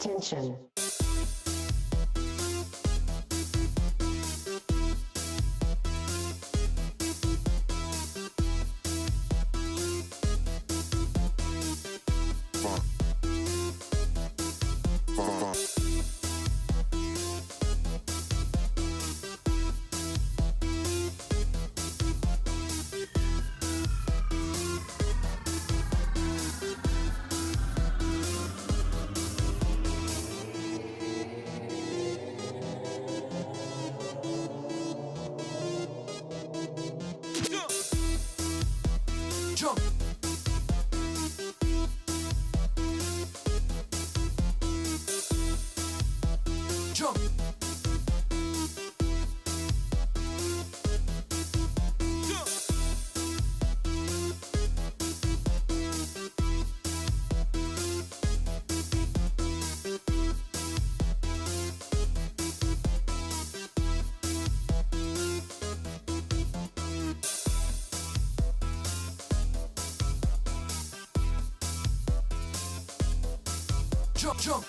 Attention. Jump. Jump. Jump, jump.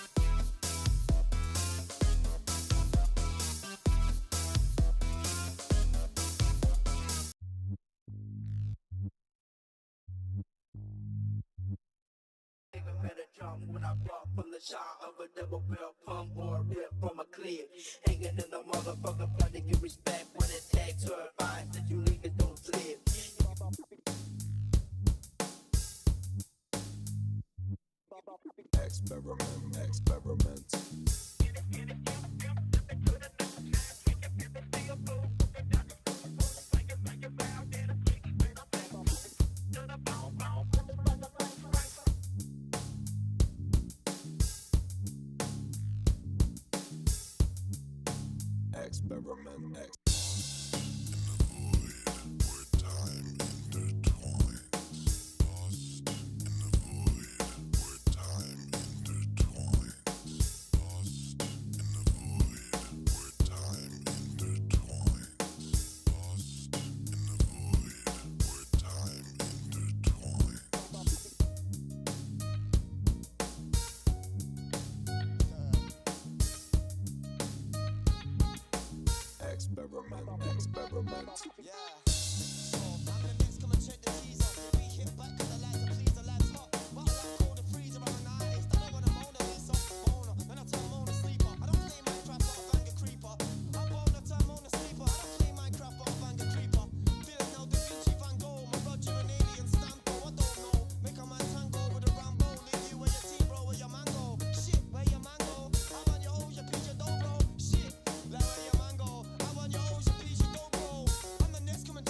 Better jump when I brought from the shot of a double barrel pump or a rip from a clip. Hanging in the motherfucker, trying to get respect when it takes her advice that you niggas don't slip. Experiment. Experiment. Experiment. Yeah. So, I'm gonna next come and check the teaser. We hit back cause I like to please the lads hot. But I like cold and freezer, I'm an artist. I don't wanna moan a this up. Owner, then I turn moan a sleeper. I don't play Minecraft, but I bang a creeper. I'm born a turn moan a sleeper. I don't play Minecraft, but I bang a creeper. Feeling now Da Vinci Van Gogh. My Roger and alien stamp, I don't know. Make a man tango with a Rambo. Leave you where your team, bro, where your mango. Shit, where your mango? I want your O's, your pitch, your dough, bro. Shit, like where your mango. I want your O's, your pitch, your dough, bro. I'm the next coming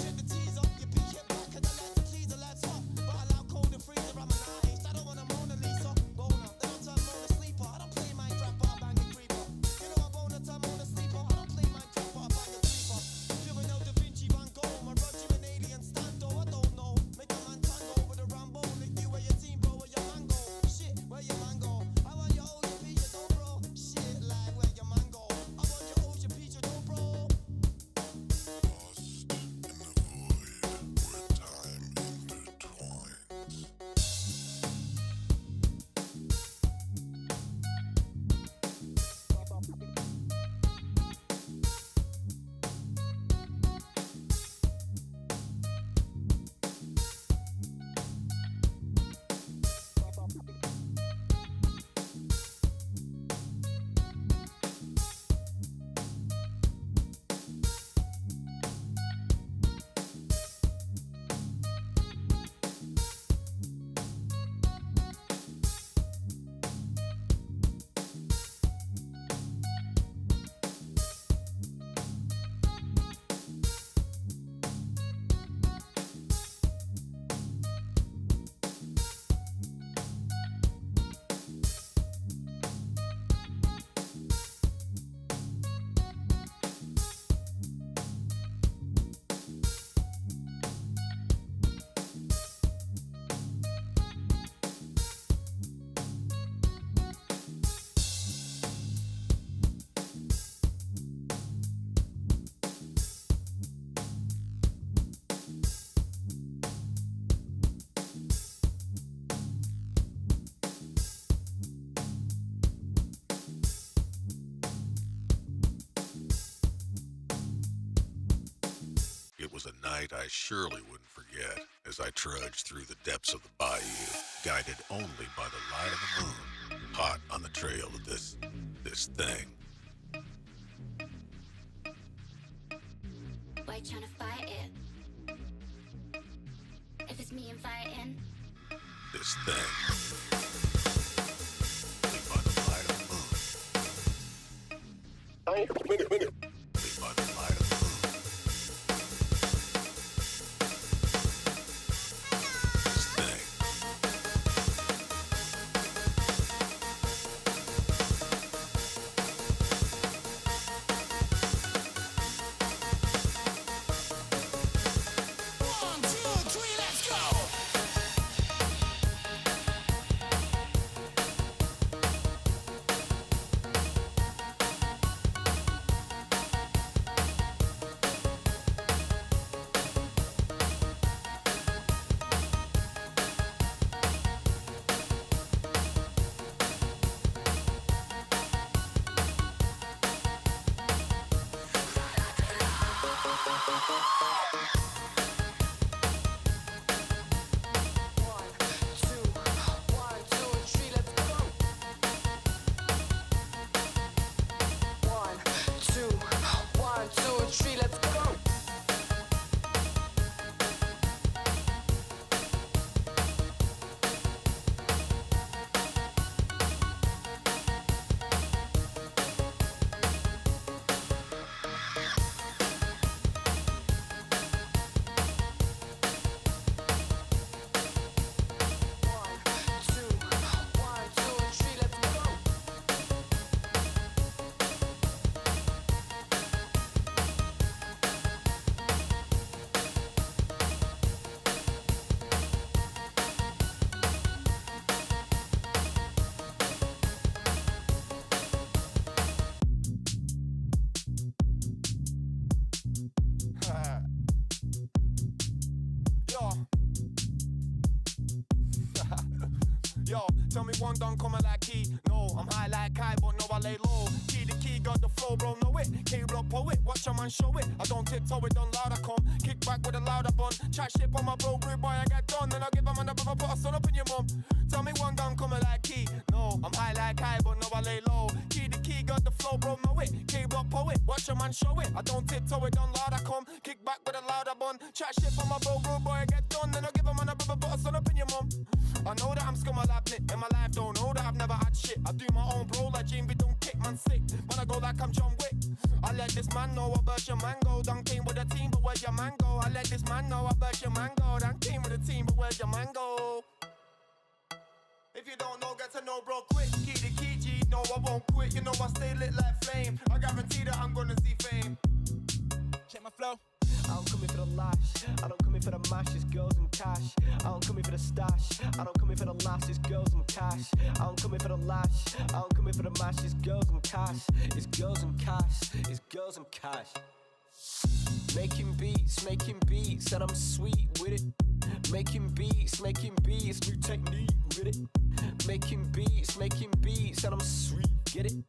night I surely wouldn't forget as I trudged through the depths of the bayou, guided only by the light of the moon, hot on the trail of this thing. Why tryna fight it? If it's me inviting, This thing. Only by the light of the moon. Only by the light of the moon. This thing. One, two, three, let's go. Yo, tell me one done coming like key. No, I'm high like Kai, but no, I lay low. Key the key, got the flow, bro, know it. K-block poet, watch a man show it. I don't tiptoe it, done loud, I come. Kick back with a louder bun. Chat shit on my bro, rude boy, I get done. Then I give a man a brother, put a son up in your mum. Tell me one done coming like key. No, I'm high like Kai, but no, I lay low. Key the key, got the flow, bro, know it. K-block poet, watch a man show it. I don't tiptoe it, done loud, I come. Kick back with a louder bun. Chat shit on my bro, rude boy, I get done. Then I give a man a brother, put a son up in your mum. I know that I'm scum a lab in my life, don't know that I've never had shit. I do my own bro like Jimmy, don't kick man sick. When I go like I'm John Wick, I let this man know I burst your mango. Done came with a team, but where's your mango? I let this man know I burst your mango. Done came with a team, but where's your mango? If you don't know, get to know bro quick. Key the key, G, no I won't quit. You know I stay lit like flame. I guarantee that I'm gonna see fame. Check my flow. I don't come in for the lash, I don't come in for the mash, it's girls and cash. I don't come in for the stash, I don't come in for the lash, it's girls and cash. I don't come in for the lash, I don't come in for the mash, it's girls and cash. It's girls and cash, it's girls and cash. Making beats, and I'm sweet with it. Making beats, new technique with it. Making beats, and I'm sweet, get it?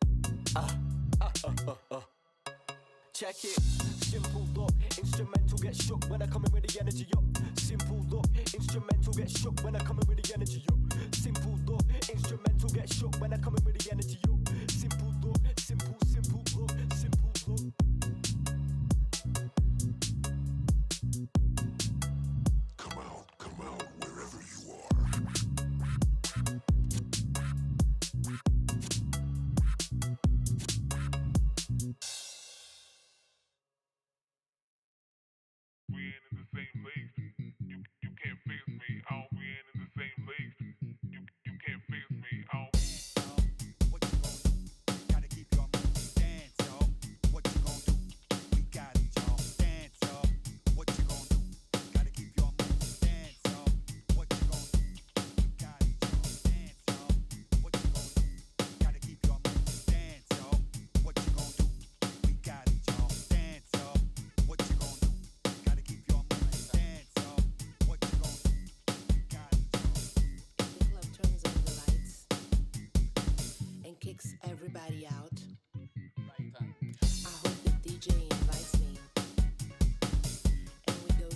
Check it, simple look, instrumental get shook when I come in with the energy up. Simple look, instrumental get shook when I come in with the energy up. Simple look, instrumental get shook when I come in with the energy up. Simple look, simple look, simple look. Come out, wherever you are. We ain't in the same league. You can't face me. Oh, we ain't in the same league. You can't face me. Oh. What you gonna do? Gotta keep your moves dance, y'all. What you gonna do? We got it, y'all. Dance, y'all. What you gonna do? Gotta keep your moves dance, y'all. What you gonna do? We got it, y'all. Dance, y'all. What you gonna do? Gotta keep your moves dance, y'all. What you gonna do? We got it, y'all. Dance, y'all. What you gonna do? Gotta keep your moves dance, y'all. What you gonna do? We got it, y'all. If the club turns on the lights and kicks everybody out, I hope the DJ invites me and we go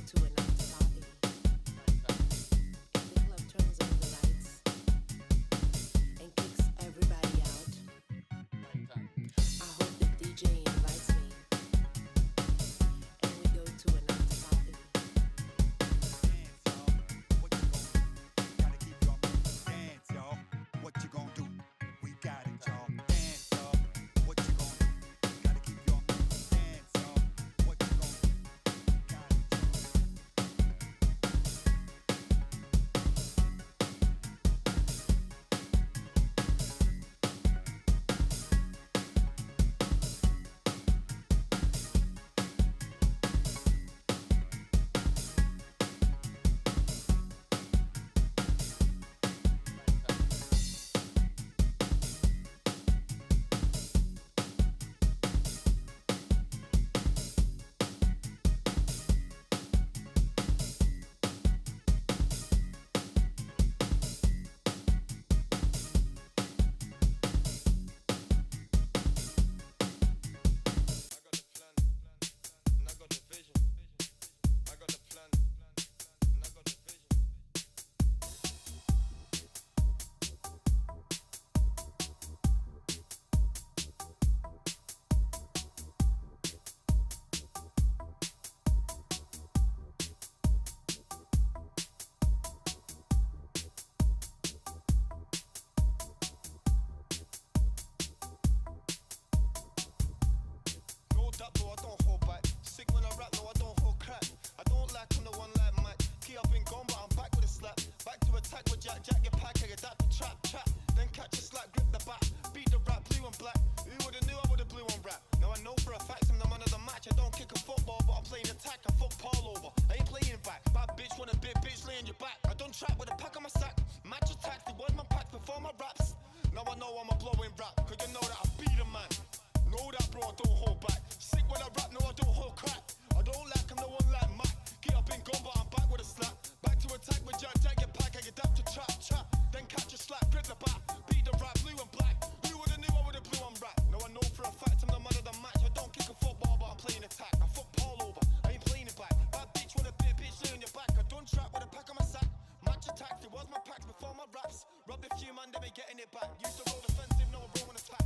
back with a pack on my sack. Match attack, the word my packs before my raps. Now I know I'm a blowing rap, cause you know that I be the man. Know that bro, I don't hold back. Sick when I rap, no I don't hold crack. I don't like, I'm no one like Mac. Get up in gun, but I'm back with a slap. Back to attack with Jack, your pack, I get up to trap. Then catch a slap, grip the bat. Beat the rap, blue and black. Who would've knew I would've blue and rap? Now I know for a fact I'm the man of the match. I don't kick a football, but I'm playing attack. I fuck Paul over, I ain't playing it back. Bad bitch wanna be a bitch, lay on your back. I don't trap with a pack on my sack. Match attack, it was my packs before my raps. Robbed a few man, they be getting it back. Used to roll defensive, now I'm rolling attack.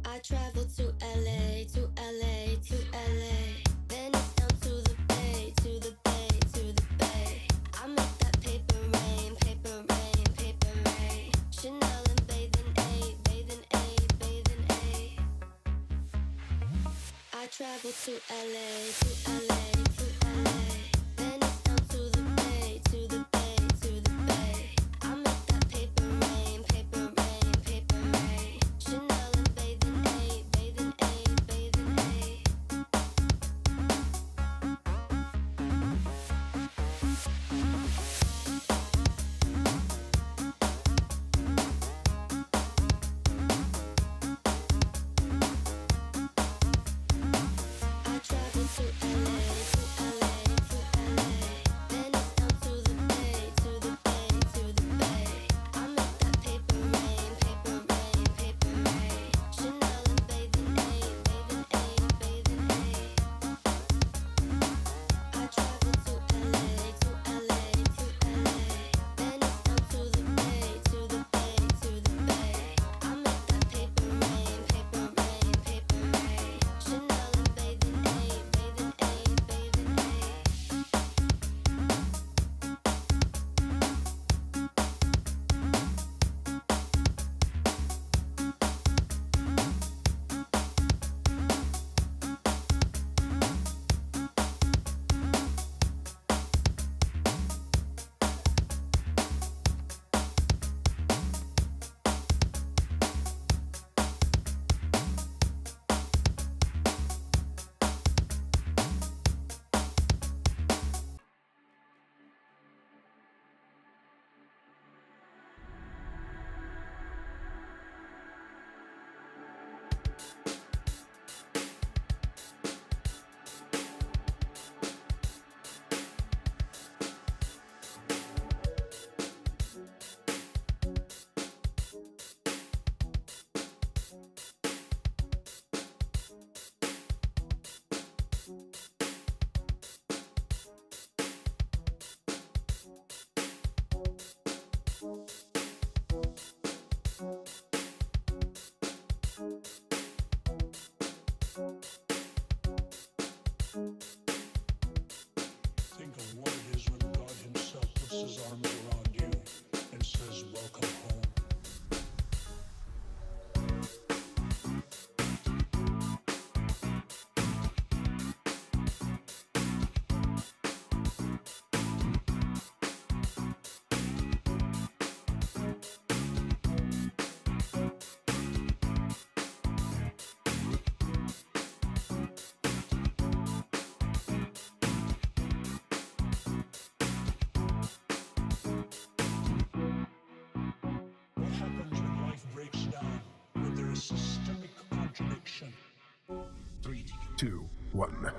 I travel to LA, to LA, to LA. Then it's down to the bay, to the bay, to the bay. I make that paper rain, paper rain, paper rain. Chanel and bathing aid, bathing aid, bathing aid. I travel to LA, to LA, to LA. Then it's down to the bay, to the bay, to the bay. I make that paper rain, paper rain, paper rain. Chanel and bathing aid, bathing aid, bathing aid. I travel to LA, to LA, to LA. Then it's down to the bay, to the bay, to the bay. I make that paper rain, paper rain, paper rain. Chanel and bathing aid, bathing aid, bathing aid. I travel to LA, to LA, to LA. Then it's down to the bay, to the bay, to the bay. I make that paper rain, paper rain, paper rain. Chanel and bathing aid, bathing aid, bathing aid. Think of what it is when God himself puts his arms around you and says, welcome home. What happens when life breaks down, when there is systemic contradiction? 3, 2, 1.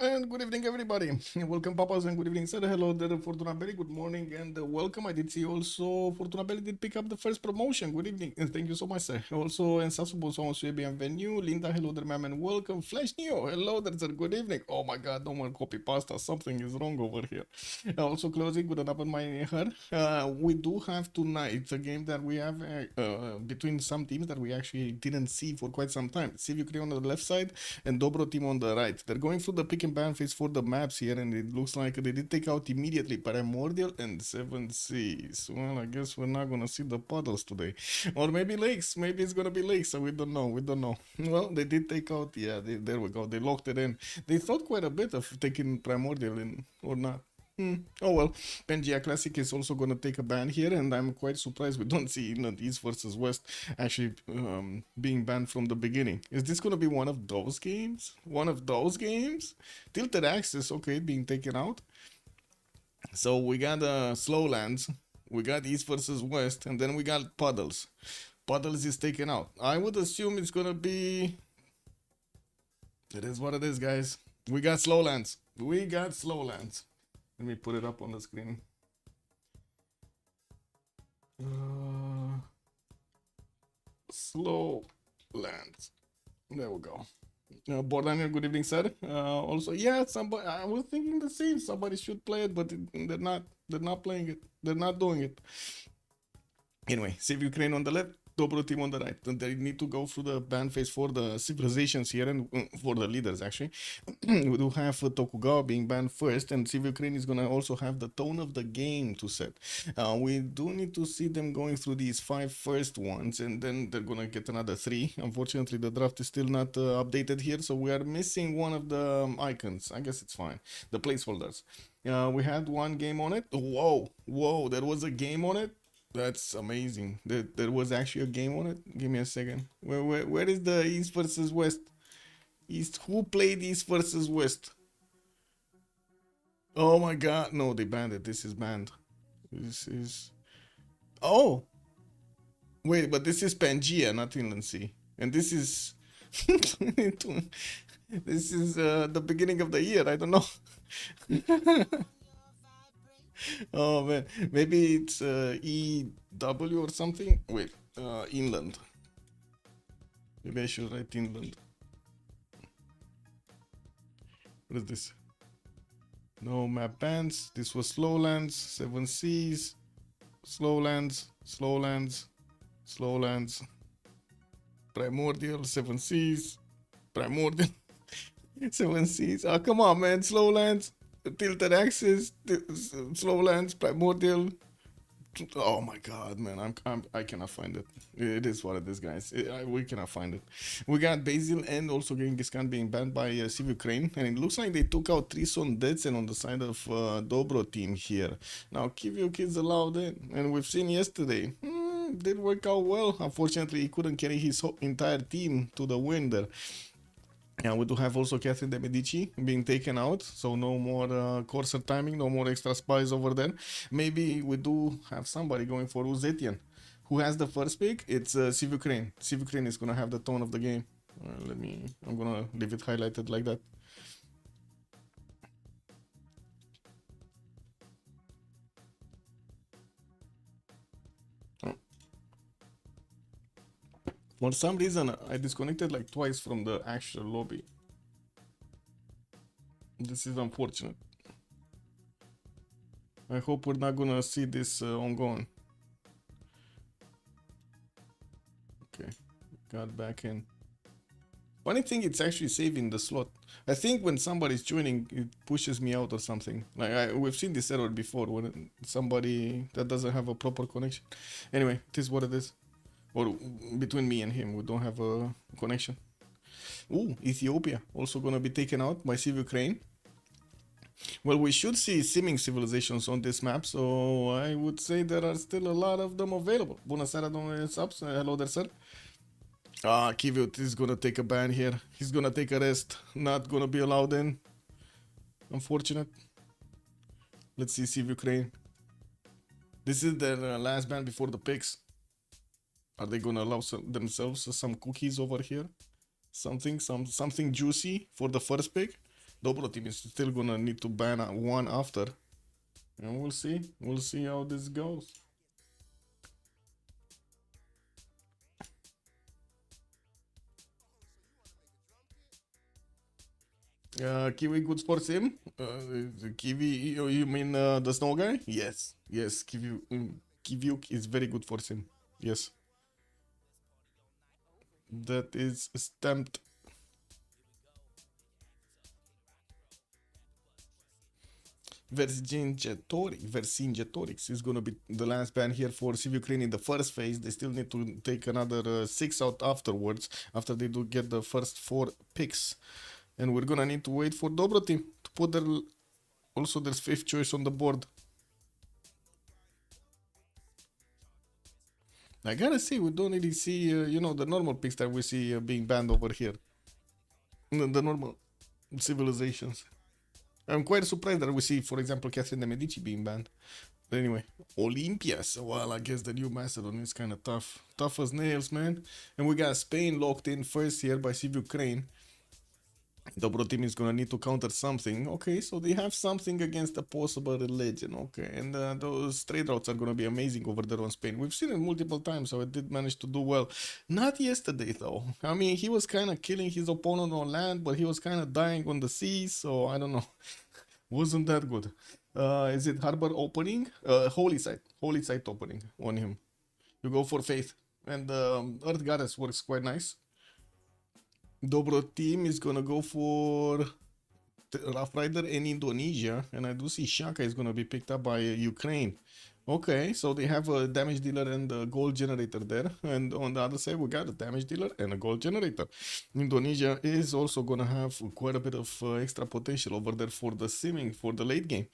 and good evening, everybody. Welcome, Papas, and good evening, sir. Hello there, Fortuna Belly. Good morning and welcome. I did see also Fortuna Belly did pick up the first promotion. Good evening, and thank you so much, sir. Also, and Sasubo, so bienvenue. Linda, hello there, ma'am, and welcome. Flash Neo, hello there, sir. Good evening. Oh my God, no more copy pasta. Something is wrong over here. Also, closing with an open my head. We do have tonight a game that we have between some teams that we actually didn't see for quite some time. CivUkraine on the left side and Dobroteam on the right. They're going through the pick and ban phase for the maps here, and it looks like they did take out immediately Primordial and 7Cs. Well, I guess we're not gonna see the puddles today, or maybe lakes. Maybe it's gonna be lakes. So we don't know. We don't know. Well, they did take out. Yeah, there we go. They locked it in. They thought quite a bit of taking Primordial in, or not. Oh well, Pangea Classic is also gonna take a ban here, and I'm quite surprised we don't see East versus West actually being banned from the beginning. Is this gonna be one of those games? One of those games? Tilted Axis, okay, being taken out. So we got Slowlands, we got East versus West, and then we got Puddles. Puddles is taken out. I would assume it's gonna be. It is what it is, guys. We got Slowlands. We got Slowlands. Let me put it up on the screen. Slow lands. There we go. Bordaniel, good evening, sir. Also, yeah, somebody. I was thinking the same. Somebody should play it, but they're not. They're not playing it. They're not doing it. Anyway, CivUkraine on the left, Dobroteam on the right. And they need to go through the ban phase for the civilizations here and for the leaders, actually. We do have Tokugawa being banned first, and CivUkraine is going to also have the tone of the game to set. We do need to see them going through these 5 first ones, and then they're going to get another 3. Unfortunately, the draft is still not updated here, so we are missing one of the icons. I guess it's fine. The placeholders. We had one game on it. Whoa, there was a game on it. That's amazing. There was actually a game on it. Give me a second. Where is the East versus West? East. Who played East versus West? Oh my God! No, they banned it. This is banned. This is. Oh. Wait, but this is Pangea, not Inland Sea, and this is. This is the beginning of the year. I don't know. Oh man, maybe it's EW or something. Wait, inland. Maybe I should write inland. What is this? No map bans. This was Slowlands, 7Cs, Slowlands, Primordial, 7Cs, Primordial, 7Cs. Oh, come on, man, Slowlands. Tilted Axis, Slowlands, Primordial. Oh my God, man, I cannot find it. It is what it is, guys. We cannot find it. We got Basil and also Genghis Khan being banned by CivUkraine, and it looks like they took out 3 Sondetsen on the side of Dobroteam here. Now, Kivio kids allowed in, and we've seen yesterday. Did work out well. Unfortunately, he couldn't carry his entire team to the win there. And we do have also Catherine de Medici being taken out, so no more Corsair timing, no more extra spies over there. Maybe we do have somebody going for Uzetian. Who has the first pick? It's CivUkraine. CivUkraine is going to have the tone of the game. I'm going to leave it highlighted like that. For some reason, I disconnected like twice from the actual lobby. This is unfortunate. I hope we're not gonna see this ongoing. Okay, got back in. Funny thing, it's actually saving the slot. I think when somebody's joining, it pushes me out or something. Like we've seen this error before when somebody that doesn't have a proper connection. Anyway, it is what it is. Or between me and him, we don't have a connection. Ooh, Ethiopia also gonna be taken out by CivUkraine. Well, we should see seeming civilizations on this map, so I would say there are still a lot of them available. Bună seara, domnule Subs. Hello there, sir. Kiviut is gonna take a ban here. He's gonna take a rest. Not gonna be allowed in. Unfortunate. Let's see CivUkraine. This is their last ban before the picks. Are they gonna allow themselves some cookies over here? Something juicy for the first pick? Dobroteam is still gonna need to ban one after. And we'll see. We'll see how this goes. Kiwi good for sim? Kiwi, you mean the snow guy? Yes, yes. Kiwi is very good for sim. Yes, that is stamped. Vercingetorix is gonna be the last ban here for CivUkraine in the first phase. They still need to take another 6 out afterwards, after they do get the first 4 picks. And we're gonna need to wait for Dobroteam to put their also their 5th choice on the board. I gotta say, we don't really see, you know, the normal picks that we see being banned over here. The normal civilizations. I'm quite surprised that we see, for example, Catherine de Medici being banned. But anyway, Olympias. Well, I guess the new Macedon is kind of tough. Tough as nails, man. And we got Spain locked in first here by CivUkraine. Dobroteam is gonna need to counter something. Okay, so they have something against a possible religion. Okay, and those trade routes are gonna be amazing over there on Spain. We've seen it multiple times, so it did manage to do well. Not yesterday though. I mean, he was kind of killing his opponent on land, but he was kind of dying on the seas. So I don't know. Wasn't that good. Is it harbor opening? Holy site opening on him. You go for faith, and Earth Goddess works quite nice. Dobroteam is gonna go for Rough Rider in Indonesia, and I do see Shaka is gonna be picked up by Ukraine. Okay, so they have a damage dealer and a gold generator there, and on the other side we got a damage dealer and a gold generator. Indonesia is also gonna have quite a bit of extra potential over there for the simming for the late game.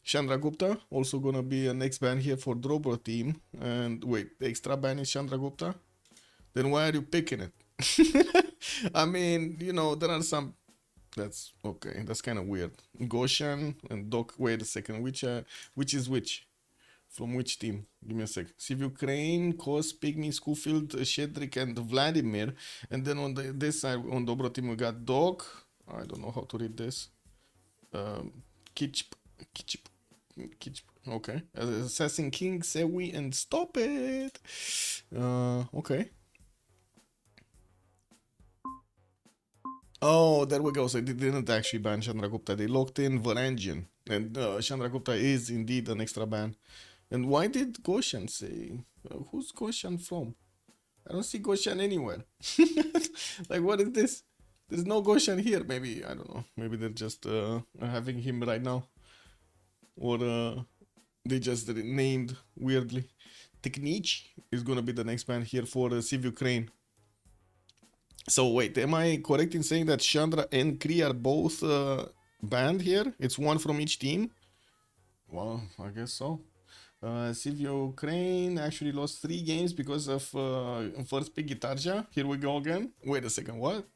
Chandragupta also gonna be a next ban here for Dobroteam. And wait, the extra ban is Chandragupta? Then why are you picking it? I mean, you know, there are some. That's okay. That's kind of weird. Goshan and Doc. Wait a second. Which is which? From which team? Give me a sec. CivUkraine, Kos, Pygmy, Schofield, Shedrick, and Vladimir. And then on this side, on Dobroteam, we got Doc. I don't know how to read this. Kitchp. Okay. Assassin King, Sewi, and Stop It. Okay. Oh, there we go. So they didn't actually ban Chandragupta. They locked in Varangian. And Chandragupta is indeed an extra ban. And why did Goshan say? Who's Goshan from? I don't see Goshan anywhere. Like, what is this? There's no Goshan here. Maybe, I don't know. Maybe they're just having him right now. Or they just named weirdly. Technique is going to be the next ban here for CivUkraine. So wait, am I correct in saying that Chandra and Kree are both banned here? It's one from each team? Well, I guess so. CivUkraine actually lost 3 games because of first pick Gitarja. Here we go again. Wait a second, what?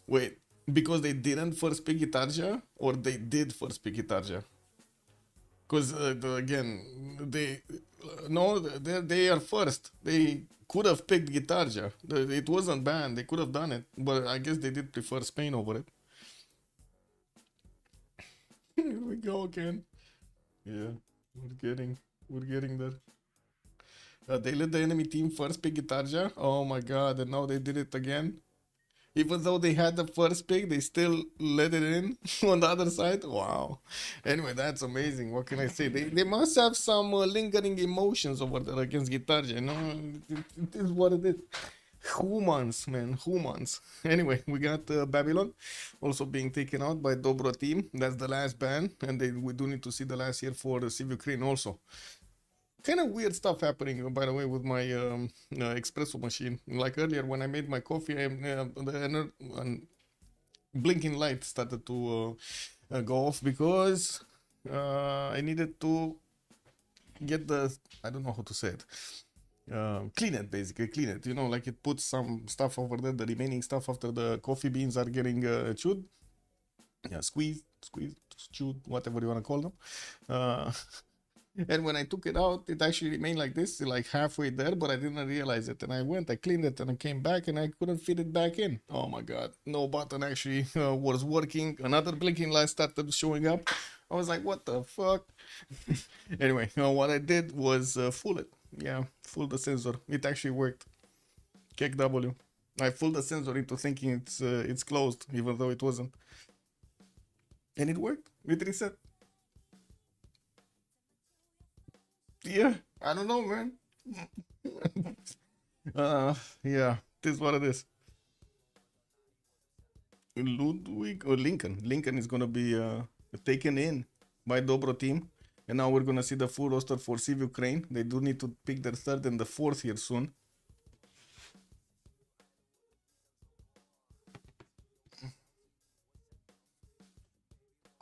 Wait, because they didn't first pick Gitarja? Or they did first pick Gitarja? Because again, they are first. They could have picked Gitarja. It wasn't banned. They could have done it, but I guess they did prefer Spain over it. Here we go again. Yeah, we're getting there. They let the enemy team first pick Gitarja. Oh my god! And now they did it again. Even though they had the first pick, they still let it in on the other side. Wow. Anyway, that's amazing. What can I say? They must have some lingering emotions over there against Gitarja. You know, it is what it is. Humans, man. Humans. Anyway, we got Babylon also being taken out by Dobroteam. That's the last ban. And we do need to see the last year for CivUkraine also. Kind of weird stuff happening, by the way, with my espresso machine. Like earlier when I made my coffee, the blinking light started to go off because I needed to get I don't know how to say it, clean it, basically clean it, you know, like it puts some stuff over there, the remaining stuff after the coffee beans are getting chewed, squeezed, chewed, whatever you want to call them. And when I took it out, it actually remained like this, like halfway there, but I didn't realize it. And I cleaned it, and I came back, and I couldn't fit it back in. Oh my god, no button actually was working. Another blinking light started showing up. I was like, what the fuck? Anyway, what I did was fool it. Yeah, fool the sensor. It actually worked. Kick W. I fooled the sensor into thinking it's closed, even though it wasn't. And it worked. It reset. Yeah, I don't know, man. Yeah, this is what it is. Ludwig or Lincoln. Lincoln is gonna be taken in by Dobroteam. And now we're gonna see the full roster for CivUkraine. They do need to pick their third and the fourth here soon.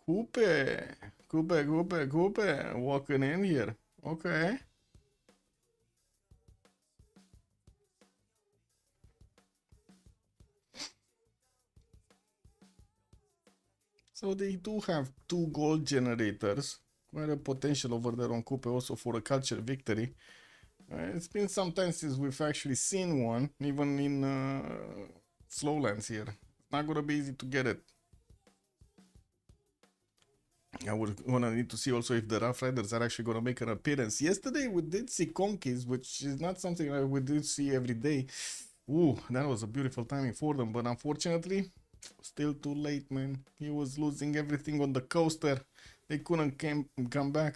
Coupe, walking in here. Okay. So they do have two goal generators. Quite a potential over there on Coupe also for a culture victory. It's been some time since we've actually seen one, even in Slowlands here. Not gonna be easy to get it. I would wanna need to see also if the Rough Riders are actually gonna make an appearance. Yesterday we did see Conkeys, which is not something that we did see every day. Ooh, that was a beautiful timing for them, but unfortunately, still too late, man. He was losing everything on the coaster. They couldn't come back.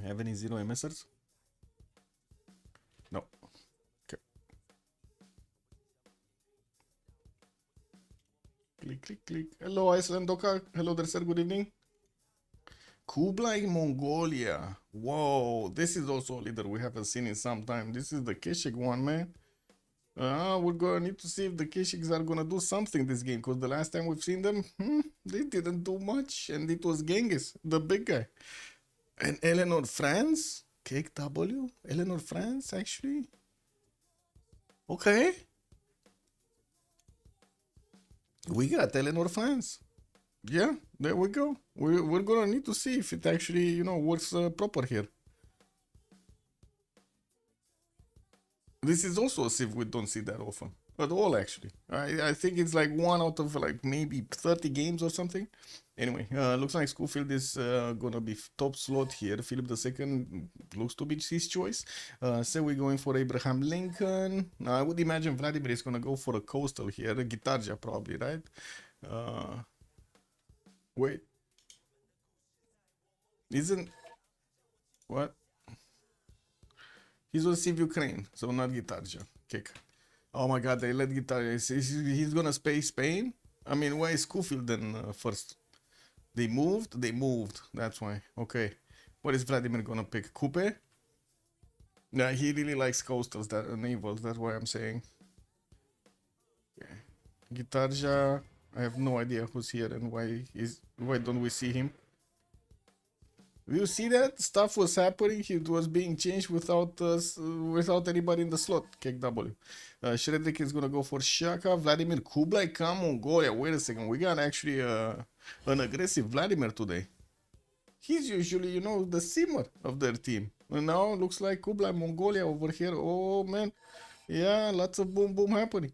Have any zero emitters? No. Okay. Click. Hello, Iceland Doka. Hello there, sir. Good evening. Kublai, Mongolia. Whoa, this is also a leader we haven't seen in some time. This is the Keshik one, man. We're gonna need to see if the Keshiks are gonna do something this game, because the last time we've seen them, they didn't do much, and it was Genghis, the big guy. And Eleanor France? Cake W? Eleanor France, actually? Okay. We got Eleanor France. Yeah, there we go. We're gonna need to see if it actually, you know, works proper here. This is also a Civ we don't see that often at all, actually. I think it's like one out of like maybe 30 games or something. Anyway, looks like Schofield is gonna be top slot here. Philip II looks to be his choice. So we're going for Abraham Lincoln. I would imagine Vladimir is gonna go for a coastal here, a Guitarja probably, right? Wait. Isn't... What? He's on CivUkraine, so not Guitarja. Kick. Oh my god, they let Guitarja. He's gonna stay Spain? I mean, why is Schofield then first? They moved? They moved. That's why. Okay. What is Vladimir gonna pick? Coupe? Yeah, he really likes coastals, that navals. That's why I'm saying. Okay. Guitarja. I have no idea who's here and why don't we see him. You see that stuff was happening. It was being changed without anybody in the slot. Kick W. Shredrik is gonna go for Shaka. Vladimir Kublai, come on, Mongolia. Wait a second, we got actually an aggressive Vladimir today. He's usually, you know, the simmer of their team. And now looks like Kublai Mongolia over here. Oh man, yeah, lots of boom happening.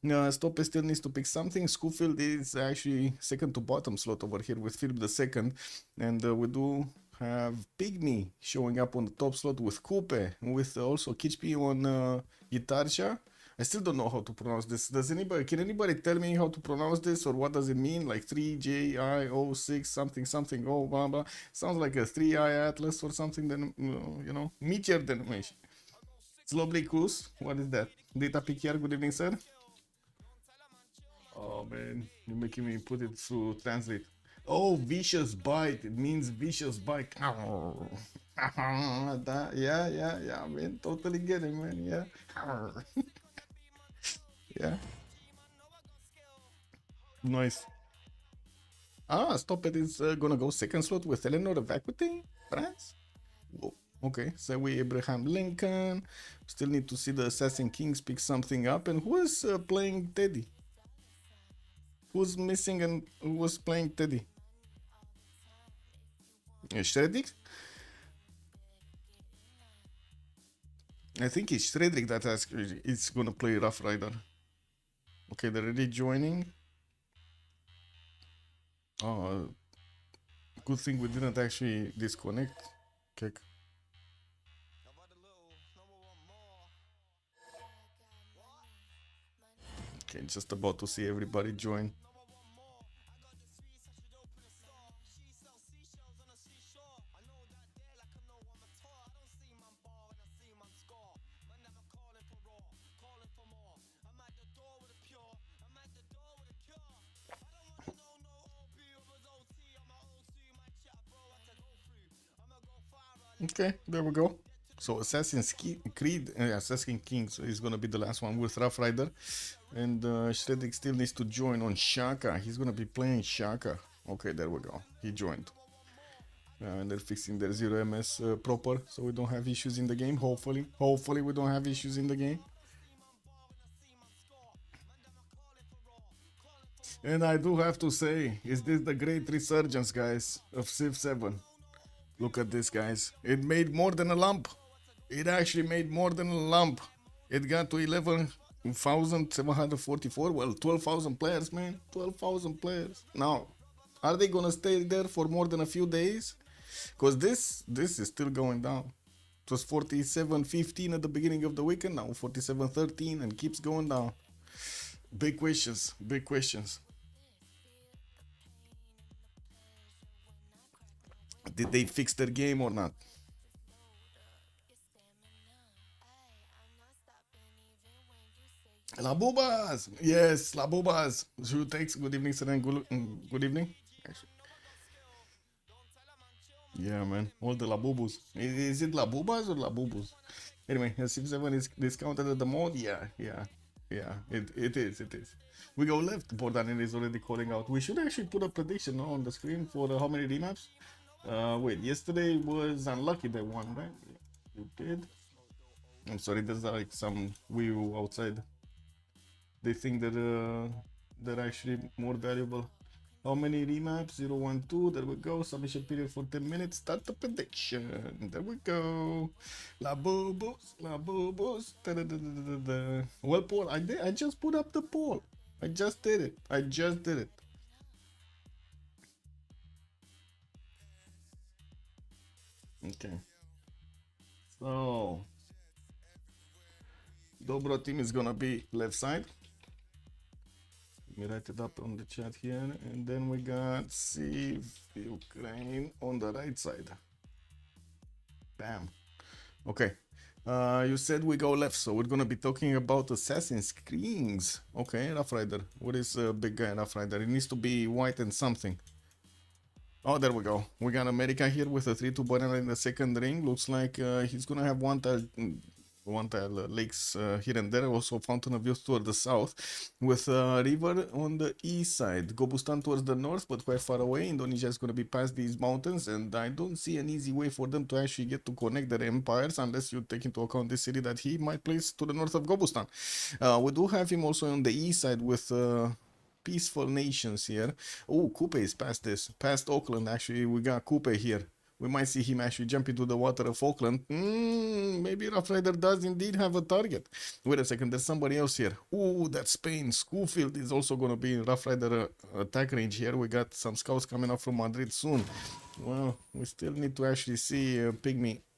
Stoppe still needs to pick something. Schofield is actually second to bottom slot over here with Philip II, and we do have Pygmy showing up on the top slot with Coupe, with also Kichpi on Guitarja. I still don't know how to pronounce this. Can anybody tell me how to pronounce this, or what does it mean? Like 3JI06 something oh blah blah. Sounds like a 3i Atlas or something. Then you know, meteor denomination. Slowly Kus, what is that? Data pick here. Good evening, sir. Oh man, you're making me put it through translate. Oh, vicious bite. It means vicious bite. Yeah, man. Totally get it, man. Yeah. Yeah. Nice. Stop it is gonna go second slot with Eleanor of Equity, France. Whoa. Okay, so we Abraham Lincoln. Still need to see the Assassin Kings pick something up. And who is playing Teddy? Who's missing and who was playing Teddy? Shreddick? I think it's Shreddick that is gonna play Rough Rider. Okay, they're already joining. Oh, good thing we didn't actually disconnect. Okay. Okay, just about to see everybody join. Okay, there we go. So Assassin's Creed, Assassin's King is gonna be the last one with Rough Rider, and Shreddick still needs to join on Shaka. He's gonna be playing Shaka. Okay, there we go. He joined. And they're fixing their 0ms proper, so we don't have issues in the game. Hopefully we don't have issues in the game. And I do have to say, is this the great resurgence, guys, of Civ7? Look at this, guys. It made more than a lump. It actually made more than a lump. It got to 11,744. Well, 12,000 players, man. 12,000 players. Now, are they gonna stay there for more than a few days? Because this is still going down. It was 47.15 at the beginning of the weekend. Now 47.13 and keeps going down. Big questions. Big questions. Did they fix their game or not? La Bubas! Yes, La Bubas. Who takes good evening, sir, and good evening. Yeah, man. All the La Bubus. Is it La Bubas or La Bubus? Anyway, Civ7 is discounted at the mod. Yeah. It is. We go left. Bordan is already calling out. We should actually put a prediction on the screen for how many remaps. Wait, yesterday was unlucky they won, right? You did. I'm sorry, there's like some Wii outside. They think that they're actually more valuable. How many remaps? 0, 1, 2. There we go. Submission period for 10 minutes. Start the prediction. There we go. La Bubos. Well, Paul, I just put up the poll. I just did it. Okay. So, Dobroteam is gonna be left side. Let me write it up on the chat here. And then we got CivUkraine on the right side. Bam. Okay. You said we go left, so we're gonna be talking about Assassin's Creed. Okay, Rough Rider. What is big guy Rough Rider? It needs to be white and something. Oh, there we go. We got America here with a 3-2 banner in the second ring. Looks like he's gonna have one tile lakes here and there. Also fountain of youth toward the south, with river on the east side. Gobustan towards the north, but quite far away. Indonesia is gonna be past these mountains, and I don't see an easy way for them to actually get to connect their empires, unless you take into account this city that he might place to the north of Gobustan. We do have him also on the east side with peaceful nations here. Oh, Coupe is past Auckland. Actually, we got Coupe here. We might see him actually jump into the water of Auckland. Maybe Rough Rider does indeed have a target. Wait a second, there's somebody else here. Oh, that's Spain. Schofield is also going to be in Rough Rider attack range here. We got some scouts coming up from Madrid soon. Well, we still need to actually see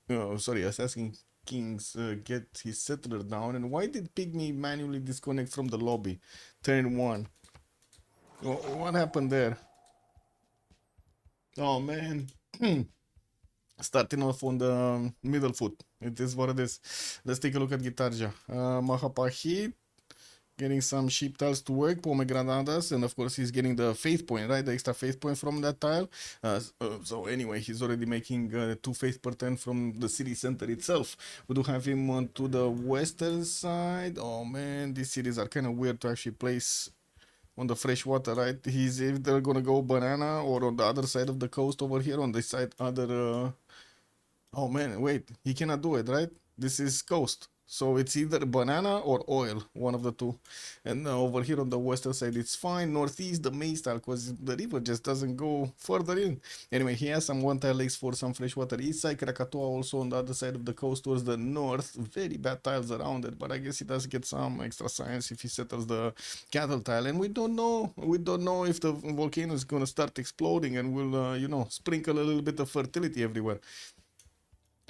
Assassin Kings get his settler down. And why did Pygmy manually disconnect from the lobby? Turn 1. What happened there? Oh, man. Starting off on the middle foot. It is what it is. Let's take a look at Gitarja. Mahapahit getting some sheep tiles to work, pomegranadas, and of course he's getting the faith point, right? The extra faith point from that tile. So anyway, he's already making 2 faith per turn from the city center itself. We do have him on to the western side. Oh man, these cities are kind of weird to actually place on the fresh water, right? He's either gonna go banana or on the other side of the coast over here on this side other oh man, wait, he cannot do it, right? This is coast. So it's either banana or oil, one of the two. And over here on the western side, it's fine. Northeast, the main style, because the river just doesn't go further in. Anyway, he has some one-tile lakes for some freshwater east side. Krakatoa also on the other side of the coast towards the north. Very bad tiles around it, but I guess he does get some extra science if he settles the cattle tile. And we don't know. We don't know if the volcano is going to start exploding and will, you know, sprinkle a little bit of fertility everywhere.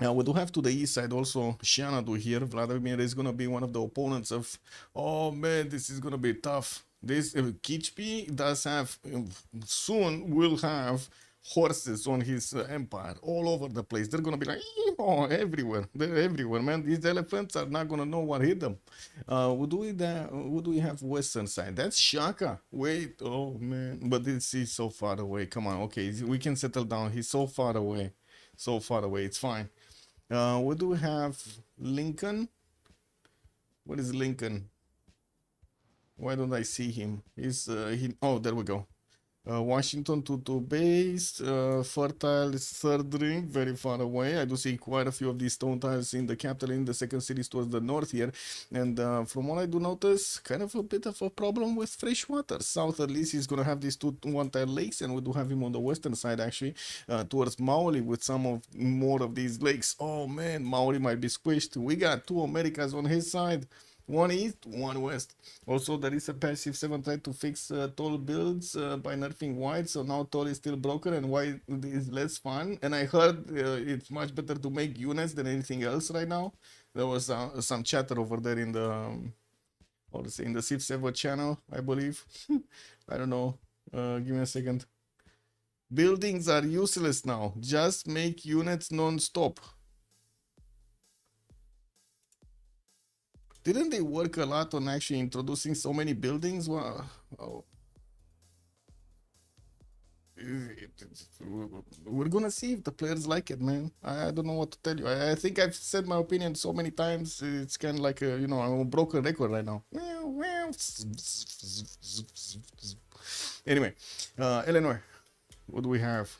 We do have to the east side also Xanadu here. Vladimir is going to be one of the opponents of... Oh man, this is going to be tough. This Kichpi does have... soon will have horses on his empire all over the place. They're going to be like, oh, everywhere. They're everywhere, man. These elephants are not going to know what hit them. What do we have western side? That's Shaka. Wait, oh man. But this is so far away. Come on, okay. We can settle down. He's so far away. So far away. It's fine. What do we have? Lincoln? What is Lincoln? Why don't I see him? He's oh, there we go. Washington 2-2 base, fertile is third ring, very far away. I do see quite a few of these stone tiles in the capital, in the second cities towards the north here. And from what I do notice, kind of a bit of a problem with fresh water. South at least he's going to have these two one-tile lakes, and we do have him on the western side actually, towards Maui with some of more of these lakes. Oh man, Maui might be squished. We got two Americas on his side. One east, one west. Also, there is a passive 7 tried to fix tall builds by nerfing white, so now tall is still broken and white is less fun. And I heard it's much better to make units than anything else right now. There was some chatter over there in the, in the Civ6 channel, I believe. I don't know. Give me a second. Buildings are useless now. Just make units non-stop. Didn't they work a lot on actually introducing so many buildings? Well, oh. We're gonna see if the players like it, man. I don't know what to tell you. I think I've said my opinion so many times. It's kind of like a, you know, I'm a broken record right now. Anyway, Illinois, what do we have?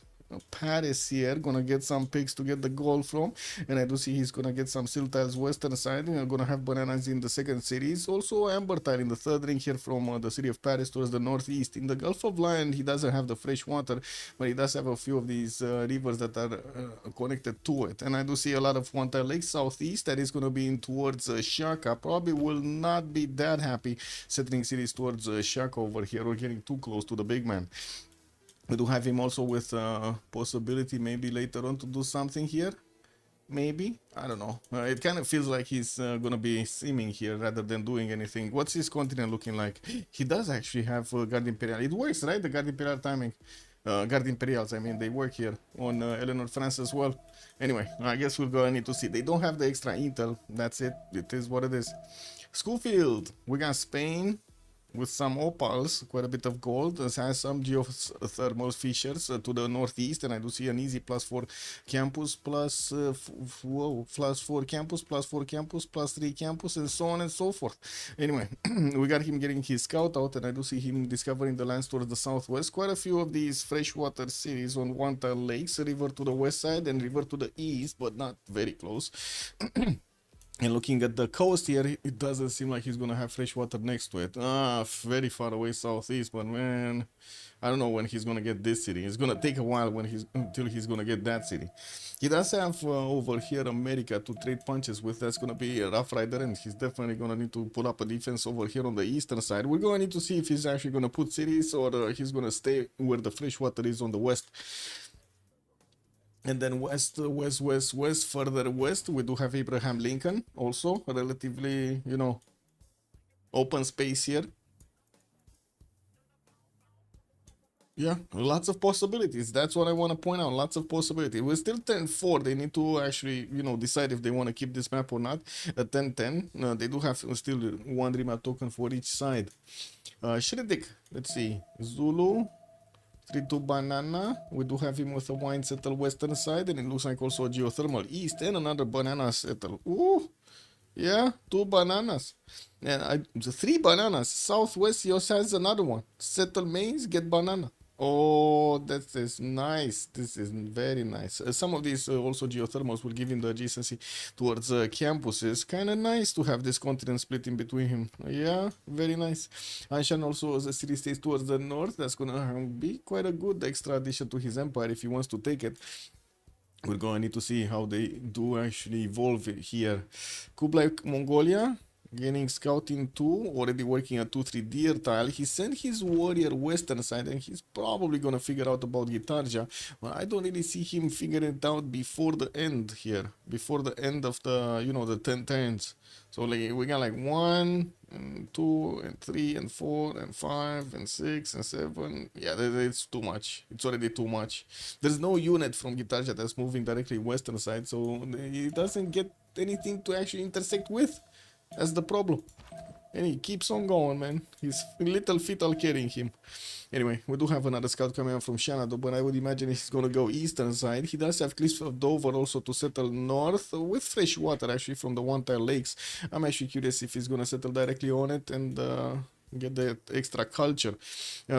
Paris here, gonna get some pigs to get the gold from, and I do see he's gonna get some sill tiles western side. We're gonna have bananas in the second cities, also amber tile in the third ring here from the city of Paris towards the northeast. In the Gulf of Lion he doesn't have the fresh water, but he does have a few of these rivers that are connected to it, and I do see a lot of one tile lakes southeast that is gonna be in towards Shaka. Probably will not be that happy settling cities towards Shaka over here. We're getting too close to the big man. We do have him also with possibility maybe later on to do something here. Maybe. I don't know. It kind of feels like he's going to be simming here rather than doing anything. What's his continent looking like? He does actually have Guard Imperial. It works, right? The Guard Imperial timing. Guard Imperials, I mean, they work here on Eleanor France as well. Anyway, I guess we're going to need to see. They don't have the extra intel. That's it. It is what it is. Schoolfield. We got Spain with some opals, quite a bit of gold. It has some geothermal fissures to the northeast, and I do see an easy +4 campus, +4 campus, +4 campus, +3 campus, and so on and so forth. Anyway, we got him getting his scout out, and I do see him discovering the lands towards the southwest. Quite a few of these freshwater cities on one-tile lakes, a river to the west side and river to the east, but not very close. And looking at the coast here, it doesn't seem like he's gonna have fresh water next to it. Very far away southeast, but man, I don't know when he's gonna get this city. It's gonna take a while until he's gonna get that city. He does have over here America to trade punches with. That's gonna be a Rough Rider, and he's definitely gonna need to put up a defense over here on the eastern side. We're gonna need to see if he's actually gonna put cities or he's gonna stay where the fresh water is on the west. And then west, further west, we do have Abraham Lincoln, also relatively, you know, open space here. Yeah, lots of possibilities. That's what I want to point out. Lots of possibilities. We're still 10-4. They need to actually, you know, decide if they want to keep this map or not. At 10-10, they do have still one remap token for each side. Shreddick, let's see. Zulu. 3-2 banana. We do have him with a wine settle western side, and it looks like also a geothermal east and another banana settle. Ooh, yeah, 2 bananas. And 3 bananas. Southwest, he also has another one. Settle maize, get banana. Oh, that is nice. This is very nice. Some of these also geothermals will give him the adjacency towards campuses. Kind of nice to have this continent split in between him. Yeah, very nice. Anshan also, as the city stays towards the north, that's gonna be quite a good extra addition to his empire if he wants to take it. We're gonna need to see how they do actually evolve it here. Kublai Mongolia. Gaining scouting 2, already working at 2-3 deer tile. He sent his warrior western side and he's probably gonna figure out about Gitarja. But I don't really see him figuring it out before the end here. Before the end of the, you know, the 10 turns. So like we got like 1 and 2 and 3 and 4 and 5 and 6 and 7. Yeah, it's too much. It's already too much. There's no unit from Gitarja that's moving directly western side, so he doesn't get anything to actually intersect with. That's the problem. And he keeps on going, man. His little feet are carrying him. Anyway, we do have another scout coming up from Shanado, but I would imagine he's going to go eastern side. He does have Cliffs of Dover also to settle north with fresh water actually from the one-tile lakes. I'm actually curious if he's going to settle directly on it and get that extra culture.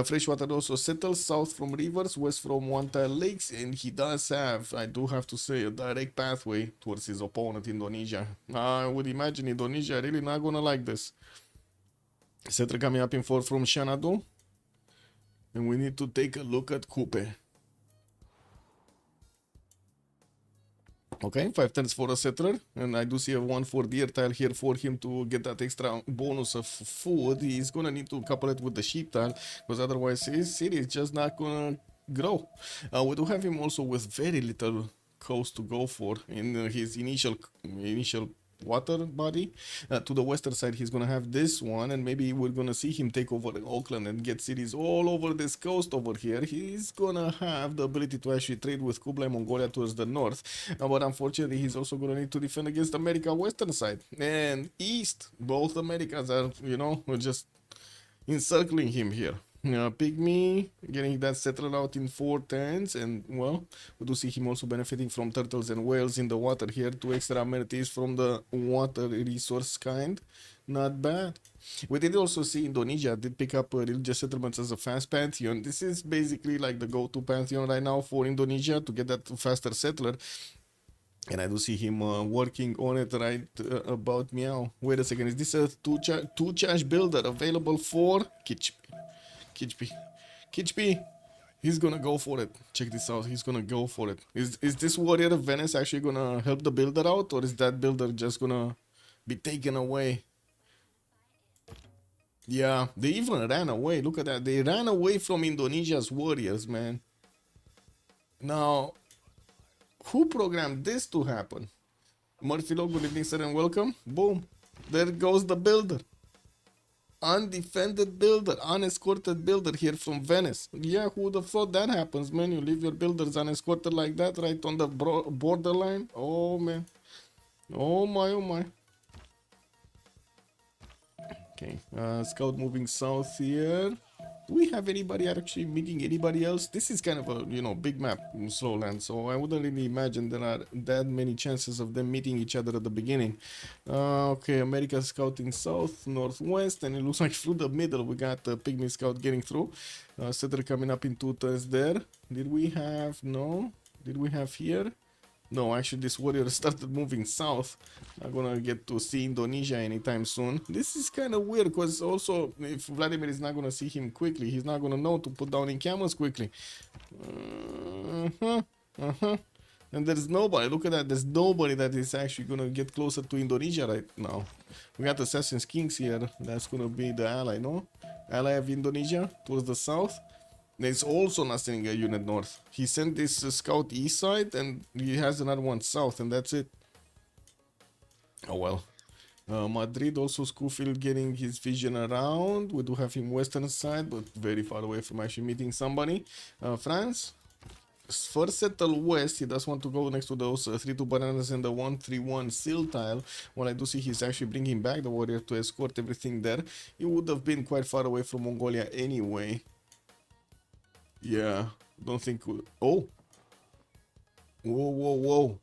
Freshwater also settles south from rivers, west from one-tile lakes, and he does have, I do have to say, a direct pathway towards his opponent, Indonesia. I would imagine Indonesia really not gonna like this. Settler coming up in 4 from Shanado, and we need to take a look at Kupe. Okay, 5 turns for a settler, and I do see a 1-4 deer tile here for him to get that extra bonus of food. He's gonna need to couple it with the sheep tile, because otherwise his city is just not gonna grow. We do have him also with very little coast to go for in his initial water body. To the western side he's gonna have this one, and maybe we're gonna see him take over Auckland and get cities all over this coast over here. He's gonna have the ability to actually trade with Kublai Mongolia towards the north, but unfortunately he's also gonna need to defend against America western side and east. Both Americas are, you know, just encircling him here. Pygmy getting that settled out in 4 turns, and well, we do see him also benefiting from turtles and whales in the water here. 2 extra amenities from the water resource kind. Not bad. We did also see Indonesia did pick up religious settlements as a fast pantheon. This is basically like the go-to pantheon right now for Indonesia to get that faster settler. And I do see him working on it right about meow. Wait a second, is this a two charge builder available for Kichpi? He's gonna go for it. Check this out, he's gonna go for it. Is this warrior of Venice actually gonna help the builder out, or is that builder just gonna be taken away? Yeah, they even ran away. Look at that, they ran away from Indonesia's warriors, man. Now, who programmed this to happen? Murphy Log, good evening, sir, and welcome. Boom, there goes the builder. Undefended builder, unescorted builder here from Venice. Yeah, who would have thought that happens, man? You leave your builders unescorted like that right on the borderline. Oh man, oh my, oh my. Okay, scout moving south here. Do we have anybody actually meeting anybody else? This is kind of a, you know, big map in Slowland, so I wouldn't really imagine there are that many chances of them meeting each other at the beginning. Okay, America scouting south, northwest, and it looks like through the middle we got the Pygmy scout getting through. Settler coming up in 2 turns there. Did we have, no? Did we have here? No, actually this warrior started moving south. Not gonna get to see Indonesia anytime soon. This is kind of weird, because also if Vladimir is not gonna see him quickly, he's not gonna know to put down in camels quickly. And there's nobody, look at that, there's nobody that is actually gonna get closer to Indonesia right now. We got Assassin's Kings here, that's gonna be the ally, no? Ally of Indonesia towards the south. There's also not sending a unit north. He sent this scout east side, and he has another one south, and that's it. Oh well. Madrid also Schofield getting his vision around. We do have him western side, but very far away from actually meeting somebody. France, first settle west. He does want to go next to those 3-2 bananas and the 1-3-1 seal tile. Well, I do see he's actually bringing back the warrior to escort everything there. He would have been quite far away from Mongolia anyway. Yeah, don't think. Oh, whoa, whoa, whoa.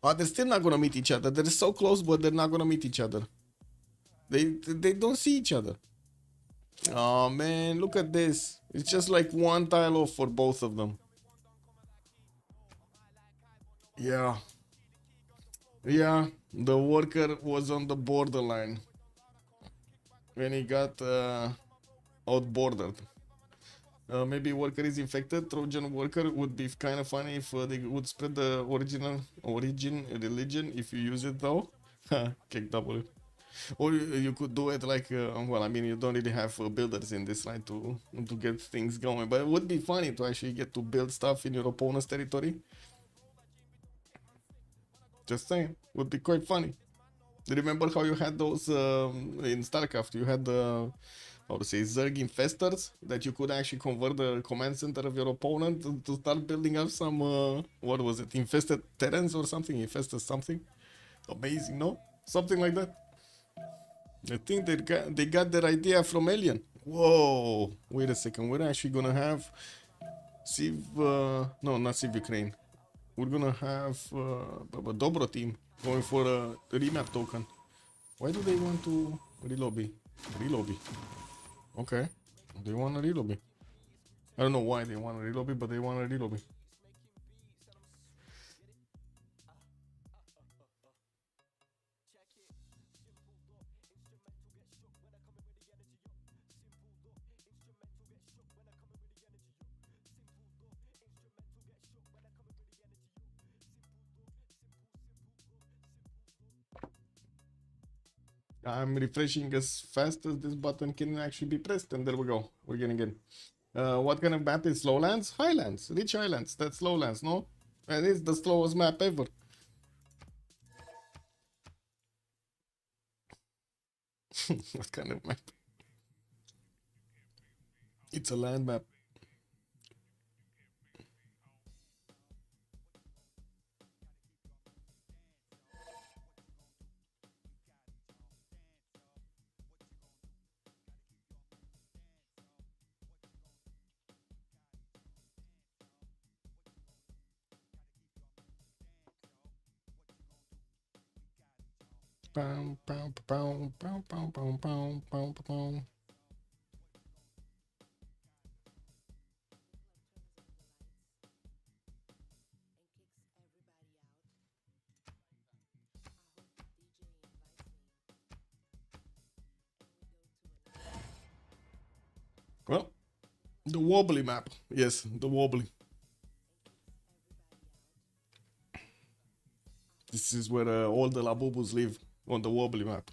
Oh, they're still not gonna meet each other. They're so close, but they're not gonna meet each other. They don't see each other. Oh man, look at this. It's just like one tile off for both of them. Yeah. Yeah, the worker was on the borderline when he got outbordered. Maybe worker is infected. Trojan worker would be kind of funny if they would spread the origin religion if you use it though. Kick W. Or you could do it like well, I mean, you don't really have builders in this line to get things going, but it would be funny to actually get to build stuff in your opponent's territory. Just saying, would be quite funny. Remember how you had those in StarCraft? You had the how to say Zerg infestors that you could actually convert the command center of your opponent to start building up some what was it? Infested terrains or something? Infested something? Amazing, no? Something like that. I think they got their idea from Alien. Whoa! Wait a second. We're actually gonna have Civ. No, not CivUkraine. We're gonna have Dobroteam going for a remap token. Why do they want to relobby? Relobby. Okay. They want to relobby. I don't know why they want to relobby, but they want to relobby. I'm refreshing as fast as this button can actually be pressed, and there we go. We're getting in. What kind of map is Lowlands? Highlands, rich highlands. That's Lowlands, no? And it's the slowest map ever. What kind of map? It's a land map. Pow, pow, pow, pow, pow, pow, pow, pow, pow. Well, the wobbly map. Yes, the wobbly. This is where all the Labubus live, on the wobbly map.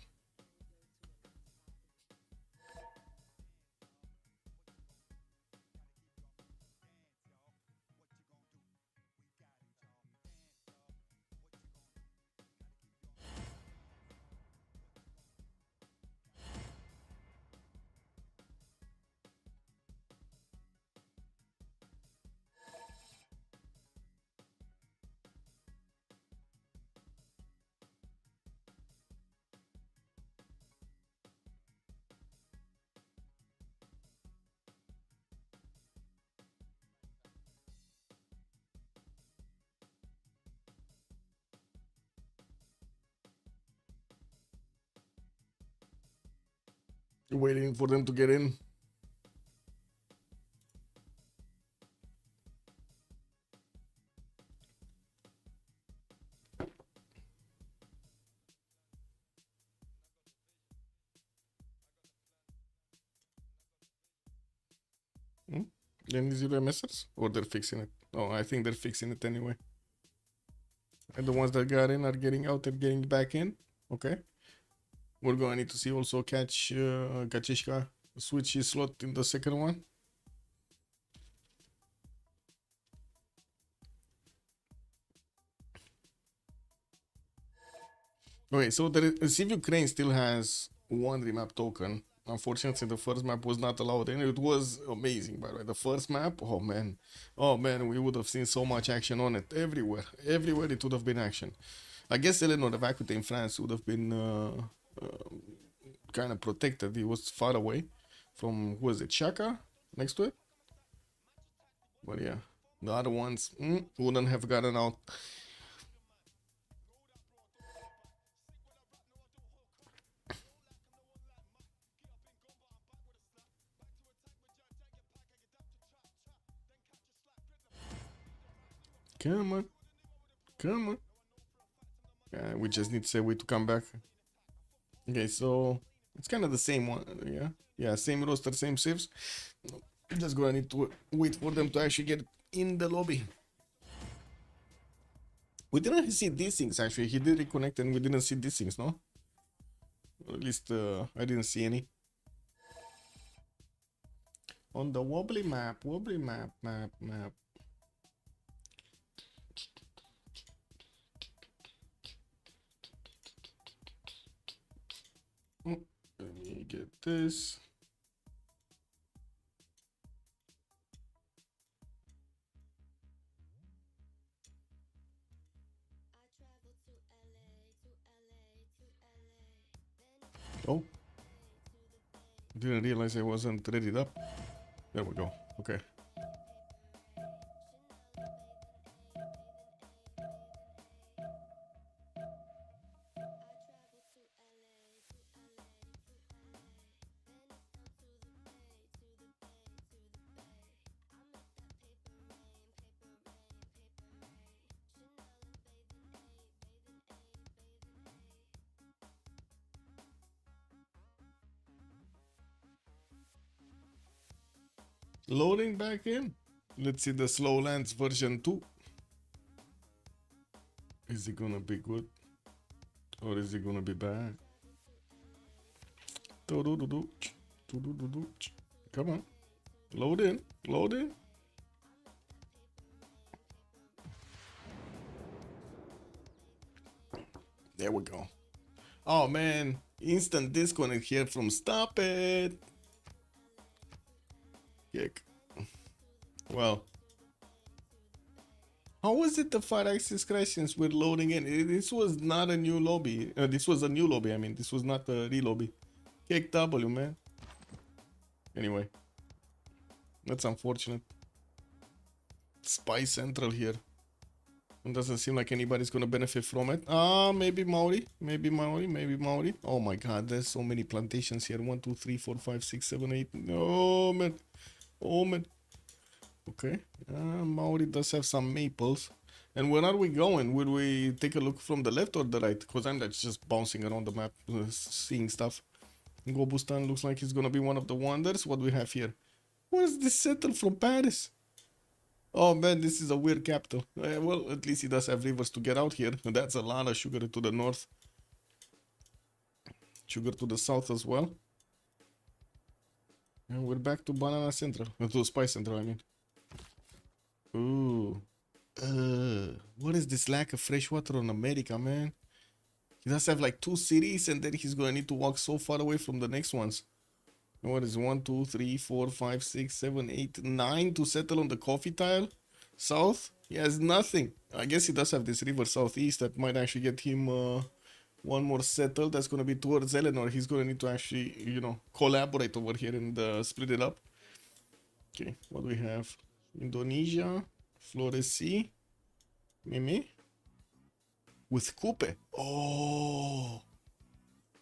Waiting for them to get in. Hmm? Any zero MSers? Or they're fixing it? Oh, I think they're fixing it anyway. And the ones that got in are getting out and getting back in. Okay. We're going to need to see also catch Kachishka switch his slot in the second one. Okay, so the CivUkraine still has one remap token. Unfortunately, the first map was not allowed in. It was amazing, by the way. The first map, oh man, we would have seen so much action on it everywhere. Everywhere it would have been action. I guess Eleanor the Vacuum in France would have been kind of protected. He was far away from, who was it, Shaka next to it? But yeah, the other ones wouldn't have gotten out. Come on. Come on. Yeah, we just need to say wait to come back. Okay, so it's kind of the same one. Yeah. Yeah, same roster, same saves. Just gonna need to wait for them to actually get in the lobby. We didn't see these things actually. He did reconnect and we didn't see these things, no? Or at least I didn't see any. On the wobbly map. Oh, let me get this. Oh, didn't realize I wasn't ready up. There we go. Okay. Loading back in. Let's see the slow lands version 2. Is it gonna be good? Or is it gonna be bad? Come on. Load in. Load in. There we go. Oh man. Instant disconnect here from Stop It. Kick. Well. How was it the 5-axis crashes were loading in? This was not a new lobby. This was a new lobby, I mean. This was not a re-lobby. Kick W, man. Anyway. That's unfortunate. Spy Central here. It doesn't seem like anybody's gonna benefit from it. Maybe Maori. Maybe Maori. Maybe Maori. Oh my god, there's so many plantations here. 1, 2, 3, 4, 5, 6, 7, 8. Oh man. Oh man. Okay. Maori does have some maples. And where are we going? Will we take a look from the left or the right? Because I'm just bouncing around the map, seeing stuff. Gobustan looks like he's gonna be one of the wonders. What do we have here? Where's this settle from Paris? Oh man, this is a weird capital. Well, at least he does have rivers to get out here. That's a lot of sugar to the north. Sugar to the south as well. And we're back to Banana Central. To Spice Central, I mean. Ooh. What is this lack of fresh water on America, man? He does have like 2 cities and then he's gonna need to walk so far away from the next ones. What is 1, 2, 3, 4, 5, 6, 7, 8, 9 to settle on the coffee tile? South? He has nothing. I guess he does have this river southeast that might actually get him one more settled. That's going to be towards Eleanor. He's going to need to actually, you know, collaborate over here and split it up. Okay, what do we have? Indonesia, Floresi, Mimi, with Kupe. Oh.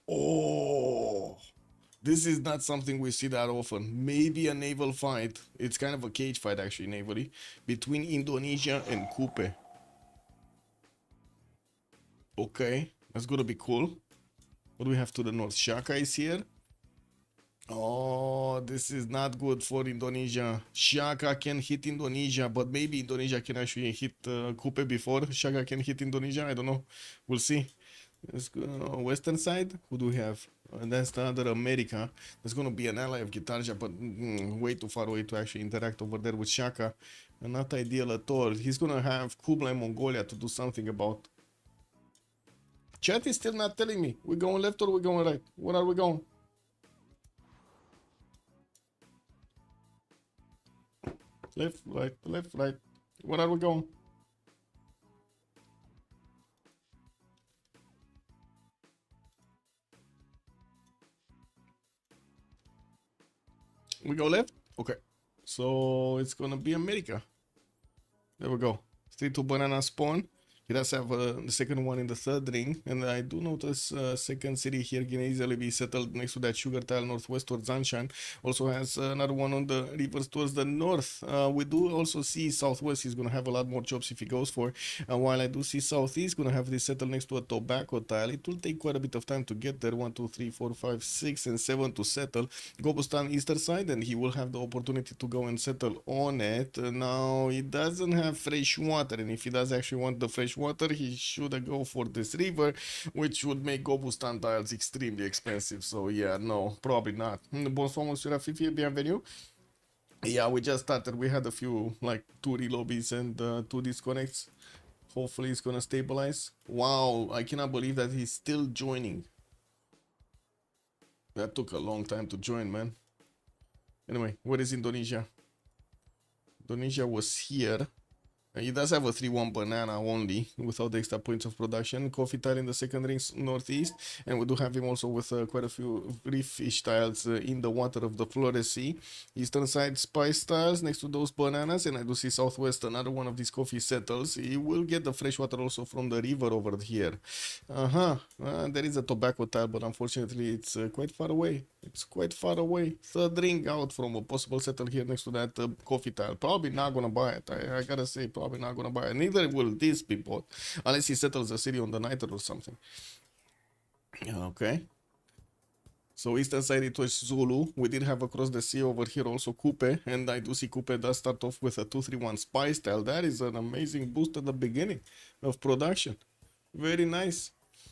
Oh. This is not something we see that often. Maybe a naval fight. It's kind of a cage fight actually, navally, between Indonesia and Kupe. Okay, that's gonna be cool. What do we have to the north? Shaka is here. Oh, this is not good for Indonesia. Shaka can hit Indonesia, but maybe Indonesia can actually hit Kupe before Shaka can hit Indonesia. I don't know. We'll see. Let's go western side. Who do we have? That's the other America. There's gonna be an ally of Gitarja, but way too far away to actually interact over there with Shaka. Not ideal at all. He's gonna have Kublai Mongolia to do something about. Chat is still not telling me. We going left or we going right? Where are we going? Left, right, left, right. Where are we going? We go left? Okay. So it's gonna be America. There we go. Straight to banana spawn. He does have the second one in the third ring, and I do notice second city here can easily be settled next to that sugar tile northwest towards Sunshine. Also has another one on the rivers towards the north. We do also see southwest he's going to have a lot more jobs if he goes for. While I do see southeast going to have this settled next to a tobacco tile. It will take quite a bit of time to get there. 1, 2, 3, 4, 5, 6, and 7 to settle. Gobustan eastern side, and he will have the opportunity to go and settle on it. Now he doesn't have fresh water, and if he does actually want the fresh water, he should go for this river, which would make Gobustan tiles extremely expensive. So yeah, no, probably not. Bonsoir, monsieur Fifi, bienvenue. Yeah, we just started. We had a few, like, 2 relobbies and 2 disconnects. Hopefully it's gonna stabilize. Wow, I cannot believe that he's still joining. That took a long time to join, man. Anyway, where is Indonesia? Indonesia was here. He does have a 3-1 banana only, without the extra points of production. Coffee tile in the second ring northeast, and we do have him also with quite a few reef fish tiles in the water of the Flores Sea. Eastern side spice tiles next to those bananas, and I do see southwest another one of these coffee settles. He will get the fresh water also from the river over here. There is a tobacco tile, but unfortunately it's quite far away. It's quite far away. Third ring out from a possible settle here next to that coffee tile. Probably not gonna buy it. I gotta say, probably not gonna buy it. Neither will this be bought, unless he settles a city on the night or something. Okay. So eastern side it was Zulu. We did have across the sea over here also Coupe, and I do see Coupe does start off with a 2-3-1 spy style. That is an amazing boost at the beginning of production. Very nice.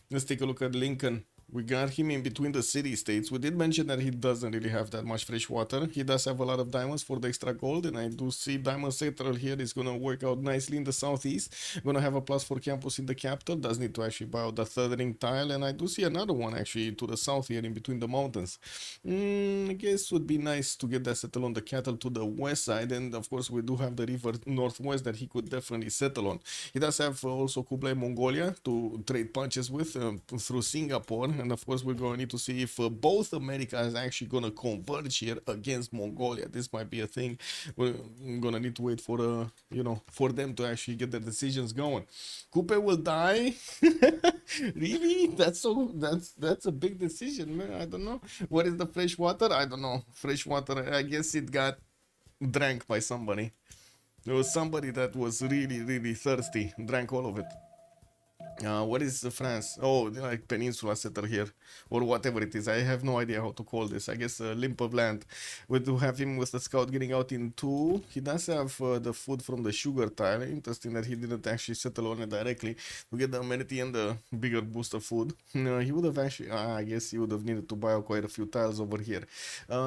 Let's take a look at Lincoln. We got him in between the city states. We did mention that he doesn't really have that much fresh water. He does have a lot of diamonds for the extra gold, and I do see Diamond Central here is going to work out nicely in the southeast. Going to have a +4 campus in the capital. Does need to actually buy out the third ring tile, and I do see another one actually to the south here in between the mountains. I guess would be nice to get that settled on the cattle to the west side, and of course we do have the river northwest that he could definitely settle on. He does have also Kublai Mongolia to trade punches with through Singapore. And of course, we're going to need to see if both Americas are actually going to converge here against Mongolia. This might be a thing. We're going to need to wait for, for them to actually get their decisions going. Coupe will die. Really? That's a big decision, man. I don't know. What is the fresh water? I don't know. Fresh water, I guess it got drank by somebody. There was somebody that was really, really thirsty, drank all of it. What is France? Oh, like peninsula settle here, or whatever it is. I have no idea how to call this. I guess a limp of land. We do have him with the scout getting out in 2. He does have the food from the sugar tile. Interesting that he didn't actually settle on it directly to get the amenity and the bigger boost of food. He would have actually, I guess he would have needed to buy quite a few tiles over here.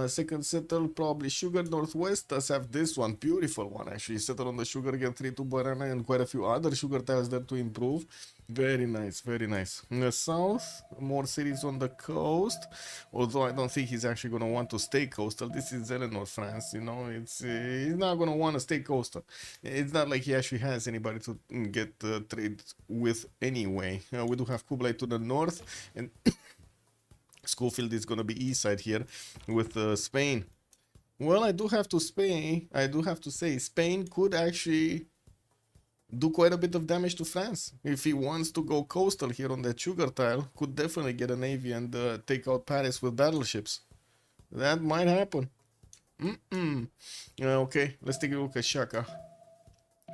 Second settle, probably sugar northwest. Does have this one, beautiful one actually. Settle on the sugar, get 3-2 banana and quite a few other sugar tiles there to improve. Very nice, very nice. In the south, more cities on the coast, although I don't think he's actually going to want to stay coastal. This is Eleanor, France, he's not going to want to stay coastal. It's not like he actually has anybody to get trade with anyway. We do have Kublai to the north, and Schofield is going to be east side here with Spain. Well, I do have to say Spain could actually do quite a bit of damage to France. If he wants to go coastal here on that sugar tile, could definitely get a navy and take out Paris with battleships. That might happen. Okay, let's take a look at Shaka.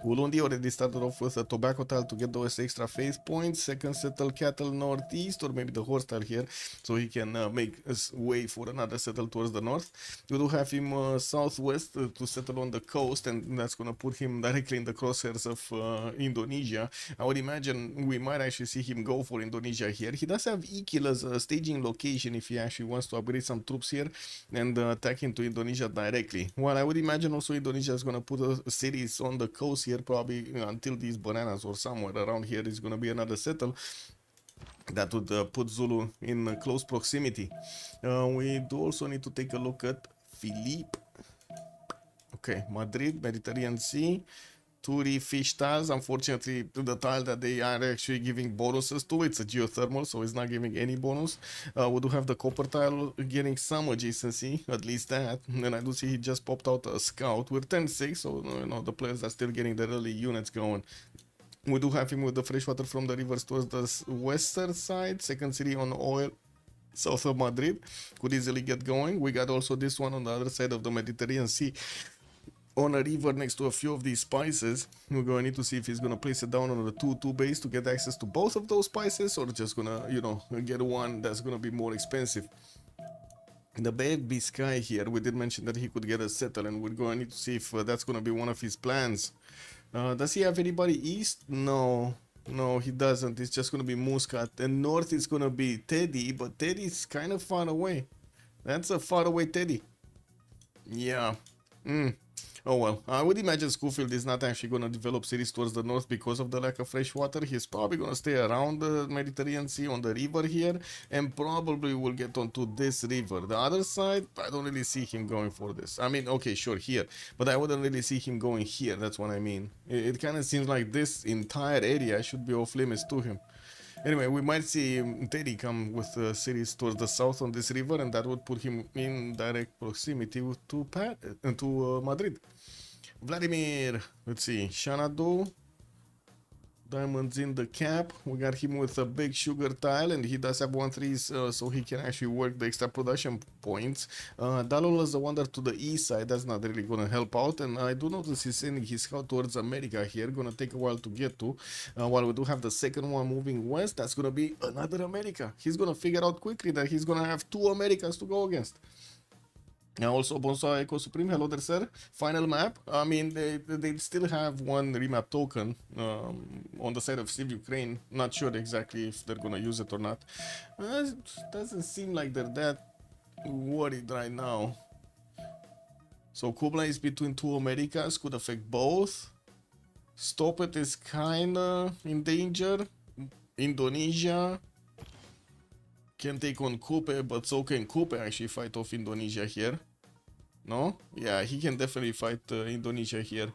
Ulundi already started off with a tobacco tile to get those extra faith points. Second settle cattle northeast, or maybe the horse tile here, so he can make his way for another settle towards the north. We do have him southwest to settle on the coast, and that's going to put him directly in the crosshairs of Indonesia. I would imagine we might actually see him go for Indonesia here. He does have Ikil as a staging location if he actually wants to upgrade some troops here and attack into Indonesia directly. Well, I would imagine also Indonesia is going to put cities on the coast here, probably until these bananas or somewhere around here is going to be another settle that would put Zulu in close proximity. We do also need to take a look at Philippe. Okay, Madrid, Mediterranean Sea, Turi fish tiles. Unfortunately, the tile that they are actually giving bonuses to, it's a geothermal, so it's not giving any bonus. We do have the copper tile getting some adjacency, at least that. And I do see he just popped out a scout. We're 10-6, so the players are still getting the early units going. We do have him with the freshwater from the rivers towards the western side. Second city on oil, south of Madrid. Could easily get going. We got also this one on the other side of the Mediterranean Sea, on a river next to a few of these spices. We're going to need to see if he's going to place it down on the 2-2 base to get access to both of those spices, or just going to, you know, get one that's going to be more expensive. The Bay of Biscay here, we did mention that he could get a settle, and we're going to need to see if that's going to be one of his plans. Does he have anybody east? No, he doesn't. It's just going to be Muscat. And north is going to be Teddy, but Teddy's kind of far away. That's a far away Teddy. Yeah. Oh well, I would imagine Schofield is not actually going to develop cities towards the north because of the lack of fresh water. He's probably going to stay around the Mediterranean Sea on the river here, and probably will get onto this river. The other side, I don't really see him going for this. I mean, okay, sure, here, but I wouldn't really see him going here. That's what I mean. It kind of seems like this entire area should be off limits to him. Anyway, we might see Teddy come with cities towards the south on this river, and that would put him in direct proximity to Madrid. Vladimir, let's see, Xanadu, diamonds in the cap. We got him with a big sugar tile, and he does have 1-3, so he can actually work the extra production points. Dalol is the wonder to the east side. That's not really going to help out, and I do notice he's sending his scout towards America here. Going to take a while to get to. While we do have the second one moving west, that's going to be another America. He's going to figure out quickly that he's going to have 2 Americas to go against. Now also, bonsoir Echo Supreme, hello there sir. Final map, I mean they still have one remap token on the side of CivUkraine. Not sure exactly if they're gonna use it or not. It doesn't seem like they're that worried right now. So Kublai is between 2 Americas, could affect both. Stop It is kinda in danger. Indonesia can take on Kupe, but so can Kupe actually fight off Indonesia here. No? Yeah, he can definitely fight Indonesia here.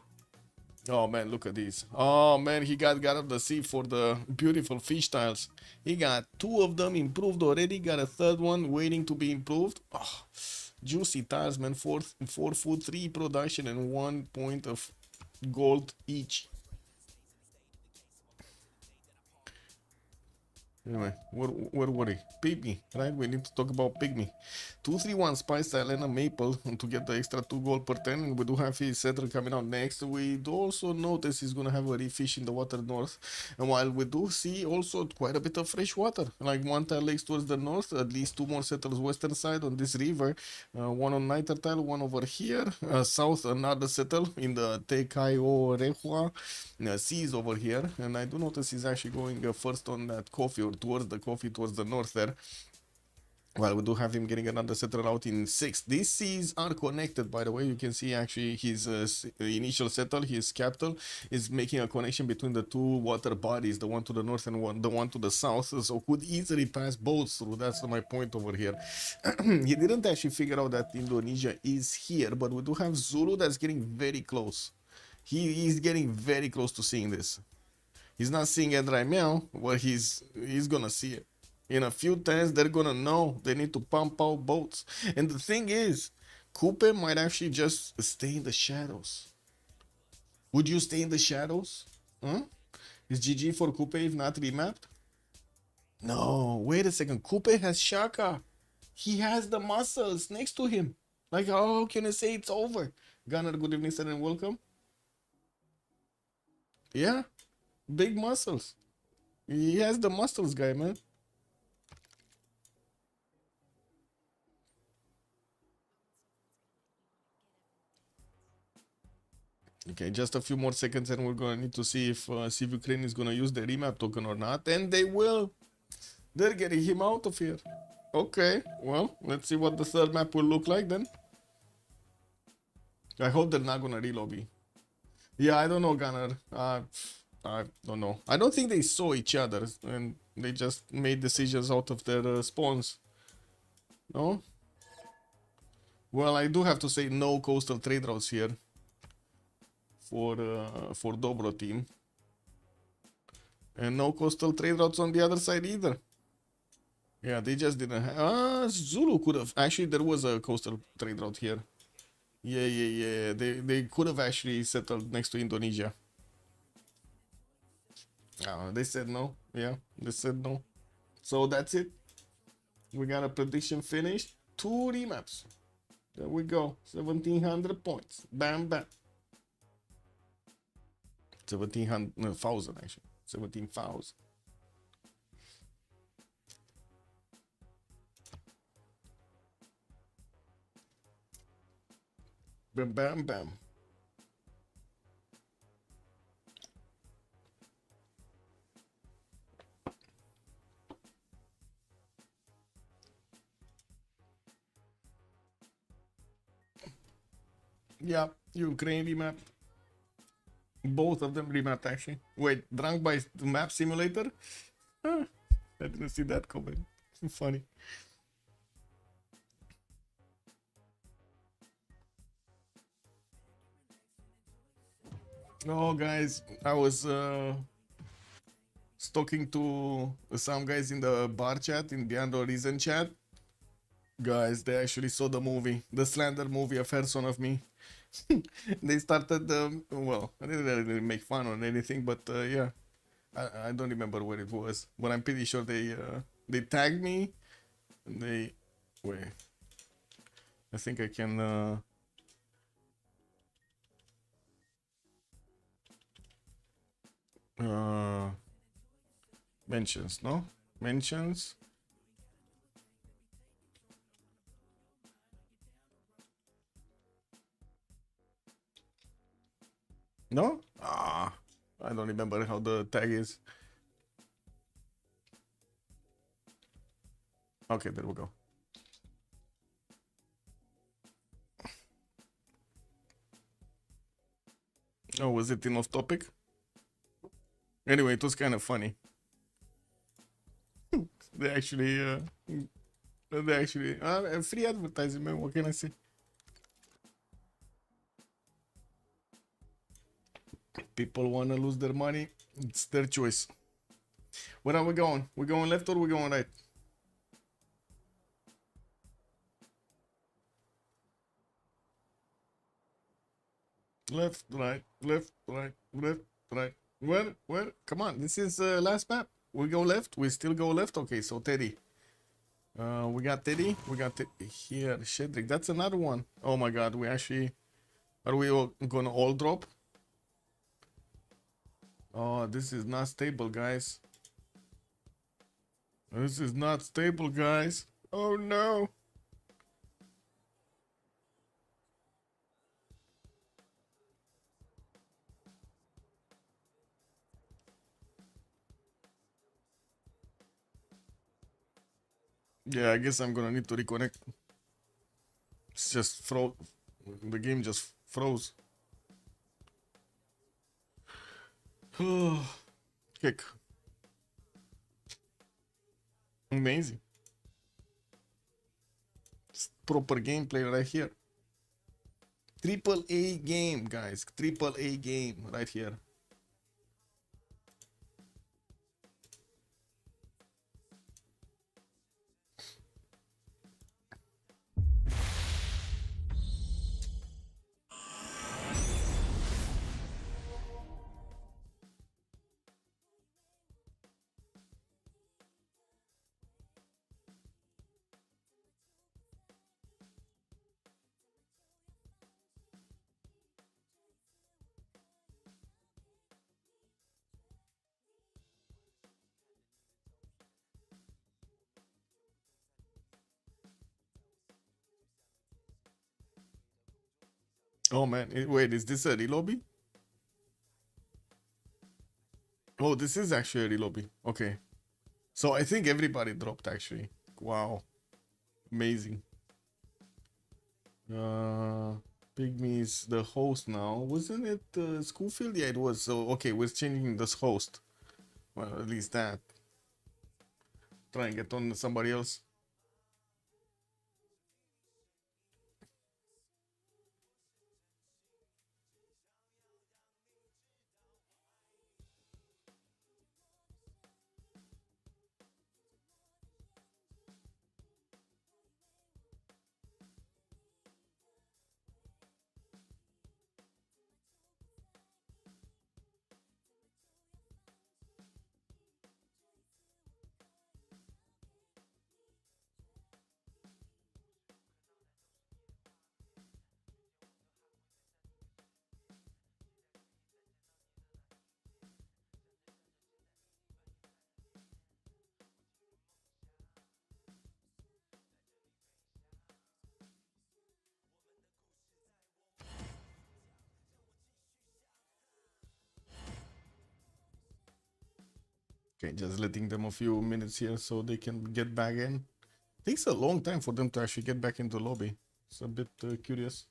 Oh man, look at this. Oh man, he got out of the sea for the beautiful fish tiles. He got 2 of them improved already, got a 3rd one waiting to be improved. Oh, juicy tiles, man. 4 food, 3 production, and 1 point of gold each. Anyway, where were we? Pygmy, right? We need to talk about Pygmy. 2-3-1 Spice Elena Maple to get the extra 2 gold per 10. And we do have his settler coming out next. We do also notice he's going to have a reef fish in the water north. And while we do see also quite a bit of fresh water, like 1 tile lakes towards the north, at least 2 more settlers western side on this river. 1 on Niter tile, 1 over here. South, another settle in the Tecaio Rehua seas over here. And I do notice he's actually going first on that coffee, or towards the north there. Well, we do have him getting another settler out in 6. These seas are connected, by the way. You can see actually his initial settle, his capital, is making a connection between the 2 water bodies, the one to the north and the one to the south. So could easily pass boats through. That's my point over here. He didn't actually figure out that Indonesia is here, but we do have Zulu that's getting very close. He is getting very close to seeing this. He's not seeing it right now, but he's gonna see it. In a few times, they're gonna know they need to pump out boats. And the thing is, Kupe might actually just stay in the shadows. Would you stay in the shadows? Is GG for Kupe if not remapped? No, wait a second. Kupe has Shaka. He has the muscles next to him. Like, how can I say it's over? Gunner, good evening, sir, and welcome. Yeah, big muscles. He has the muscles, guy, man. Okay, just a few more seconds and we're going to need to see if CivUkraine is going to use the remap token or not. And they will. They're getting him out of here. Okay, well, let's see what the 3rd map will look like then. I hope they're not going to relobby. Yeah, I don't know, Gunner. I don't know. I don't think they saw each other and they just made decisions out of their spawns. No? Well, I do have to say no coastal trade routes here for Dobroteam. And no coastal trade routes on the other side either. Yeah, they just didn't have... Zulu could have... Actually, there was a coastal trade route here. Yeah. They could have actually settled next to Indonesia. They said no. Yeah, they said no. So that's it. We got a prediction finished. 2 remaps. There we go. 1,700 points. Bam, bam. 1,700, no, 1,000 actually. 17,000. Bam, bam, bam. Yeah, Ukraine remap. Both of them remapped actually. Wait, drunk by map simulator? Huh, I didn't see that coming. Funny. Oh, guys, I was talking to some guys in the bar chat, in Beyond the Horizon chat. Guys, they actually saw the movie, the Slender movie, A Fair Son of Me. They started, well, I didn't really make fun or anything, but yeah, I don't remember where it was, but I'm pretty sure they tagged me. And they, wait, I think I can. Mentions, no? Mentions. No? Ah, I don't remember how the tag is. Okay, there we go. Oh, was it in off topic? Anyway, it was kind of funny. They actually, free advertising, man. What can I say? People want to lose their money. It's their choice. Where are we going? We going left or we going right? Left, right, left, right, left, right. Where? Come on, this is last map. We go left. We still go left. Okay, so Teddy. We got Teddy. We got here Shedrick. That's another one. Oh my God, we actually are we all gonna all drop? Oh, this is not stable, guys. This is not stable, guys. Oh no. Yeah, I guess I'm gonna need to reconnect. It's just froze. The game just froze. Kick. Amazing. It's proper gameplay right here. Triple A game, guys. Triple A game right here. Oh man, wait, is this a relobby? Oh, this is actually a relobby. Okay. So I think everybody dropped actually. Wow. Amazing. Pygmy's the host now. Wasn't it Schoolfield? Yeah, it was. So okay, we're changing this host. Well, at least that. Try and get on somebody else. Okay, just letting them a few minutes here so they can get back in. Takes a long time for them to actually get back into lobby. It's a bit curious.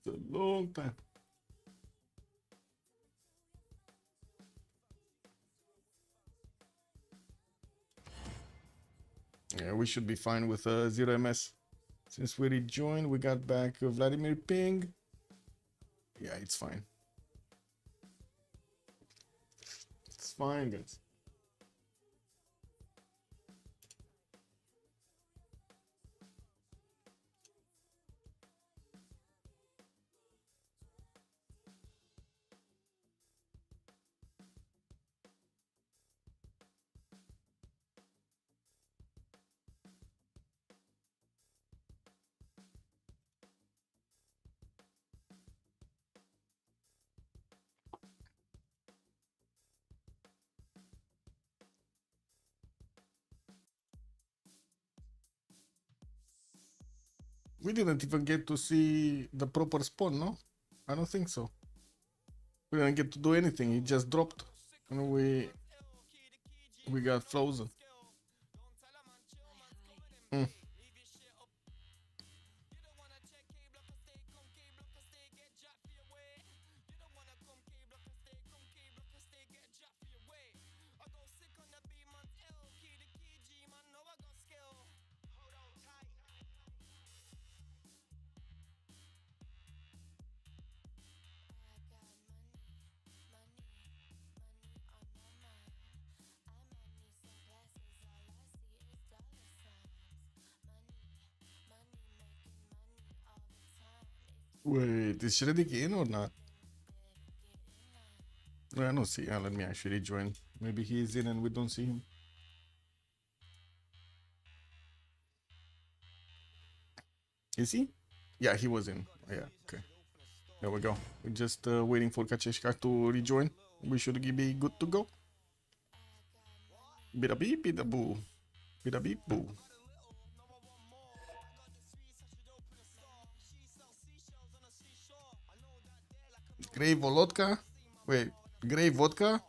It's a long time. Yeah, we should be fine with 0 MS. Since we rejoined, we got back Vladimir Ping. Yeah, it's fine. It's fine, guys. We didn't even get to see the proper spawn, no? I don't think so. We didn't get to do anything. It just dropped, and we got frozen. Mm. Wait, is Shreddick in or not? I don't see. Let me actually join. Maybe he's in and we don't see him. Is he? Yeah, he was in. Yeah, okay. There we go. We're just waiting for Kacheshka to rejoin. We should be good to go. Bida beep, bida boo. Bida beep boo. Grey Volotka? Wait, Grey Vodka?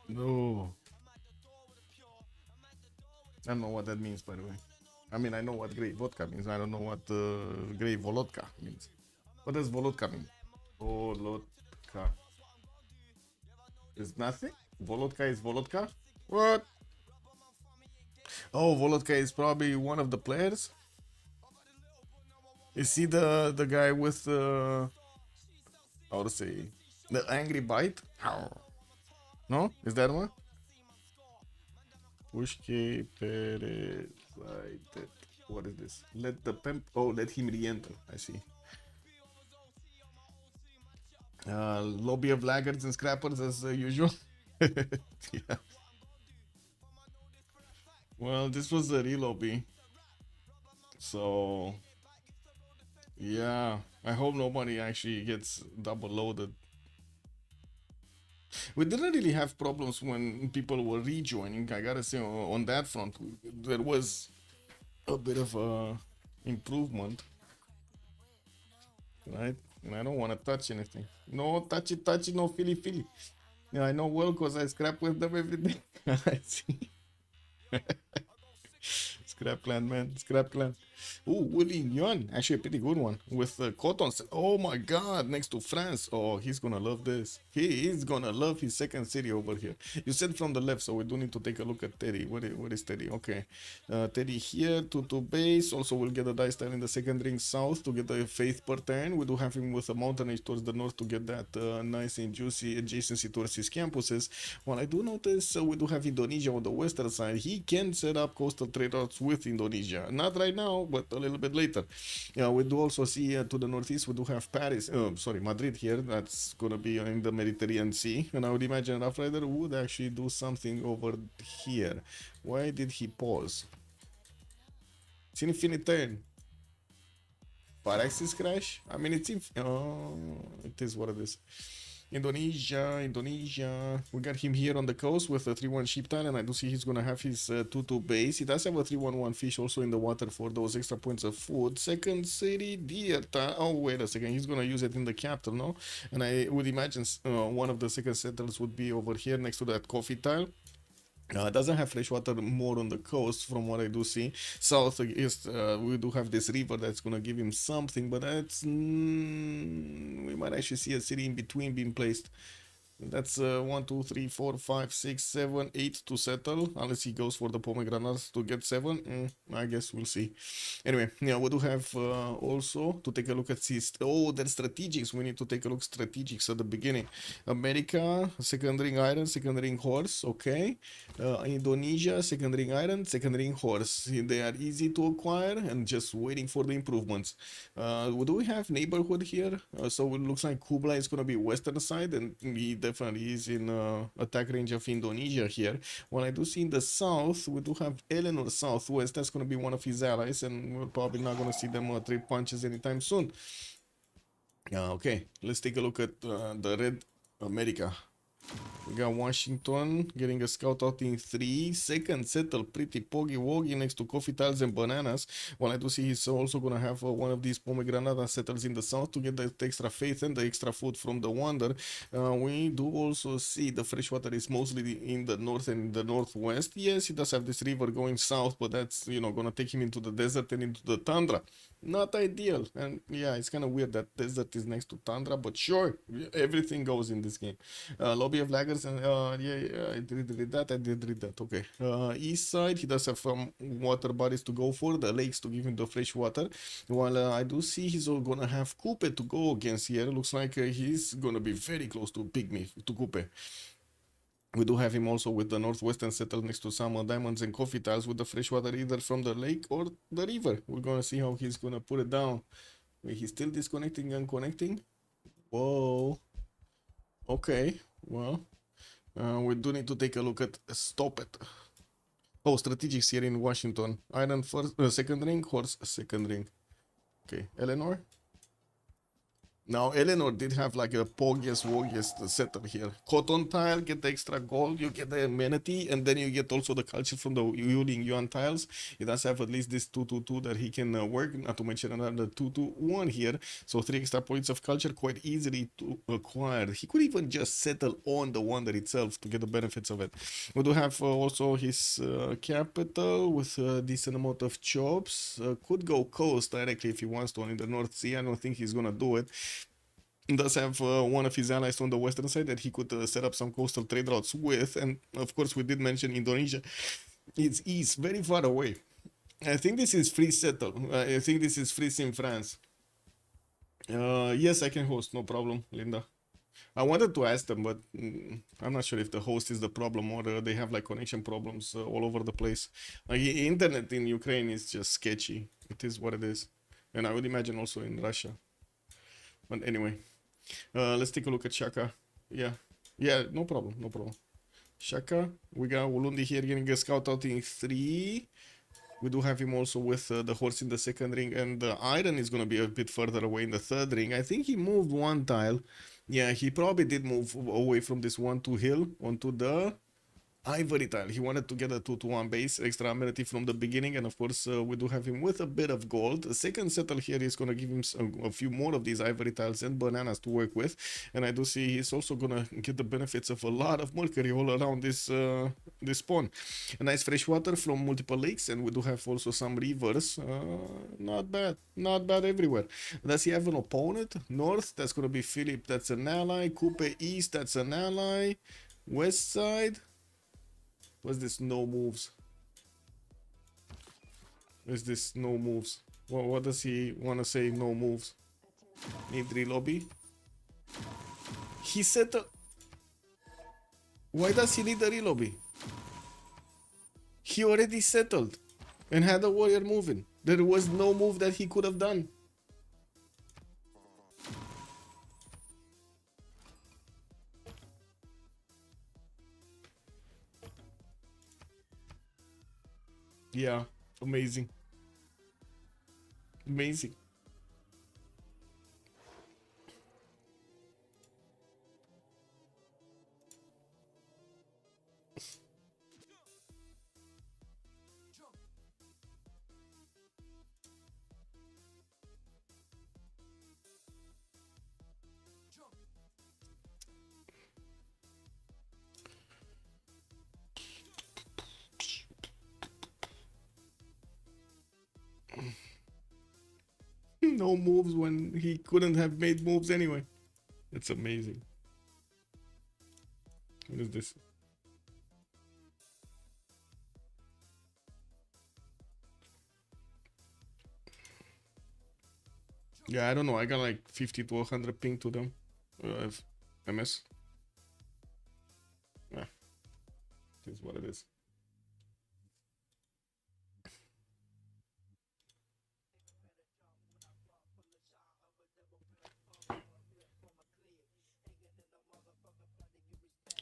No. I don't know what that means, by the way. I mean, I know what Grey Vodka means. I don't know what Grey Volotka means. What does Volotka mean? Volotka. Is nothing? Volotka is Volotka? What? Oh, Volotka is probably one of the players. Is he the guy with the how to say the angry bite? No, is that one? Pushke Perez. What is this? Let the pimp. Oh, let him re-enter. I see. Lobby of laggards and scrappers as usual. Yeah. Well, this was a re-lobby. So yeah, I hope nobody actually gets double loaded. We didn't really have problems when people were rejoining. I gotta say, on that front, there was a bit of a improvement, right? And I don't want to touch anything. No touchy, no feely. Yeah, I know well because I scrap with them every day. I see. Scrap clan, man. Scrap clan. Ooh, Willie Yuan. Actually, a pretty good one. With Cotton. Oh my god, next to France. Oh, he's gonna love this. He is gonna love his second city over here. You said from the left, so we do need to take a look at Teddy. What is Teddy? Okay. Teddy here, 2 base. Also, we'll get a dice tile in the second ring south to get the faith per turn. We do have him with a mountain age towards the north to get that nice and juicy adjacency towards his campuses. While I do notice we do have Indonesia on the western side. He can set up coastal trade routes with Indonesia. Not right now, but a little bit later. Yeah, we do also see to the northeast, we do have Paris, Madrid here. That's gonna be in the Mediterranean Sea. And I would imagine Rough Rider would actually do something over here. Why did he pause? It's infinite turn. Paraxis crash? I mean, it's it is what it is. Indonesia. We got him here on the coast with a 3-1 sheep tile, and I do see he's gonna have his 2-2 base. He does have a 3-1-1 fish also in the water for those extra points of food. Second city deer tile. Oh, wait a second. He's gonna use it in the capital, no? And I would imagine one of the second settlers would be over here next to that coffee tile. Doesn't have fresh water more on the coast from what I do see. South is we do have this river that's gonna give him something, but that's we might actually see a city in between being placed. That's 1, 2, 3, 4, 5, 6, 7, 8 to settle, unless he goes for the pomegranates to get 7. I guess we'll see. Anyway, yeah, we do have also to take a look at these. Oh, there's strategics. We need to take a look at strategics at the beginning. America, second ring iron, second ring horse. Okay. Indonesia, second ring iron, second ring horse. They are easy to acquire and just waiting for the improvements. Do we have neighborhood here? So it looks like Kublai is gonna be western side, and he definitely is in attack range of Indonesia here. What I do see in the south, we do have Eleanor southwest. That's going to be one of his allies, and we're probably not going to see them trade punches anytime soon. Okay, let's take a look at the red America. We got Washington getting a scout out in 3. Second settle, pretty poggy woggy next to coffee tiles and bananas. Well, I do see he's also gonna have one of these pomegranate settles in the south to get the extra faith and the extra food from the wonder. We do also see the fresh water is mostly in the north and the northwest. Yes, he does have this river going south, but that's, you know, gonna take him into the desert and into the tundra. Not ideal. And yeah, it's kind of weird that desert is next to tundra, but sure, everything goes in this game. Lobby of laggers, and yeah, I did read that. Okay. East side, he does have some water bodies to go for, the lakes to give him the fresh water. While I do see he's all gonna have Coupe to go against here. Looks like he's gonna be very close to Pygmy, to Coupe. We do have him also with the northwestern settle next to some diamonds and coffee tiles with the fresh water either from the lake or the river. We're gonna see how he's gonna put it down. Wait, he's still disconnecting and connecting. Whoa. Okay, well, we do need to take a look at stop it. Oh, strategics here in Washington. Iron first, second ring, horse second ring. Okay, Eleanor. Now, Eleanor did have like a poggiest setup here. Cotton tile, get the extra gold, you get the amenity, and then you get also the culture from the Yuling Yuan tiles. He does have at least this 2-2-2 that he can work, not to mention another 2-2-1 here. So 3 extra points of culture, quite easily to acquire. He could even just settle on the wonder itself to get the benefits of it. We do have also his capital with a decent amount of chops. Could go coast directly if he wants to in the North Sea. I don't think he's gonna do it. Does have one of his allies on the western side that he could set up some coastal trade routes with, and of course we did mention Indonesia. It's east, very far away. I think this is free settle. I think this is free in France. Yes, I can host, no problem, Linda. I wanted to ask them, but I'm not sure if the host is the problem or they have like connection problems all over the place. Like internet in Ukraine is just sketchy. It is what it is, and I would imagine also in Russia. But anyway. Let's take a look at Shaka. Yeah, no problem. Shaka, we got Ulundi here getting a scout out in 3. We do have him also with the horse in the second ring, and the iron is going to be a bit further away in the third ring. I think he moved one tile. Yeah, he probably did move away from this 1-2 hill onto the ivory tile. He wanted to get a 2-1 base, extra amenity from the beginning, and of course we do have him with a bit of gold. The second settle here is going to give him a few more of these ivory tiles and bananas to work with, and I do see he's also going to get the benefits of a lot of mercury all around this this spawn. A nice fresh water from multiple lakes, and we do have also some rivers. Not bad everywhere. Does he have an opponent? North, that's going to be Philip, that's an ally. Coupe East, that's an ally. West side, what's this? No moves. Is this no moves? What does he want to say? No moves. Need relobby. He settled. Why does he need a relobby? He already settled and had a warrior moving. There was no move that he could have done. Yeah, amazing. Amazing. No moves when he couldn't have made moves anyway. It's amazing. What is this? Yeah, I don't know. I got like 50 to 100 ping to them. MS. Yeah, it is what it is.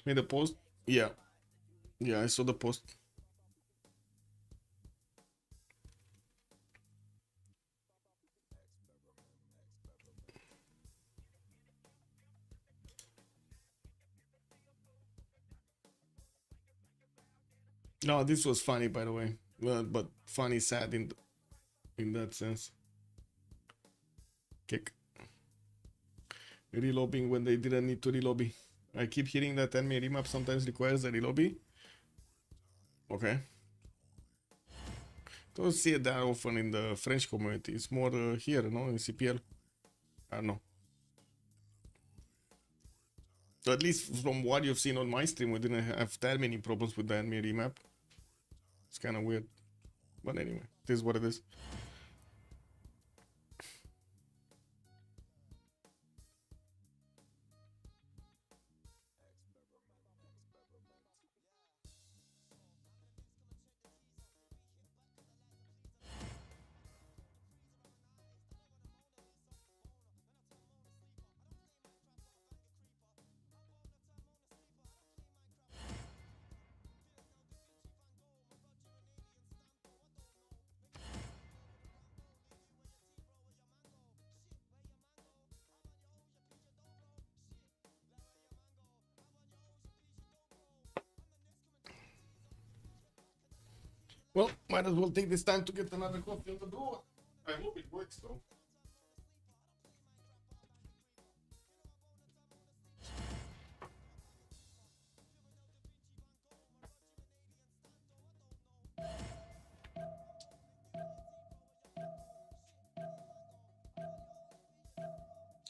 Made a post? Yeah. Yeah, I saw the post. No, this was funny, by the way. But funny, sad in that sense. Kick. Relobbing when they didn't need to relobby. I keep hearing that enemy remap sometimes requires a relobby. Okay. Don't see it that often in the French community. It's more here, no? In CPL. I don't know. At least from what you've seen on my stream, we didn't have that many problems with the enemy remap. It's kind of weird. But anyway, it is what it is. Well, might as well take this time to get another coffee on the door. I hope it works though.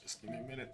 Just give me a minute.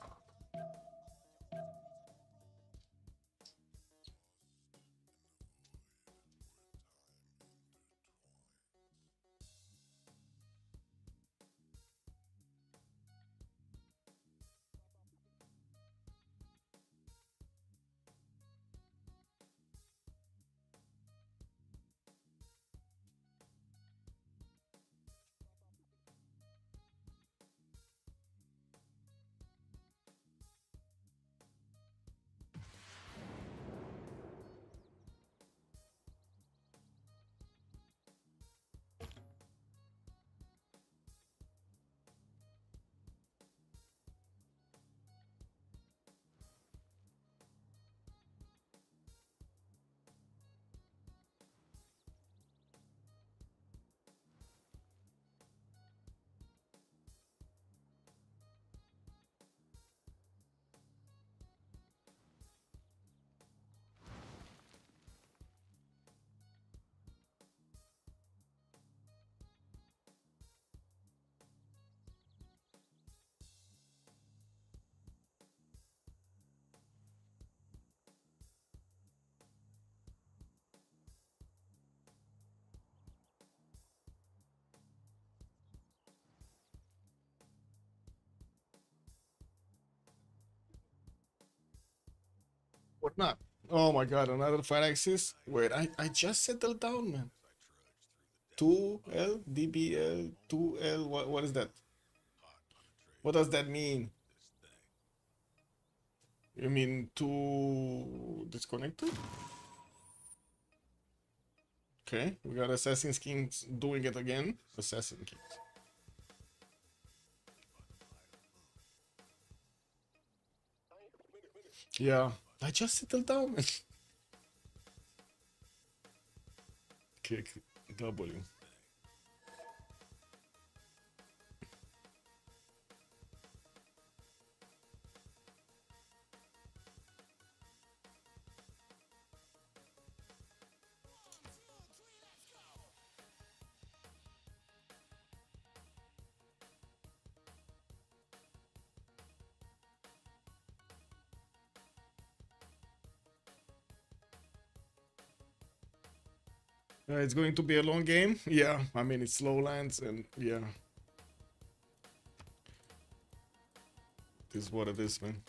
What not? Oh my god, another 5 axis? Wait, I just settled down, man. 2L, DBL, 2L, what is that? What does that mean? You mean two disconnected? Okay, we got Assassin's Kings doing it again. Assassin Kings. Yeah, I just settled down, man. Kick W. It's going to be a long game. Yeah, I mean, it's slow lands and yeah. This is what it is, man.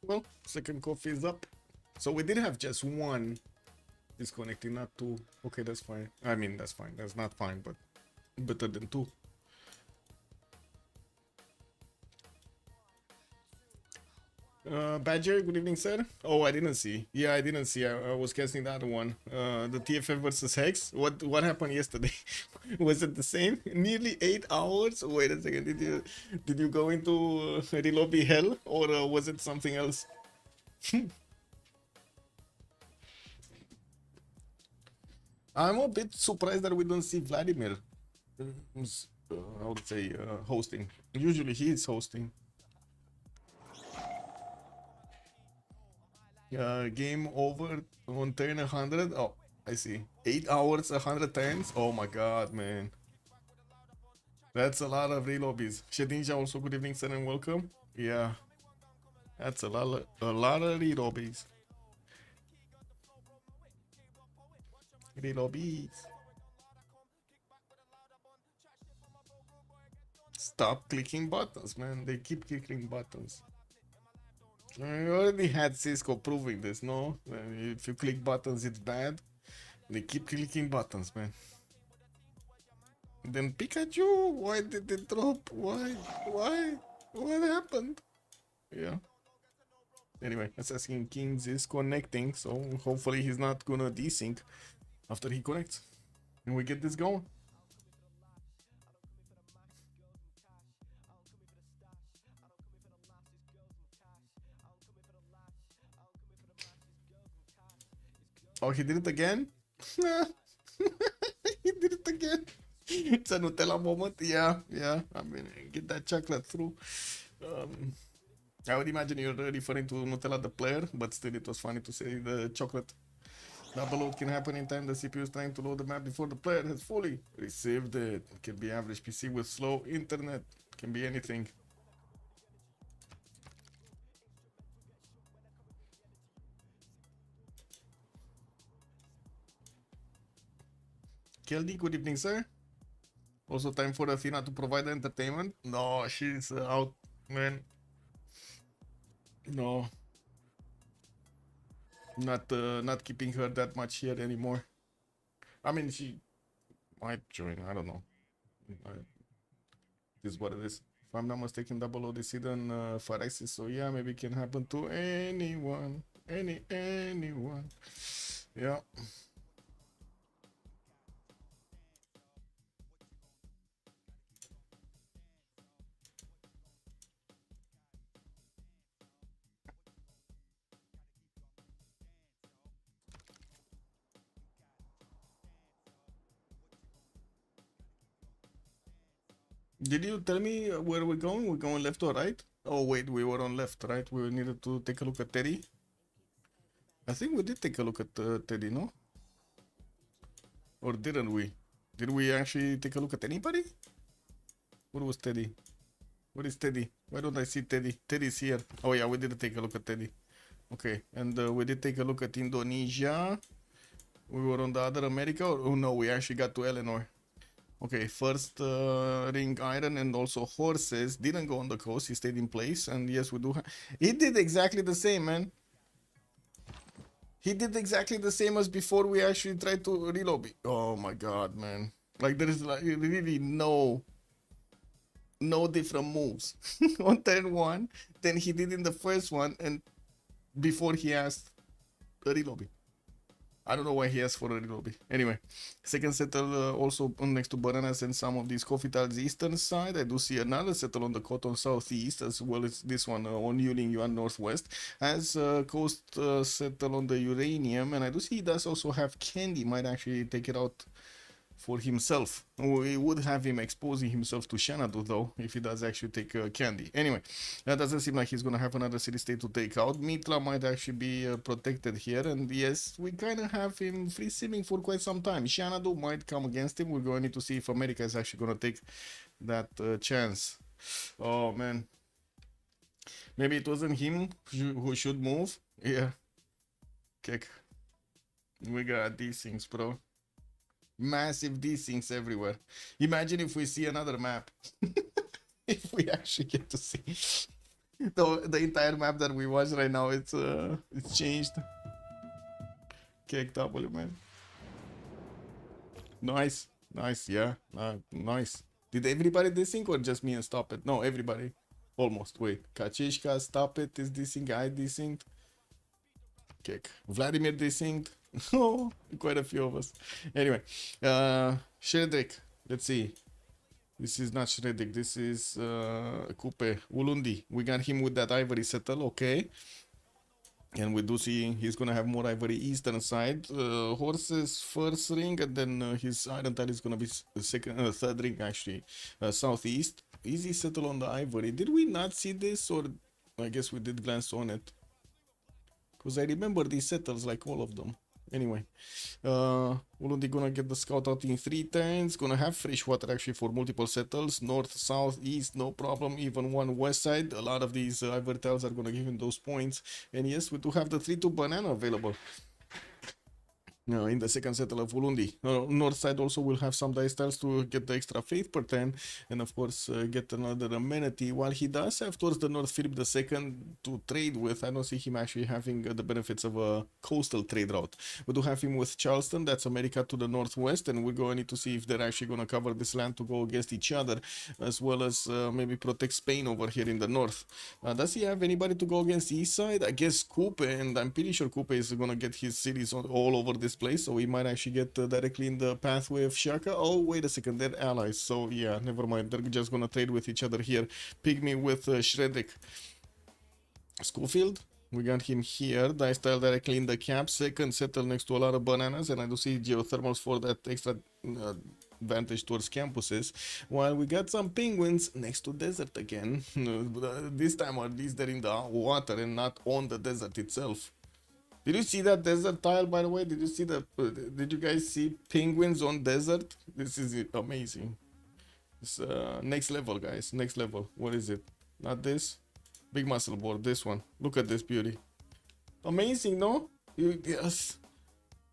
Well, second coffee is up. So we did have just one disconnecting, not two. Okay, that's fine. I mean, that's fine. That's not fine, but better than two. Badger, good evening, sir. Oh, I didn't see. Yeah, I didn't see. I was guessing the other one. The TFF versus Hex. What happened yesterday? Was it the same? Nearly 8 hours. Wait a second. Did you go into relobby hell or was it something else? I'm a bit surprised that we don't see Vladimir. I would say hosting. Usually he is hosting. Game over on turn 100. Oh, I see. 8 hours, 100 times. Oh my god, man. That's a lot of relobbies. Shedinja also good evening, sir, and welcome. Yeah. That's a lot of relobbies. Relobbies. Stop clicking buttons, man. They keep clicking buttons. I already had Cisco proving this, no? If you click buttons, it's bad. They keep clicking buttons, man. And then Pikachu, why did it drop? Why? What happened? Yeah. Anyway, Assassin Kings is connecting, so hopefully he's not gonna desync after he connects. And we get this going. Oh, he did it again? He did it again. It's a Nutella moment. Yeah. I mean, get that chocolate through. I would imagine you're referring to Nutella the player, but still it was funny to say the chocolate. Double load can happen in time the CPU is trying to load the map before the player has fully received it. It can be average PC with slow internet. It can be anything. Kelly, good evening, sir. Also time for Athena to provide the entertainment. No, she's out, man. No. Not keeping her that much here anymore. I mean, she might join. I don't know. This is what it is. If I'm not mistaken, double O this hidden Phyrexis. So yeah, maybe it can happen to anyone. Anyone. Yeah. Did you tell me where we're going? We're going left or right? Oh wait, we were on left, right? We needed to take a look at Teddy. I think we did take a look at Teddy, no? Or didn't we? Did we actually take a look at anybody? Where was Teddy? Where is Teddy? Why don't I see Teddy? Teddy's here. Oh yeah, we did take a look at Teddy. Okay, and we did take a look at Indonesia. We were on the other America. Oh no, we actually got to Eleanor. Okay, first ring iron and also horses didn't go on the coast. He stayed in place, and yes, we do. He did exactly the same, man. He did exactly the same as before we actually tried to relobby. Oh my god, man! Like there is like really no different moves on turn one than he did in the first one, and before he asked a relobby. I don't know why he asked for a relobby. Anyway, second settle also next to bananas and some of these coffee tiles eastern side. I do see another settle on the cotton southeast as well as this one on Yuling Yuan northwest. As coast settle on the uranium, and I do see he does also have candy. Might actually take it out for himself. We would have him exposing himself to Xanadu though, if he does actually take candy. Anyway, that doesn't seem like he's gonna have another city state to take out. Mitra might actually be protected here, and yes, we kind of have him free simming for quite some time. Xanadu might come against him. We're going to need to see if America is actually gonna take that chance. Oh man, maybe it wasn't him who should move. Yeah, kick. We got these things, bro. Massive desyncs everywhere. Imagine if we see another map. If we actually get to see the entire map that we watch right now, it's changed. Kick W, man. Nice. Nice, yeah. Nice. Did everybody desync or just me and stop it? No, everybody. Almost. Wait. Kachishka, stop it. Is desync? I desynced. Kick. Vladimir desynced. Oh, quite a few of us. Anyway, Shredrik. Let's see. This is not Shredrik. This is Coupe Ulundi. We got him with that ivory settle. Okay. And we do see he's gonna have more ivory eastern side. Horses first ring, and then his iron tile is gonna be second, third ring actually, southeast. Easy settle on the ivory. Did we not see this, or I guess we did glance on it? Because I remember these settles, like all of them. Anyway, Ulundi gonna get the scout out in 3 turns. Gonna have fresh water actually for multiple settles. North, south, east, no problem. Even one west side. A lot of these ivory tiles are gonna give him those points. And yes, we do have the 3-2 banana available. In the second settle of Ulundi. North side also will have some dice tiles to get the extra faith per turn, and of course get another amenity. While he does have towards the north Philip II to trade with, I don't see him actually having the benefits of a coastal trade route. We do have him with Charleston, that's America to the northwest, and we're going to need to see if they're actually going to cover this land to go against each other, as well as maybe protect Spain over here in the north. Does he have anybody to go against the east side? I guess Coupe, and I'm pretty sure Coupe is going to get his cities all over this place, so we might actually get directly in the pathway of Shaka. Oh, wait a second, they're allies, so yeah, never mind, they're just gonna trade with each other here. Pygmy with Shredrik. Schofield, we got him here. Dice tile directly in the cap. Second settle next to a lot of bananas, and I do see geothermals for that extra advantage towards campuses. While we got some penguins next to desert again. This time at least they're in the water and not on the desert itself. Did you see that desert tile, by the way? Did you see the? Did you guys see penguins on desert? This is amazing. It's next level, guys. Next level. What is it? Not this. Big muscle board. This one. Look at this beauty. Amazing, no? Yes.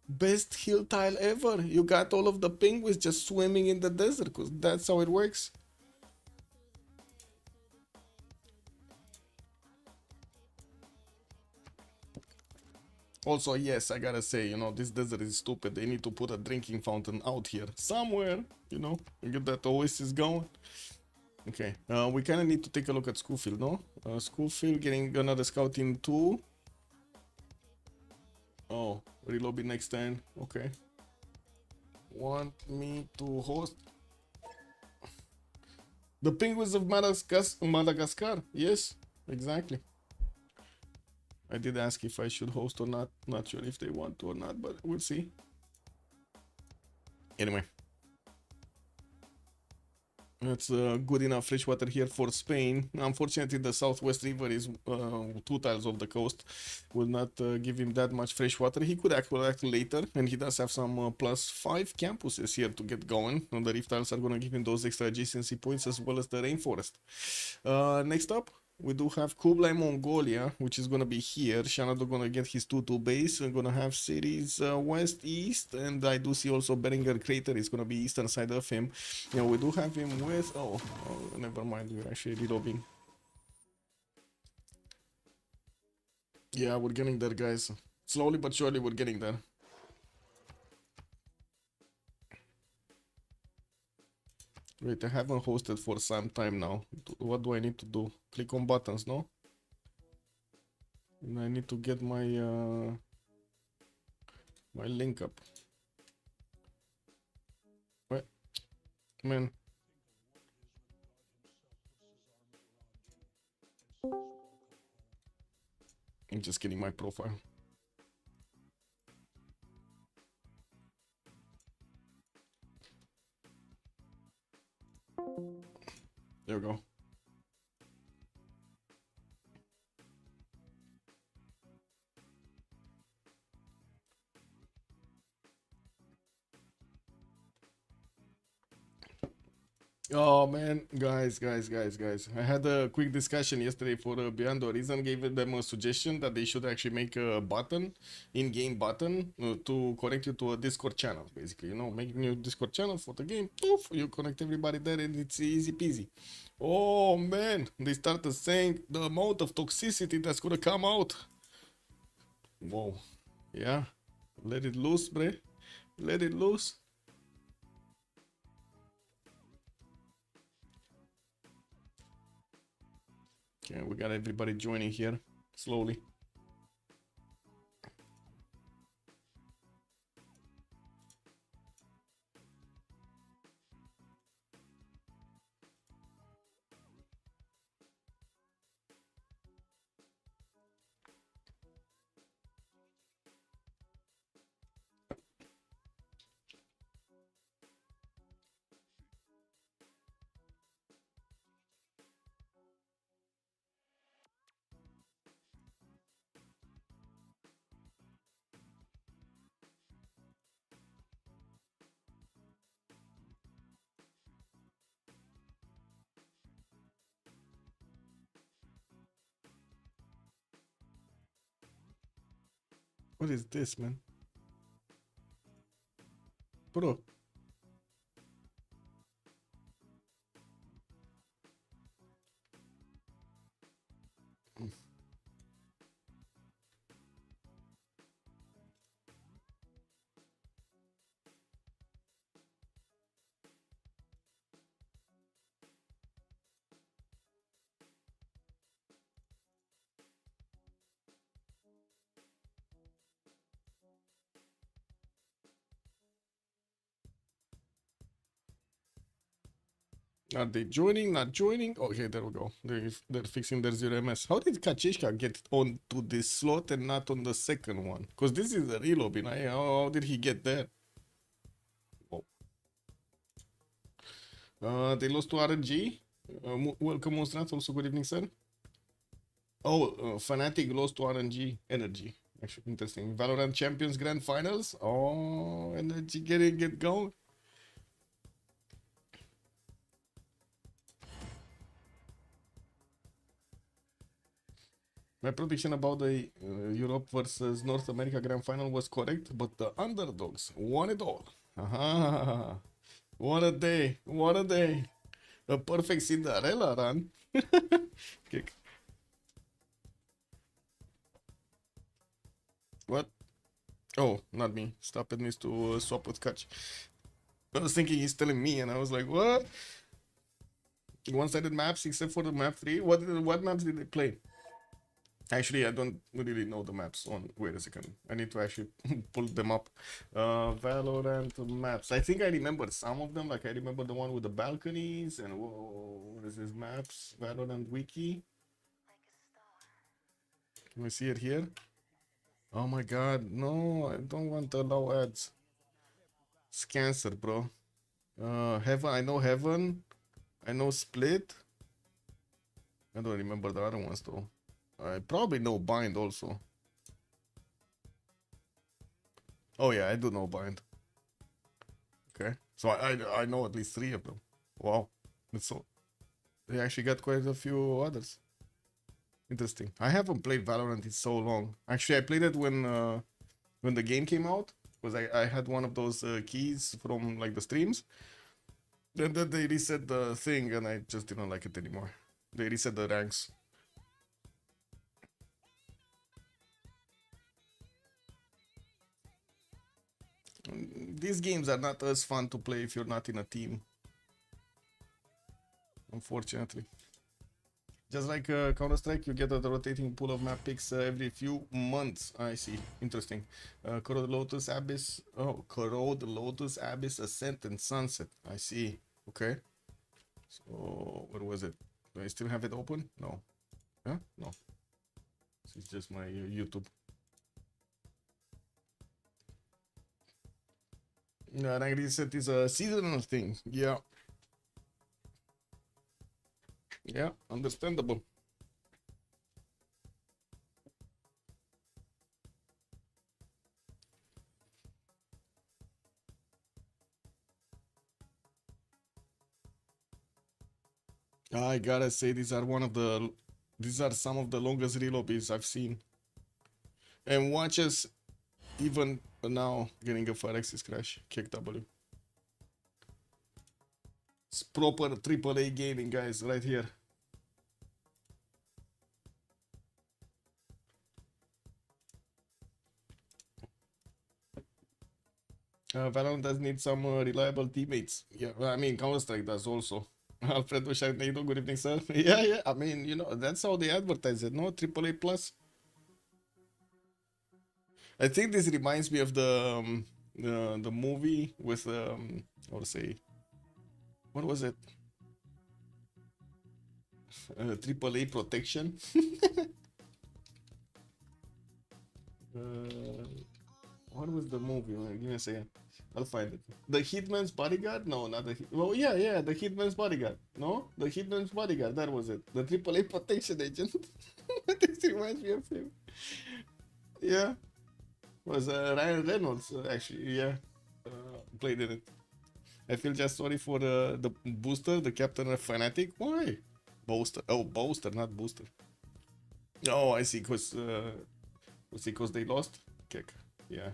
Best hill tile ever. You got all of the penguins just swimming in the desert, because that's how it works. Also, yes, I gotta say, you know, this desert is stupid. They need to put a drinking fountain out here somewhere, you know, and get that oasis going. Okay, we kind of need to take a look at Schofield, no? Schofield getting another scout in 2. Oh, relobby next turn. Okay. Want me to host the penguins of Madagascar? Yes, exactly. I did ask if I should host or not. Not sure if they want to or not, but we'll see. Anyway. That's good enough freshwater here for Spain. Unfortunately, the southwest river is 2 tiles off the coast. Will not give him that much freshwater. He could act later, and he does have some +5 campuses here to get going. And the reef tiles are going to give him those extra adjacency points as well as the rainforest. Next up, we do have Kublai Mongolia, which is going to be here. Xanadu going to get his 2-2 base. We're going to have cities west, east, and I do see also Beringer Crater is going to be eastern side of him. Yeah, we do have him with... Oh, never mind, we're actually reloading. Yeah, we're getting there, guys. Slowly but surely, we're getting there. Wait, I haven't hosted for some time now. What do I need to do? Click on buttons, no? And I need to get my my link up. What? Man. I'm just getting my profile. There we go. Oh man, guys. I had a quick discussion yesterday for Beyond Horizon. Gave them a suggestion that they should actually make a button, in-game button, to connect you to a Discord channel. Basically, you know, make a new Discord channel for the game. Poof, you connect everybody there, and it's easy peasy. Oh man, they started saying the amount of toxicity that's gonna come out. Whoa, yeah, let it loose, bre. Let it loose. Okay, we got everybody joining here slowly. What is this, man? Bro. Are they joining? Not joining? Okay, there we go. They're fixing their 0ms. How did Kachishka get on to this slot and not on the second one? Because this is the real lobby. How did he get there? Oh. They lost to RNG. Welcome, Monstrat. Also, good evening, sir. Oh, Fnatic lost to RNG Energy. Actually, interesting. Valorant Champions Grand Finals. Oh, Energy getting it going. My prediction about the Europe versus North America Grand Final was correct, but the underdogs won it all. Aha. What a day. What a day. A perfect Cinderella run. Kick. What? Oh, not me. Stop it needs to swap with Catch. I was thinking he's telling me, and I was like, what? One-sided maps except for the map 3. What maps did they play? Actually, I don't really know the maps on. Wait a second. I need to actually pull them up. Valorant maps. I think I remember some of them. Like I remember the one with the balconies and what is this maps? Valorant wiki. Can we see it here? Oh my god, no, I don't want to allow ads. It's cancer, bro. Heaven, I know Heaven. I know Split. I don't remember the other ones though. I probably know Bind also. Oh yeah, I do know Bind. Okay, so I know at least 3 of them. Wow, that's so. They actually got quite a few others. Interesting. I haven't played Valorant in so long. Actually, I played it when the game came out, because I had one of those keys from like the streams. Then they reset the thing, and I just didn't like it anymore. They reset the ranks. These games are not as fun to play if you're not in a team. Unfortunately. Just like Counter-Strike, you get a rotating pool of map picks every few months. I see. Interesting. Corrode Lotus Abyss. Oh, Corrode Lotus Abyss Ascent and Sunset. I see. Okay. So, what was it? Do I still have it open? No. Huh? No. This is just my YouTube. Rank reset is a seasonal thing. Yeah. Yeah, understandable. I gotta say, these are some of the longest relobbies I've seen. And watch us even now getting a 5-axis crash, kick W. It's proper AAA gaming, guys, right here. Valorant does need some reliable teammates. Yeah, I mean, Counter-Strike does also. Alfredo Sharknado, good evening, sir. Yeah, I mean, you know, that's how they advertise it, no? AAA plus. I think this reminds me of the movie with how to say, what was it? AAA protection. What was the movie? Wait, give me a second. I'll find it. The Hitman's Bodyguard? No, not the Hit. Well, yeah, the Hitman's Bodyguard. No, the Hitman's Bodyguard. That was it. The AAA protection agent. This reminds me of him. Yeah, was Ryan Reynolds actually? Yeah, played in it. I feel just sorry for the booster, the Captain of Fanatic. Why? Boaster. Oh, Boaster, not Booster. Oh, I see. Cause they lost. Kick. Yeah.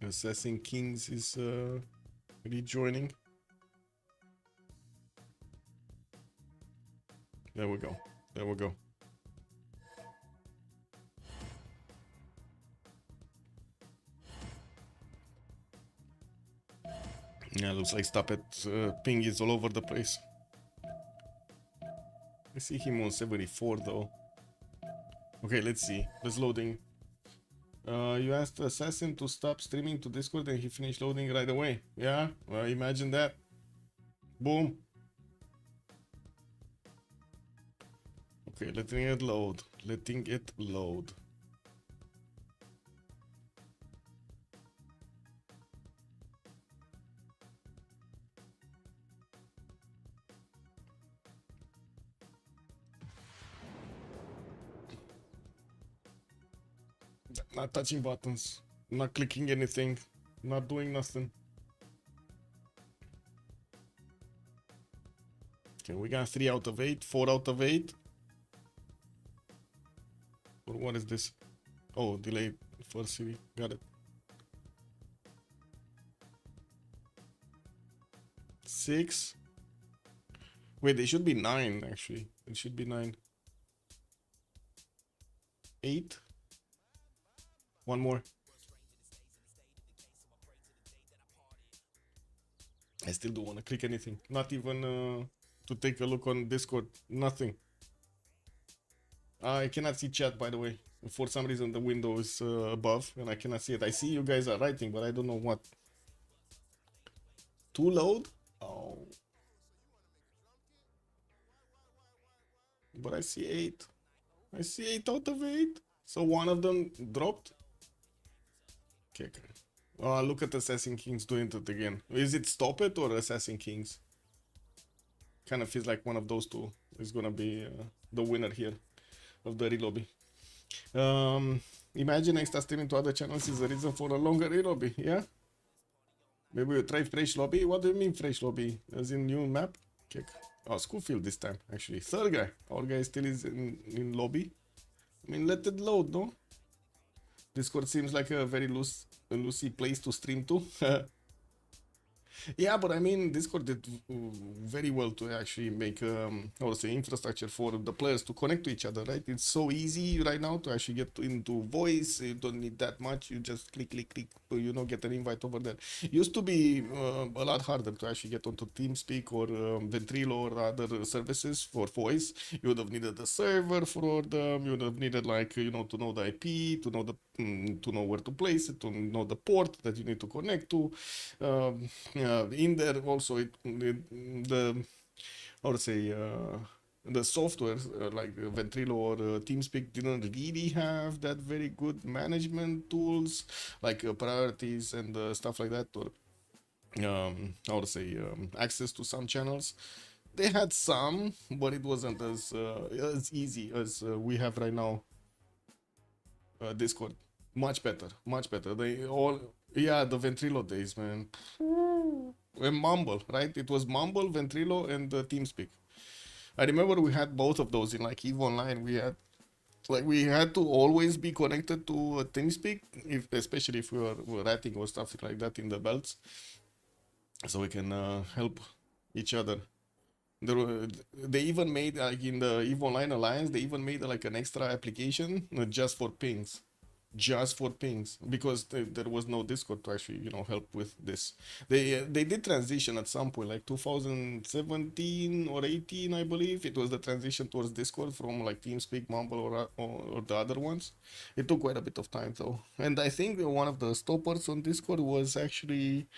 Assassin Kings is rejoining. There we go. There we go. Yeah, looks like Stop It ping is all over the place. I see him on 74 though. Okay, let's see. Let's loading. You asked Assassin to stop streaming to Discord and he finished loading right away. Yeah, well, imagine that. Boom. Okay, letting it load. Letting it load. Not touching buttons, not clicking anything, not doing nothing. Okay, we got 3 out of 8, 4 out of 8. Or what is this? Oh, delayed for CV. Got it. 6. Wait, they should be 9 actually. It should be 9. 8. One more. I still don't want to click anything. Not even to take a look on Discord. Nothing. I cannot see chat, by the way. For some reason, the window is above and I cannot see it. I see you guys are writing, but I don't know what. To load? Oh. But I see 8. I see 8 out of 8. So one of them dropped. Okay. Oh, look at Assassin Kings doing it again. Is it Stop It or Assassin Kings? Kind of feels like one of those two is gonna be the winner here of the relobby. Imagine extra streaming to other channels is the reason for a longer relobby, yeah? Maybe we try fresh lobby? What do you mean fresh lobby? As in new map? Kick. Oh, Schoolfield this time, actually. Third guy. Our guy still is in lobby. I mean, let it load, no? Discord seems like a very loosey place to stream to. Yeah, but I mean, Discord did very well to actually make, I would say, infrastructure for the players to connect to each other, right? It's so easy right now to actually get into voice. You don't need that much. You just click, click, click, get an invite over there. Used to be a lot harder to actually get onto TeamSpeak or Ventrilo or other services for voice. You would have needed a server for them. You would have needed, like, to know the IP, to know where to place it, to know the port that you need to connect to. In there also the I would say the software like Ventrilo or TeamSpeak didn't really have that very good management tools like priorities and stuff like that, or I would say access to some channels. They had some, but it wasn't as easy as we have right now. Discord, much better, much better. They all, yeah, the Ventrilo days, man. And Mumble, right? It was Mumble, Ventrilo, and TeamSpeak. I remember we had both of those in like EVE Online. We had to always be connected to TeamSpeak, especially if we were ratting or stuff like that in the belts, so we can help each other. They even made, like, in the EVE Online Alliance, they even made like an extra application just for pings. Just for pings, because there was no Discord to actually help with this. They did transition at some point, like 2017 or 18, I believe. It was the transition towards Discord from like TeamSpeak, Mumble, or the other ones. It took quite a bit of time though, and I think one of the stoppers on Discord was actually,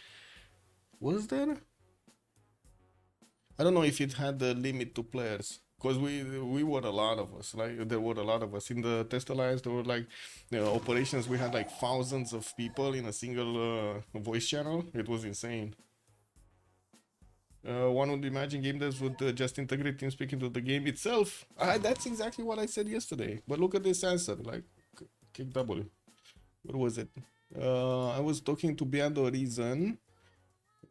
was there? I don't know if it had the limit to players, because we were a lot of us. Like, there were a lot of us in the Test Alliance. There were like operations. We had like thousands of people in a single voice channel. It was insane. One would imagine game devs would just integrate TeamSpeak into the game itself. That's exactly what I said yesterday. But look at this answer. Like, kick W. Where was it? I was talking to Beyond Horizon.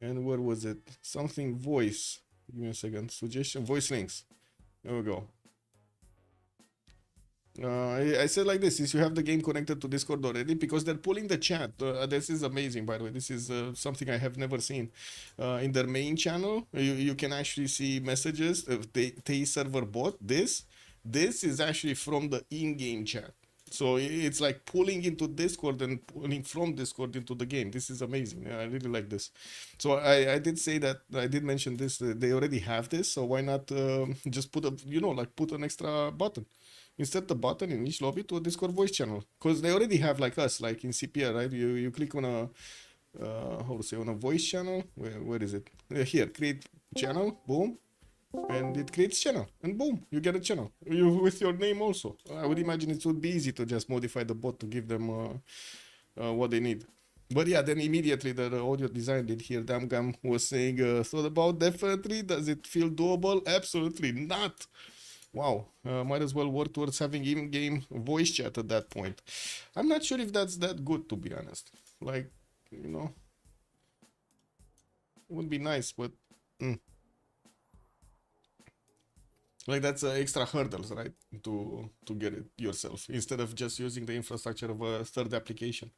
And where was it? Something voice. Give me a second. Suggestion. Voice links. There we go. I said like this: since you have the game connected to Discord already, because they're pulling the chat. This is amazing, by the way. This is something I have never seen. In their main channel, you can actually see messages. They server bot. This is actually from the in-game chat. So it's like pulling into Discord and pulling from Discord into the game. This is amazing. I really like this. So I did say that, I did mention this. They already have this, so why not just put put an extra button. Insert the button in each lobby to a Discord voice channel, because they already have, like us, like in CPL, right? You click on a how to say, on a voice channel. Where is it? Here, create channel. Boom. And it creates channel, and boom, you get a channel with your name also. I would imagine it would be easy to just modify the bot to give them what they need. But yeah, then immediately the audio design did here. Damgam was saying, thought about definitely. Does it feel doable? Absolutely not. Wow, might as well work towards having in-game voice chat at that point. I'm not sure if that's that good, to be honest. Like, it would be nice, but like, that's extra hurdles, right? To get it yourself, instead of just using the infrastructure of a third application.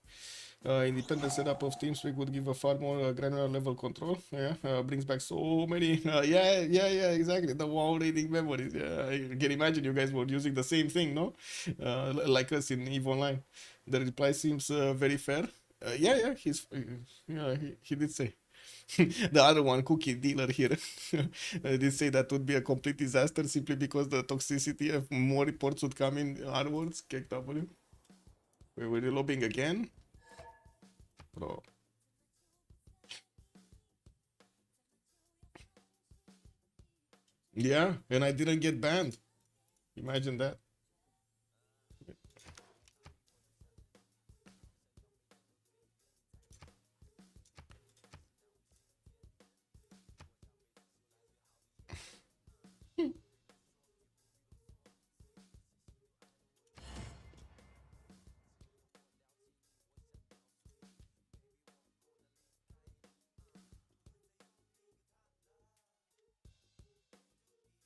Independent setup of TeamSpeak would give a far more granular level control. Yeah, brings back so many. Yeah, exactly. The WoW raiding memories. Yeah, I can imagine you guys were using the same thing, no? Like us in EVE Online. The reply seems very fair. Yeah, he did say. The other one, cookie dealer here, did say that would be a complete disaster simply because the toxicity of more reports would come in onwards. KW. Were you lobbying again? Bro. Yeah, and I didn't get banned. Imagine that.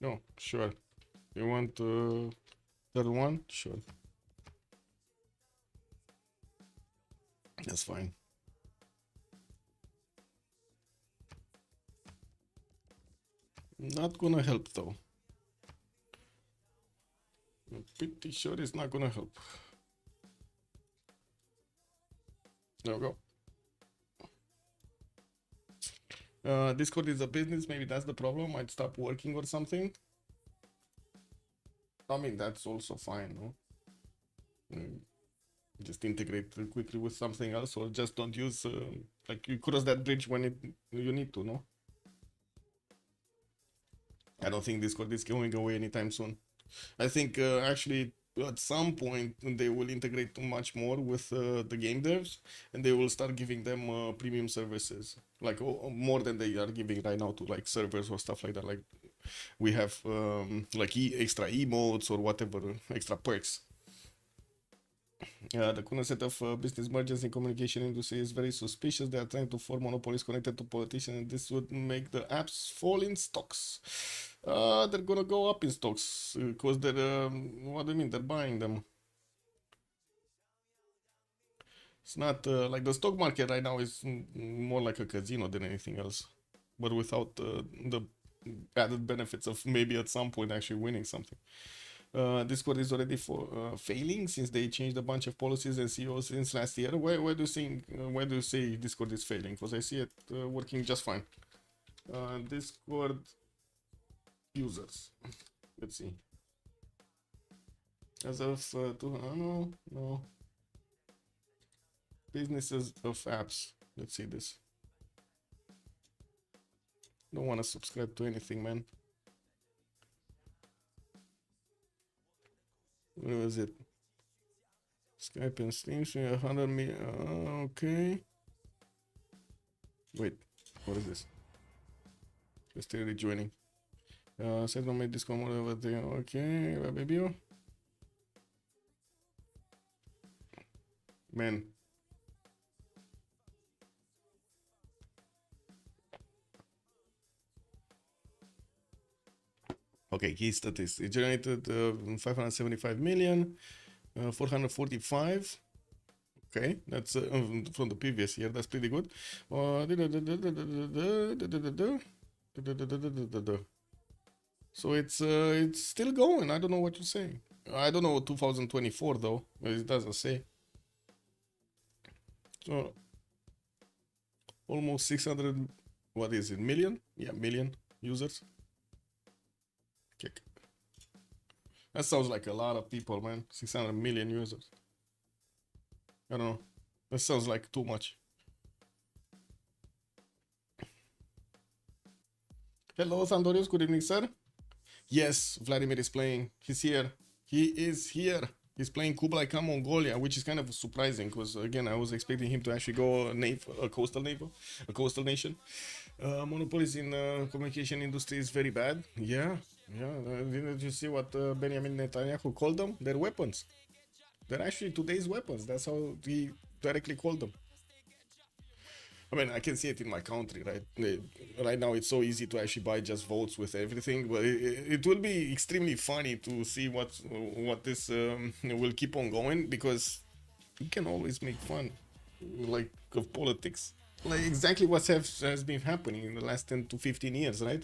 No, sure. You want third one? Sure. That's fine. Not gonna help though. I'm pretty sure it's not gonna help. There we go. Discord is a business, maybe that's the problem. Might stop working or something. I mean, that's also fine, no? Just integrate quickly with something else, or just don't use, like, you cross that bridge when you need to, no? I don't think Discord is going away anytime soon. I think actually at some point they will integrate much more with the game devs, and they will start giving them premium services, like more than they are giving right now to like servers or stuff like that. Like we have like extra emotes or whatever, extra perks. The current set of business mergers in communication industry is very suspicious. They are trying to form monopolies connected to politicians, and this would make the apps fall in stocks. They're gonna go up in stocks because they're what do you mean? They're buying them. It's not like the stock market right now is more like a casino than anything else, but without the added benefits of maybe at some point actually winning something. Discord is already failing since they changed a bunch of policies and CEOs since last year. Why do you say Discord is failing? Because I see it working just fine. Discord users. Let's see. As of no. Businesses of apps. Let's see this. Don't want to subscribe to anything, man. Where was it? Skype and Steam, so 100 million. Okay. Wait, what is this? We're still rejoining. Second made this come over there. Okay, baby. Man. Okay, key statistics. It generated 575 million, 445. Okay, that's from the previous year. That's pretty good. So it's still going. I don't know what you're saying. I don't know 2024 though. It doesn't say. So almost 600. What is it? Million? Yeah, million users. Kick. That sounds like a lot of people, man. 600 million users. I don't know. That sounds like too much. Hello, Sandorius. Good evening, sir. Yes, Vladimir is playing. He's here. He is here. He's playing Kublai Khan Mongolia, which is kind of surprising because, again, I was expecting him to actually go a coastal nation. Monopolies in communication industry is very bad. Yeah. Didn't you see what Benjamin Netanyahu called them? They're weapons. They're actually today's weapons. That's how he directly called them. I mean, I can see it in my country, right? Right now, it's so easy to actually buy just votes with everything, but it will be extremely funny to see what this will keep on going, because you can always make fun, like, of politics. Like exactly what has been happening in the last 10 to 15 years, right?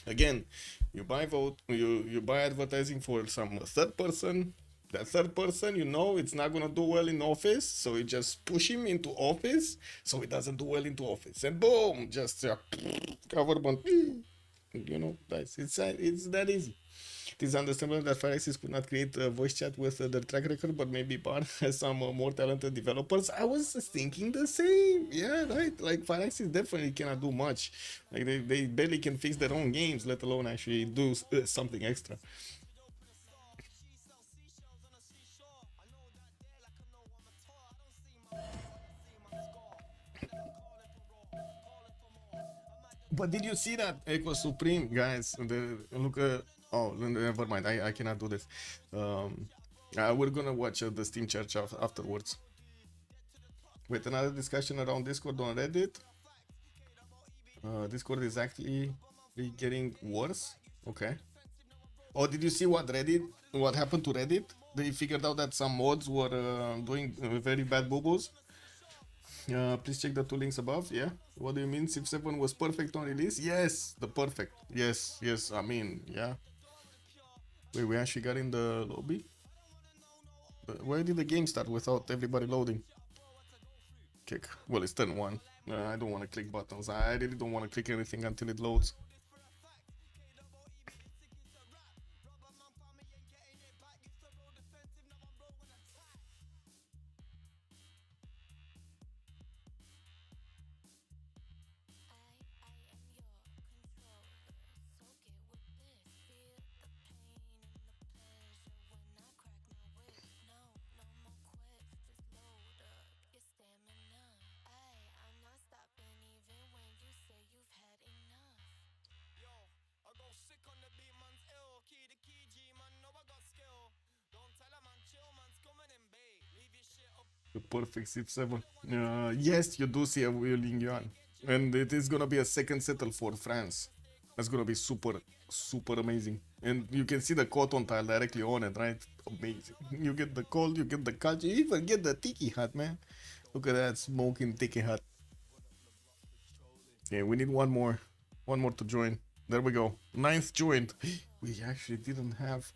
Again, you buy you buy advertising for some third person. That third person, you know, it's not gonna do well in office, so you just push him into office, so he doesn't do well into office, and boom, just government, you know, guys, it's that easy. It is understandable that Firaxis could not create a voice chat with their track record, but maybe Bar has some more talented developers. I was thinking the same. Yeah, right. Like Firaxis definitely cannot do much. Like they barely can fix their own games, let alone actually do something extra. But did you see that Echo Supreme, guys? Look, oh, never mind. I cannot do this. We're gonna watch the Steam Church afterwards. Wait, another discussion around Discord on Reddit. Discord is actually getting worse. Okay. Oh, did you see what happened to Reddit? They figured out that some mods were doing very bad boo-boos. Please check the two links above. Yeah. What do you mean? Civ7 was perfect on release? Yes, the perfect. Yes, yes. I mean, yeah. Wait, we actually got in the lobby? Why did the game start without everybody loading? Kick. Well, it's turn 1. I don't want to click buttons. I really don't want to click anything until it loads. The perfect Civ7. Yes, you do see a Wheeling Yuan. And it is gonna be a second settle for France. That's gonna be super, super amazing. And you can see the cotton tile directly on it, right? Amazing. You get the cold, you get the culture, you even get the tiki hut, man. Look at that smoking tiki hut. Okay, we need one more. One more to join. There we go. 9th joined. We actually didn't have...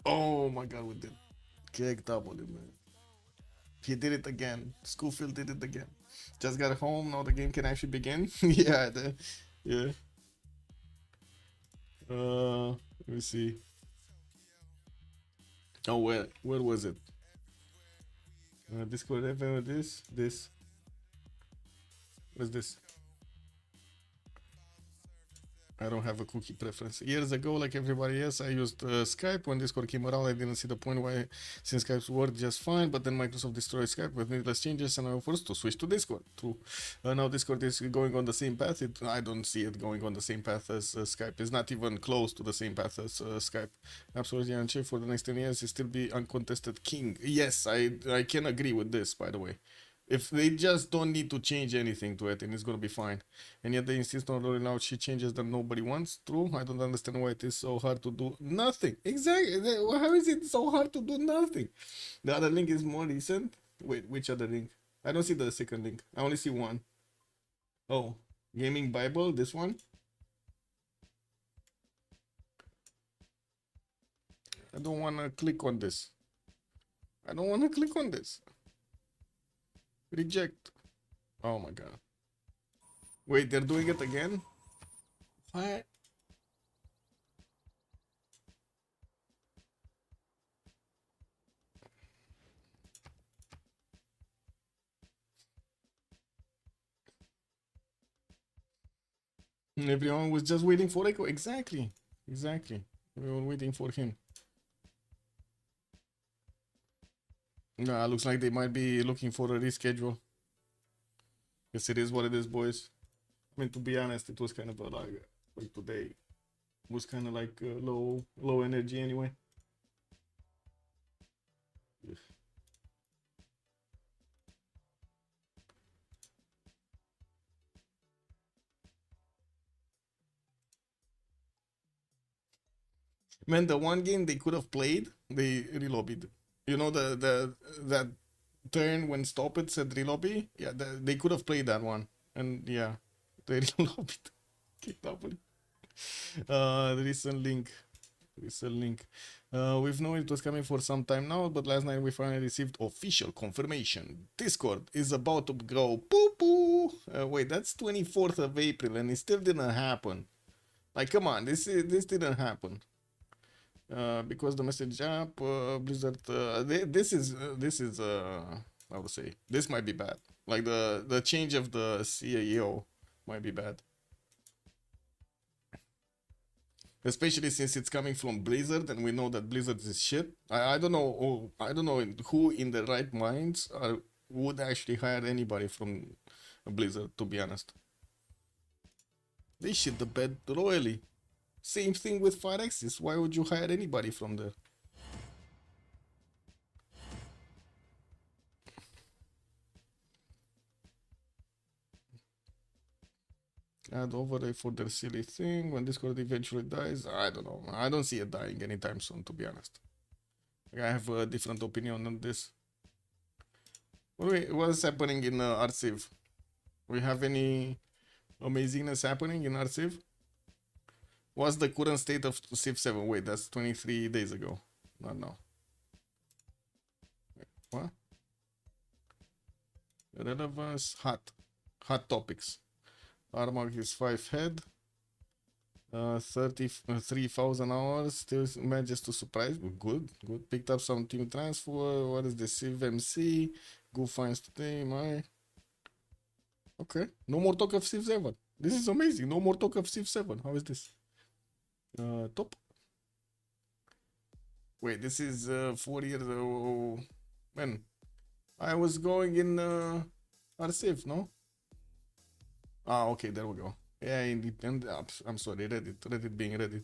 Oh my god, we did. Kick double, man. He did it again. Schofield did it again. Just got home. Now the game can actually begin. Yeah, yeah. Let me see. Oh, where was it? Discord FM. This. What's this? I don't have a cookie preference. Years ago, like everybody else, I used Skype. When Discord came around, I didn't see the point why, since Skype worked just fine, but then Microsoft destroyed Skype with needless changes, and I was forced to switch to Discord. True. Now Discord is going on the same path. I don't see it going on the same path as Skype. It's not even close to the same path as Skype. Absolutely unchanged for the next 10 years. It still be uncontested king. Yes, I can agree with this, by the way. If they just don't need to change anything to it, and it's gonna be fine. And yet they insist on rolling out shit changes that nobody wants. True, I don't understand why it is so hard to do nothing. Exactly. How is it so hard to do nothing? The other link is more recent. Wait, which other link? I don't see the second link. I only see one. Oh, Gaming Bible, this one. I don't wanna click on this. I don't wanna click on this. Reject. Oh my god. Wait, they're doing it again? What? Everyone was just waiting for Echo. Exactly. Exactly. We were waiting for him. Nah, looks like they might be looking for a reschedule. Yes, it is what it is, boys. I mean, to be honest, it was kind of a, like today was kind of like low energy anyway. Man, the one game they could have played, they relobbied. You know that turn when stop it said relobby? Yeah, they could have played that one. And yeah, they relobbied. Kicked up. The recent link. We've known it was coming for some time now, but last night we finally received official confirmation. Discord is about to go poo-poo. Wait, that's 24th of April and it still didn't happen. Like, come on, this didn't happen. Because the message app, Blizzard, this is I would say, this might be bad. Like the change of the CAO might be bad. Especially since it's coming from Blizzard, and we know that Blizzard is shit. I don't know. I don't know who in their right minds would actually hire anybody from Blizzard. To be honest, they shit the bed royally. Same thing with Firexis. Why would you hire anybody from there? Add overlay for their silly thing when Discord eventually dies. I don't know. I don't see it dying anytime soon, to be honest. I have a different opinion on this. Wait, what's happening in RCiv? We have any amazingness happening in RCiv? What's the current state of Civ7? Wait, that's 23 days ago. Not now. Wait, what? Relevance, hot topics. Armag is 5 head. 33,000 hours. Still manages to surprise. Good. Picked up some team transfer. What is the CivMC? Good finds today. My. Okay. No more talk of Civ7. This is amazing. No more talk of Civ7. How is this? Top. Wait, this is 4 years ago. Man, I was going in RCiv, no? Ah, okay, there we go. Yeah, independent apps. I'm sorry, Reddit being Reddit.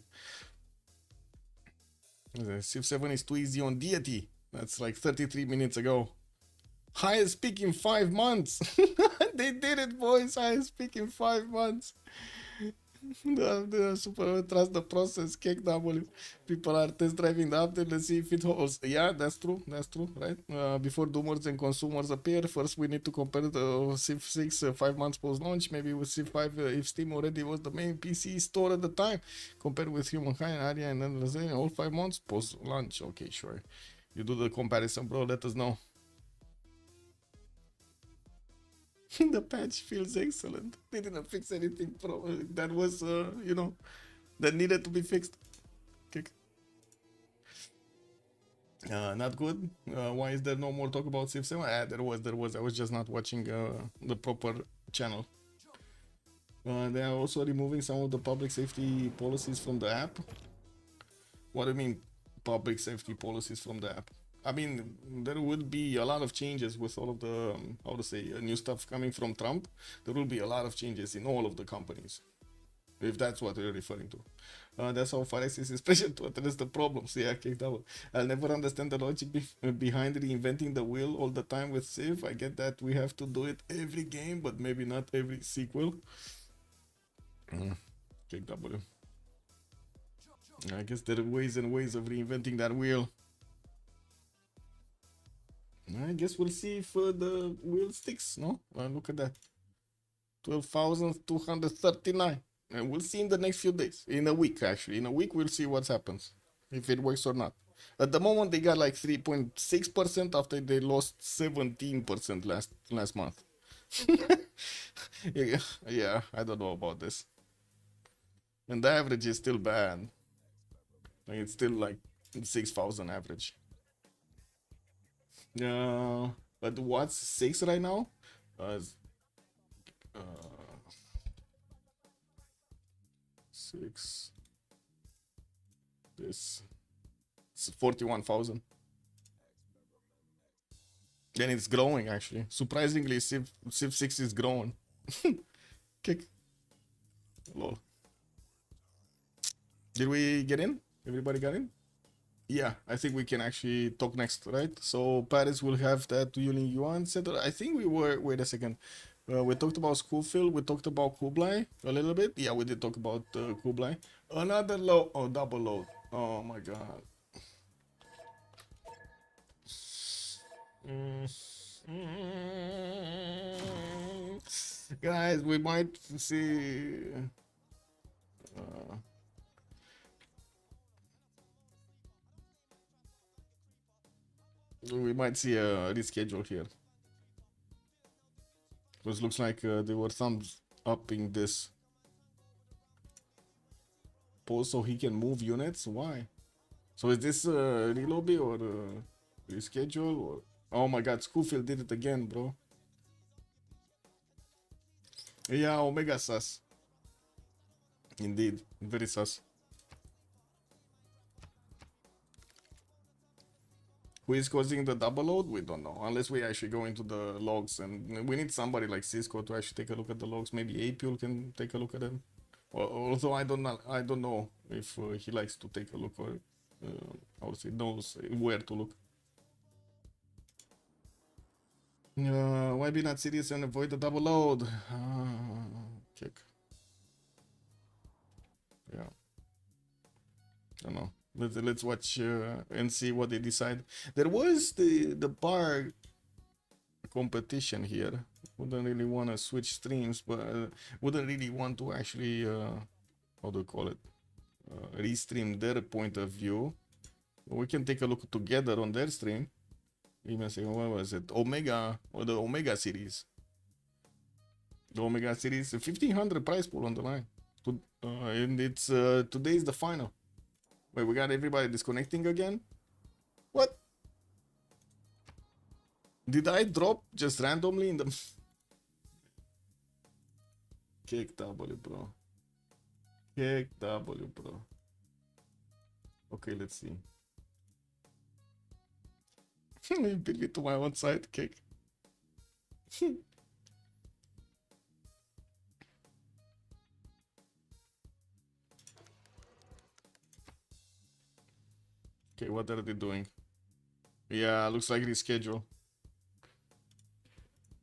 Civ7 is too easy on deity. That's like 33 minutes ago. Highest peak in 5 months. They did it, boys. Highest peak in 5 months. The super trust the process. Cake W. People are test driving the update. Let's see if it holds. Yeah, that's true. That's true, right? Before doomers and consumers appear, first we need to compare the Civ6 5 months post launch. Maybe with Civ5, if Steam already was the main PC store at the time, compared with Humankind, Aria, and then all 5 months post launch. Okay, sure. You do the comparison, bro. Let us know. The patch feels excellent. They didn't fix anything that was, that needed to be fixed. Okay. Not good. Why is there no more talk about Civ7? There was. I was just not watching the proper channel. They are also removing some of the public safety policies from the app. What do you mean, public safety policies from the app? I mean, there will be a lot of changes with all of the, new stuff coming from Trump. There will be a lot of changes in all of the companies, if that's what you're referring to. That's how Phyrexis is special to address the problems. Yeah, kicked out. I'll never understand the logic behind reinventing the wheel all the time with Civ. I get that we have to do it every game, but maybe not every sequel. Kick W. I guess there are ways and ways of reinventing that wheel. I guess we'll see if the wheel sticks, no? Look at that. 12,239. And we'll see in the next few days. In a week, actually. In a week, we'll see what happens. If it works or not. At the moment, they got like 3.6% after they lost 17% last month. Yeah, I don't know about this. And the average is still bad. Like, it's still like 6,000 average. But what's 6 right now? 6. This. It's 41,000. Then it's growing actually. Surprisingly, Civ6 is growing. Kick. Lol. Did we get in? Everybody got in? Yeah, I think we can actually talk next, right? So Paris will have that Yuling Yuan Center. I think we were. Wait a second. We talked about Schofield. We talked about Kublai a little bit. Yeah, we did talk about Kublai. Another load. Oh, double load. Oh my god. Guys, we might see. We might see a reschedule here. Because looks like there were thumbs upping this post so he can move units. Why? So is this relobby or reschedule or? Oh my god, Schofield did it again, bro. Yeah, Omega sus. Indeed, very sus. Who is causing the double load? We don't know. Unless we actually go into the logs, and we need somebody like Cisco to actually take a look at the logs. Maybe Apul can take a look at them. Although I don't know if he likes to take a look or I would say knows where to look. Why be not serious and avoid the double load? Kick. Yeah. Don't know. Let's watch and see what they decide. There was the bar competition here. Wouldn't really want to switch streams, but wouldn't really want to actually how do you call it, restream their point of view. We can take a look together on their stream. Even say, what was it, Omega, or the Omega series? The Omega series, 1500 prize pool on the line, and it's today is the final. Wait, we got everybody disconnecting again. What? Did I drop just randomly in the Kick W, bro? Kick W, bro. Okay, let's see. Beat me to my own side, kick. Okay, what are they doing? Yeah, looks like reschedule.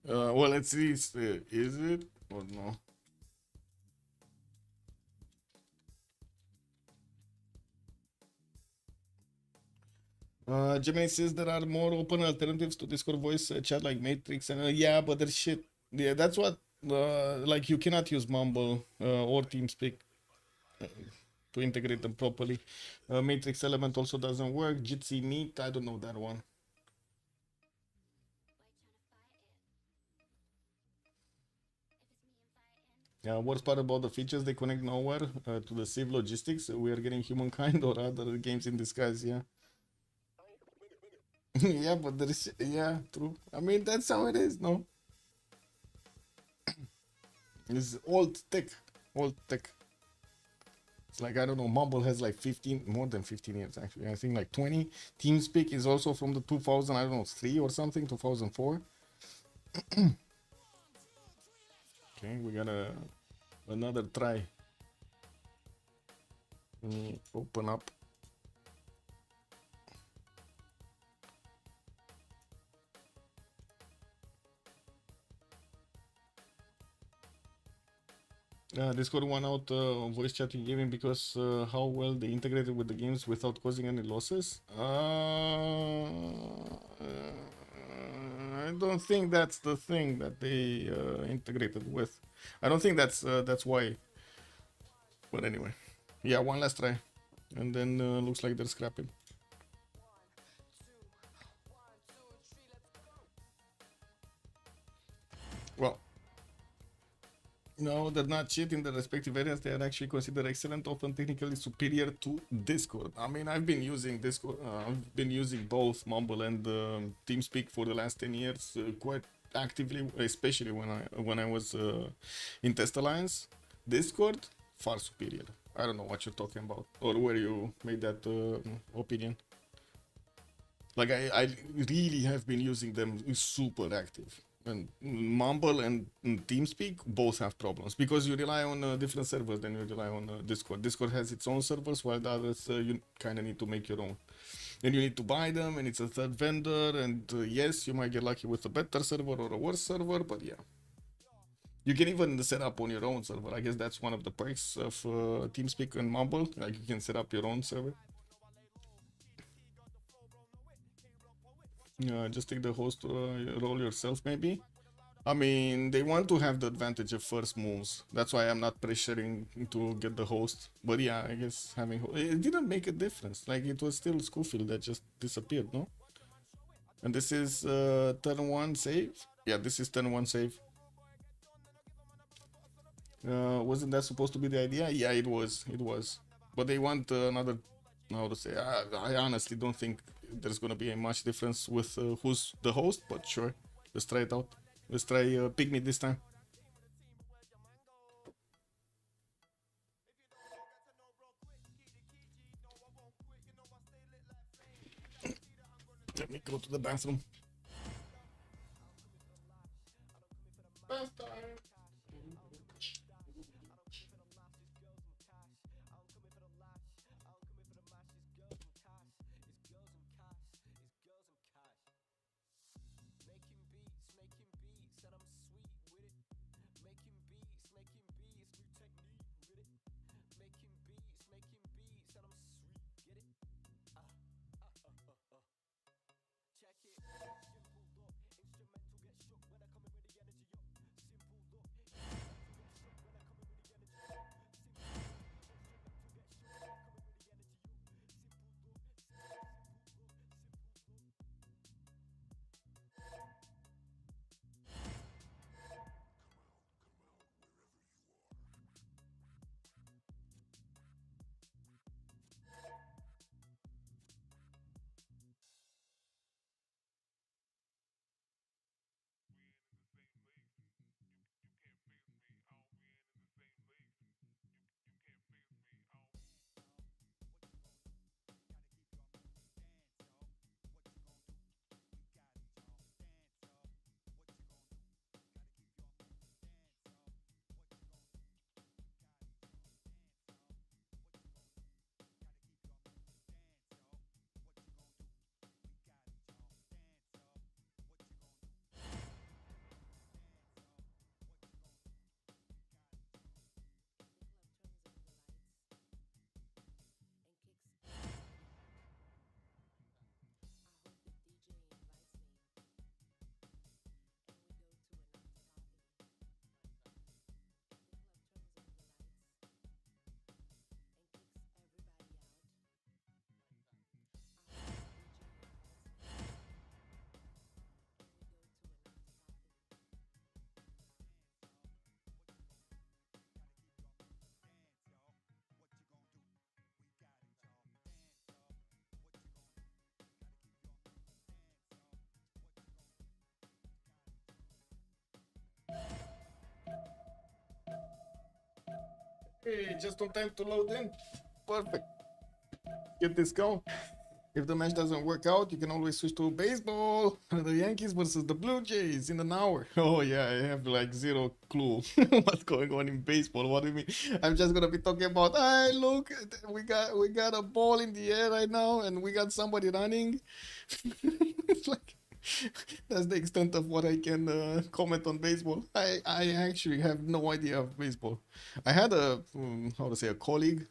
Well, let's see. Is it or no? Gemini says there are more open alternatives to Discord voice chat like Matrix and yeah, but there's shit. Yeah, that's what like you cannot use Mumble or TeamSpeak to integrate them properly. Matrix element also doesn't work. Jitsi Meet, I don't know that one. Yeah, worst part about the features, they connect nowhere to the Civ logistics. We are getting Humankind or other games in disguise, yeah. Yeah, but there is, yeah, true. I mean, that's how it is, no? It's old tech, old tech. It's like, I don't know, Mumble has like 15, more than 15 years actually. I think like 20. TeamSpeak is also from the 2000, I don't know, 3 or something, 2004. Okay, we got another try. Let me open up. Discord won out voice chatting gaming because how well they integrated with the games without causing any losses. I don't think that's the thing that they integrated with. I don't think that's why. But anyway, yeah, one last try, and then looks like they're scrapping. Well. No, they're not cheat in the respective areas. They are actually considered excellent, often technically superior to Discord. I mean, I've been using Discord. I've been using both Mumble and TeamSpeak for the last 10 years quite actively, especially when I was in Test Alliance. Discord, far superior. I don't know what you're talking about or where you made that opinion. Like I really have been using them super active. And Mumble and TeamSpeak both have problems because you rely on different servers than you rely on Discord. Discord has its own servers, while the others you kind of need to make your own. And you need to buy them, and it's a third vendor. And yes, you might get lucky with a better server or a worse server, but yeah. You can even set up on your own server. I guess that's one of the perks of TeamSpeak and Mumble. Like you can set up your own server. Just take the host role yourself, maybe. I mean, they want to have the advantage of first moves. That's why I'm not pressuring to get the host. But yeah, I guess having it didn't make a difference. Like it was still Schofield that just disappeared, no? And this is turn 1 save. Yeah, this is turn 1 save. Wasn't that supposed to be the idea? Yeah, it was. It was. But they want another. How to say? I honestly don't think there's gonna be a much difference with who's the host, but sure, let's try it out. Let's try Pygmy this time. Let me go to the bathroom. Bath time. Hey, just on time to load in. Perfect. Get this going. If the match doesn't work out, you can always switch to baseball. The Yankees versus the Blue Jays in an hour. Oh yeah, I have like zero clue what's going on in baseball. What do you mean? I'm just gonna be talking about, hey, look, we got a ball in the air right now, and we got somebody running. It's like that's the extent of what I can comment on baseball. I actually have no idea of baseball. I had a how to say, a colleague.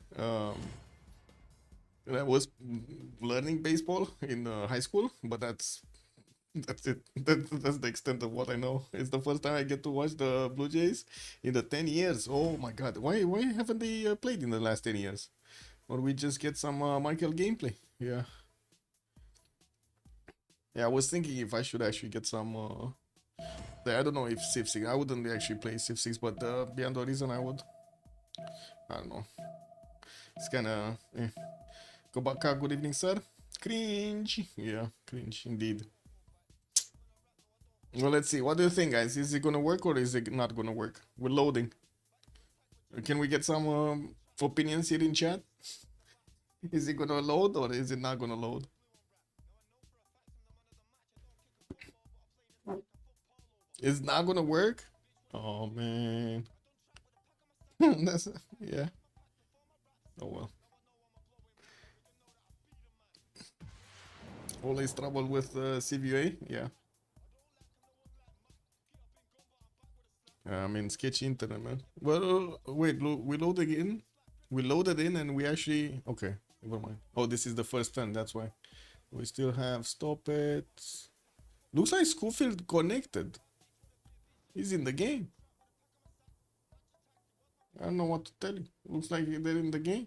I was learning baseball in high school, but that's it. That's the extent of what I know. It's the first time I get to watch the Blue Jays in the 10 years. Oh my God! Why haven't they played in the last 10 years? Or we just get some Michael gameplay? Yeah, yeah. I was thinking if I should actually get some. I don't know if Civ6. I wouldn't actually play Civ6, but beyond the reason I would. I don't know. It's kind of. Kobaka, good evening, sir. Cringe. Yeah, cringe indeed. Well, let's see. What do you think, guys? Is it gonna work or is it not gonna work? We're loading. Can we get some opinions here in chat? Is it gonna load or is it not gonna load? It's not gonna work? Oh man. That's yeah. Oh well. Always trouble with CVA, yeah. I mean, sketchy internet, man. Well, wait, we loaded in. We loaded in and we actually... Okay, never mind. Oh, this is the first turn, that's why. We still have stop it. Looks like Schofield connected. He's in the game. I don't know what to tell you. Looks like they're in the game.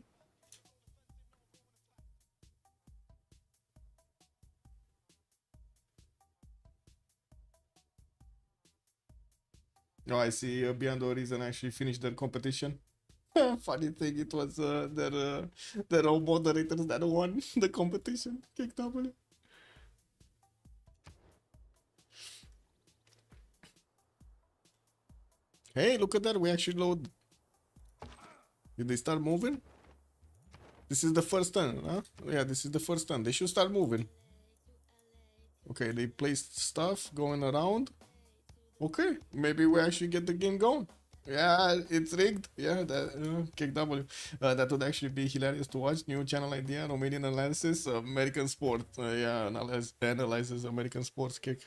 Oh, I see Beyond the Horizon actually finished their competition. Funny thing, it was their own moderators that won the competition. Kick W. Hey, look at that. We actually load. Did they start moving? This is the first turn, huh? Yeah, this is the first turn. They should start moving. Okay, they placed stuff going around. Okay, maybe we actually get the game going. Yeah, it's rigged. Yeah, that kick W. That would actually be hilarious to watch. New channel idea: Romanian analysis, American sport. Yeah, analyzes American sports kick.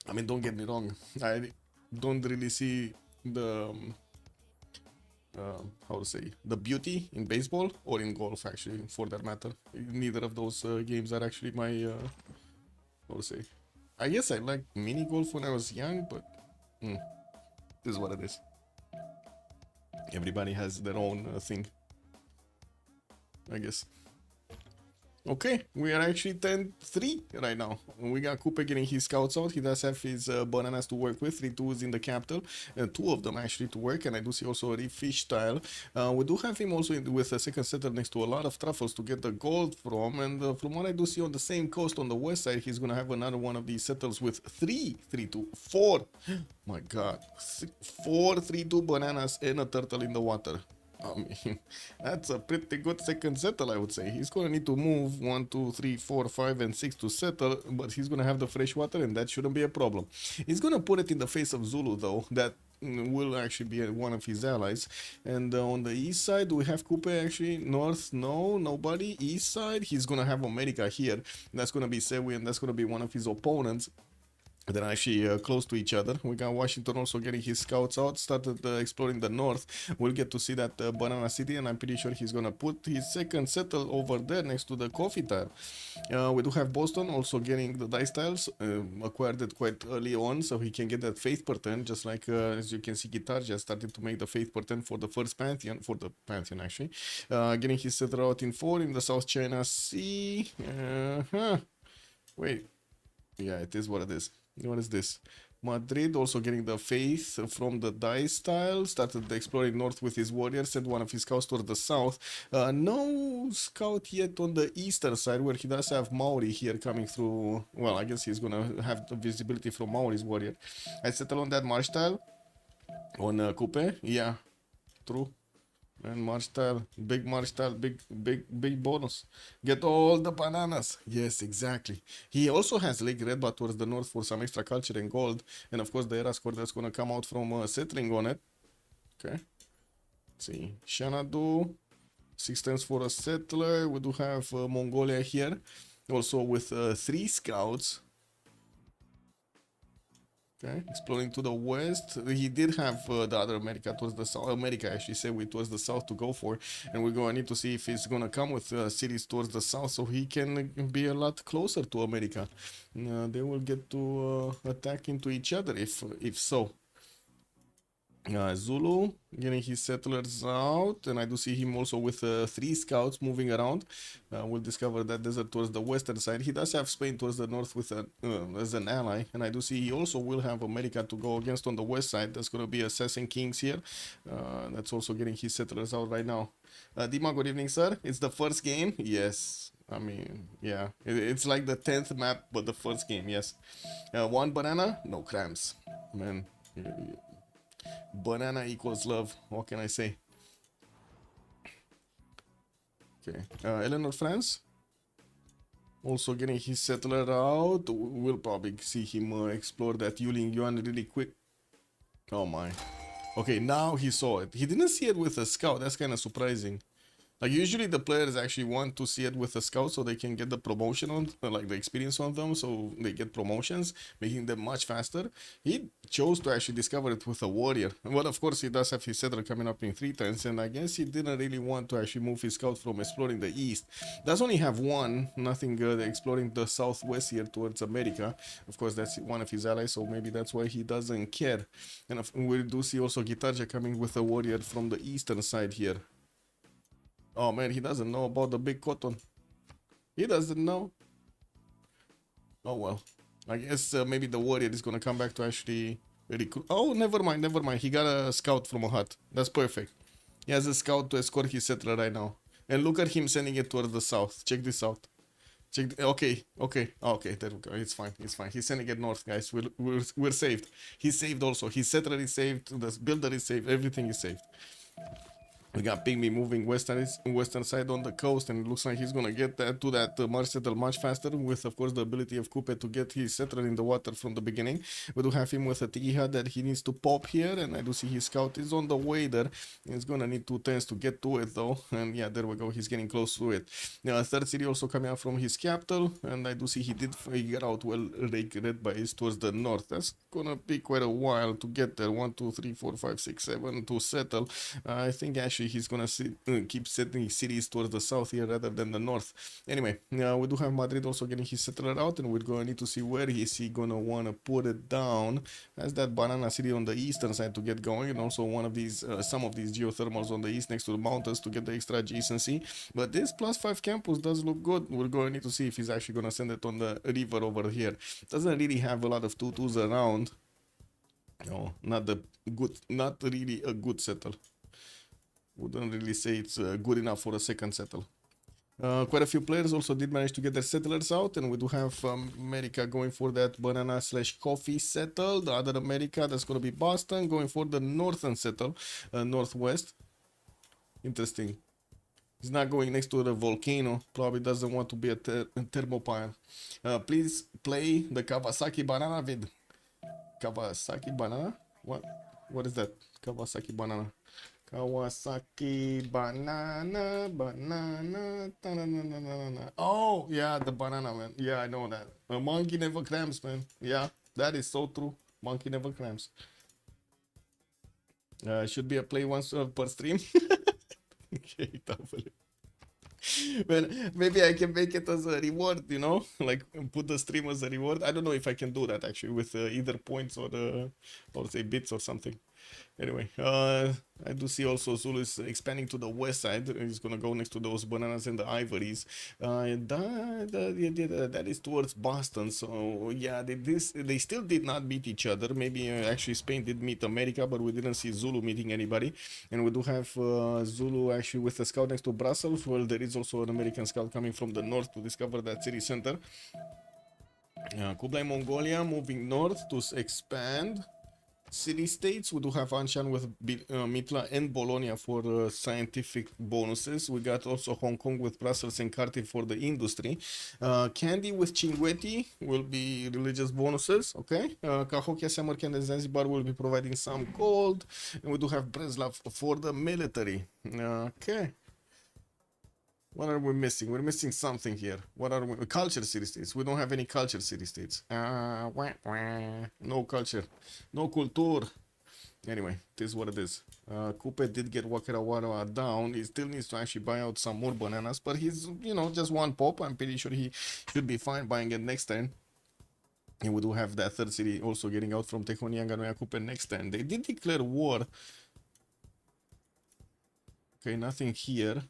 I mean, don't get me wrong. I don't really see the how to say, the beauty in baseball or in golf, actually, for that matter. Neither of those games are actually my how to say. I guess I liked mini golf when I was young, but this is what it is. Everybody has their own thing, I guess. Okay, we are actually 10-3 right now. We got Cooper getting his scouts out. He does have his bananas to work with. 3 twos in the capital. 2 of them actually to work. And I do see also a fish style. We do have him also with a second setter next to a lot of truffles to get the gold from. And from what I do see on the same coast on the west side, he's going to have another one of these settles with 4. My God. 4 3-2 bananas and a turtle in the water. I mean, that's a pretty good second settle, I would say. He's going to need to move 1, 2, 3, 4, 5, and 6 to settle, but he's going to have the fresh water, and that shouldn't be a problem. He's going to put it in the face of Zulu, though. That will actually be one of his allies. And on the east side, we have Coupe actually. North, no, nobody. East side, he's going to have America here. That's going to be Sewi, and that's going to be one of his opponents. They're actually close to each other. We got Washington also getting his scouts out, started exploring the north. We'll get to see that Banana City, and I'm pretty sure he's gonna put his second settle over there next to the coffee tile. We do have Boston also getting the dice tiles, acquired it quite early on, so he can get that faith per turn, just like as you can see, Guitar just started to make the faith per turn for the first Pantheon, actually. Getting his settler out in 4 in the South China Sea. Wait, yeah, it is what it is. What is this? Madrid also getting the faith from the dice style. Started exploring north with his warriors. Sent one of his scouts toward the south. No scout yet on the eastern side, where he does have Maori here coming through. Well, I guess he's gonna have the visibility from Maori's warrior. I settle on that marsh tile. On Coupe, yeah, true. And March tile, big bonus. Get all the bananas. Yes, exactly. He also has Lake Red, but towards the north for some extra culture and gold. And of course, the era score that's gonna come out from settling on it. Okay. Let's see, Shanadu, 6 times for a settler. We do have Mongolia here, also with 3 scouts. Okay, exploring to the west. He did have the other America towards the south. America, I should say, towards the south to go for, and we're gonna need to see if he's gonna come with cities towards the south, so he can be a lot closer to America. They will get to attack into each other if so. Zulu getting his settlers out, and I do see him also with 3 scouts moving around. We'll discover that desert towards the western side. He does have Spain towards the north with as an ally, and I do see he also will have America to go against on the west side. That's going to be Assassin Kings here. That's also getting his settlers out right now. Dima, good evening, sir. It's the first game. Yes. I mean, yeah, it's like the 10th map, but the first game, yes. 1 banana, no cramps. Man, banana equals love. What can I say? Okay. Eleanor, France. Also getting his settler out. We'll probably see him explore that Yuling Yuan really quick. Oh my. Okay, now he saw it. He didn't see it with a scout. That's kind of surprising. Like, usually the players actually want to see it with a scout so they can get the promotion on, like the experience on them, so they get promotions, making them much faster. He chose to actually discover it with a warrior. Well, of course, he does have his settler coming up in 3 turns, and I guess he didn't really want to actually move his scout from exploring the east. Does only have 1, nothing good, exploring the southwest here towards America. Of course, that's one of his allies, so maybe that's why he doesn't care. And we do see also Gitarja coming with a warrior from the eastern side here. Oh man, he doesn't know about the big cotton. He doesn't know. Oh well. I guess maybe the warrior is gonna come back to actually recruit. Oh, never mind, never mind. He got a scout from a hut. That's perfect. He has a scout to escort his settler right now. And look at him sending it towards the south. Check this out. Okay. There we go. It's fine. He's sending it north, guys. We're saved. He's saved also. His settler is saved. The builder is saved. Everything is saved. We got Pygmy moving western side on the coast, and it looks like he's gonna get to that Mars settle much faster, with of course the ability of Coupe to get his settler in the water from the beginning. We do have him with a Tiha that he needs to pop here, and I do see his scout is on the way there. He's gonna need 2 turns to get to it though, and yeah, there we go, he's getting close to it. Now, 3rd city also coming out from his capital, and I do see he did figure out well Lake Red by is towards the north. That's gonna be quite a while to get there. 1, 2, 3, 4, 5, 6, 7 to settle. I think actually he's gonna keep setting cities towards the south here rather than the north. Anyway, we do have Madrid also getting his settler out, and we're gonna need to see where is he gonna wanna put it down. As that banana city on the eastern side to get going, and also one of these some of these geothermals on the east next to the mountains to get the extra adjacency. But this +5 campus does look good. We're gonna need to see if he's actually gonna send it on the river over here. Doesn't really have a lot of 2-2s around. No, not really a good settle. Wouldn't really say it's good enough for a second settle. Quite a few players also did manage to get their settlers out, and we do have America going for that banana/coffee settle. The other America, that's going to be Boston, going for the northern settle, northwest. Interesting. He's not going next to the volcano. Probably doesn't want to be a thermopile. Please play the Kawasaki banana vid. Kawasaki banana? What is that? Kawasaki banana. Kawasaki banana. Oh, yeah, the banana, man. Yeah, I know that. A monkey never cramps, man. Yeah, that is so true. Monkey never cramps. Should be a play once per stream. Okay, double. Well, maybe I can make it as a reward, you know, like put the stream as a reward. I don't know if I can do that actually with either points or say bits or something. Anyway, I do see also Zulu is expanding to the west side. He's gonna go next to those bananas and the ivories. That is towards Boston. So yeah, they still did not beat each other. Maybe actually Spain did meet America, but we didn't see Zulu meeting anybody. And we do have Zulu actually with a scout next to Brussels. Well, there is also an American scout coming from the north to discover that city center. Kublai Mongolia moving north to expand. city-states. We do have Anshan with Mitla and Bologna for scientific bonuses. We got also Hong Kong with Brussels and Cardiff for the industry. Candy with Cinguetti will be religious bonuses, okay? Cahokia, Samarkand and Zanzibar will be providing some gold. And we do have Breslav for the military. Okay. What are we missing? We're missing something here. What are we? Culture city-states. We don't have any culture city-states. No culture. No culture. Anyway, this is what it is. Coupe did get Wakarawara down. He still needs to actually buy out some more bananas, but he's, you know, just one pop. I'm pretty sure he should be fine buying it next turn. And we do have that third city also getting out from Tehonia Ganoya Coupe next turn. They did declare war. Okay, nothing here.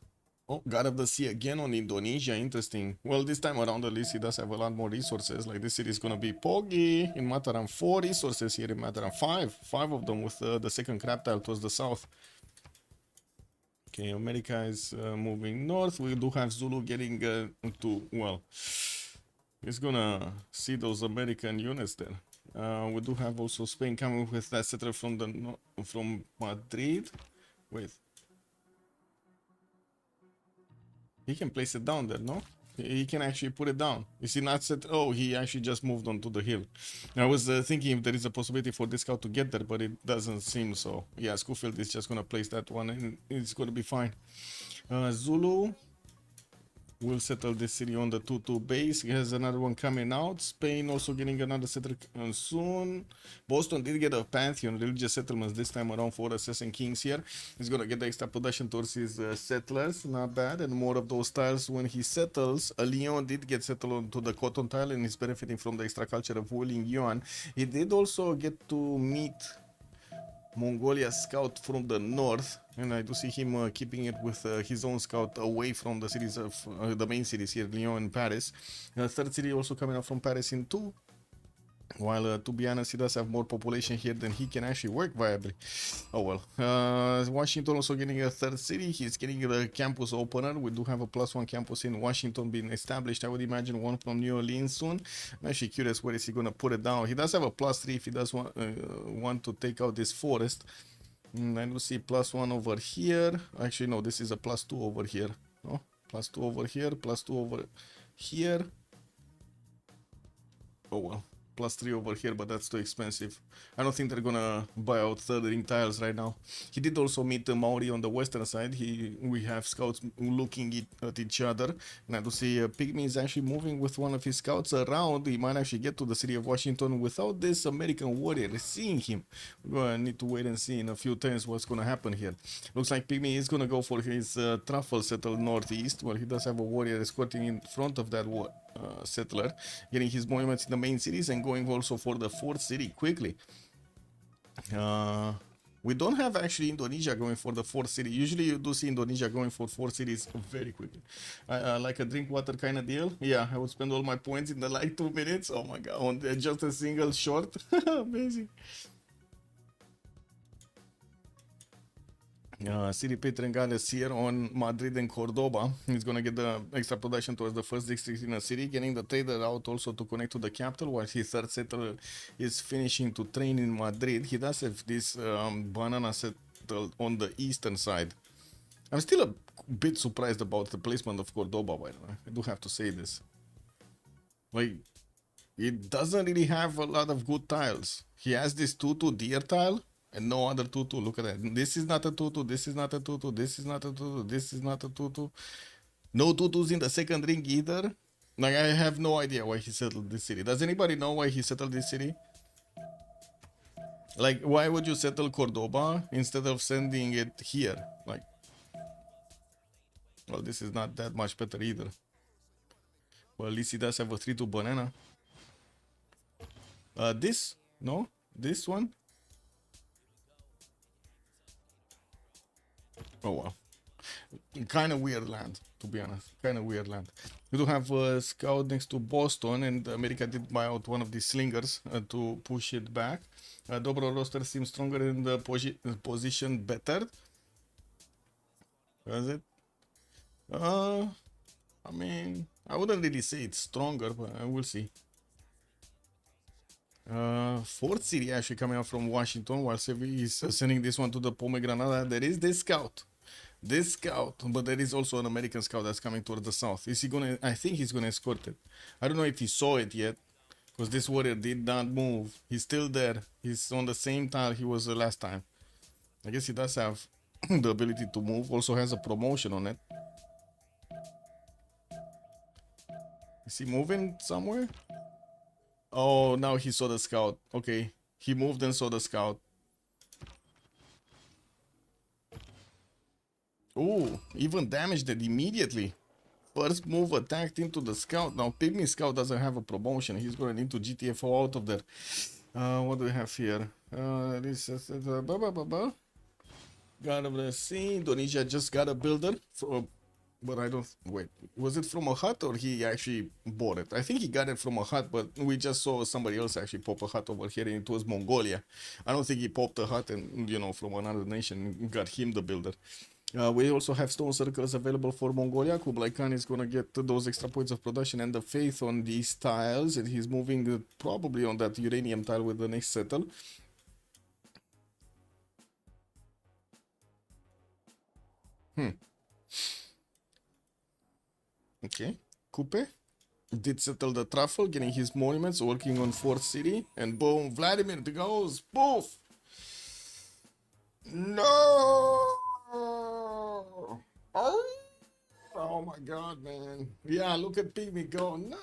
Oh, God of the Sea again on Indonesia. Interesting. Well, this time around at least he does have a lot more resources. Like this city is gonna be Pogi. In Mataram, 4 resources here. In Mataram, 5. 5 of them with the second crab tile towards the south. Okay, America is moving north. We do have Zulu getting to, well, he's gonna see those American units there. We do have also Spain coming with that settler from the from Madrid. Wait. He can place it down there, no? He can actually put it down. You see, not set. Oh, he actually just moved on to the hill. I was thinking if there is a possibility for this scout to get there, but it doesn't seem so. Yeah, Schofield is just gonna place that one, and it's gonna be fine. Zulu will settle this city on the 2-2 base. He has another one coming out. Spain also getting another settler soon. Boston did get a Pantheon religious settlements this time around for Assassin Kings here. He's gonna get the extra production towards his settlers. Not bad. And more of those tiles when he settles. Lyon did get settled onto the cotton tile and is benefiting from the extra culture of Wuling Yuan. He did also get to meet Mongolia scout from the north, and I do see him keeping it with his own scout away from the cities of the main cities here, Lyon and Paris. Third city also coming out from Paris in 2. While to be honest, he does have more population here than he can actually work viably. Oh well. Washington also getting a third city. He's getting the campus opener. We do have a +1 campus in Washington being established. I would imagine one from New Orleans soon. I'm actually curious where is he gonna put it down. He does have a +3 if he does want to take out this forest. And we see +1 over here. Actually, no, this is a +2 over here. No, +2 over here, +2 over here. Oh well. +3 over here, but that's too expensive. I don't think they're gonna buy out third ring tiles right now. He did also meet Maori on the western side. We have scouts looking at each other. And I do see Pygmy is actually moving with one of his scouts around. He might actually get to the city of Washington without this American warrior seeing him. We're gonna need to wait and see in a few turns what's gonna happen here. Looks like Pygmy is gonna go for his truffle settled northeast. Well, he does have a warrior escorting in front of that settler, getting his monuments in the main cities and going also for the fourth city quickly. We don't have actually Indonesia going for the fourth city. Usually you do see Indonesia going for 4 cities very quickly. Like a drink water kind of deal. Yeah, I would spend all my points in the like 2 minutes. Oh my god, on just a single shot. Amazing. City Petrengales here on Madrid and Cordoba. He's gonna get the extra production towards the first district in the city, getting the trader out also to connect to the capital, while his third settler is finishing to train in Madrid. He does have this banana settled on the eastern side. I'm still a bit surprised about the placement of Cordoba, by the way. I do have to say this. Like, it doesn't really have a lot of good tiles. He has this 2-2 deer tile, and no other 2-2. Look at that. This is not a 2-2. This is not a 2-2. This is not a 2-2. This is not a 2-2. No 2-2s in the second ring either. Like, I have no idea why he settled this city. Does anybody know why he settled this city? Like, why would you settle Cordoba instead of sending it here? Like, well, this is not that much better either. Well, at least he does have a 3-2 banana. This? No? This one? Oh well, kind of weird land, to be honest. Kind of weird land. We do have a scout next to Boston, and America did buy out one of these slingers to push it back. Dobro roster seems stronger in the position better. Does it? I mean, I wouldn't really say it's stronger, but I will see. Fourth city actually coming out from Washington, while Sevi is sending this one to the Pomegranada. There is this scout. This scout, but there is also an American scout that's coming towards the south. Is he gonna? I think he's gonna escort it. I don't know if he saw it yet, because this warrior did not move. He's still there. He's on the same tile he was the last time. I guess he does have the ability to move. Also has a promotion on it. Is he moving somewhere? Oh, now he saw the scout. Okay, he moved and saw the scout. Oh, even damaged it immediately. First move attacked into the scout. Now Pygmy Scout doesn't have a promotion. He's going to need to GTFO out of there. What do we have here? This is God of the Sea. Indonesia just got a builder. But I don't... Wait. Was it from a hut or he actually bought it? I think he got it from a hut, but we just saw somebody else actually pop a hut over here and it was Mongolia. I don't think he popped a hut and, you know, from another nation got him the builder. We also have stone circles available for Mongolia. Kublai Khan is going to get those extra points of production and the faith on these tiles. And he's moving probably on that uranium tile with the next settle. Okay. Kupe did settle the truffle, getting his monuments, working on 4th city. And boom, Vladimir goes. Poof! No! Oh my god, man. Yeah, look at Pygmy go. No,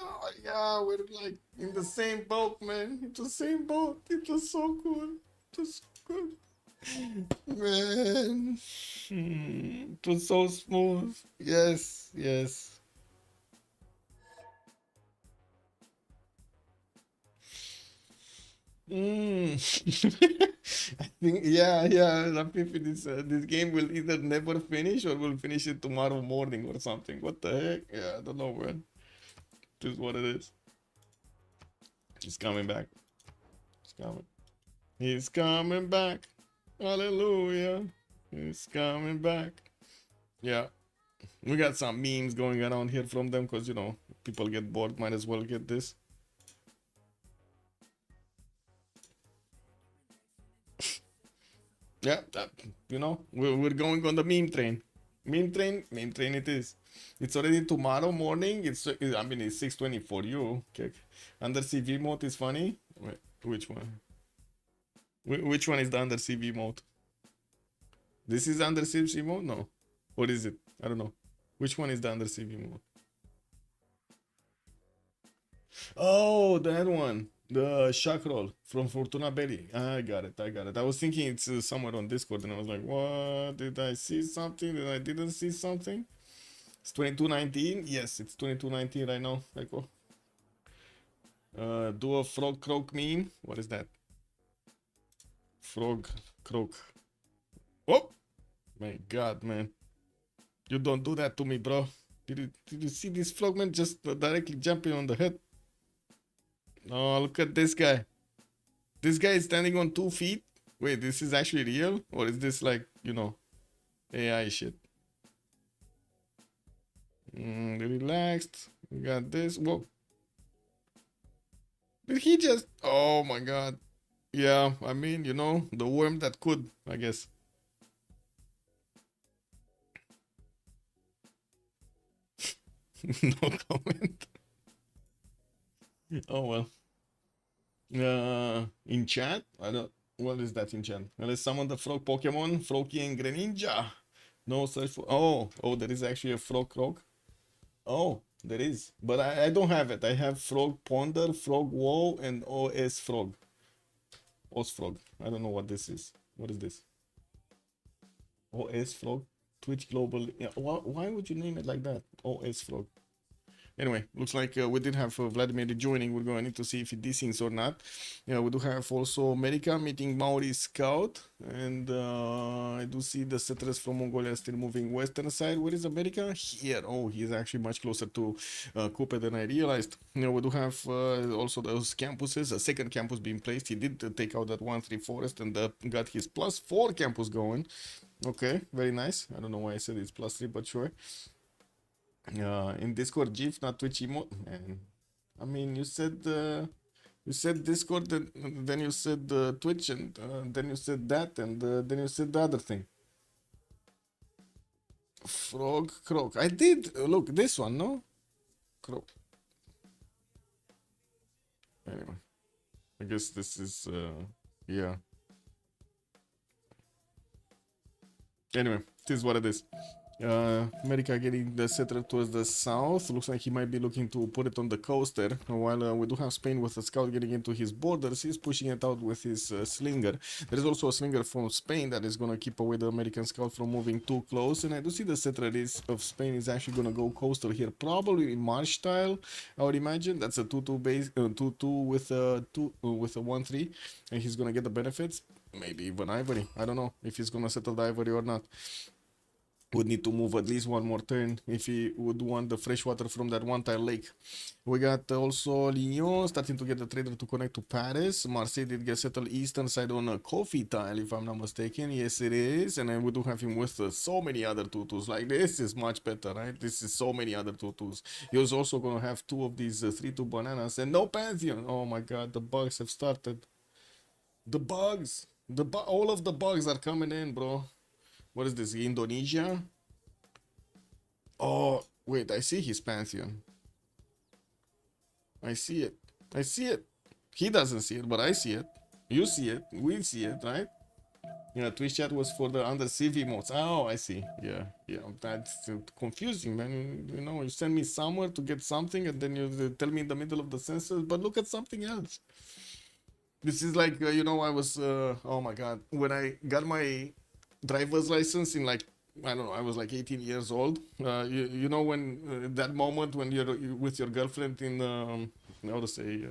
yeah, we're like in the same boat, man. It's the same boat. It was so cool. It was good. Man. It was so smooth. Yes, yes. I think yeah, Rafifi, this game will either never finish or we'll finish it tomorrow morning or something. What the heck? Yeah, I don't know, man. This is what it is. He's coming back. He's coming. He's coming back. Hallelujah. He's coming back. Yeah. We got some memes going around here from them because, you know, people get bored. Might as well get this. Yeah, you know, we're going on the meme train. Meme train it is. It's already tomorrow morning. I mean, it's 6:20 for you. Okay. Under CV mode is funny. Wait, which one? Which one is the under CV mode? This is under CV mode? No. What is it? I don't know. Which one is the under CV mode? Oh, that one. The shock roll from Fortuna Belli. I got it. I was thinking it's somewhere on Discord and I was like, what? Did I see something? Did I didn't see something? It's 2219. Yes, it's 2219 right now. Echo. Do a frog croak meme. What is that? Frog croak. Oh! My god, man. You don't do that to me, bro. Did you see this frogman just directly jumping on the head? Oh, look at this guy. This guy is standing on 2 feet. Wait, this is actually real? Or is this like, you know, AI shit? Relaxed. We got this. Whoa. Did he just... Oh my god. Yeah, I mean, you know, the worm that could, I guess. No comment. Oh well. In chat, I don't. What is that in chat? Let's summon the frog Pokemon, Froakie and Greninja. No search for. Oh, there is actually a frog croak. Oh, there is, but I don't have it. I have Frog Ponder, Frog Wow, and OS Frog. OS Frog. I don't know what this is. What is this? OS Frog. Twitch Global. Yeah. Why would you name it like that? OS Frog. Anyway, looks like we did have Vladimir joining. We're going to need to see if he desyncs or not. Yeah, we do have also America meeting Maori Scout. And I do see the settlers from Mongolia still moving western side. Where is America? Here. Oh, he's actually much closer to Kupe than I realized. Yeah, we do have also those campuses. A second campus being placed. He did take out that 1-3 forest and got his +4 campus going. Okay, very nice. I don't know why I said it's +3, but sure. In Discord GIF, not Twitch emote. Man, I mean, you said You said Discord, and then you said Twitch, and then you said that, and then you said the other thing. Frog, croak. I did. Look, this one, no? Croak. Anyway, I guess this is, yeah. Anyway, this is what it is. America getting the settler towards the south. Looks like he might be looking to put it on the coast there. While we do have Spain with a scout getting into his borders, he's pushing it out with his slinger. There is also a slinger from Spain that is going to keep away the American scout from moving too close. And I do see the settler of Spain is actually going to go coastal here, probably in marsh style. I would imagine that's a 2-2 base, 2-2 with a 1-3, and he's going to get the benefits. Maybe even ivory. I don't know if he's going to settle the ivory or not. Would need to move at least one more turn if he would want the fresh water from that one-tile lake. We got also Lyon starting to get the trader to connect to Paris. Marseille did get settled eastern side on a coffee tile, if I'm not mistaken. Yes, it is. And then we do have him with so many other tutus. Like, this is much better, right? This is so many other tutus. He was also going to have 2 of these 3-2 bananas and no Pantheon. Oh my god, the bugs have started. The bugs. All of the bugs are coming in, bro. What is this? Indonesia? Oh, wait, I see his Pantheon. I see it. I see it. He doesn't see it, but I see it. You see it. We see it, right? Yeah, Twitch chat was for the under CV modes. Oh, I see. Yeah, that's confusing, man. You know, you send me somewhere to get something and then you tell me in the middle of the sentence, but look at something else. This is like, you know, I was, oh my god, when I got my driver's license in like, I don't know, I was like 18 years old. You know, when that moment when you're with your girlfriend in, how to say,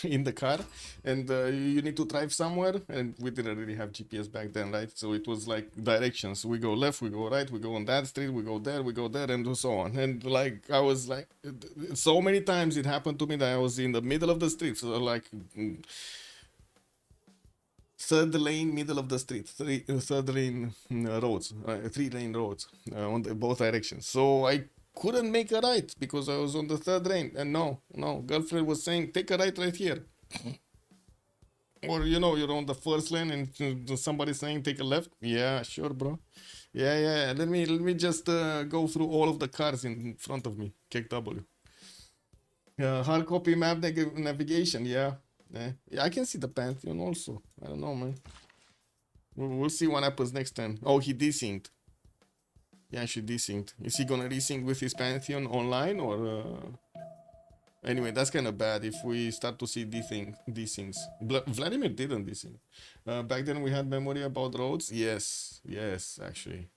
in the car, and you need to drive somewhere, and we didn't really have GPS back then, right? So it was like directions. We go left, we go right, we go on that street, we go there, and so on. And like I was like, so many times it happened to me that I was in the middle of the street, so like third lane, middle of the street, third lane roads, 3-lane roads on both directions. So I couldn't make a right because I was on the third lane. And no, girlfriend was saying, take a right here. Or, you know, you're on the first lane and somebody's saying, take a left. Yeah, sure, bro. Yeah. Let me just go through all of the cars in front of me. KW. Hard copy map navigation. Yeah, I can see the Pantheon also. I don't know, man. We'll see what happens next time. Oh, he desynced. Yeah, she desynced. Is he gonna resync with his Pantheon online or? Anyway, that's kind of bad if we start to see desyncs. Vladimir didn't desync. Back then we had memory about roads. Yes, actually.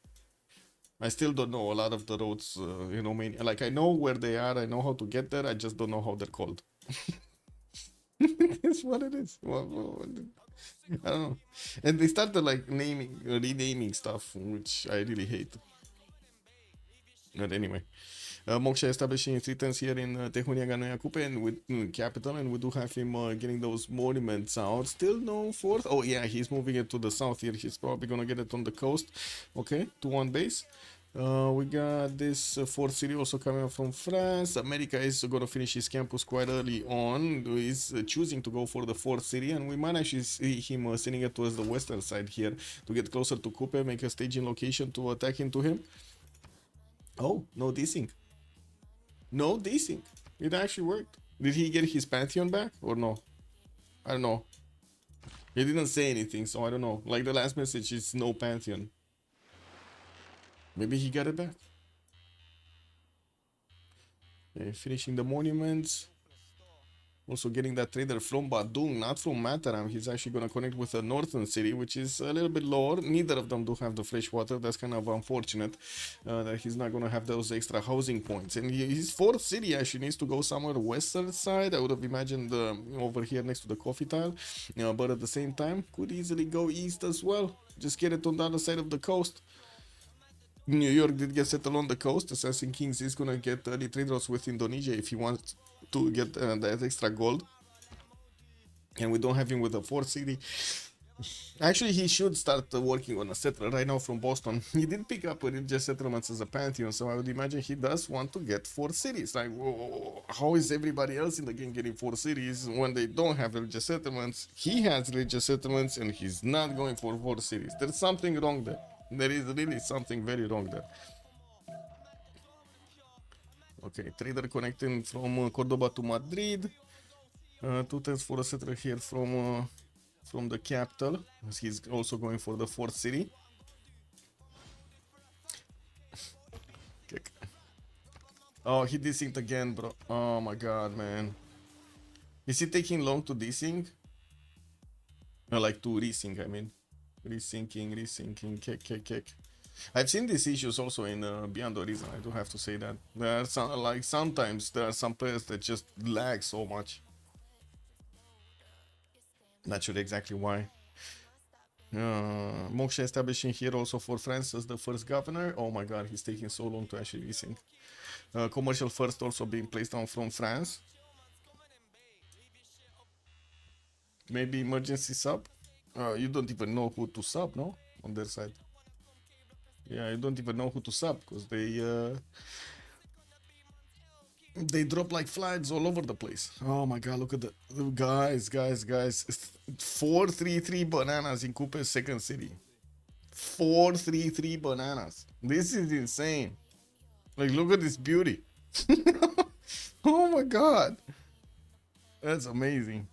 I still don't know a lot of the roads in Romania. Like, I know where they are. I know how to get there. I just don't know how they're called. It's what it is. I don't know. And they started like renaming stuff, which I really hate. But anyway, Moksha establishing his returns here in Tehunia Ganoia Coupe and with capital, and we do have him getting those monuments out. Still no fourth. Oh yeah, he's moving it to the south here. He's probably gonna get it on the coast. Okay, to one base. We got this fourth city also coming from France. America is going to finish his campus quite early on. He's choosing to go for the fourth city, and we might actually see him sending it towards the western side here to get closer to Coupe, make a staging location to attack into him. Oh, no desync. No desync. It actually worked. Did he get his Pantheon back or no? I don't know. He didn't say anything, so I don't know. Like the last message is no Pantheon. Maybe he got it back. Okay, finishing the monuments. Also getting that trader from Badung, not from Mataram. He's actually going to connect with a northern city, which is a little bit lower. Neither of them do have the fresh water. That's kind of unfortunate that he's not going to have those extra housing points. And his fourth city actually needs to go somewhere western side. I would have imagined over here next to the coffee tile. But at the same time, could easily go east as well. Just get it on the other side of the coast. New York did get settled on the coast. Assassin Kings is going to get early trade routes with Indonesia if he wants to get that extra gold. And we don't have him with the fourth city. Actually, he should start working on a settler right now from Boston. He did pick up religious settlements as a pantheon, so I would imagine he does want to get 4 cities. Like, whoa, how is everybody else in the game getting 4 cities when they don't have religious settlements? He has religious settlements and he's not going for 4 cities. There's something wrong there. There is really something very wrong there. Okay, trader connecting from Cordoba to Madrid. 2 turns for a settler here from the capital, as he's also going for the 4th city. Okay. Oh, he desynced again, bro. Oh my god, man. Is he taking long to desync? Like to resync, I mean. Resyncing, kick. I've seen these issues also in Beyond Horizon, I do have to say that. There are some, like, sometimes there are some players that just lag so much. Not sure exactly why. Moksha establishing here also for France as the first governor. Oh my god, he's taking so long to actually resync. Commercial first also being placed down from France. Maybe emergency sub. You don't even know who to sub, no? On their side. Yeah, you don't even know who to sub because they drop like flags all over the place. Oh my god, look at the guys. 4-3-3 bananas in Coupe's second city. 4-3-3 bananas. This is insane. Like, look at this beauty. Oh my god. That's amazing.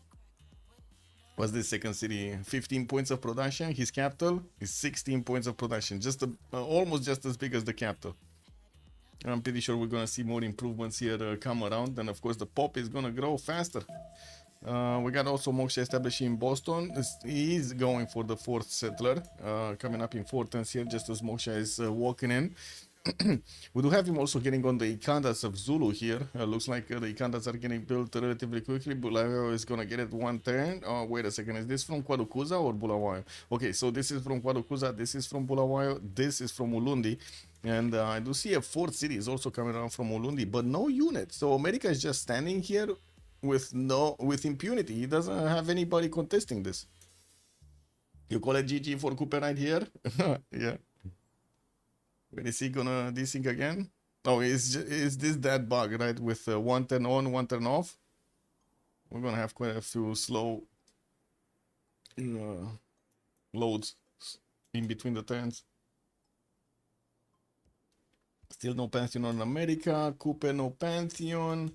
What's this second city? 15 points of production. His capital is 16 points of production. Just almost just as big as the capital. I'm pretty sure we're gonna see more improvements here come around, and of course the pop is gonna grow faster. We got also Moksha establishing in Boston. He's going for the 4th settler, coming up in 4 turns here, just as Moksha is walking in. We do have him also getting on the Ikandas of Zulu here. Looks like the Ikandas are getting built relatively quickly. Bulawayo is gonna get it 1 turn. Oh, wait a second, is this from Kwadukuza or Bulawayo? Okay, so this is from Kwadukuza, this is from Bulawayo, this is from Ulundi. And I do see a 4th city is also coming around from Ulundi, but no unit. So America is just standing here with impunity. He doesn't have anybody contesting this. You call it GG for Cooper right here? Yeah. When is he gonna desync again? Oh, is this that bug, right? With 1 turn on, 1 turn off? We're gonna have quite a few slow loads in between the turns. Still no Pantheon on America. Coupe, no Pantheon.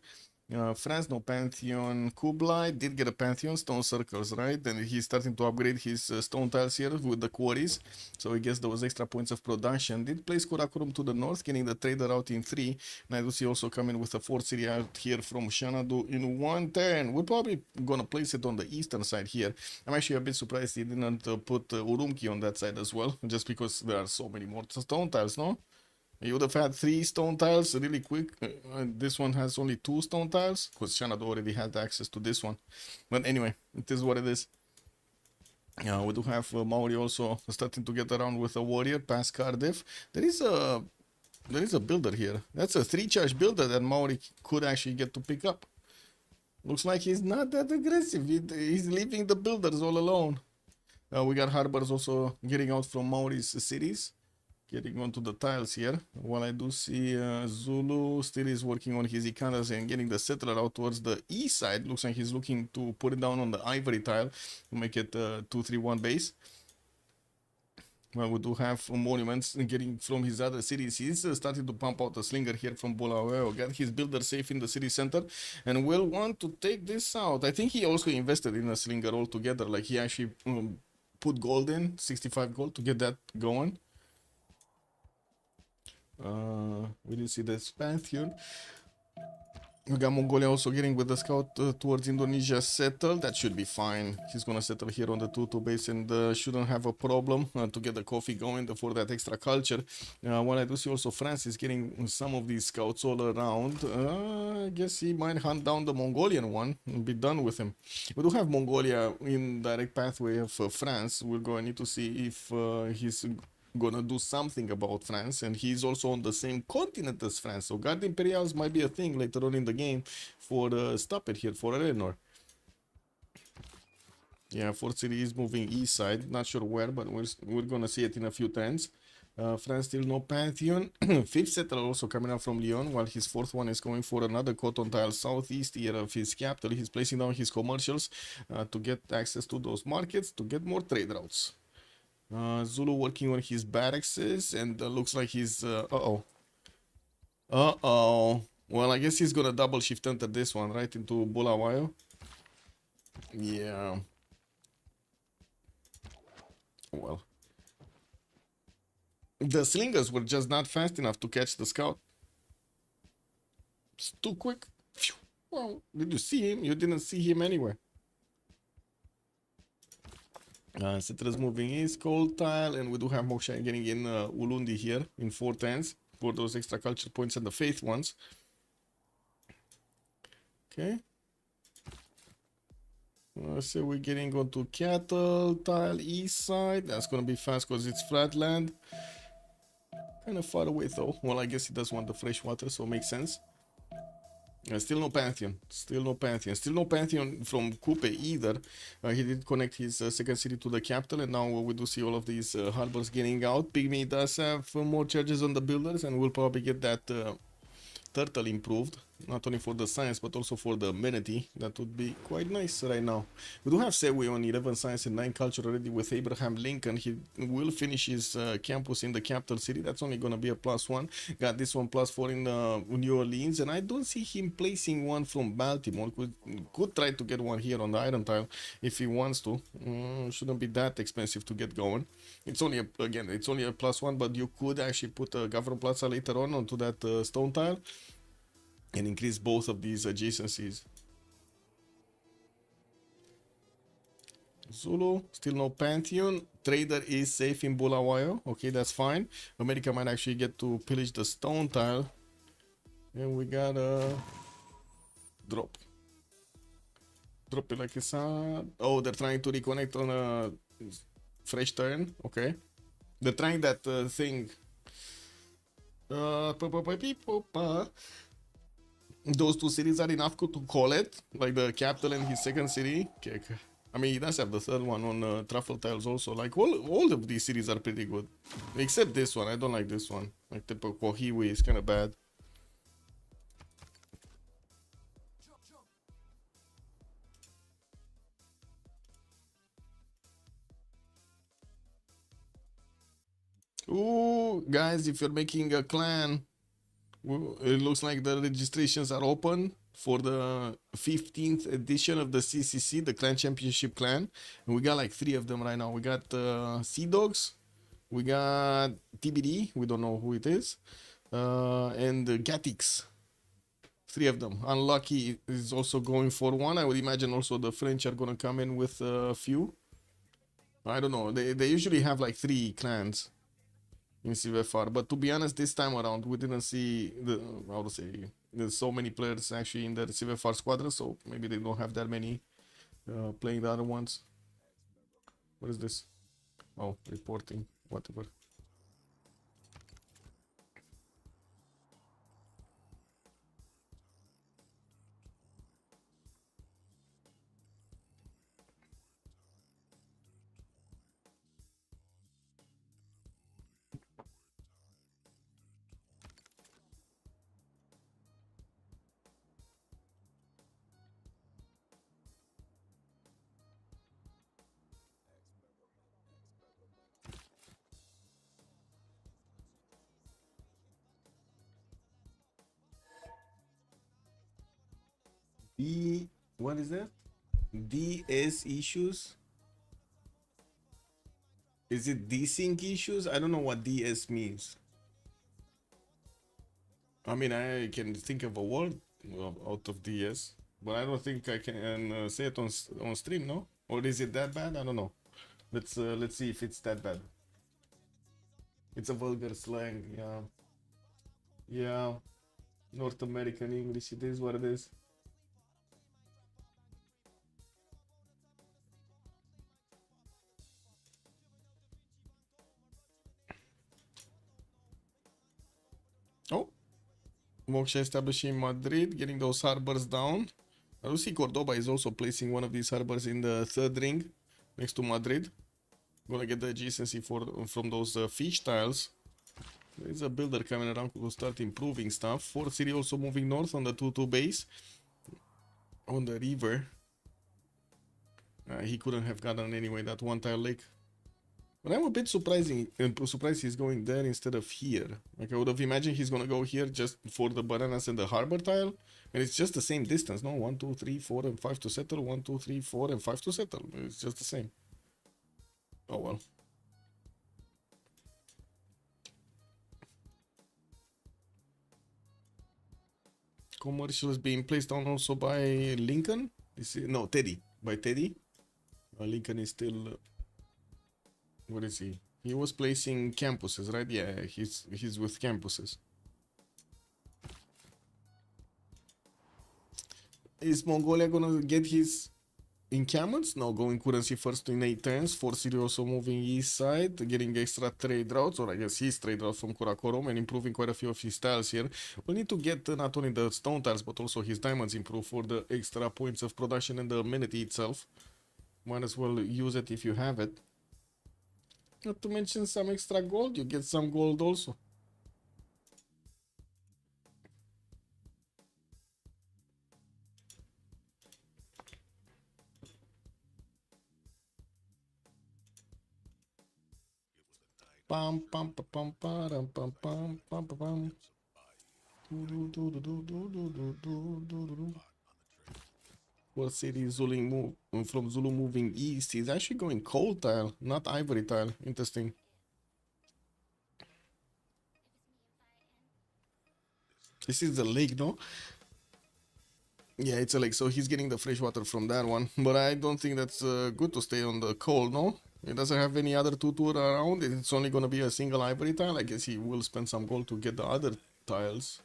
France, no Pantheon. Kublai did get a Pantheon. Stone circles, right? And he's starting to upgrade his stone tiles here with the quarries. So he gets those extra points of production. Did place Kurakurum to the north, getting the trader out in 3. And I do see also coming with a 4th city out here from Xanadu in 1 turn. We're probably gonna place it on the eastern side here. I'm actually a bit surprised he didn't put Urumqi on that side as well, just because there are so many more stone tiles, no? You would have had 3 stone tiles really quick. This one has only 2 stone tiles because Xanadu already had access to this one. But anyway, it is what it is. We do have Maori also starting to get around with a warrior past Cardiff. There is a builder here. That's a 3-charge builder that Maori could actually get to pick up. Looks like he's not that aggressive. He's leaving the builders all alone. We got harbors also getting out from Maori's cities. Getting onto the tiles here, while I do see Zulu still is working on his Ikandas and getting the settler out towards the east side. Looks like he's looking to put it down on the ivory tile to make it 2-3-1 base. Well, we do have monuments getting from his other cities. He's starting to pump out a slinger here from Bulawayo. Got his builder safe in the city center and will want to take this out. I think he also invested in a slinger altogether. Like, he actually put gold in, 65 gold to get that going. We didn't see the Pantheon. We got Mongolia also getting with the scout towards Indonesia settled. That should be fine. He's gonna settle here on the 2-2 base and shouldn't have a problem to get the coffee going for that extra culture. While I do see also France is getting some of these scouts all around. I guess he might hunt down the Mongolian one and be done with him. We do have Mongolia in direct pathway of France. We're going to need to see if he's gonna do something about France, and he's also on the same continent as France, so Guard Imperials might be a thing later on in the game for stop it here for Eleanor. Yeah, Fourth City is moving east side. Not sure where, but we're gonna see it in a few turns. France still no Pantheon. Fifth settler also coming up from Lyon, while his fourth one is going for another cotton tile southeast here of his capital. He's placing down his commercials to get access to those markets, to get more trade routes. Zulu working on his barracks, and looks like he's uh-oh. Well, I guess he's gonna double shift enter this one right into Bulawayo. Yeah. Well, the slingers were just not fast enough to catch the scout. It's too quick. Phew. Well, did you see him? You didn't see him anywhere. Settlers moving east, cold tile, and we do have Moksha getting in Ulundi here in 410s for those extra culture points and the faith ones. Okay. So we're getting onto cattle tile east side. That's gonna be fast because it's flat land. Kind of far away though. Well, I guess he does want the fresh water, so it makes sense. Still no Pantheon. Still no Pantheon. Still no Pantheon from Coupe either. He did connect his second city to the capital, and now we do see all of these harbors getting out. Pygmy does have more charges on the builders, and we'll probably get that turtle improved, not only for the science but also for the amenity. That would be quite nice right now. We do have Sewe on 11 science and 9 culture already with Abraham Lincoln. He will finish his campus in the capital city. That's only gonna be a +1. Got this one +4 in New Orleans, and I don't see him placing one from Baltimore. Could try to get one here on the iron tile if he wants to. Shouldn't be that expensive to get going. It's only it's only a +1, but you could actually put a government plaza later on onto that stone tile and increase both of these adjacencies. Zulu, still no Pantheon. Trader is safe in Bulawayo. Okay, that's fine. America might actually get to pillage the stone tile. And we got a drop. Drop it like it's oh, they're trying to reconnect on a fresh turn. Okay. They're trying that thing. Those two cities are enough to call it, like the capital and his second city. Okay. I mean, he does have the third one on truffle tiles also. Like all of these cities are pretty good, except this one. I don't like this one. Like the Kohiwi is kind of bad. Ooh, guys, if you're making a clan, it looks like the registrations are open for the 15th edition of the CCC, the Clan Championship Clan. And we got like 3 of them right now. We got Sea Dogs, we got TBD, we don't know who it is, and Gatix. 3 of them. Unlucky is also going for one. I would imagine also the French are gonna come in with a few. I don't know. They usually have like 3 clans in CVFR, but to be honest, this time around we didn't see how to say, there's so many players actually in the CVFR squadron, so maybe they don't have that many playing the other ones. What is this? Oh, reporting, whatever. What is that? DS issues? Is it desync issues? I don't know what DS means. I mean, I can think of a word out of DS, but I don't think I can say it on stream, no? Or is it that bad? I don't know. Let's see if it's that bad. It's a vulgar slang, yeah. Yeah. North American English, it is what it is. Oh, Moksha establishing Madrid, getting those harbors down. I do see Cordoba is also placing one of these harbors in the 3rd ring. next to Madrid. Gonna get the adjacency from those fish tiles. There's a builder coming around who will start improving stuff. 4 City also moving north on the 2-2 base. On the river. He couldn't have gotten anyway that one tile lake. But I'm a bit surprised he's going there instead of here. Like I would have imagined he's gonna go here just for the bananas and the harbor tile. And it's just the same distance, no? 1, 2, 3, 4 and 5 to settle. 1, 2, 3, 4 and 5 to settle. It's just the same. Oh well. Commercials being placed down also by Lincoln. No, Teddy. By Teddy. Lincoln is still. What is he? He was placing campuses, right? Yeah, he's with campuses. Is Mongolia gonna get his encampments? No, going currency first in 8 turns. 4 City also moving east side, getting extra trade routes, or I guess his trade routes from Kurakorum, and improving quite a few of his tiles here. We'll need to get not only the stone tiles, but also his diamonds improved for the extra points of production and the amenity itself. Might as well use it if you have it. Not to mention some extra gold, you get some gold also. Pam pam pam pam pam pam pam pam pam. What city is Zulu move from Zulu moving east? He's actually going cold tile, not ivory tile. Interesting. This is the lake, no? Yeah, it's a lake, so he's getting the fresh water from that one. But I don't think that's good to stay on the cold, no? It doesn't have any other 2-2 around. It's only gonna be a single ivory tile. I guess he will spend some gold to get the other tiles.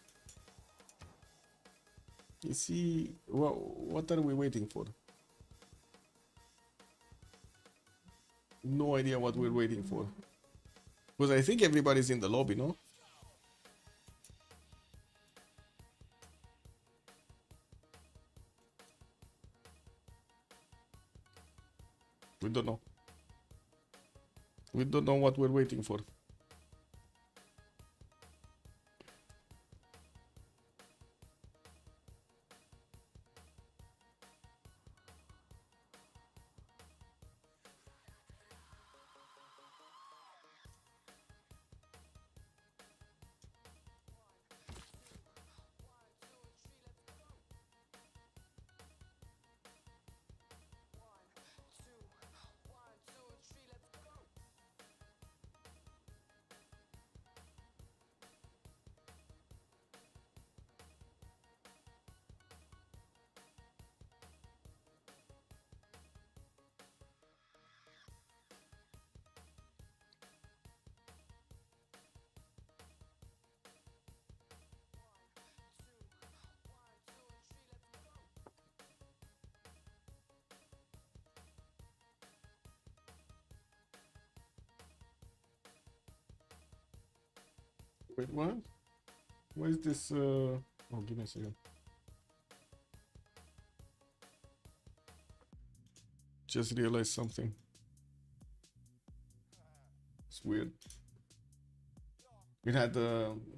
You see, well, what are we waiting for? No idea what we're waiting for. Because I think everybody's in the lobby, no? We don't know. We don't know what we're waiting for. Wait, what? Why is this, oh, give me a second. Just realized something. It's weird. It had,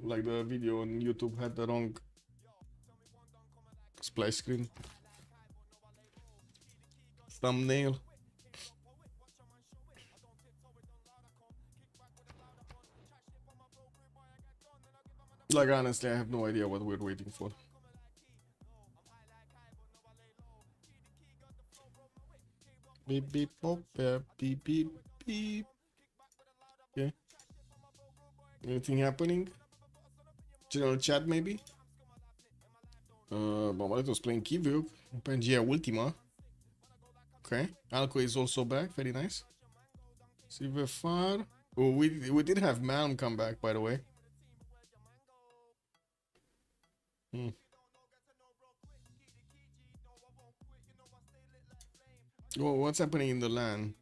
like the video on YouTube had the wrong splash screen. Thumbnail. Like, honestly, I have no idea what we're waiting for. Beep, beep, pop, beep, beep, beep. Okay. Anything happening? General chat, maybe? Bombareto's playing CivUkraine. Pangea Ultima. Okay. Alco is also back. Very nice. Silverfar. Oh, we did have Malm come back, by the way. Oh, what's happening in the LAN?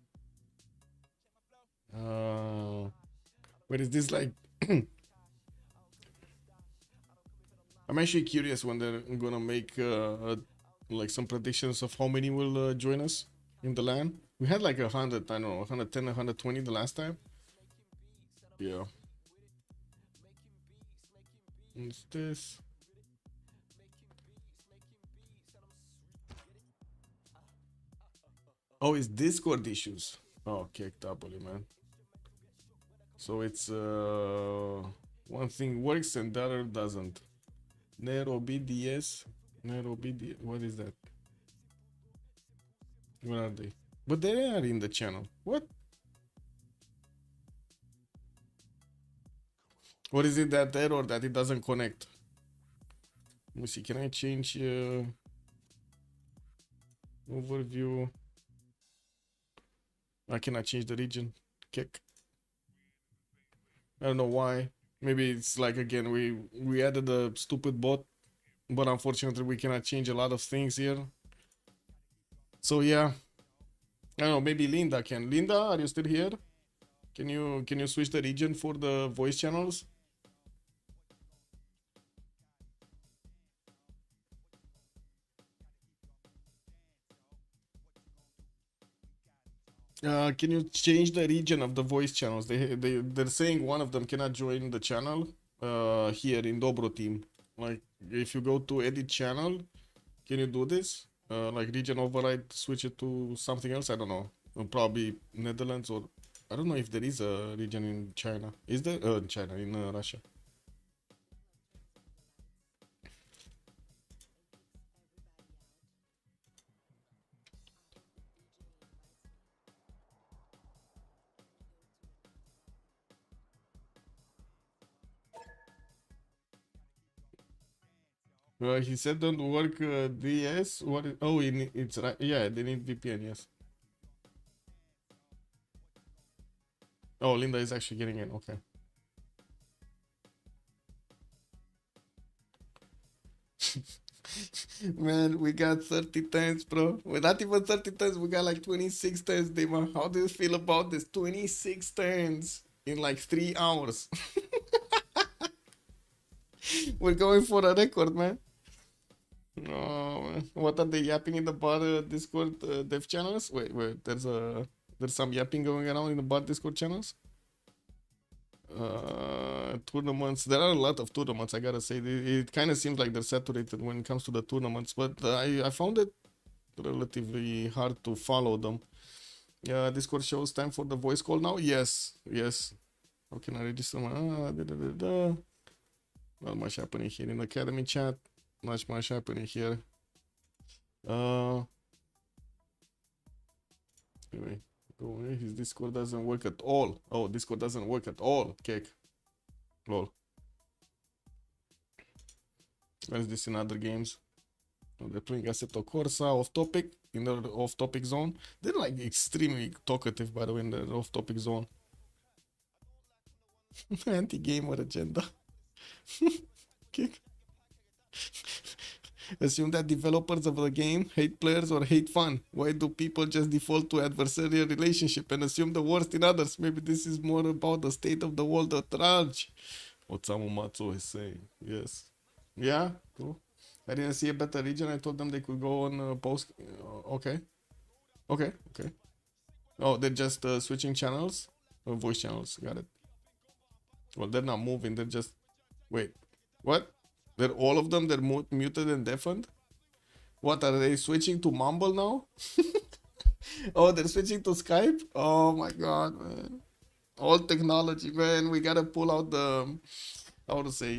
Wait, is this like... I'm actually curious when they're gonna make like some predictions of how many will join us in the LAN. We had like 100, I don't know, 110, 120 the last time. Yeah. What's this? Oh, it's Discord issues. Oh, kick W, man. So it's one thing works and the other doesn't. Nero BDS. Nero BDS. What is that? Where are they? But they are in the channel. What? What is it that error that it doesn't connect? Let me see. Can I change overview? I cannot change the region. Kick. I don't know why. Maybe it's like again we added a stupid bot, but unfortunately we cannot change a lot of things here. So yeah, I don't know. Maybe Linda can. Linda, are you still here? Can you switch the region for the voice channels? Can you change the region of the voice channels? They're saying one of them cannot join the channel here in Dobroteam. Like if you go to edit channel, can you do this? Like region override, switch it to something else? I don't know. Probably Netherlands, or I don't know if there is a region in China. Is there? China, in Russia. He said don't work DS. What? Oh, it's right. Yeah, they need VPN. Yes. Oh, Linda is actually getting in. Okay. Man, we got 30 times, bro. We're not even 30 times. We got like 26 times, Dima. How do you feel about this? 26 turns in like 3 hours. We're going for a record, man. Oh, man. What are they yapping in the bar Discord dev channels? Wait, there's some yapping going around in the bar Discord channels. Tournaments. There are a lot of tournaments. I gotta say, it kind of seems like they're saturated when it comes to the tournaments. But I found it relatively hard to follow them. Discord shows time for the voice call now. Yes, yes. How can I register my? Not much happening here in the academy chat. Not much happening here. Anyway, go away. His Discord doesn't work at all. Oh, Discord doesn't work at all. Cake. Lol. What is this in other games? Oh, they're playing Assetto Corsa, off topic, in the off topic zone. They're like extremely talkative, by the way, in the off topic zone. Anti gamer agenda. Kick. Assume that developers of the game hate players or hate fun. Why do people just default to adversarial relationship and assume the worst in others? Maybe this is more about the state of the world at large. Osamu Matsu is saying. Yes. Yeah, cool. I didn't see a better region. I told them they could go on post. Okay. Okay. Okay. Oh, they're just switching channels? Voice channels. Got it. Well, they're not moving. They're just... Wait. What? They're all of them? They're muted and deafened? What, are they switching to Mumble now? Oh, they're switching to Skype? Oh my god, man. All technology, man. We gotta pull out the... How to say...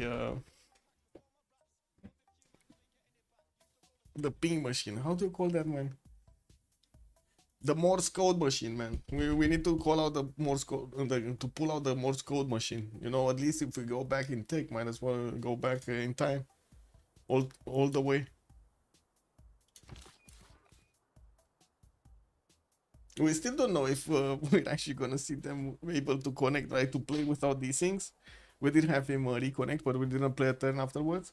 the ping machine. How do you call that, man? The Morse code machine, man. We need to call out the Morse code, to pull out the Morse code machine. You know, at least if we go back in tech, might as well go back in time. All the way. We still don't know if we're actually gonna see them able to connect, right? To play without these things. We did have him reconnect, but we didn't play a turn afterwards.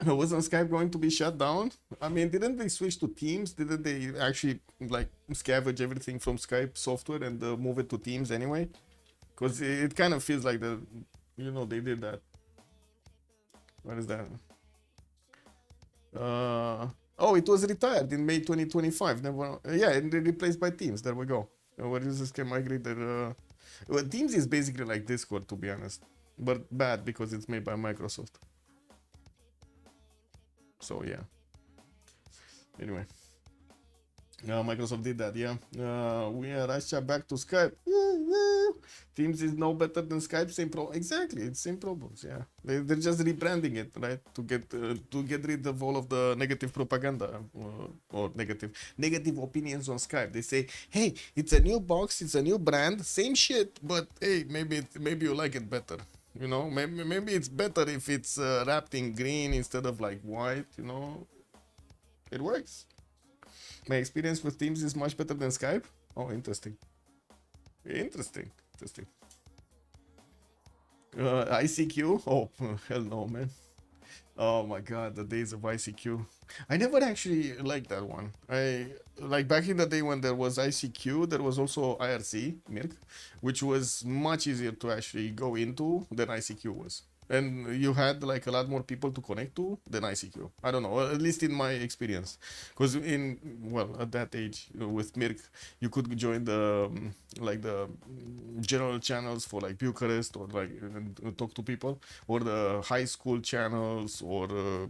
Wasn't Skype going to be shut down? I mean, didn't they switch to Teams? Didn't they actually like scavenge everything from Skype software and move it to Teams anyway? Because it kind of feels like they did that. What is that? Oh, it was retired in May 2025. Never. Yeah, and replaced by Teams. There we go. Where users can migrate their. Well, Teams is basically like Discord, to be honest, but bad because it's made by Microsoft. So yeah. Anyway. Microsoft did that, yeah. We are Russia back to Skype. Teams is no better than Skype. Same problem. Exactly, it's same problems. Yeah, they're just rebranding it, right, to get rid of all of the negative propaganda or negative opinions on Skype. They say, hey, it's a new box, it's a new brand, same shit, but hey, maybe you like it better. You know, maybe it's better if it's wrapped in green instead of like white. You know, it works. My experience with Teams is much better than Skype. Oh, interesting. Interesting. ICQ? Oh, hell no, man. Oh my god, the days of ICQ. I never actually liked that one. I like back in the day when there was ICQ, there was also IRC, Mirk, which was much easier to actually go into than ICQ was. And you had like a lot more people to connect to than ICQ. I don't know, at least in my experience. Because at that age, with Mirk, you could join the like the general channels for like Bucharest or like talk to people, or the high school channels, or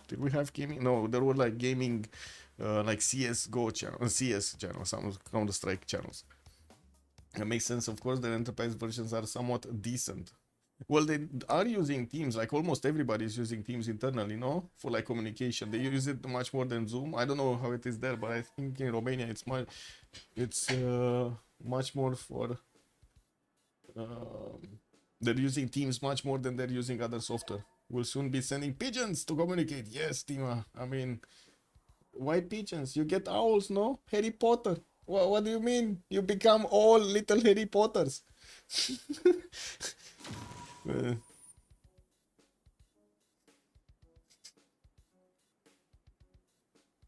did we have gaming? No, there were like gaming, like CS:GO channel, CS channels, some Counter Strike channels. It makes sense, of course. The enterprise versions are somewhat decent. Well, they are using Teams. Like almost everybody is using Teams internally, no, for like communication. They use it much more than Zoom. I don't know how it is there, but I think in Romania it's much more for. They're using Teams much more than they're using other software. We'll soon be sending pigeons to communicate. Yes, Tima. I mean, why pigeons? You get owls, no? Harry Potter. What do you mean? You become all little Harry Potters.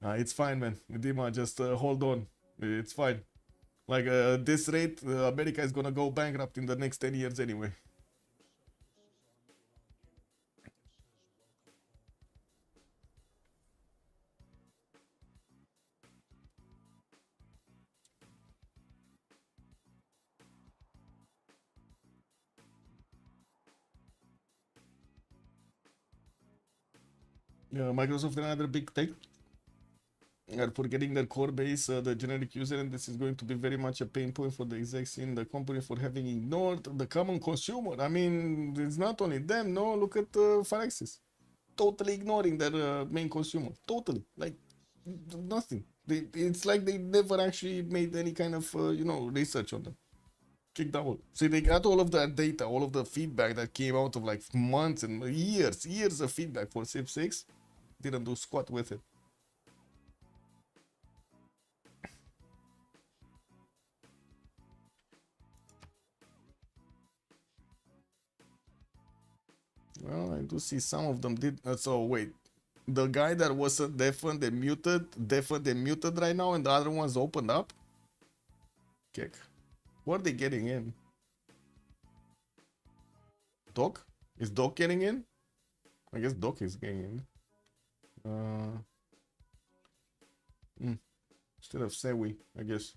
It's fine, man. Dima, just hold on. It's fine. Like, this rate, America is gonna go bankrupt in the next 10 years anyway. Microsoft, another big tech, are forgetting their core base, the generic user, and this is going to be very much a pain point for the execs in the company for having ignored the common consumer. I mean, it's not only them, no, look at Firaxis. Totally ignoring their main consumer. Totally. Like, nothing. It's like they never actually made any kind of, research on them. Kicked out. So they got all of that data, all of the feedback that came out of like months and years of feedback for Civ6. Didn't do squat with it. Well, I do see some of them did. So wait, the guy that wasn't deafened, they muted right now, and the other ones opened up. Kick. What are they getting in? Doc? Is Doc getting in? I guess Doc is getting in. Instead of Sewi, I guess.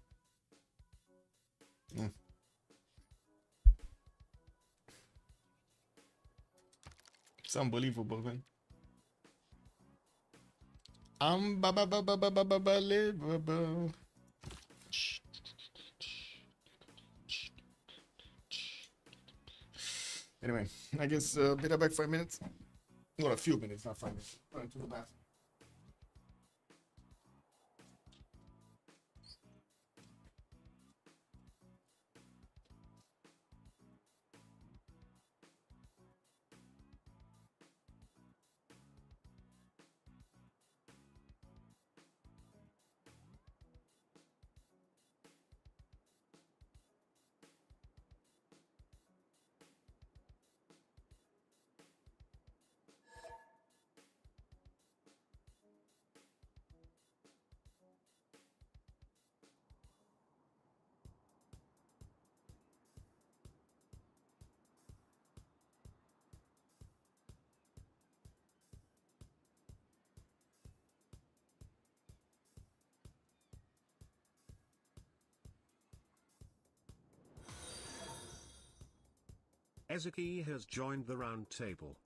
It's unbelievable, man. Unbelievable. Anyway, I guess be right back 5 minutes. Well, a few minutes, not 5 minutes. Going to the bathroom. Ezeki has joined the round table.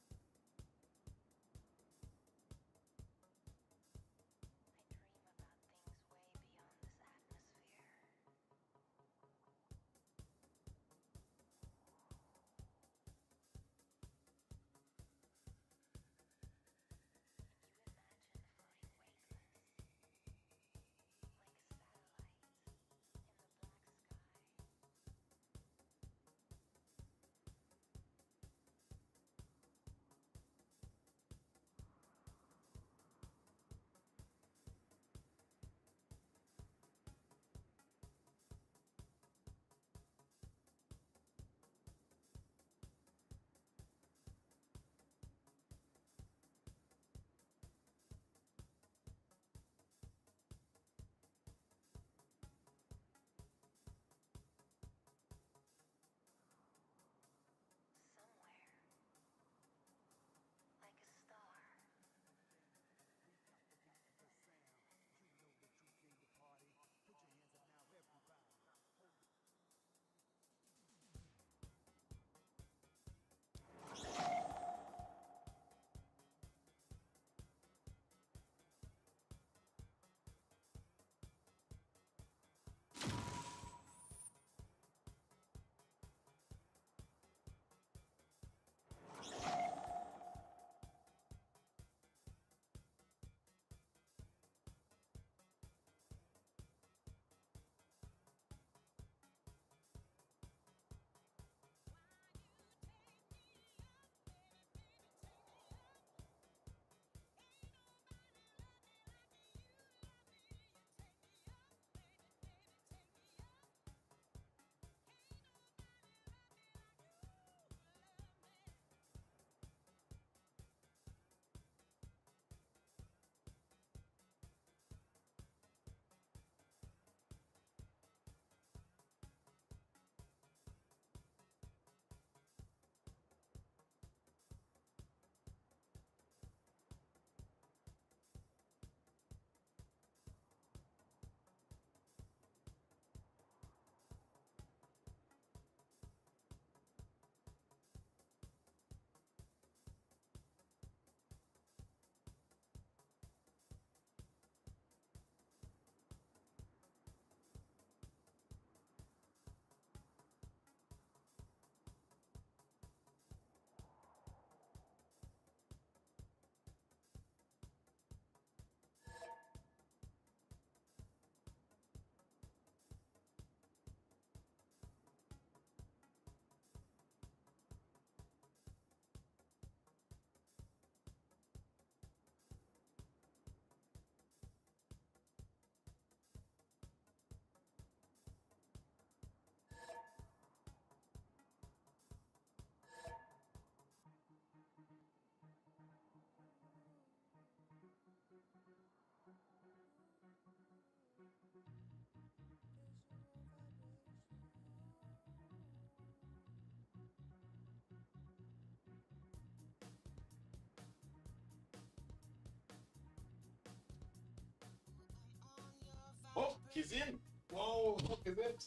Oh, he's in. Whoa, look at that.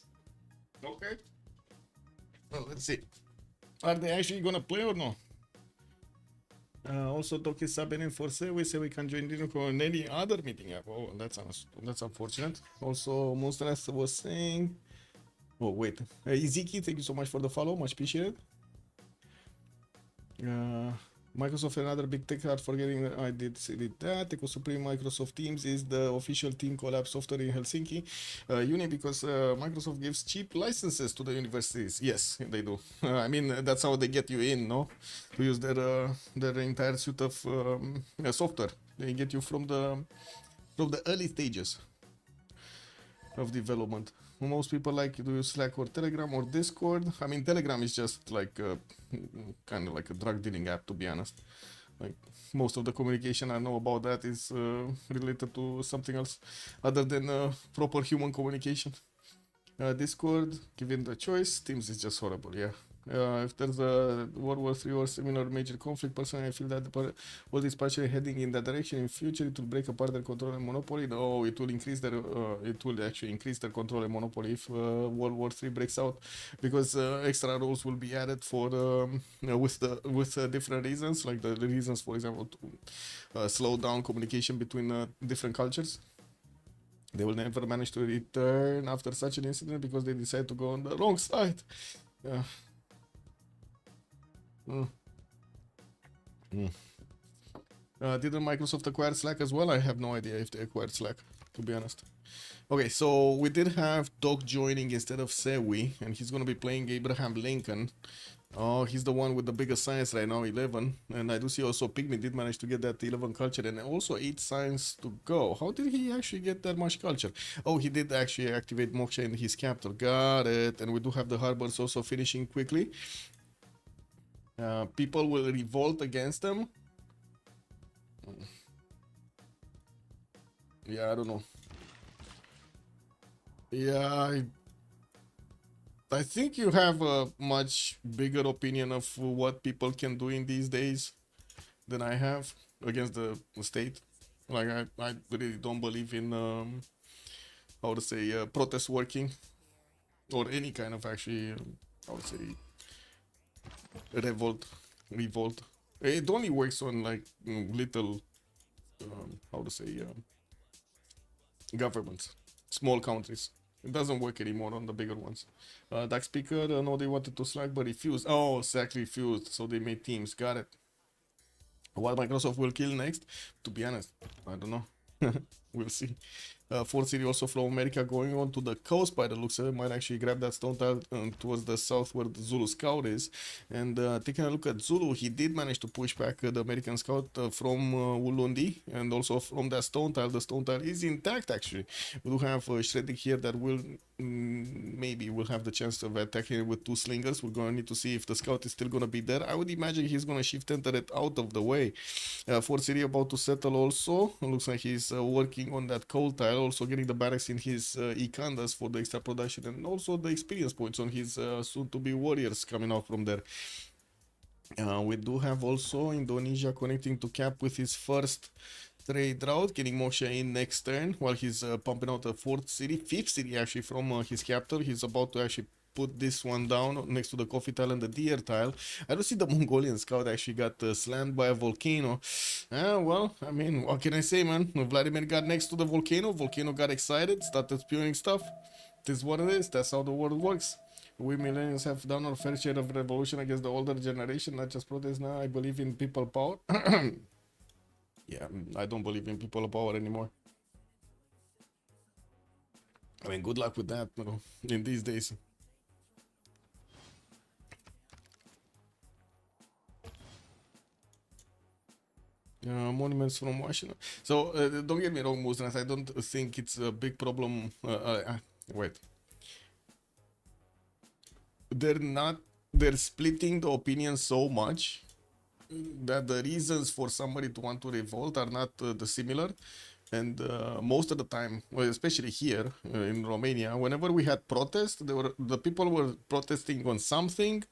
Okay. Well, let's see. Are they actually gonna play or no? Also, Doc is subbing in for say we can join in on any other meeting app. Oh, that's unfortunate. Also, Monstras was saying. Oh wait, Iziki, thank you so much for the follow, much appreciated. Microsoft another big tech art forgetting I did that. Eco Supreme Microsoft Teams is the official team collab software in Helsinki. Uni because Microsoft gives cheap licenses to the universities. Yes, they do. I mean that's how they get you in, no? To use their entire suite of software. They get you from the early stages of development. Most people like to use Slack or Telegram or Discord. I mean, Telegram is just like kind of like a drug dealing app, to be honest. Like most of the communication I know about that is related to something else other than proper human communication. Discord, given the choice, Teams is just horrible. Yeah, If there's a World War III or similar major conflict, personally, I feel that the world is partially heading in that direction. In future, it will break apart their control and monopoly. No, it will increase their. It will actually increase their control and monopoly if World War III breaks out, because extra rules will be added for with different reasons, like the reasons, for example, to slow down communication between different cultures. They will never manage to return after such an incident because they decide to go on the wrong side. Yeah. Didn't Microsoft acquire Slack as well? I have no idea if they acquired Slack, to be honest. Okay, so we did have Doc joining instead of Sewi, and he's gonna be playing Abraham Lincoln. Oh, he's the one with the biggest science right now, 11. And I do see also Pygmy did manage to get that 11 culture and also 8 science to go. How did he actually get that much culture? Oh, he did actually activate Moksha in his capital. Got it. And we do have the harbors also finishing quickly. People will revolt against them. Yeah, I don't know. Yeah, I think you have a much bigger opinion of what people can do in these days than I have against the state. Like, I really don't believe in, how to say, protest working or any kind of actually, how to say, revolt. It only works on like little, how to say, governments, small countries. It doesn't work anymore on the bigger ones. Dark Speaker, no, they wanted to Slack but refused. Oh, exactly, refused. So they made Teams. Got it. What Microsoft will kill next? To be honest, I don't know. We'll see. Fort City also from America going on to the coast by the looks of it. Might actually grab that stone tile towards the south where the Zulu scout is. And taking a look at Zulu, he did manage to push back the American scout from Ulundi. And also from that stone tile, the stone tile is intact actually. We do have Shredding here that will maybe will have the chance of attacking with 2 slingers. We're going to need to see if the scout is still going to be there. I would imagine he's going to shift enter it out of the way. Fort City about to settle also. Looks like he's working on that coal tile, also getting the barracks in his Ikandas for the extra production and also the experience points on his soon-to-be warriors coming out from there. We do have also Indonesia connecting to cap with his first trade route, getting Moksha in next turn while he's pumping out a 4th city, 5th city actually from his capital. He's about to actually put this one down next to the coffee tile and the deer tile. I don't see the Mongolian scout actually got slammed by a volcano. Well, I mean, what can I say, man? Vladimir got next to the volcano got excited, started spewing stuff. This is what it is. That's how the world works. We millennials have done our fair share of revolution against the older generation, not just protest now. I believe in people power. Yeah, I don't believe in people power anymore. I mean, good luck with that, you know, in these days. Monuments from Washington. So don't get me wrong, Muslims. I don't think it's a big problem. Wait, they're splitting the opinion so much that the reasons for somebody to want to revolt are not the similar. And most of the time, well, especially here in Romania, whenever we had protests, the people were protesting on something.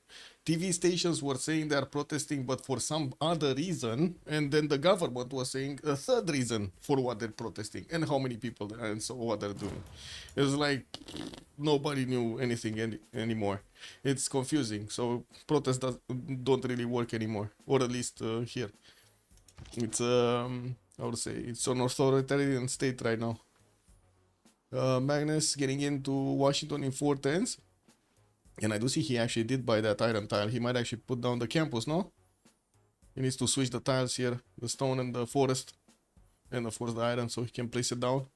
TV stations were saying they are protesting, but for some other reason, and then the government was saying a third reason for what they're protesting and how many people and so what they're doing. It was like nobody knew anything anymore. It's confusing. So protests don't really work anymore, or at least here. It's how to say, it's an authoritarian state right now. Magnus getting into Washington in 4 turns. And I do see he actually did buy that iron tile. He might actually put down the campus, no? He needs to switch the tiles here, the stone and the forest. And of course the iron, so he can place it down.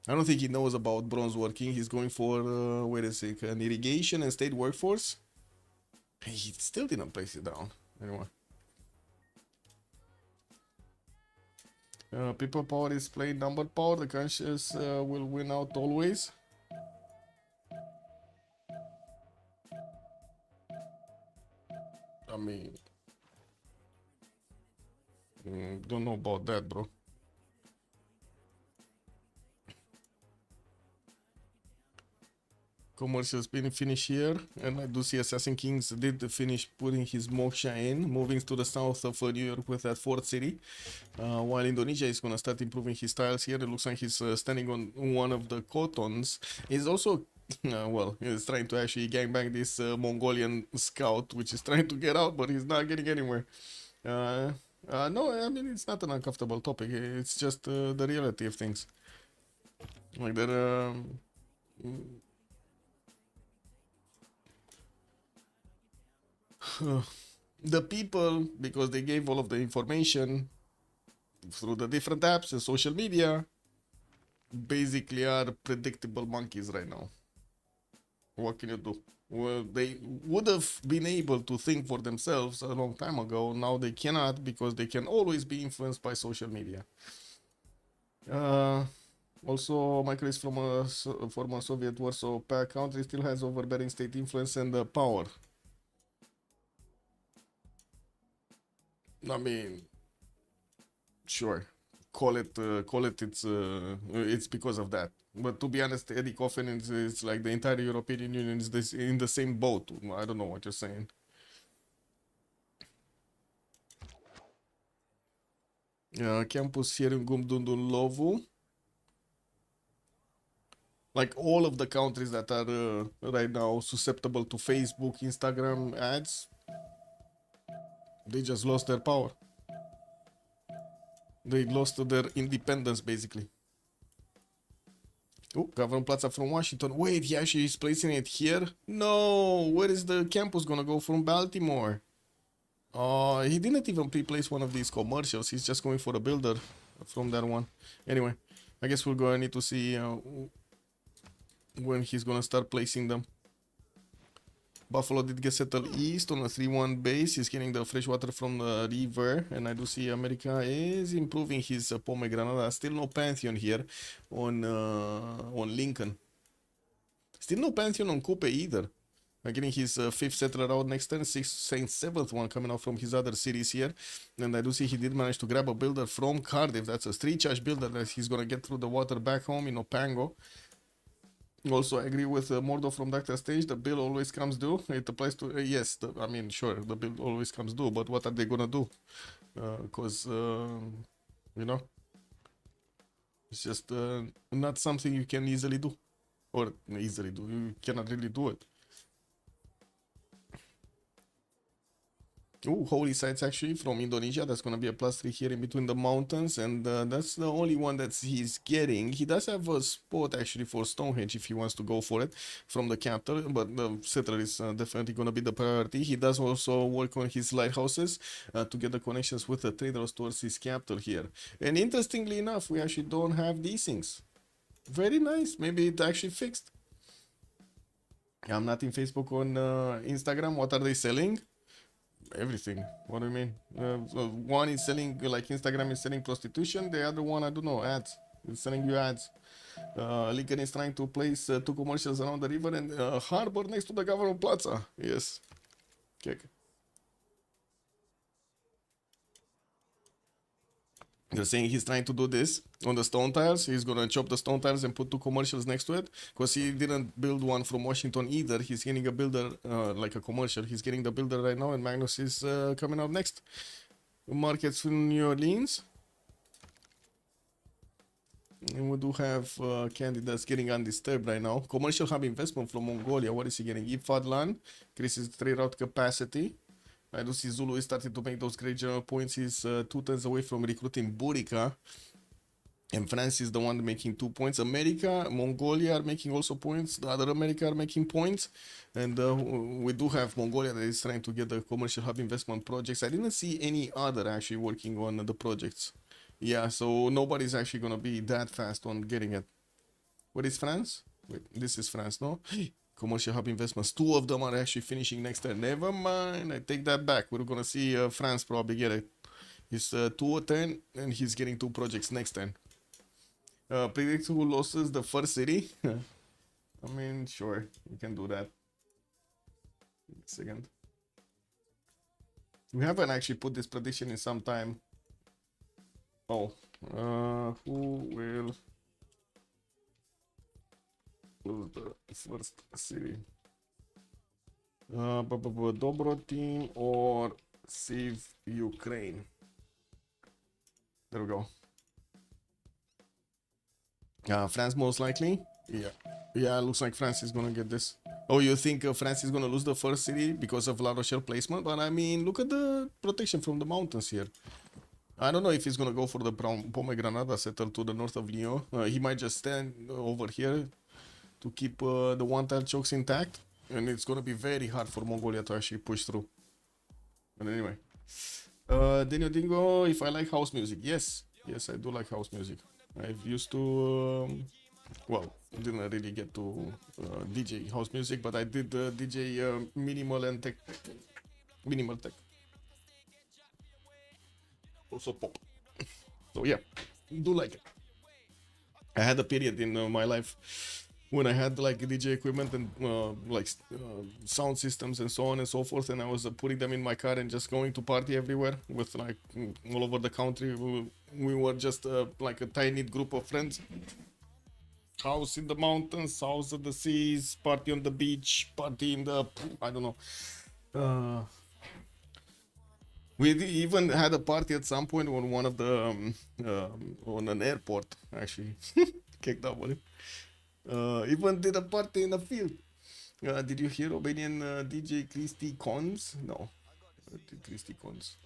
I don't think he knows about bronze working. He's going for, wait a sec, an irrigation and state workforce. He still didn't place it down anymore. People power is playing number power. The conscious will win out always. I mean, don't know about that, bro. commercials been finished here, and I do see Assassin Kings did finish putting his moksha in, moving to the south of New York with that fourth city. While Indonesia is gonna start improving his tiles here, it looks like he's standing on one of the cotons. He's also, well, he's trying to actually gangbang this Mongolian scout, which is trying to get out, but he's not getting anywhere. No, I mean, it's not an uncomfortable topic. It's just the reality of things. Like that, the people, because they gave all of the information through the different apps and social media, basically are predictable monkeys right now. What can you do? Well, they would have been able to think for themselves a long time ago. Now they cannot, because they can always be influenced by social media. Also, Michael is from a former Soviet Warsaw Pact country, still has overbearing state influence and power. I mean, sure, call it it's because of that. But to be honest, Eddie Coffin is like the entire European Union is in the same boat. I don't know what you're saying. Campus here in Gumdundun Lovu. Like all of the countries that are right now susceptible to Facebook, Instagram ads, they just lost their power. They lost their independence, basically. Oh, Governor Plaza from Washington. Wait, he actually is placing it here? No, where is the campus gonna go from Baltimore? He didn't even pre-place one of these commercials. He's just going for a builder from that one. Anyway, I guess we're gonna need to see when he's gonna start placing them. Buffalo did get settled east on a 3-1 base. He's getting the fresh water from the river, and I do see America is improving his pomegranate. Still no Pantheon here on Lincoln. Still no Pantheon on Coupe either. Getting his 5th settler out next turn, 6th and 7th one coming out from his other cities here. And I do see he did manage to grab a builder from Cardiff. That's a 3-charge builder that he's gonna get through the water back home in Opango. Also, I agree with Mordo from Dr. Stage. The bill always comes due. It applies to yes. I mean, sure, the bill always comes due. But what are they gonna do? Because you know, it's just not something you can easily do, or easily do. You cannot really do it. Oh, holy sites actually from Indonesia. That's gonna be a +3 here in between the mountains, and that's the only one that he's getting. He does have a spot actually for Stonehenge if he wants to go for it from the capital, but the settler is definitely gonna be the priority. He does also work on his lighthouses to get the connections with the traders towards his capital here. And interestingly enough, we actually don't have these things. Very nice. Maybe it actually fixed. I'm not in Facebook, on Instagram. What are they selling? Everything. What do you mean? One is selling, like Instagram is selling prostitution. The other one, I don't know, ads. It's selling you ads. Lincoln is trying to place 2 commercials around the river and harbor next to the Government Plaza. Yes. Okay. They're saying he's trying to do this on the stone tiles. He's gonna chop the stone tiles and put 2 commercials next to it, because he didn't build one from Washington either. He's getting a builder, like a commercial. He's getting the builder right now, and Magnus is coming out next. Markets in New Orleans. And we do have candidates getting undisturbed right now. Commercial hub investment from Mongolia. What is he getting? Ifad land. Increases trade route capacity. I do see Zulu is starting to make those great general points. He's 2 turns away from recruiting Burica. And France is the one making 2 points. America, Mongolia are making also points. The other America are making points. And we do have Mongolia that is trying to get the commercial hub investment projects. I didn't see any other actually working on the projects. Yeah, so nobody's actually going to be that fast on getting it. What is France? Wait, this is France, no? Commercial hub investments. 2 of them are actually finishing next turn. Never mind. I take that back. We're going to see France probably get it. He's 2-10 and he's getting 2 projects next turn. Predict who loses the first city. I mean, sure. You can do that. Second. We haven't actually put this prediction in some time. Oh. Who will lose the first city? Dobroteam or CivUkraine? There we go. France most likely. Yeah, looks like France is gonna get this. Oh, you think France is gonna lose the first city because of La Rochelle placement? But I mean, look at the protection from the mountains here. I don't know if he's gonna go for the Pomegranada settle to the north of Lyon. He might just stand over here to keep the one-tile chokes intact, and it's gonna be very hard for Mongolia to actually push through. But anyway, Daniel Dingo, if I like house music, yes, I do like house music. I've used to, well, didn't really get to DJ house music, but I did DJ minimal and tech, minimal tech, also pop. So yeah, do like it. I had a period in my life when I had like DJ equipment and sound systems and so on and so forth, and I was putting them in my car and just going to party everywhere with like all over the country. We were just like a tiny group of friends. House in the mountains, house at the seas, party on the beach, party in the, I don't know. We even had a party at some point on one of the on an airport actually. Kicked up on it. Even did a party in a field. Did you hear Romanian DJ Cristi Cons? No, Cristi Cons.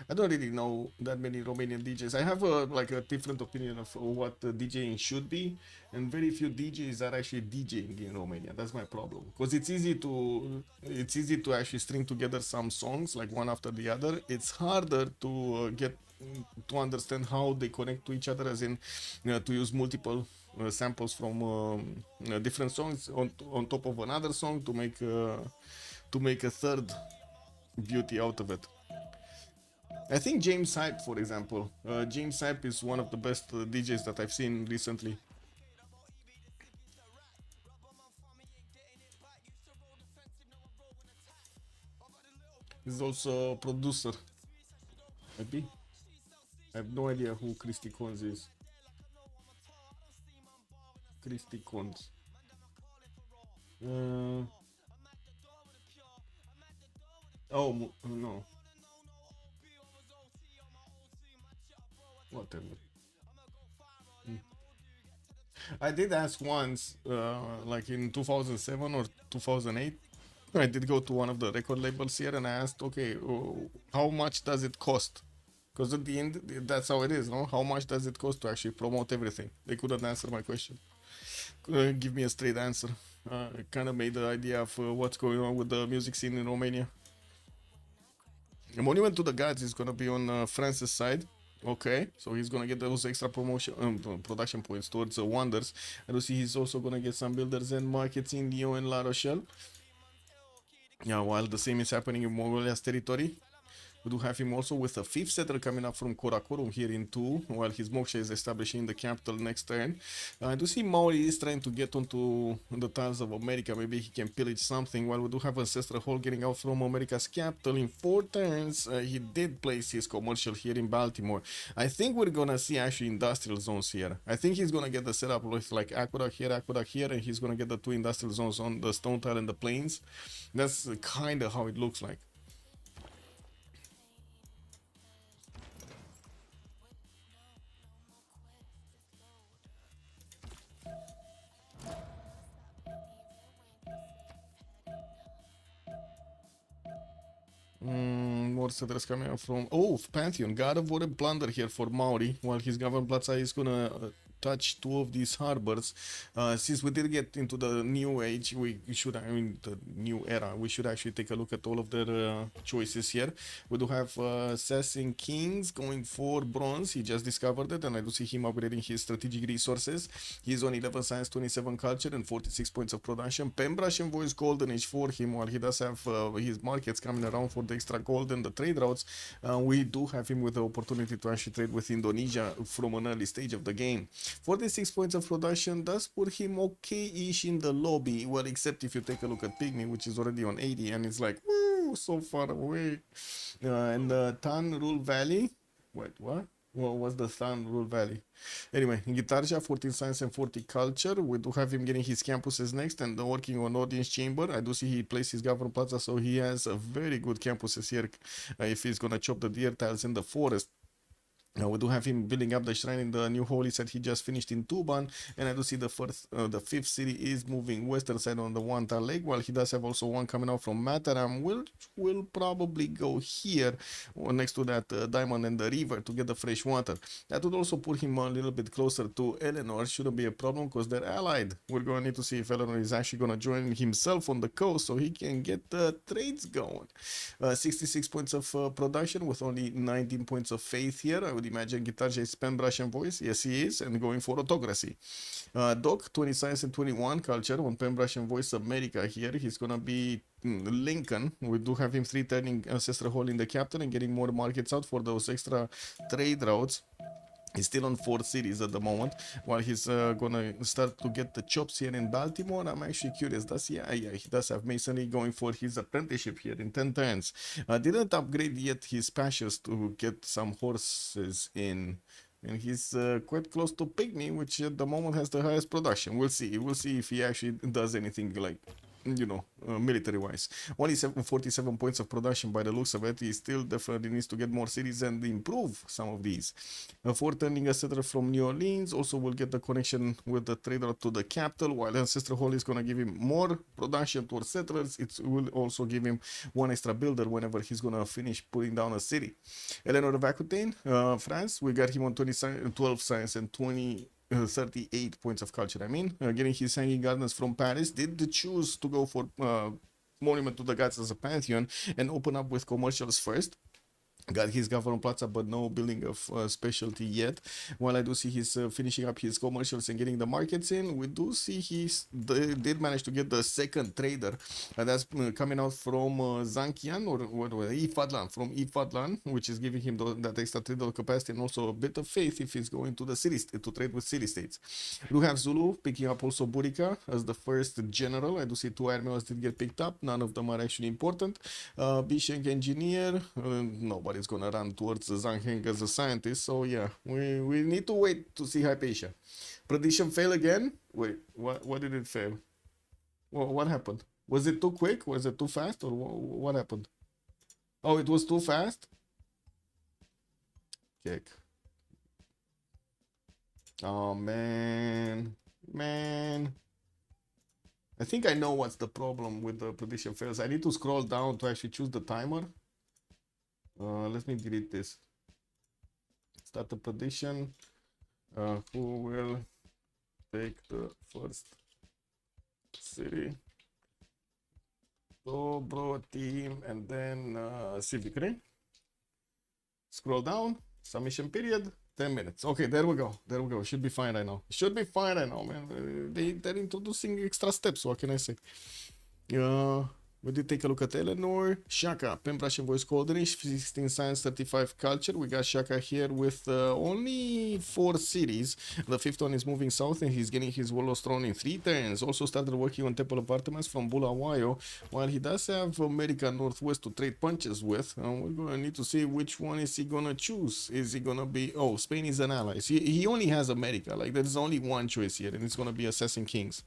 I don't really know that many Romanian DJs. I have a different opinion of what DJing should be, and very few DJs are actually DJing in Romania. That's my problem, because it's easy to actually string together some songs like one after the other. It's harder to get to understand how they connect to each other, as in to use multiple samples from different songs on top of another song to make a third beauty out of it. I think James Hype, for example. James Hype is one of the best DJs that I've seen recently. He's also a producer. Maybe? I have no idea who Cristi Cons is. Cristi Cons. Oh, no. Whatever. I did ask once, like in 2007 or 2008, I did go to one of the record labels here and I asked, okay, how much does it cost? Because at the end, that's how it is, no? How much does it cost to actually promote everything? They couldn't answer my question. Couldn't give me a straight answer. It kind of made the idea of what's going on with the music scene in Romania. The Monument to the Gods is going to be on France's side. Okay, so he's gonna get those extra production points towards Wonders. And you see he's also gonna get some builders and markets in Lyon and La Rochelle. Yeah, while the same is happening in Mongolia's territory. We do have him also with a 5th settler coming up from Karakorum here in 2, while his Moksha is establishing the capital next turn. I do see Maori is trying to get onto the tiles of America. Maybe he can pillage something, while we do have Ancestral Hall getting out from America's capital in 4 turns. He did place his commercial here in Baltimore. I think we're gonna see actually industrial zones here. I think he's gonna get the setup with like aqueduct here, and he's gonna get the 2 industrial zones on the stone tile and the plains. That's kind of how it looks like. More settlers coming up from Pantheon. God of War and Plunder here for Maori, while his Governor Plaza is gonna touch 2 of these harbors. Since we did get into the new age, the new era, we should actually take a look at all of their choices here. We do have Assassin Kings going for bronze. He just discovered it, and I do see him upgrading his strategic resources. He's on 11 science, 27 culture, and 46 points of production. Pembrush Envoys Golden Age for him, while he does have his markets coming around for the extra gold and the trade routes. We do have him with the opportunity to actually trade with Indonesia from an early stage of the game. 46 points of production does put him okay-ish in the lobby, well, except if you take a look at Pygmy, which is already on 80, and it's like, woo, so far away. And Tan Rule Valley, wait, what? What was the Sun Rule Valley? Anyway, in Guitarja, 14 Science and 40 Culture. We do have him getting his campuses next and working on Audience Chamber. I do see he plays his Governor Plaza, so he has a very good campuses here if he's gonna chop the deer tiles in the forest. We do have him building up the shrine in the new holy site he just finished in Tuban, and I do see the fifth city is moving western side on the Wanta Lake, while he does have also one coming out from Mataram, which will probably go here next to that diamond and the river to get the fresh water. That would also put him a little bit closer to Eleanor. Shouldn't be a problem because they're allied. We're going to need to see if Eleanor is actually going to join himself on the coast so he can get the trades going. 66 points of production with only 19 points of faith here. I would imagine Guitarja is pen, brush, and voice. Yes, he is, and going for autocracy. Doc, 20 science and 21 culture on pen, brush, and voice America here. He's gonna be Lincoln. We do have him 3 turning ancestral hole in the captain and getting more markets out for those extra trade routes. He's still on 4 cities at the moment, while he's gonna start to get the chops here in Baltimore. I'm actually curious. Yeah, he does have masonry going for his apprenticeship here in 10 turns. Didn't upgrade yet his pastures to get some horses in. And he's quite close to Pygmy, which at the moment has the highest production. We'll see. We'll see if he actually does anything like, you know, military-wise. Only 47 points of production by the looks of it. He still definitely needs to get more cities and improve some of these. 4 turning a settler from New Orleans also will get the connection with the trader to the capital, while Ancestral Hall is going to give him more production towards settlers. It will also give him 1 extra builder whenever he's going to finish putting down a city. Eleanor of Aquitaine, France, we got him on 12 science and 38 points of culture. Getting his hanging gardens from Paris. Did choose to go for Monument to the Gods as a pantheon and open up with commercials first. Got his Governor Plaza, but no building of specialty yet. While I do see he's finishing up his commercials and getting the markets in, we do see he did manage to get the second trader. That's coming out from Zankian, or what was it? Ifadlan, from Ifadlan, which is giving him that extra trader capacity and also a bit of faith if he's going to the cities to trade with city states. We do have Zulu picking up also Burika as the first general. I do see 2 Armeos did get picked up. None of them are actually important. Bisheng Engineer, nobody is gonna run towards Zangheng as a scientist, so yeah, we need to wait to see Hypatia. Prediction fail again? Wait, what did it fail? What happened? Was it too quick? Was it too fast? Or what happened? Oh, it was too fast? Kick. Oh man. I think I know what's the problem with the prediction fails. I need to scroll down to actually choose the timer. Let me delete this. Start the prediction. Who will take the first city? Dobroteam, and then CivUkraine. Scroll down. Submission period. 10 minutes. Okay, there we go. Should be fine right now. Man. They're introducing extra steps. What can I say? We did take a look at Eleanor. Shaka, Pembrush and Voice Coldenish, 16 Science, 35 Culture. We got Shaka here with only 4 cities. The 5th one is moving south and he's getting his Warlord's Throne in 3 turns. Also started working on Temple of Artemis from Bulawayo, while he does have America Northwest to trade punches with. We're going to need to see which one is he going to choose. Is he going to be... Oh, Spain is an ally. He only has America. Like, there's only one choice here, and it's going to be Assassin Kings.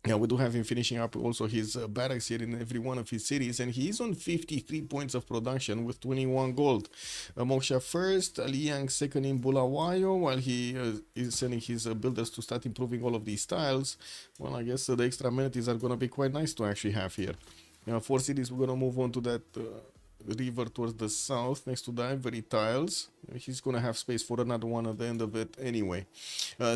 Yeah, we do have him finishing up also his barracks here in every one of his cities, and he is on 53 points of production with 21 gold. Moksha first, Liang second in Bulawayo, while he is sending his builders to start improving all of these tiles. Well, I guess the extra amenities are going to be quite nice to actually have here. 4 cities, we're going to move on to that river towards the south next to the ivory tiles. He's gonna have space for another one at the end of it anyway.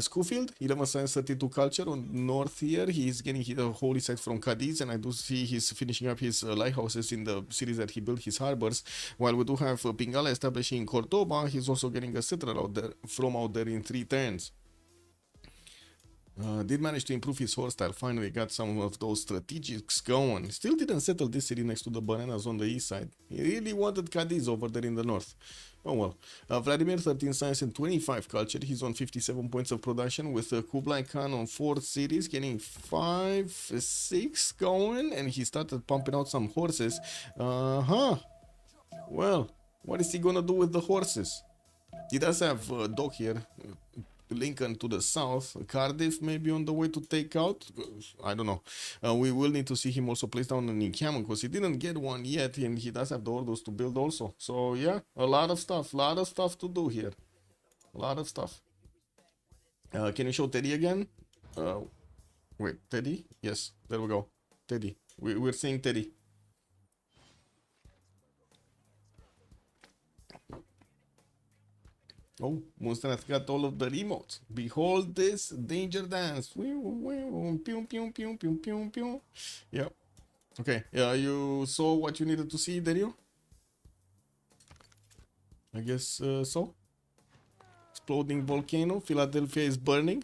Schofield, 11 science, 32 culture on north here. He's getting the holy site from Cadiz, and I do see he's finishing up his lighthouses in the cities that he built his harbors. While we do have Pingala establishing Cordoba, he's also getting a settler out there in 3 turns. Did manage to improve his horse style. Finally got some of those strategics going. Still didn't settle this city next to the bananas on the east side. He really wanted Cadiz over there in the north. Oh well. Vladimir, 13 science and 25 culture. He's on 57 points of production with Kublai Khan on 4 cities, getting 5, 6 going, and he started pumping out some horses. Well, what is he gonna do with the horses? He does have Dock here, Lincoln to the south, Cardiff maybe on the way to take out. I don't know. We will need to see him also place down an encampment because he didn't get one yet, and he does have the orders to build also. So yeah, a lot of stuff to do here. A lot of stuff. Can you show Teddy again? Wait, Teddy? Yes, there we go. Teddy. We're seeing Teddy. Oh, Monster has got all of the remotes. Behold this danger dance. Pew, pew, pew, pew, pew, pew. Yep. Okay, you saw what you needed to see, Dario? I guess so. Exploding volcano. Philadelphia is burning.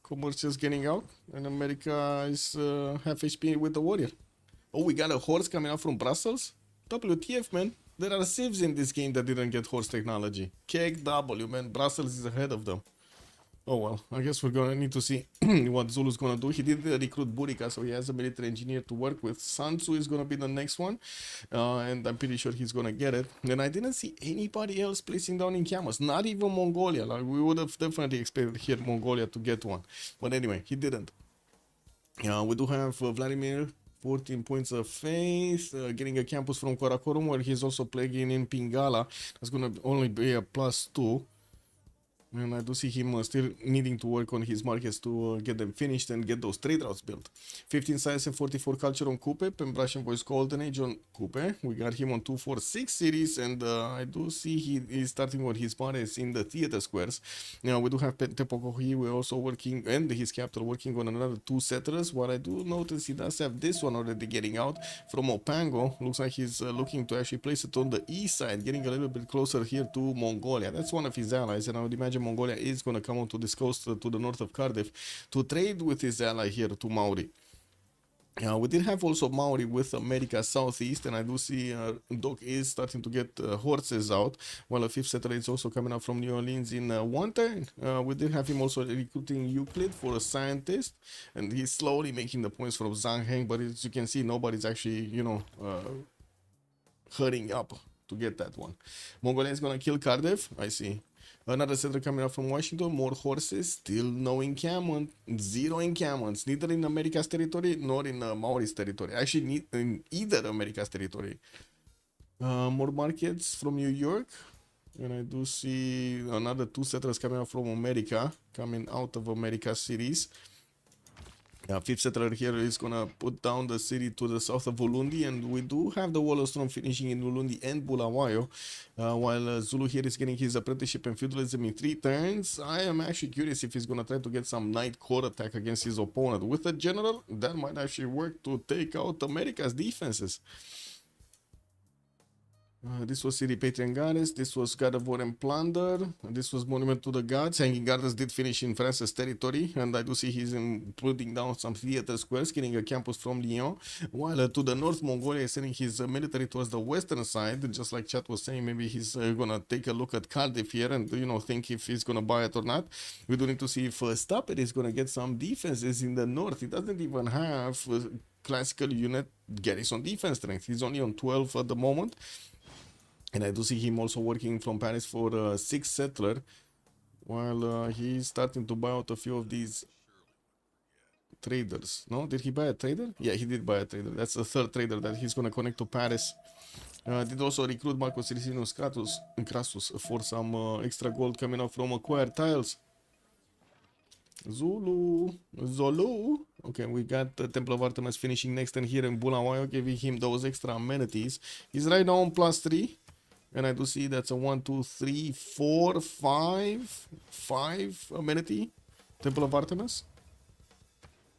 Commerce is getting out. And America is half HP with the warrior. Oh, we got a horse coming out from Brussels? WTF, man. There are civs in this game that didn't get horse technology. KW, man. Brussels is ahead of them. Oh well, I guess we're gonna need to see what Zulu's gonna do. He did recruit Burica, so he has a military engineer to work with. Sansu is gonna be the next one, and I'm pretty sure he's gonna get it. And I didn't see anybody else placing down encampments, not even Mongolia. Like we would have definitely expected here Mongolia to get one, but anyway, he didn't. We do have Vladimir. 14 points of faith, getting a campus from Karakorum, where he's also playing in Pingala. That's gonna only be a +2. And I do see him still needing to work on his markets to get them finished and get those trade routes built. 15 science and 44 culture on Coupe, Pembrasian Voice Golden Age on Coupe. We got him on 246 series, and I do see he is starting on his markets in the theater squares. Now we do have Tepokohi, we're also working, and his capital working on another 2 settlers. What I do notice, he does have this one already getting out from Opango. Looks like he's looking to actually place it on the east side, getting a little bit closer here to Mongolia. That's one of his allies, and I would imagine Mongolia is going to come onto this coast to the north of Cardiff to trade with his ally here to Maori. We did have also Maori with America Southeast, and I do see Doc is starting to get horses out, while a 5th settler is also coming out from New Orleans in one turn. We did have him also recruiting Euclid for a scientist, and he's slowly making the points from Zhangheng, but as you can see, nobody's actually, hurrying up to get that one. Mongolia is going to kill Cardiff, I see. Another settler coming up from Washington, more horses, still no encampment, 0 encampments, neither in America's territory nor in Maori's territory. Actually, in either America's territory. More markets from New York, and I do see another 2 settlers coming out from America, coming out of America cities. 5th settler here is gonna put down the city to the south of Ulundi, and we do have the Wollaston finishing in Ulundi and Bulawayo, while Zulu here is getting his apprenticeship and feudalism in 3 turns. I am actually curious if he's gonna try to get some night court attack against his opponent with a general. That might actually work to take out America's defenses. This was City Patriangares, this was God of War and Plunder, this was Monument to the Gods. Hanging Gardens did finish in France's territory, and I do see he's putting down some theater squares, getting a campus from Lyon, while to the north, Mongolia is sending his military towards the western side. Just like chat was saying, maybe he's gonna take a look at Cardiff here and, think if he's gonna buy it or not. We do need to see if Stapper is gonna get some defenses in the north. He doesn't even have classical unit garrison defense strength. He's only on 12 at the moment. And I do see him also working from Paris for a 6th settler, while he's starting to buy out a few of these traders. No? Did he buy a trader? Yeah, he did buy a trader. That's the 3rd trader that he's going to connect to Paris. Did also recruit Marcus Ricinus Crassus for some extra gold coming out from acquired tiles. Zulu. Okay, we got the Temple of Artemis finishing next, and here in Bulawayo, giving him those extra amenities. He's right now on +3. And I do see that's a 1, 2, 3, 4, 5 amenity Temple of Artemis.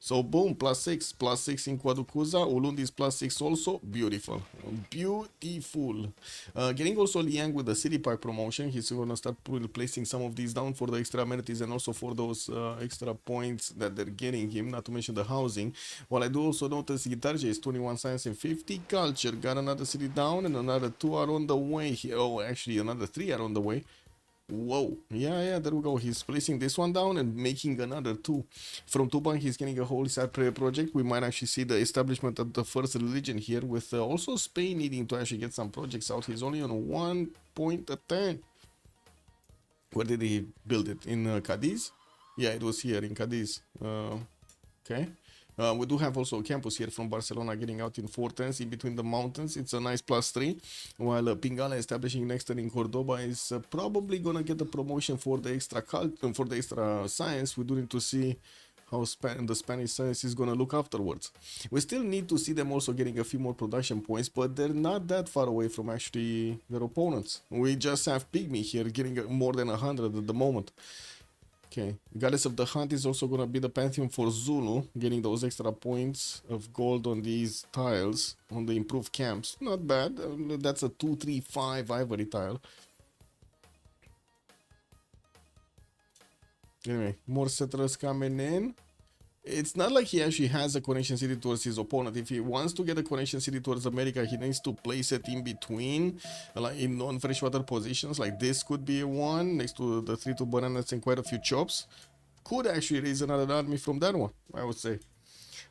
So boom, +6 in Quaducuza. Ulundi is +6 also. Beautiful. Getting also Liang with the City Park promotion. He's gonna start placing some of these down for the extra amenities and also for those extra points that they're getting him, not to mention the housing. While I do also notice Gitarje is 21 science and 50 culture. Got another city down, and another 2 are on the way here. Oh, actually another 3 are on the way. Whoa, yeah, there we go. He's placing this one down and making another 2. From Tuban, he's getting a Holy Side Prayer project. We might actually see the establishment of the first religion here, with also Spain needing to actually get some projects out. He's only on 1 point a turn. Where did he build it? In Cadiz? Yeah, it was here in Cadiz. Okay. We do have also a campus here from Barcelona getting out in Fortens in between the mountains. It's a nice +3. While Pingala establishing next in Cordoba is probably gonna get the promotion for the extra science. We do need to see how the Spanish science is gonna look afterwards. We still need to see them also getting a few more production points, but they're not that far away from actually their opponents. We just have Pygmy here getting more than 100 at the moment. Okay, Goddess of the Hunt is also gonna be the Pantheon for Zulu, getting those extra points of gold on these tiles, on the improved camps. Not bad, that's a 2-3-5 ivory tile. Anyway, more settlers coming in. It's not like he actually has a connection city towards his opponent. If he wants to get a connection city towards America, he needs to place it in between, like in non-freshwater positions. Like this could be one, next to the 3-2 bananas and quite a few chops. Could actually raise another army from that one, I would say.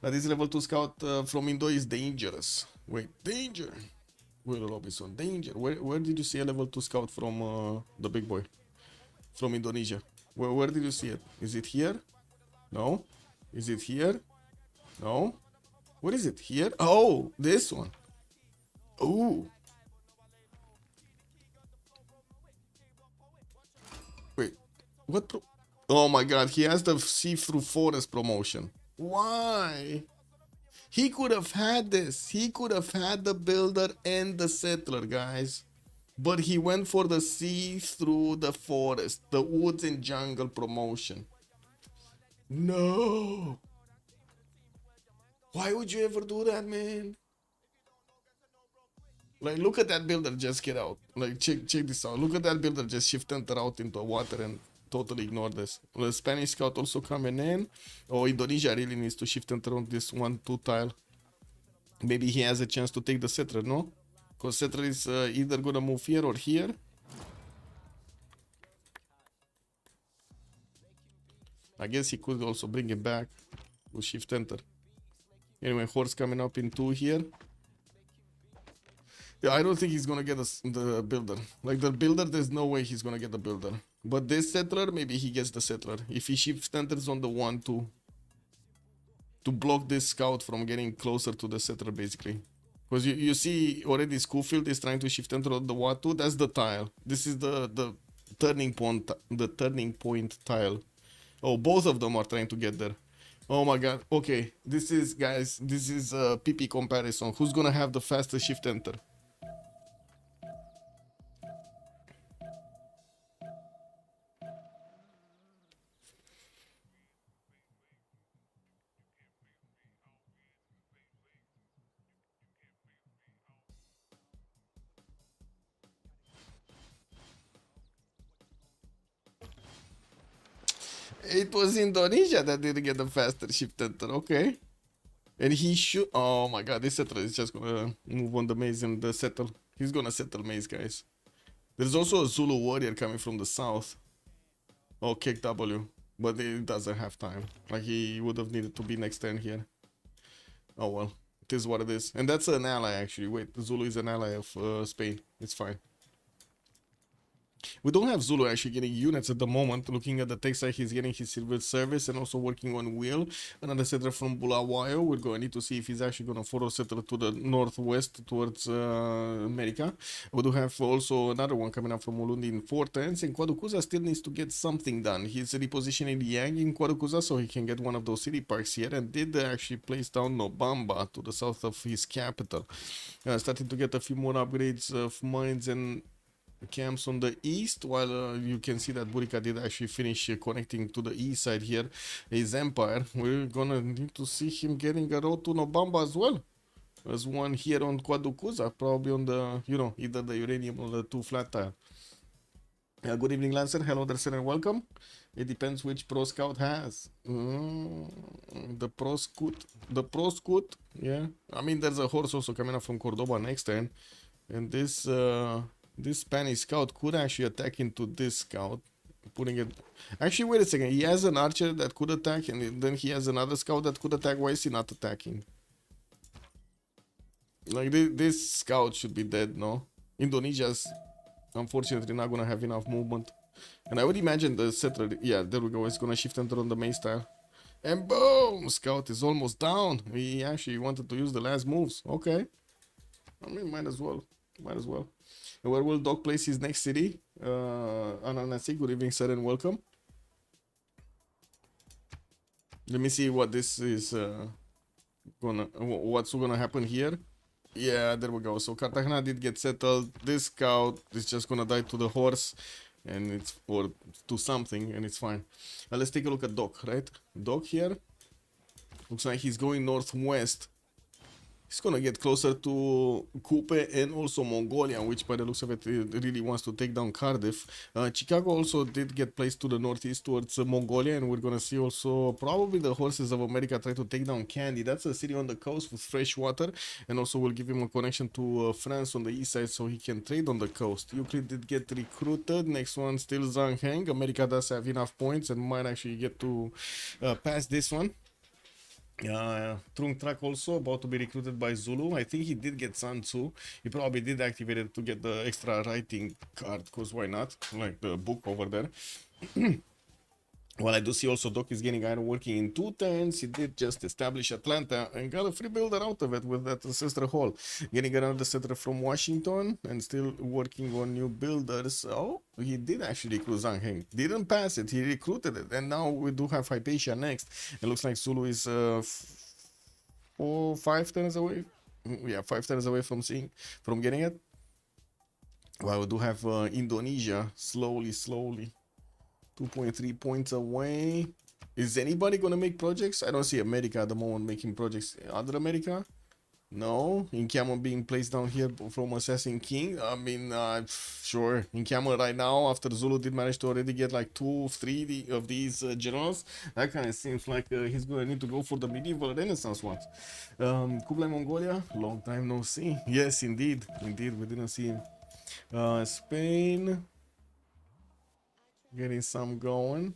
This level 2 scout from Indo is dangerous. Wait, danger! Will Robinson, danger. Where did you see a level 2 scout from the big boy? From Indonesia. Where did you see it? Is it here? No? Is it here? No? What is it? Here? Oh, this one. Oh. Wait. What? Oh my god, he has the see-through forest promotion. Why? He could have had this. He could have had the builder and the settler, guys. But he went for the see-through the forest, the woods and jungle promotion. No. Why would you ever do that, man? Like, look at that builder just get out. Like, check this out. Look at that builder just shift enter out into water and totally ignore this. The Spanish scout also coming in. Oh, Indonesia really needs to shift enter on this 1-2 tile. Maybe he has a chance to take the settler, no? Because settler is either gonna move here or here. I guess he could also bring it back with shift enter. Anyway, horse coming up in 2 here. Yeah, I don't think he's gonna get the builder. Like the builder, there's no way he's gonna get the builder. But this settler, maybe he gets the settler. If he shift enters on the 1-2 to block this scout from getting closer to the settler, basically. Because you see already Schofield is trying to shift enter on the 1-2. That's the tile. This is the turning point tile. Oh, both of them are trying to get there. Oh my god. Okay, this is, guys, this is a PP comparison. Who's gonna have the fastest shift enter? It was Indonesia that didn't get the faster shift enter, okay. And he should, oh my god, this settler is just gonna move on the maze and settle. He's gonna settle maze, guys. There's also a Zulu warrior coming from the south. Oh, kick W, but it doesn't have time. Like, he would have needed to be next turn here. Oh well, it is what it is. And that's an ally, actually. Wait, Zulu is an ally of Spain. It's fine. We don't have Zulu actually getting units at the moment. Looking at the tech side, he's getting his civil service and also working on Will. Another settler from Bulawayo. We're going to need to see if he's actually going to follow settler to the northwest towards America. We do have also another one coming up from Ulundi in Fortens. And Kwadukuza still needs to get something done. He's repositioning Yang in Kwadukuza so he can get one of those city parks here. And did actually place down Nobamba to the south of his capital. Starting to get a few more upgrades of mines and camps on the east, while you can see that Burica did actually finish connecting to the east side here his empire. We're gonna need to see him getting a road to Nobamba as well. There's one here on Kwadukuza, probably on the, you know, either the uranium or the 2 flat tile. Good evening, Lancer. Hello there, sir, and welcome. It depends which Pro Scout has. The Pro Scout, yeah. I mean, there's a horse also coming up from Cordoba next turn, and this Spanish scout could actually attack into this scout, putting it. Actually, wait a second. He has an archer that could attack, and then he has another scout that could attack. Why is he not attacking? Like, this scout should be dead, no? Indonesia's unfortunately not gonna have enough movement. And I would imagine the settler, yeah, there we go, it's gonna shift enter on the main style. And boom! Scout is almost down. He actually wanted to use the last moves. Okay. I mean, might as well. Might as well. And where will Doc place his next city? Ananasi, good evening, sir, and welcome. Let me see what this is what's gonna happen here. Yeah, there we go. So Cartagena did get settled. This scout is just gonna die to the horse, and it's or to something, and it's fine. Let's take a look at Doc, right? Doc here looks like he's going northwest. He's gonna get closer to Coupe and also Mongolia, which by the looks of it, it really wants to take down Cardiff. Chicago also did get placed to the northeast towards Mongolia, and we're gonna see also probably the Horses of America try to take down Candy. That's a city on the coast with fresh water, and also will give him a connection to France on the east side so he can trade on the coast. Euclid did get recruited. Next one still Zhang Heng. America does have enough points and might actually get to pass this one. Trung Trak also about to be recruited by Zulu. I think he did get Sun Tzu. He probably did activate it to get the extra writing card, because why not? Like the book over there. Well, I do see also Doc is getting iron working in 2 turns. He did just establish Atlanta and got a free builder out of it with that ancestor hall. Getting another settler from Washington and still working on new builders. Oh, he did actually recruit Zhang Heng. Didn't pass it, he recruited it. And now we do have Hypatia next. It looks like Zulu is 5 turns away. Yeah, 5 turns away from getting it. Well, we do have Indonesia slowly. 2.3 points away. Is anybody gonna make projects? I don't see America at the moment making projects. Other America? No. Incamo being placed down here from Assassin King. I mean, sure. Incamo right now, after Zulu did manage to already get like 2-3 of these generals, that kind of seems like he's gonna need to go for the medieval Renaissance ones. Kublai Mongolia, long time no see. Yes, indeed, we didn't see him. Spain. Getting some going.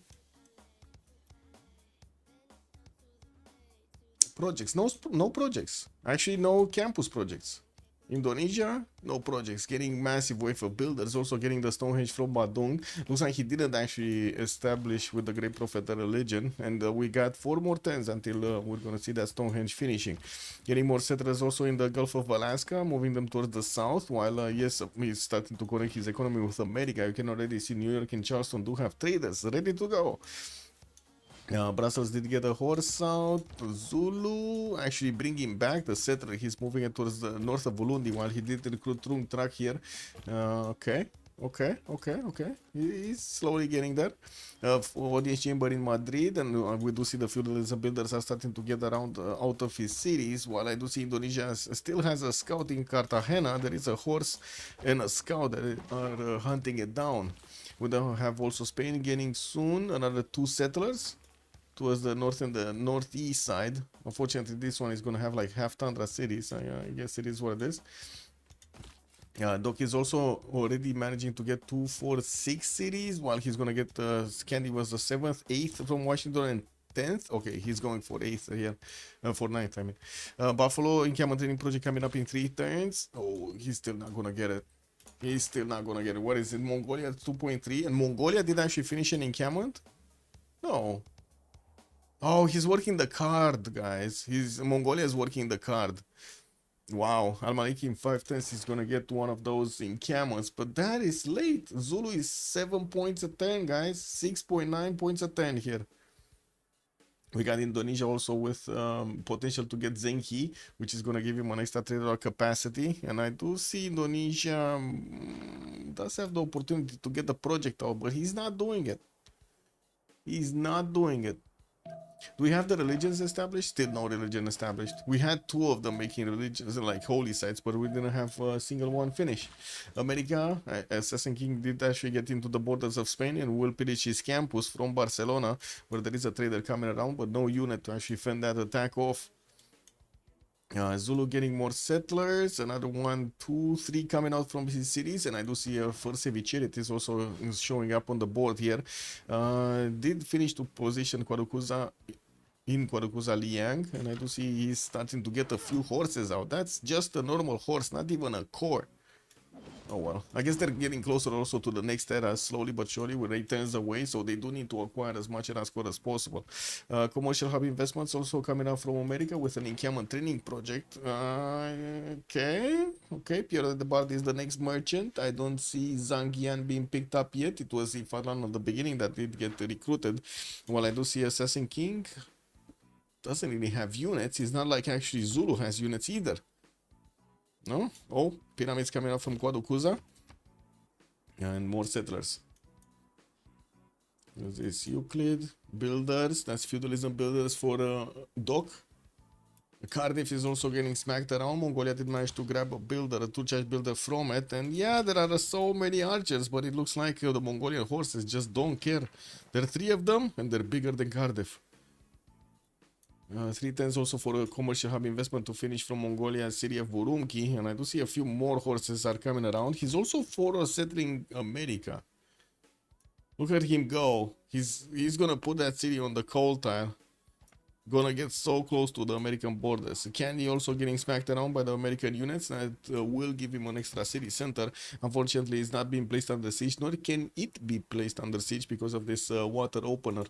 Projects. No projects. Actually, no campus projects. Indonesia, no projects. Getting massive wave of builders. Also getting the Stonehenge from Badung. Looks like he didn't actually establish with the Great Prophet a religion. And we got 4 more turns until we're going to see that Stonehenge finishing. Getting more settlers also in the Gulf of Alaska. Moving them towards the south. While, yes, he's starting to connect his economy with America. You can already see New York and Charleston do have traders ready to go. Brussels did get a horse out. Zulu actually bringing back the settler. He's moving it towards the north of Ulundi while he did recruit Trung Trak here. Okay. He's slowly getting there. Audience chamber in Madrid, and we do see the feudalism builders are starting to get around out of his cities. While I do see Indonesia still has a scout in Cartagena. There is a horse and a scout that are hunting it down. We then have also Spain getting soon another 2 settlers towards the north and the northeast side. Unfortunately, this one is going to have like half tundra cities. I guess it is what it is. Doc is also already managing to get 2, 4, 6 cities, while he's going to get Candy was the 7th, 8th from Washington and 10th. Okay, he's going for 8th here, for 9th, I mean. Buffalo encampment training project coming up in 3 turns. Oh, he's still not going to get it. He's still not going to get it. What is it? Mongolia 2.3. And Mongolia did actually finish an encampment? No. Oh, he's working the card, guys. Mongolia is working the card. Wow, Al-Maliki in 5 turns is gonna get one of those encampments, but that is late. Zulu is 7 points a turn, guys. 6.9 points a turn here. We got Indonesia also with potential to get Zenki, which is gonna give him an extra trader capacity. And I do see Indonesia does have the opportunity to get the project out, but he's not doing it. He's not doing it. Do we have the religions established? Still no religion established. We had 2 of them making religions like holy sites, but we didn't have a single one finish. America, Assassin King did actually get into the borders of Spain and will pillage his campus from Barcelona, where there is a trader coming around, but no unit to actually fend that attack off. Zulu getting more settlers, another 1, 2, 3 coming out from his cities, and I do see a first Cevicherities is also showing up on the board here. Did finish to position Kwarukuza in Kwarukuza Liang, and I do see he's starting to get a few horses out. That's just a normal horse, not even a core. Oh well, I guess they're getting closer also to the next era, slowly but surely, with 8 turns away, so they do need to acquire as much score as possible. Commercial hub investments also coming out from America with an encampment training project. Okay, Pierre de Bard is the next merchant. I don't see Zhang being picked up yet. It was Ifalan at the beginning that did get recruited. While I do see Assassin King, doesn't really have units. It's not like actually Zulu has units either. No? Oh, pyramids coming out from Guaducuza. And more settlers. There's this Euclid. Builders. That's feudalism builders for Doc. Cardiff is also getting smacked around. Mongolia did manage to grab a builder, a two-charge builder from it. And yeah, there are so many archers, but it looks like the Mongolian horses just don't care. There are 3 of them, and they're bigger than Cardiff. 3 tens also for a commercial hub investment to finish from Mongolia, city of Urumqi, and I do see a few more horses are coming around. He's also for settling America. Look at him go. He's gonna put that city on the coal tile. Gonna get so close to the American borders. Candy also getting smacked around by the American units that will give him an extra city center. Unfortunately, it's not being placed under siege, nor can it be placed under siege because of this water opener.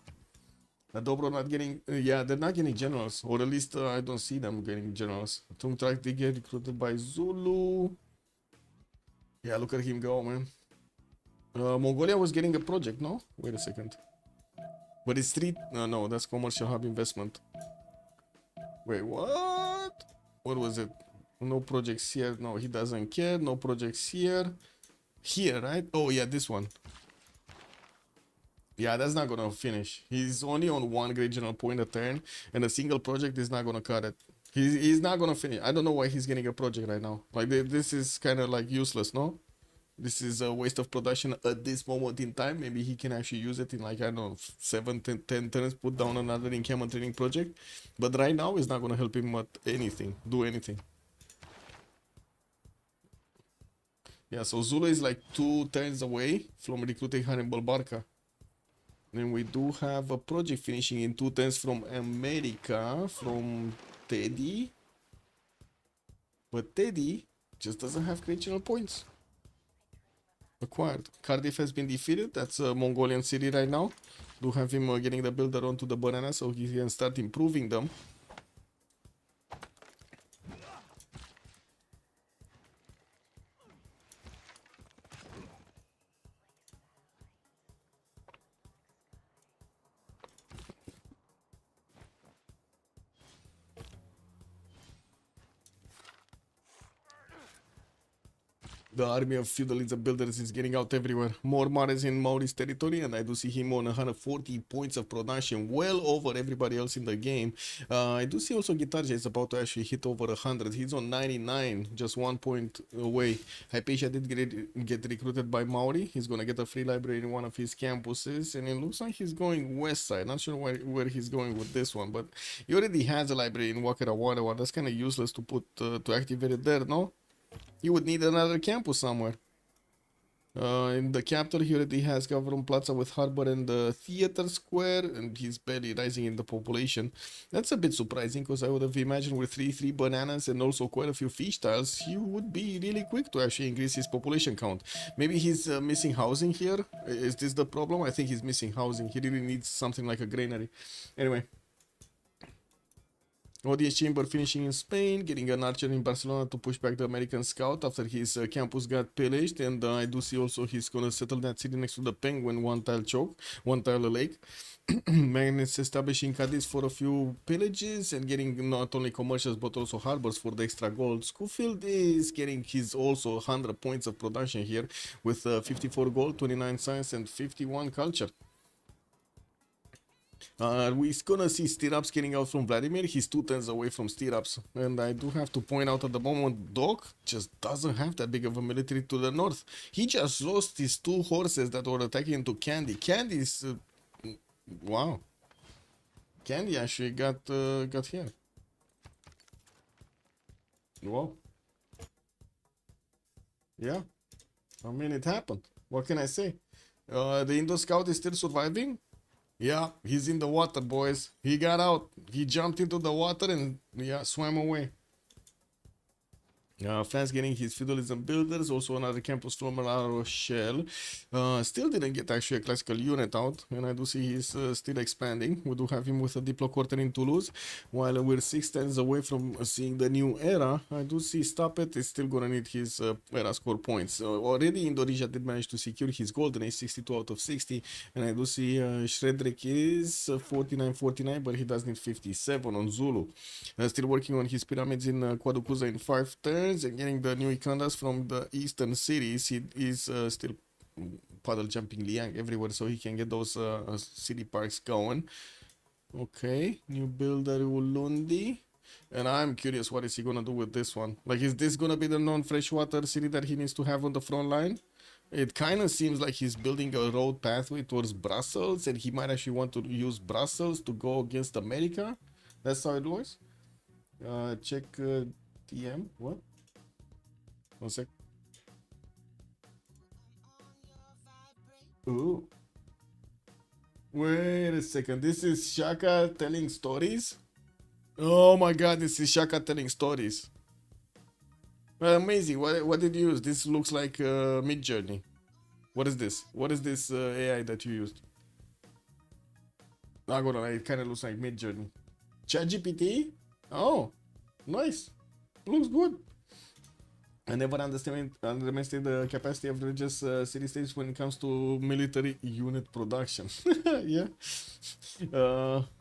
Dobro not getting, yeah, they're not getting generals, or at least I don't see them getting generals. Tung Trak, they get recruited by Zulu. Yeah, look at him go, man. Mongolia was getting a project, no? Wait a second. But it's 3, no, that's commercial hub investment. Wait, what? What was it? No projects here, no, he doesn't care, no projects here. Here, right? Oh yeah, this one. Yeah, that's not gonna finish. He's only on 1 great general point a turn, and a single project is not gonna cut it. He's not gonna finish. I don't know why he's getting a project right now. Like, this is kind of like useless, no? This is a waste of production at this moment in time. Maybe he can actually use it in, like, I don't know, 7, 10 turns, put down another encampment training project. But right now, it's not gonna help him at anything, do anything. Yeah, so Zulu is like 2 turns away from recruiting Hannibal Barca. Then we do have a project finishing in 2 turns from America, from Teddy. But Teddy just doesn't have great general points. Acquired. Cardiff has been defeated. That's a Mongolian city right now. Do have him getting the builder onto the banana so he can start improving them. The army of feudalism builders is getting out everywhere. More Mares in Mauri's territory, and I do see him on 140 points of production, well over everybody else in the game. I do see also Gitarja is about to actually hit over 100. He's on 99, just 1 point away. Hypatia did get recruited by Mauri. He's gonna get a free library in one of his campuses, and it looks like he's going west side. Not sure where he's going with this one, but he already has a library in Wakara. That's kind of useless to put to activate it there, no? You would need another campus somewhere. In the capital, he already has Gavron Plaza with Harbor and the Theater Square, and he's barely rising in the population. That's a bit surprising, because I would have imagined with 3 bananas and also quite a few fish tiles, he would be really quick to actually increase his population count. Maybe he's missing housing here. Is this the problem? I think he's missing housing. He really needs something like a granary. Anyway. Audience chamber finishing in Spain, getting an archer in Barcelona to push back the American scout after his campus got pillaged, and I do see also he's gonna settle that city next to the Penguin, 1 tile choke, 1 tile lake. Magnets establishing Cadiz for a few pillages and getting not only commercials but also harbors for the extra gold. Schofield is getting his also 100 points of production here with 54 gold, 29 science, and 51 culture. We're gonna see Stirrups getting out from Vladimir. He's 2 turns away from Stirrups, and I do have to point out at the moment, Doc just doesn't have that big of a military to the north. He just lost his 2 horses that were attacking into Candy. Candy's wow. Candy actually got here. Wow. Yeah, I mean, it happened. What can I say? The Indo Scout is still surviving. Yeah, he's in the water, boys. He got out. He jumped into the water and, yeah, swam away. France getting his feudalism builders, also another campus from La Rochelle. Still didn't get actually a classical unit out, and I do see he's still expanding. We do have him with a Diplo quarter in Toulouse, while we're 6 turns away from seeing the new era. I do see Stapet is still gonna need his era score points. Already Indonesia did manage to secure his golden age, 62 out of 60, and I do see Shredrick is 49-49, but he does need 57 on Zulu. Still working on his pyramids in Quaducuza in 5 turns and getting the new Ikandas from the eastern cities. He is still puddle jumping Liang everywhere so he can get those city parks going. Okay, new builder Ulundi. And I'm curious what is he gonna do with this one. Like, is this gonna be the non-freshwater city that he needs to have on the front line? It kind of seems like he's building a road pathway towards Brussels, and he might actually want to use Brussels to go against America. That's how it looks. Check TM. What? 1 sec. Ooh. Wait a second. This is Shaka telling stories? Oh my god, this is Shaka telling stories. Amazing. What did you use? This looks like Mid-Journey. What is this? What is this AI that you used? Not gonna lie, it kind of looks like Mid-Journey. ChatGPT? Oh, nice. Looks good. I never underestimated the capacity of religious city-states when it comes to military unit production. Yeah.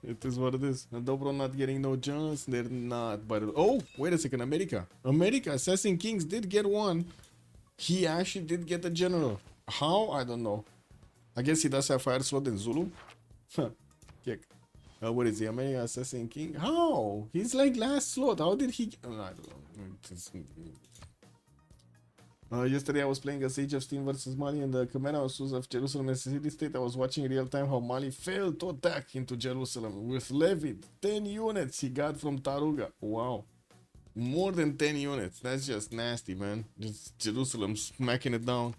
It is what it is. Dobro not getting no Jones. They're not. But oh, wait a second. America. Assassin Kings did get one. He actually did get a general. How? I don't know. I guess he does have fire slot in Zulu. Check. What is the America Assassin King? How? He's like last slot. How did he? I don't know. Yesterday I was playing a Siege of Steam versus Mali and the Khmer Houses of Jerusalem as a city state. I was watching in real time how Mali failed to attack into Jerusalem with levied 10 units he got from Taruga. Wow. More than 10 units. That's just nasty, man. Just Jerusalem smacking it down.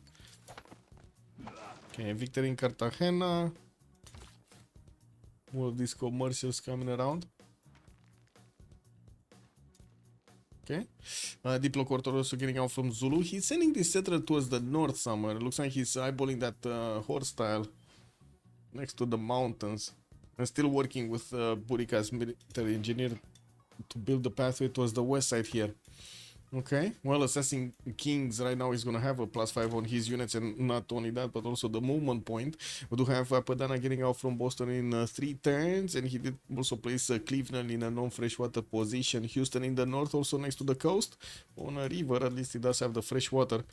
Okay, victory in Cartagena. All of these commercials coming around. Okay, Diplo Quarter also getting out from Zulu. He's sending this settler towards the north somewhere. It looks like he's eyeballing that horse style next to the mountains. And still working with Burika's military engineer to build the pathway towards the west side here. Okay, well, Assassin Kings right now is going to have a +5 on his units, and not only that, but also the movement point. We do have Padana getting out from Boston in 3 turns, and he did also place Cleveland in a non-freshwater position. Houston in the north, also next to the coast. On a river, at least he does have the freshwater.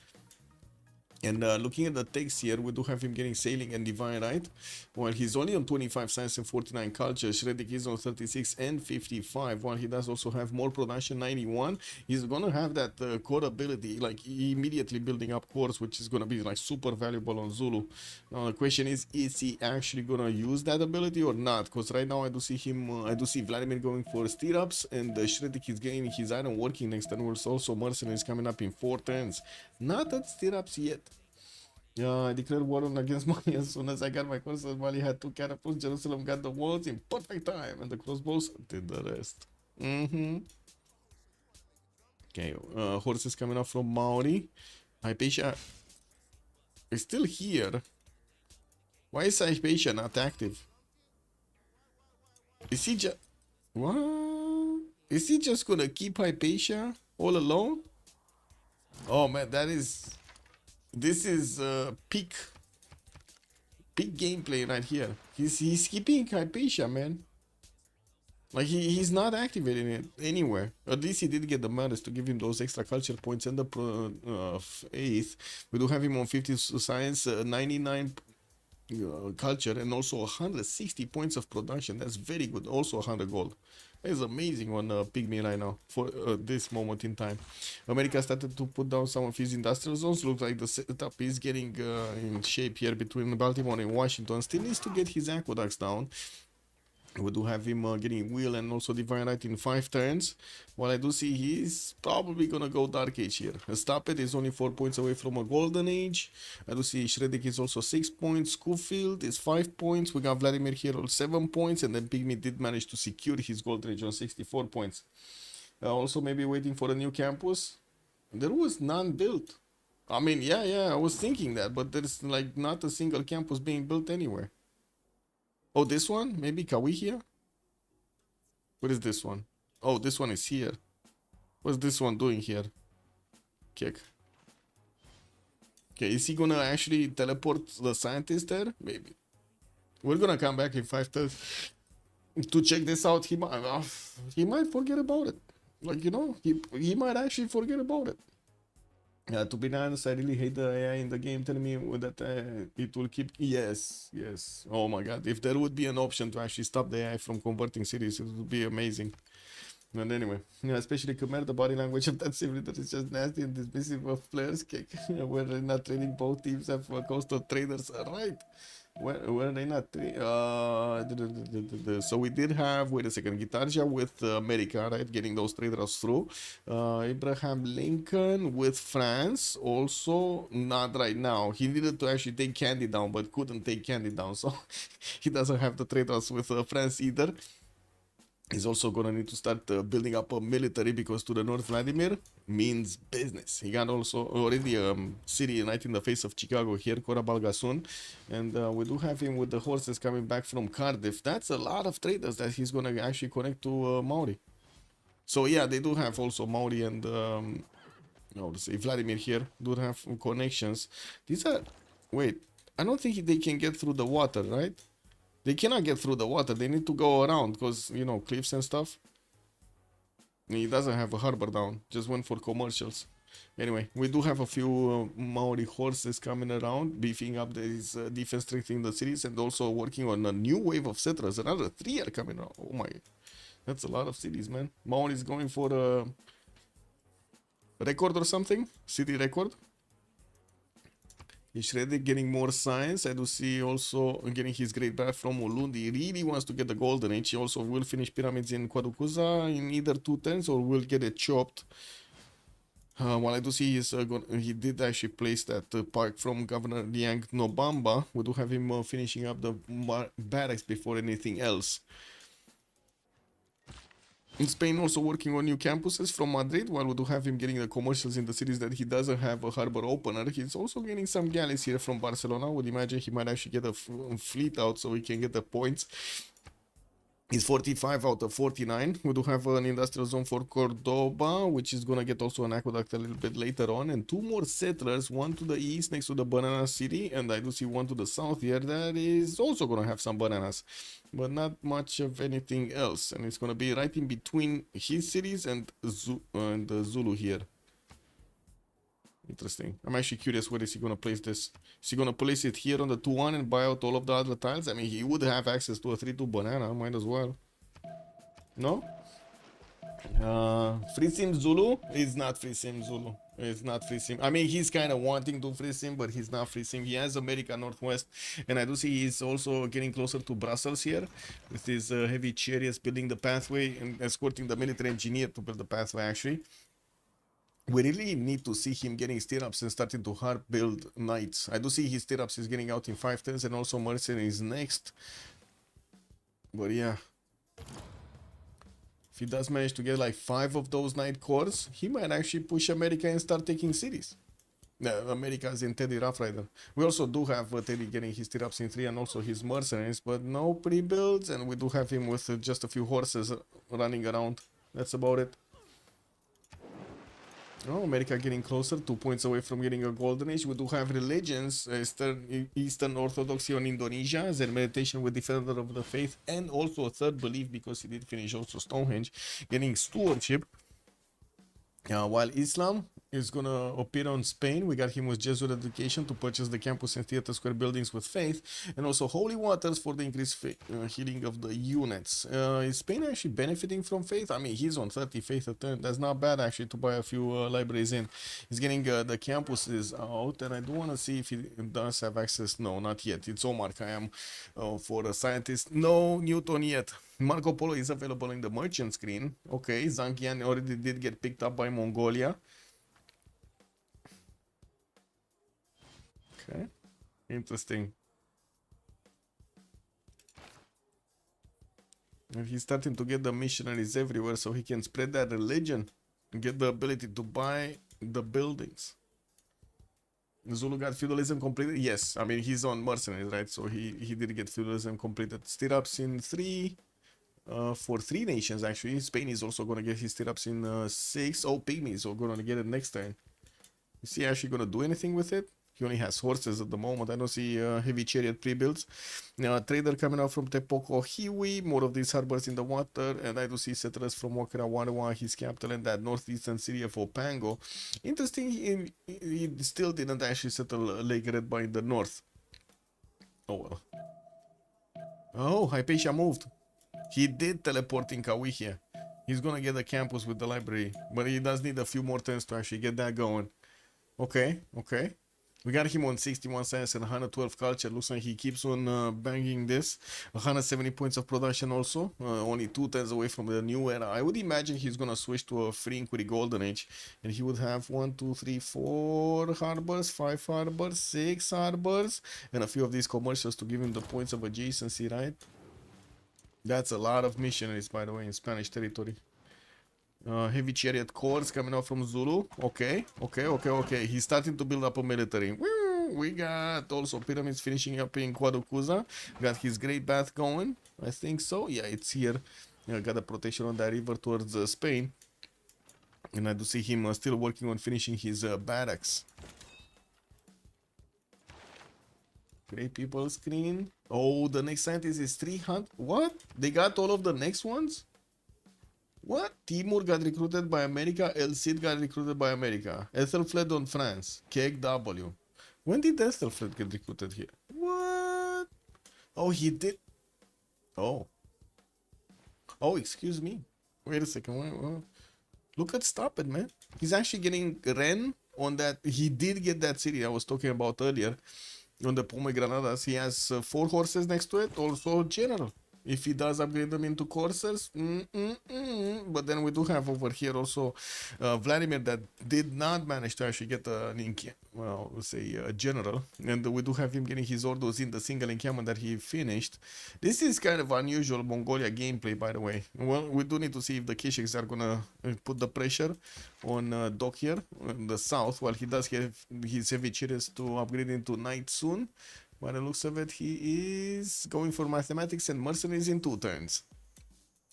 And looking at the text here, we do have him getting sailing and divine right. While he's only on 25 science and 49 culture, Shreddick is on 36 and 55. While he does also have more production, 91. He's gonna have that core ability, like immediately building up cores, which is gonna be like super valuable on Zulu. Now the question is he actually gonna use that ability or not? Because right now I do see him, I do see Vladimir going for stirrups, and Shreddick is getting his iron working next turn. Also mercenaries coming up in 4 turns. Not at stirrups yet. I declared war against Mali as soon as I got my courses. Mali had 2 catapults. Jerusalem got the walls in perfect time, and the crossbows did the rest. Okay, horses coming up from Maori. Hypatia is still here. Why is Hypatia not active? Is he just... What? Is he just gonna keep Hypatia all alone? Oh man, that is... This is peak gameplay right here. He's keeping Hypatia, man. Like he's not activating it anywhere. At least he did get the Maris to give him those extra culture points and the 8th. We do have him on 50 science, 99 culture, and also 160 points of production. That's very good. Also 100 gold. That is amazing on Pygmy right now for this moment in time. America started to put down some of his industrial zones. Looks like the setup is getting in shape here between Baltimore and Washington. Still needs to get his aqueducts down. We do have him getting Wheel and also Divine Right in 5 turns. While I do see he's probably gonna go Dark Age here. Stop It is only 4 points away from a Golden Age. I do see Shreddick is also 6 points. Schofield is 5 points. We got Vladimir here on 7 points. And then Pygmy did manage to secure his Golden Age on 64 points. Also maybe waiting for a new campus. There was none built. I mean, yeah, I was thinking that, but there's like not a single campus being built anywhere. Oh, this one? Maybe Kawi here? What is this one? Oh, this one is here. What's this one doing here? Kick. Okay, is he gonna actually teleport the scientist there? Maybe. We're gonna come back in 5 minutes to check this out. He might forget about it. Like, you know, he might actually forget about it. To be honest, I really hate the AI in the game telling me that it will keep... Yes. Oh my god, if there would be an option to actually stop the AI from converting cities, it would be amazing. But anyway, yeah, especially Khmer, the body language of that sim leader is just nasty and dismissive of players' kick. Where they're not training, both teams have coastal traders, right? Where they not so we did have, wait a second, Gitarja with America, right, getting those traders through. Abraham Lincoln with France, also not right now. He needed to actually take Candy down, but couldn't take Candy down, so he doesn't have the traders with France either. He's also gonna need to start building up a military, because to the north, Vladimir means business. He got also already city right in the face of Chicago here, Korabalgasun, and we do have him with the horses coming back from Cardiff. That's a lot of traders that he's gonna actually connect to Maori. So yeah, they do have also Maori and let's say Vladimir here do have connections. These are, wait, I don't think they can get through the water, right? They cannot get through the water. They need to go around because, you know, cliffs and stuff. He doesn't have a harbor down. Just went for commercials. Anyway, we do have a few Maori horses coming around, beefing up his defense strength in the cities, and also working on a new wave of settlers. Another 3 are coming around. Oh my, that's a lot of cities, man. Maori is going for a record or something. City record. He's ready, getting more science. I do see also getting his great back from Ulundi. He really wants to get the golden age. He also will finish pyramids in Kwadukuza in either 2 turns or will get it chopped. While I do see he did actually place that park from Governor Liang Nobamba. We do have him finishing up the barracks before anything else. In Spain, also working on new campuses from Madrid, while we do have him getting the commercials in the cities that he doesn't have a harbor opener. He's also getting some galleys here from Barcelona. I would imagine he might actually get a fleet out so he can get the points. He's 45 out of 49. We do have an industrial zone for Cordoba, which is going to get also an aqueduct a little bit later on. And 2 more settlers, one to the east next to the banana city. And I do see one to the south here that is also going to have some bananas, but not much of anything else. And it's going to be right in between his cities and Zulu here. Interesting. I'm actually curious where is he going to place this. Is he going to place it here on the 2-1 and buy out all of the other tiles? I mean, he would have access to a 3-2 banana. Might as well. No? Free Sim Zulu is not Free Sim Zulu. It's not Free Sim. I mean, he's kind of wanting to Free Sim, but he's not Free Sim. He has America Northwest. And I do see he's also getting closer to Brussels here with his heavy chariots building the pathway and escorting the military engineer to build the pathway, actually. We really need to see him getting stirrups and starting to hard build knights. I do see his stirrups is getting out in 5 turns, and also mercenaries next. But yeah, if he does manage to get like 5 of those knight cores, he might actually push America and start taking cities. America is in Teddy Rough Rider. We also do have Teddy getting his stirrups in 3 and also his mercenaries, but no pre-builds, and we do have him with just a few horses running around. That's about it. Oh, America getting closer, 2 points away from getting a golden age. We do have religions, Eastern Orthodoxy on Indonesia, Zen meditation with Defender of the Faith, and also a 3rd belief because he did finish also Stonehenge, getting stewardship. While Islam is gonna appear on Spain, we got him with Jesuit education to purchase the campus and theater square buildings with faith, and also holy waters for the increased healing of the units. Is Spain actually benefiting from faith? I mean, he's on 30 faith a turn. That's not bad actually to buy a few libraries in. He's getting the campuses out, and I do want to see if he does have access. No, not yet. It's Omar Khayyam for a scientist. No Newton yet. Marco Polo is available in the merchant screen. Okay, Zhangyan already did get picked up by Mongolia. Okay, interesting. And he's starting to get the missionaries everywhere so he can spread that religion and get the ability to buy the buildings. Zulu got feudalism completed. Yes, I mean he's on mercenaries, right? So he did get feudalism completed. Stirrups in 3. For 3 nations actually. Spain is also gonna get his stirrups in 6. Oh, pygmies are gonna get it next time. Is he actually gonna do anything with it? He only has horses at the moment. I don't see heavy chariot pre-builds. Trader coming out from Tepoko Hiwi. More of these harbors in the water. And I do see settlers from Wakara Warawa, his capital, and that northeastern city of Opango. Interesting, he still didn't actually settle Lake Red Bar in the north. Oh well. Oh, Hypatia moved. He did teleport in Kawihia. He's gonna get a campus with the library. But he does need a few more turns to actually get that going. Okay, okay. We got him on 61 science and 112 culture. Looks like he keeps on banging this. 170 points of production also. Only 2 turns away from the new era. I would imagine he's gonna switch to a free inquiry golden age. And he would have 1, 2, 3, 4 harbors, 5 harbors, 6 harbors. And a few of these commercials to give him the points of adjacency, right? That's a lot of missionaries, by the way, in Spanish territory. Heavy chariot corps coming out from Zulu. Okay, okay, okay, okay. He's starting to build up a military. Woo! We got also pyramids finishing up in Quadocuza. Got his great bath going. I think so. Yeah, it's here. Got a protection on that river towards Spain. And I do see him still working on finishing his barracks. Great people screen. Oh, the next scientist is 300. What? They got all of the next ones? What? Timur got recruited by America. El Cid got recruited by America. Ethelfled on France. Keg W. When did Ethelfled get recruited here? What? Oh, he did. Oh. Oh, excuse me. Wait a second. Wait. Look at Stop It, man. He's actually getting Ren on that. He did get that city I was talking about earlier. On the Pomegranadas, he has 4 horses next to it. Also General. If he does upgrade them into coursers, but then we do have over here also Vladimir that did not manage to actually get a general, and we do have him getting his orders in the single encampment that he finished. This is kind of unusual Mongolia gameplay, by the way. Well, we do need to see if the Kishiks are gonna put the pressure on Doc here in the south, while he does have his heavy chariots to upgrade into knight soon. By the looks of it, he is going for mathematics and mercenaries in 2 turns.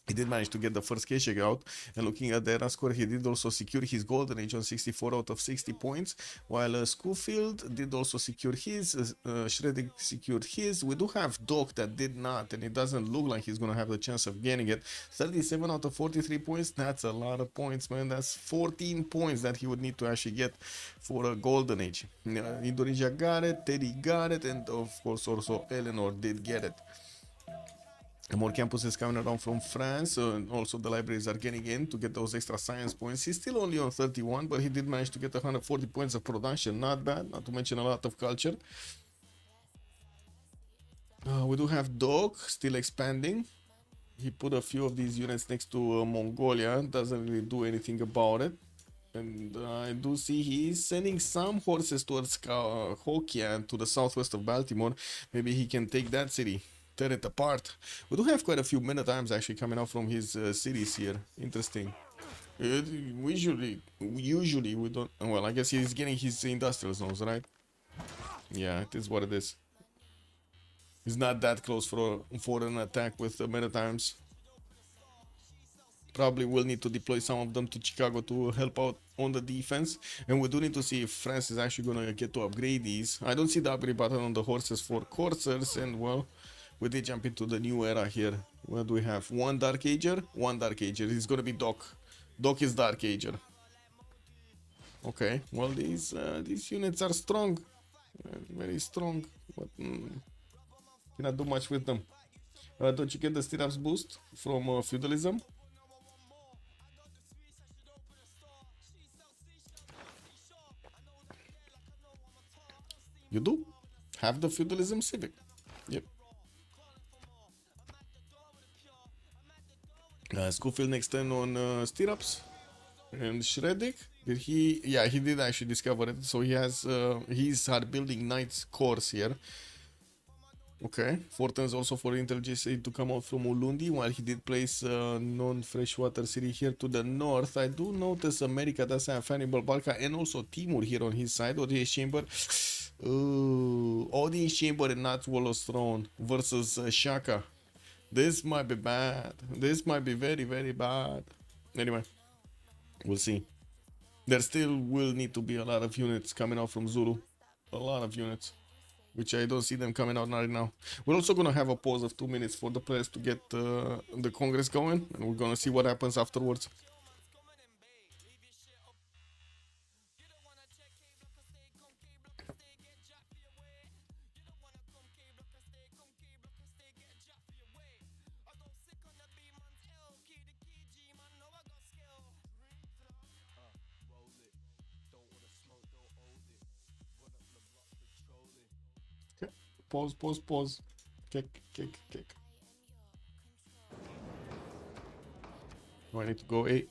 He did manage to get the first Keshik out, and looking at the era score, he did also secure his golden age on 64 out of 60 points, while Schofield did also secure his, Shreddick secured his. We do have Doc that did not, and it doesn't look like he's going to have the chance of getting it. 37 out of 43 points, that's a lot of points, man. That's 14 points that he would need to actually get for a golden age. Indonesia got it, Teddy got it, and of course also Eleanor did get it. More campuses coming around from France, also the libraries are getting in to get those extra science points. He's still only on 31, but he did manage to get 140 points of production, not bad, not to mention a lot of culture. We do have Dog still expanding. He put a few of these units next to Mongolia, doesn't really do anything about it. And I do see he's sending some horses towards Hokia to the southwest of Baltimore. Maybe he can take that city. Tear it apart. We do have quite a few men-at-arms actually coming out from his cities here. Interesting. Usually we don't. Well, I guess he's getting his industrial zones, right? Yeah, it is what it is. He's not that close for an attack with the men-at-arms. Probably will need to deploy some of them to Chicago to help out on the defense. And we do need to see if France is actually gonna get to upgrade these. I don't see the upgrade button on the horses for coursers, and well, we did jump into the new era here. What do we have? One Dark Ager? One Dark Ager. It's gonna be Doc. Doc is Dark Ager. Okay, well these units are strong. Very strong. But cannot do much with them. Don't you get the stirrups boost from feudalism? You do? Have the feudalism civic. Yep. Schofield next turn on stirrups. And Shreddick, did he? Yeah, he did actually discover it. So he has, he's hard building knight's course here. Okay. 4 turns also for intelligence aid to come out from Ulundi while he did place non-freshwater city here to the north. I do notice America does have Hannibal Barca and also Timur here on his side. Audience Chamber. Audience Chamber and not Wallow's Throne versus Shaka. This might be bad. This might be very, very bad. Anyway, we'll see. There still will need to be a lot of units coming out from Zulu. A lot of units. Which I don't see them coming out right now. We're also gonna have a pause of 2 minutes for the players to get the Congress going, and we're gonna see what happens afterwards. Okay. Pause, pause, pause. Kick, kick, kick. Do I need to go 8?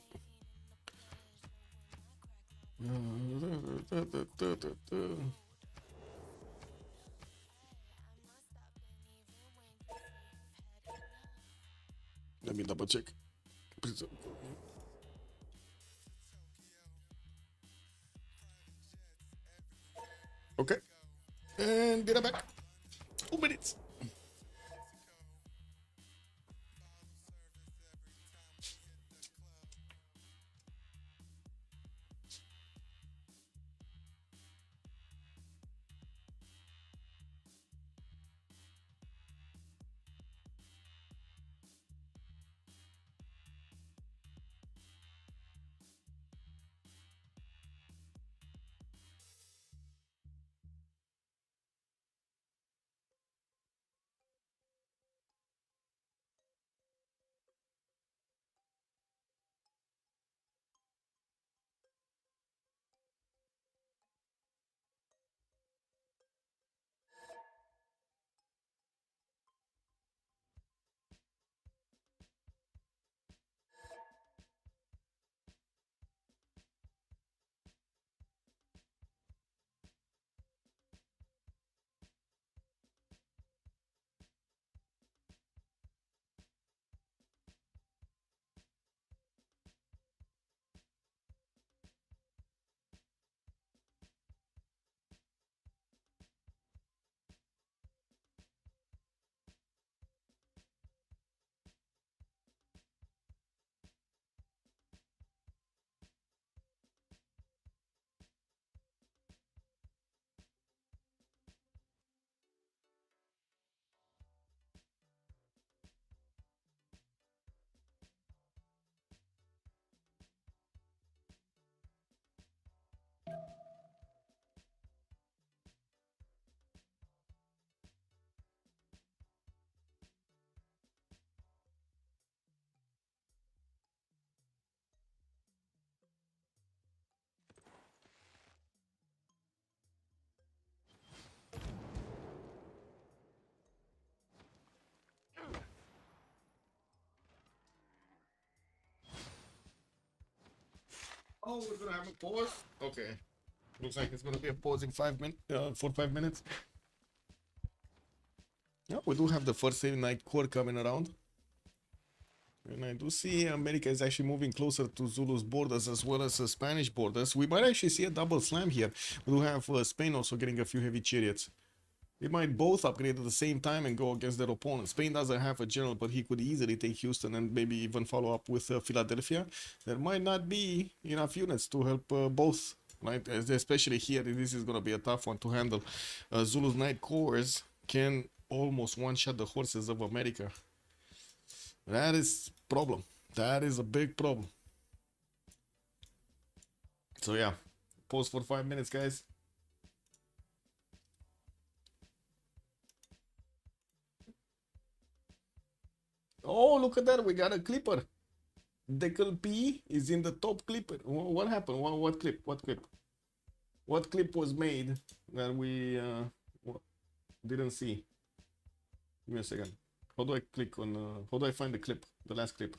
Let me double check. Okay. And get it back. 2 minutes. Oh, we're gonna have a pause? Okay. Looks like it's gonna be a pause in 5 minutes, for 5 minutes. Yeah, we do have the first night core coming around. And I do see America is actually moving closer to Zulu's borders as well as the Spanish borders. We might actually see a double slam here. We do have Spain also getting a few heavy chariots. They might both upgrade at the same time and go against their opponent. Spain doesn't have a general, but he could easily take Houston and maybe even follow up with Philadelphia. There might not be enough units to help both, right? Especially here, this is going to be a tough one to handle. Zulu's Night Corps can almost one-shot the horses of America. That is problem. That is a big problem. So yeah, pause for 5 minutes, guys. Oh, look at that. We got a clipper. Decal P is in the top clipper. What happened? What clip? What clip? What clip was made that we didn't see? Give me a second. How do I click on, how do I find the clip? The last clip.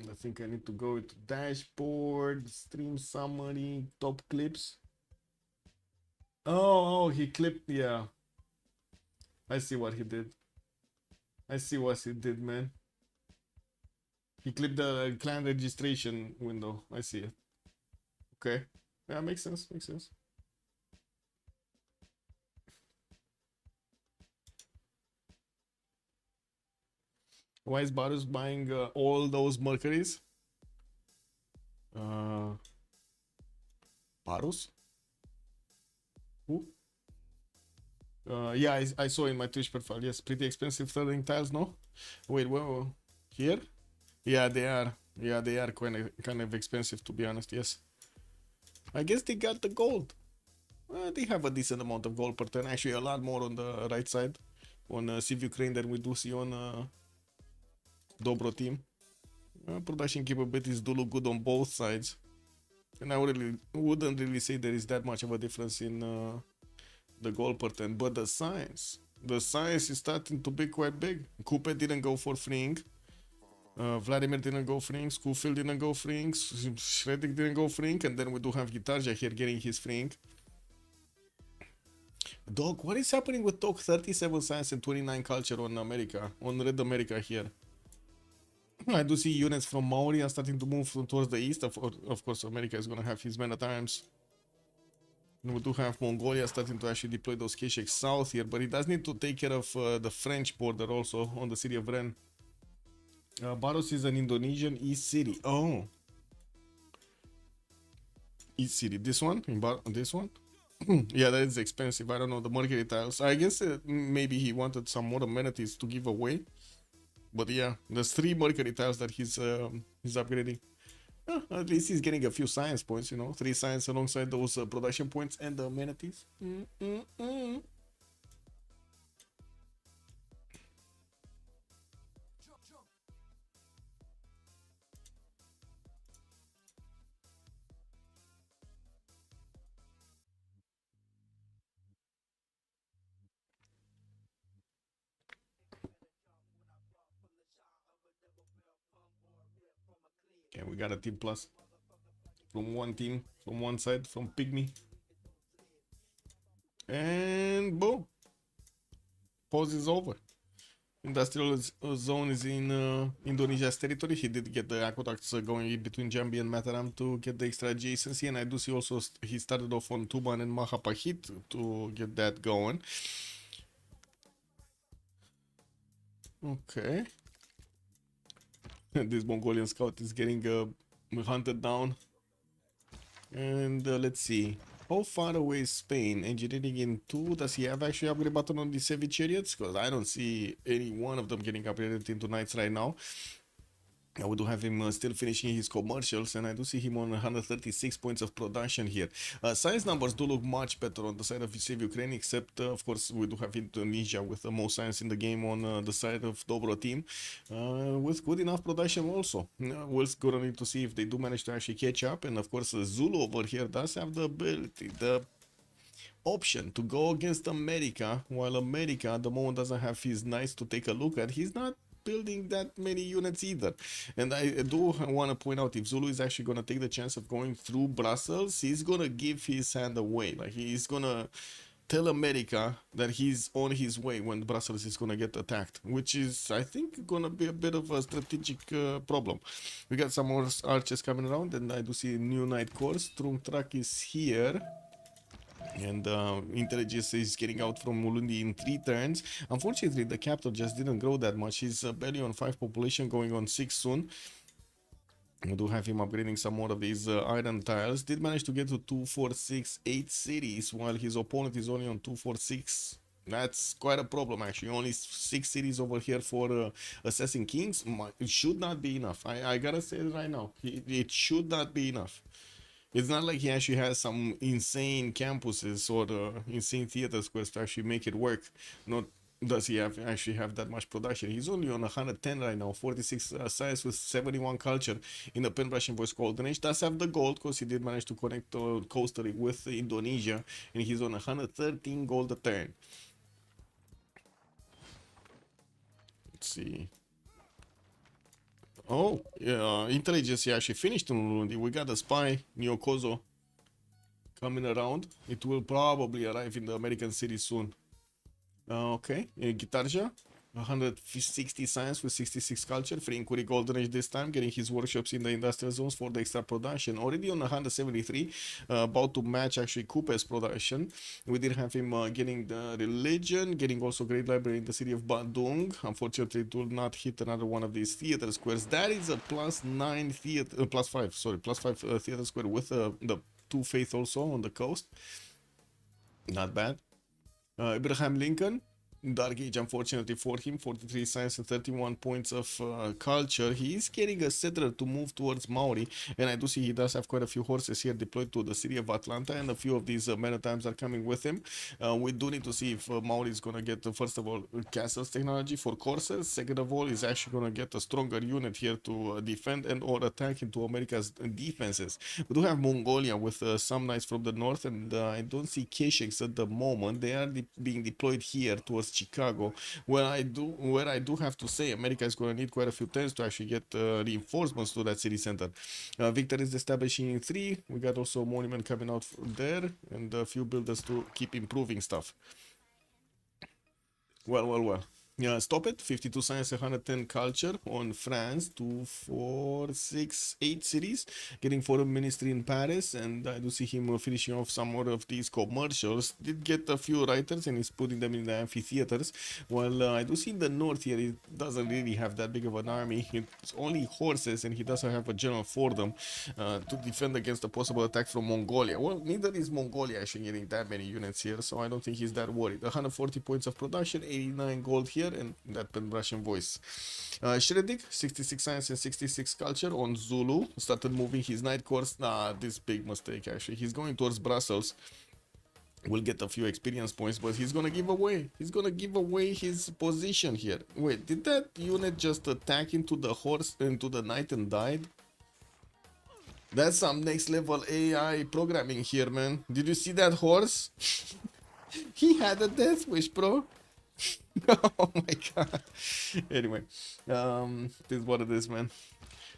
I think I need to go to dashboard, stream summary, top clips. Oh, he clipped. Yeah, I see what he did. I see what he did, man. He clipped the clan registration window. I see it. Okay. Yeah, makes sense. Makes sense. Why is Barus buying all those Mercuries? Barus? Who? Yeah, I saw in my Twitch profile. Yes, pretty expensive thirling tiles, no? Wait, whoa. Here? Yeah, they are. Yeah, they are kind of expensive, to be honest, yes. I guess they got the gold. They have a decent amount of gold per turn. Actually, a lot more on the right side. On CivUkraine than we do see on Dobroteam. Production capabilities do look good on both sides. And I wouldn't really say there is that much of a difference in the goal per turn, but the science is starting to be quite big. Coupe didn't go for freeing. Vladimir didn't go freeing. Schofield didn't go freeing. Shredik didn't go freeing. And then we do have Gitarja here getting his freeing. Dog, what is happening with Dog 37 science and 29 culture on America? On Red America here. I do see units from Maori are starting to move towards the east. Of course, America is going to have his men at arms. And we do have Mongolia starting to actually deploy those Kesheks south here, but it does need to take care of the French border also on the city of Ren. Baros is an Indonesian East City. Oh. East City. This one? This one? Yeah, that is expensive. I don't know. The Mercury tiles. I guess maybe he wanted some more amenities to give away. But yeah, there's 3 Mercury tiles that he's upgrading. At least he's getting a few science points, you know. 3 science alongside those production points and the amenities. Okay, we got a team plus from one team, from one side, from Pygmy. And boom. Pause is over. Industrial zone is in Indonesia's territory. He did get the aqueducts going in between Jambi and Mataram to get the extra adjacency. And I do see also he started off on Tuban and Mahapahit to get that going. Okay. This Mongolian scout is getting hunted down. And let's see. How far away is Spain? Engineering in 2. Does he have actually upgrade button on the heavy chariots? Because I don't see any one of them getting upgraded into knights right now. We do have him still finishing his commercials, and I do see him on 136 points of production here. Science numbers do look much better on the side of CivUkraine, except of course we do have Indonesia with the most science in the game on the side of Dobroteam, with good enough production also. We're gonna need to see if they do manage to actually catch up, and of course Zulu over here does have the ability, the option to go against America, while America at the moment doesn't have his knights to take a look at. He's not building that many units either, and I do want to point out, if Zulu is actually going to take the chance of going through Brussels, he's going to give his hand away. Like, he's going to tell America that he's on his way when Brussels is going to get attacked, which is, I think, going to be a bit of a strategic problem. We got some more archers coming around, and I do see new knight course. Trungtrak is here. And intelligence is getting out from Mulundi in 3 turns. Unfortunately, the capital just didn't grow that much. He's barely on 5 population, going on 6 soon. We do have him upgrading some more of these iron tiles. Did manage to get to 2, 4, 6, 8 cities, while his opponent is only on 2, 4, 6. That's quite a problem, actually. Only 6 cities over here for Assassin Kings. It should not be enough. I gotta say it right now. It should not be enough. It's not like he actually has some insane campuses or insane theater squares to actually make it work. Not does he actually have that much production. He's only on 110 right now, 46 size with 71 culture in the Pen Russian Voice Golden Age. Does have the gold because he did manage to connect coastally with Indonesia, and he's on 113 gold a turn. Let's see. Oh, yeah, intelligence actually finished in Burundi. We got a spy, Nyokozo, coming around. It will probably arrive in the American city soon. Okay, Guitarja, 160 science with 66 culture, free inquiry golden age this time, getting his workshops in the industrial zones for the extra production. Already on 173, about to match actually Coupe's production. We did have him getting the religion, getting also great library in the city of Bandung. Unfortunately, it will not hit another one of these theater squares. That is a +9 theater, +5, sorry, +5 theater square with the 2 faith also on the coast. Not bad. Abraham Lincoln, Dark Age, unfortunately for him, 43 science and 31 points of culture. He is getting a settler to move towards Maori, and I do see he does have quite a few horses here deployed to the city of Atlanta, and a few of these maritimes are coming with him. We do need to see if Maori is going to get, first of all, castles technology for corsairs. Second of all, he's actually going to get a stronger unit here to defend and or attack into America's defenses. We do have Mongolia with some knights from the north, and I don't see Kesheks at the moment. They are being deployed here towards Chicago, where I do have to say America is going to need quite a few turns to actually get reinforcements to that city center. Victor is establishing in 3. We got also a monument coming out there, and a few builders to keep improving stuff. Well. Yeah, stop it. 52 science, 110 culture on France. 2, 4, 6, 8 cities. Getting foreign ministry in Paris, and I do see him finishing off some more of these commercials. Did get a few writers, and he's putting them in the amphitheaters. While I do see in the north here, he doesn't really have that big of an army. It's only horses, and he doesn't have a general for them to defend against a possible attack from Mongolia. Well, neither is Mongolia actually getting that many units here, so I don't think he's that worried. 140 points of production, 89 gold here, and that Russian voice. Shredik, 66 science and 66 culture on Zulu. Started moving his night course. This big mistake actually. He's going towards Brussels. Will get a few experience points, but he's gonna give away. He's gonna give away his position here. Wait, did that unit just attack into the horse, into the knight and died? That's some next level AI programming here, man. Did you see that horse? He had a death wish, bro. Oh my god. Anyway, this is what it is, man.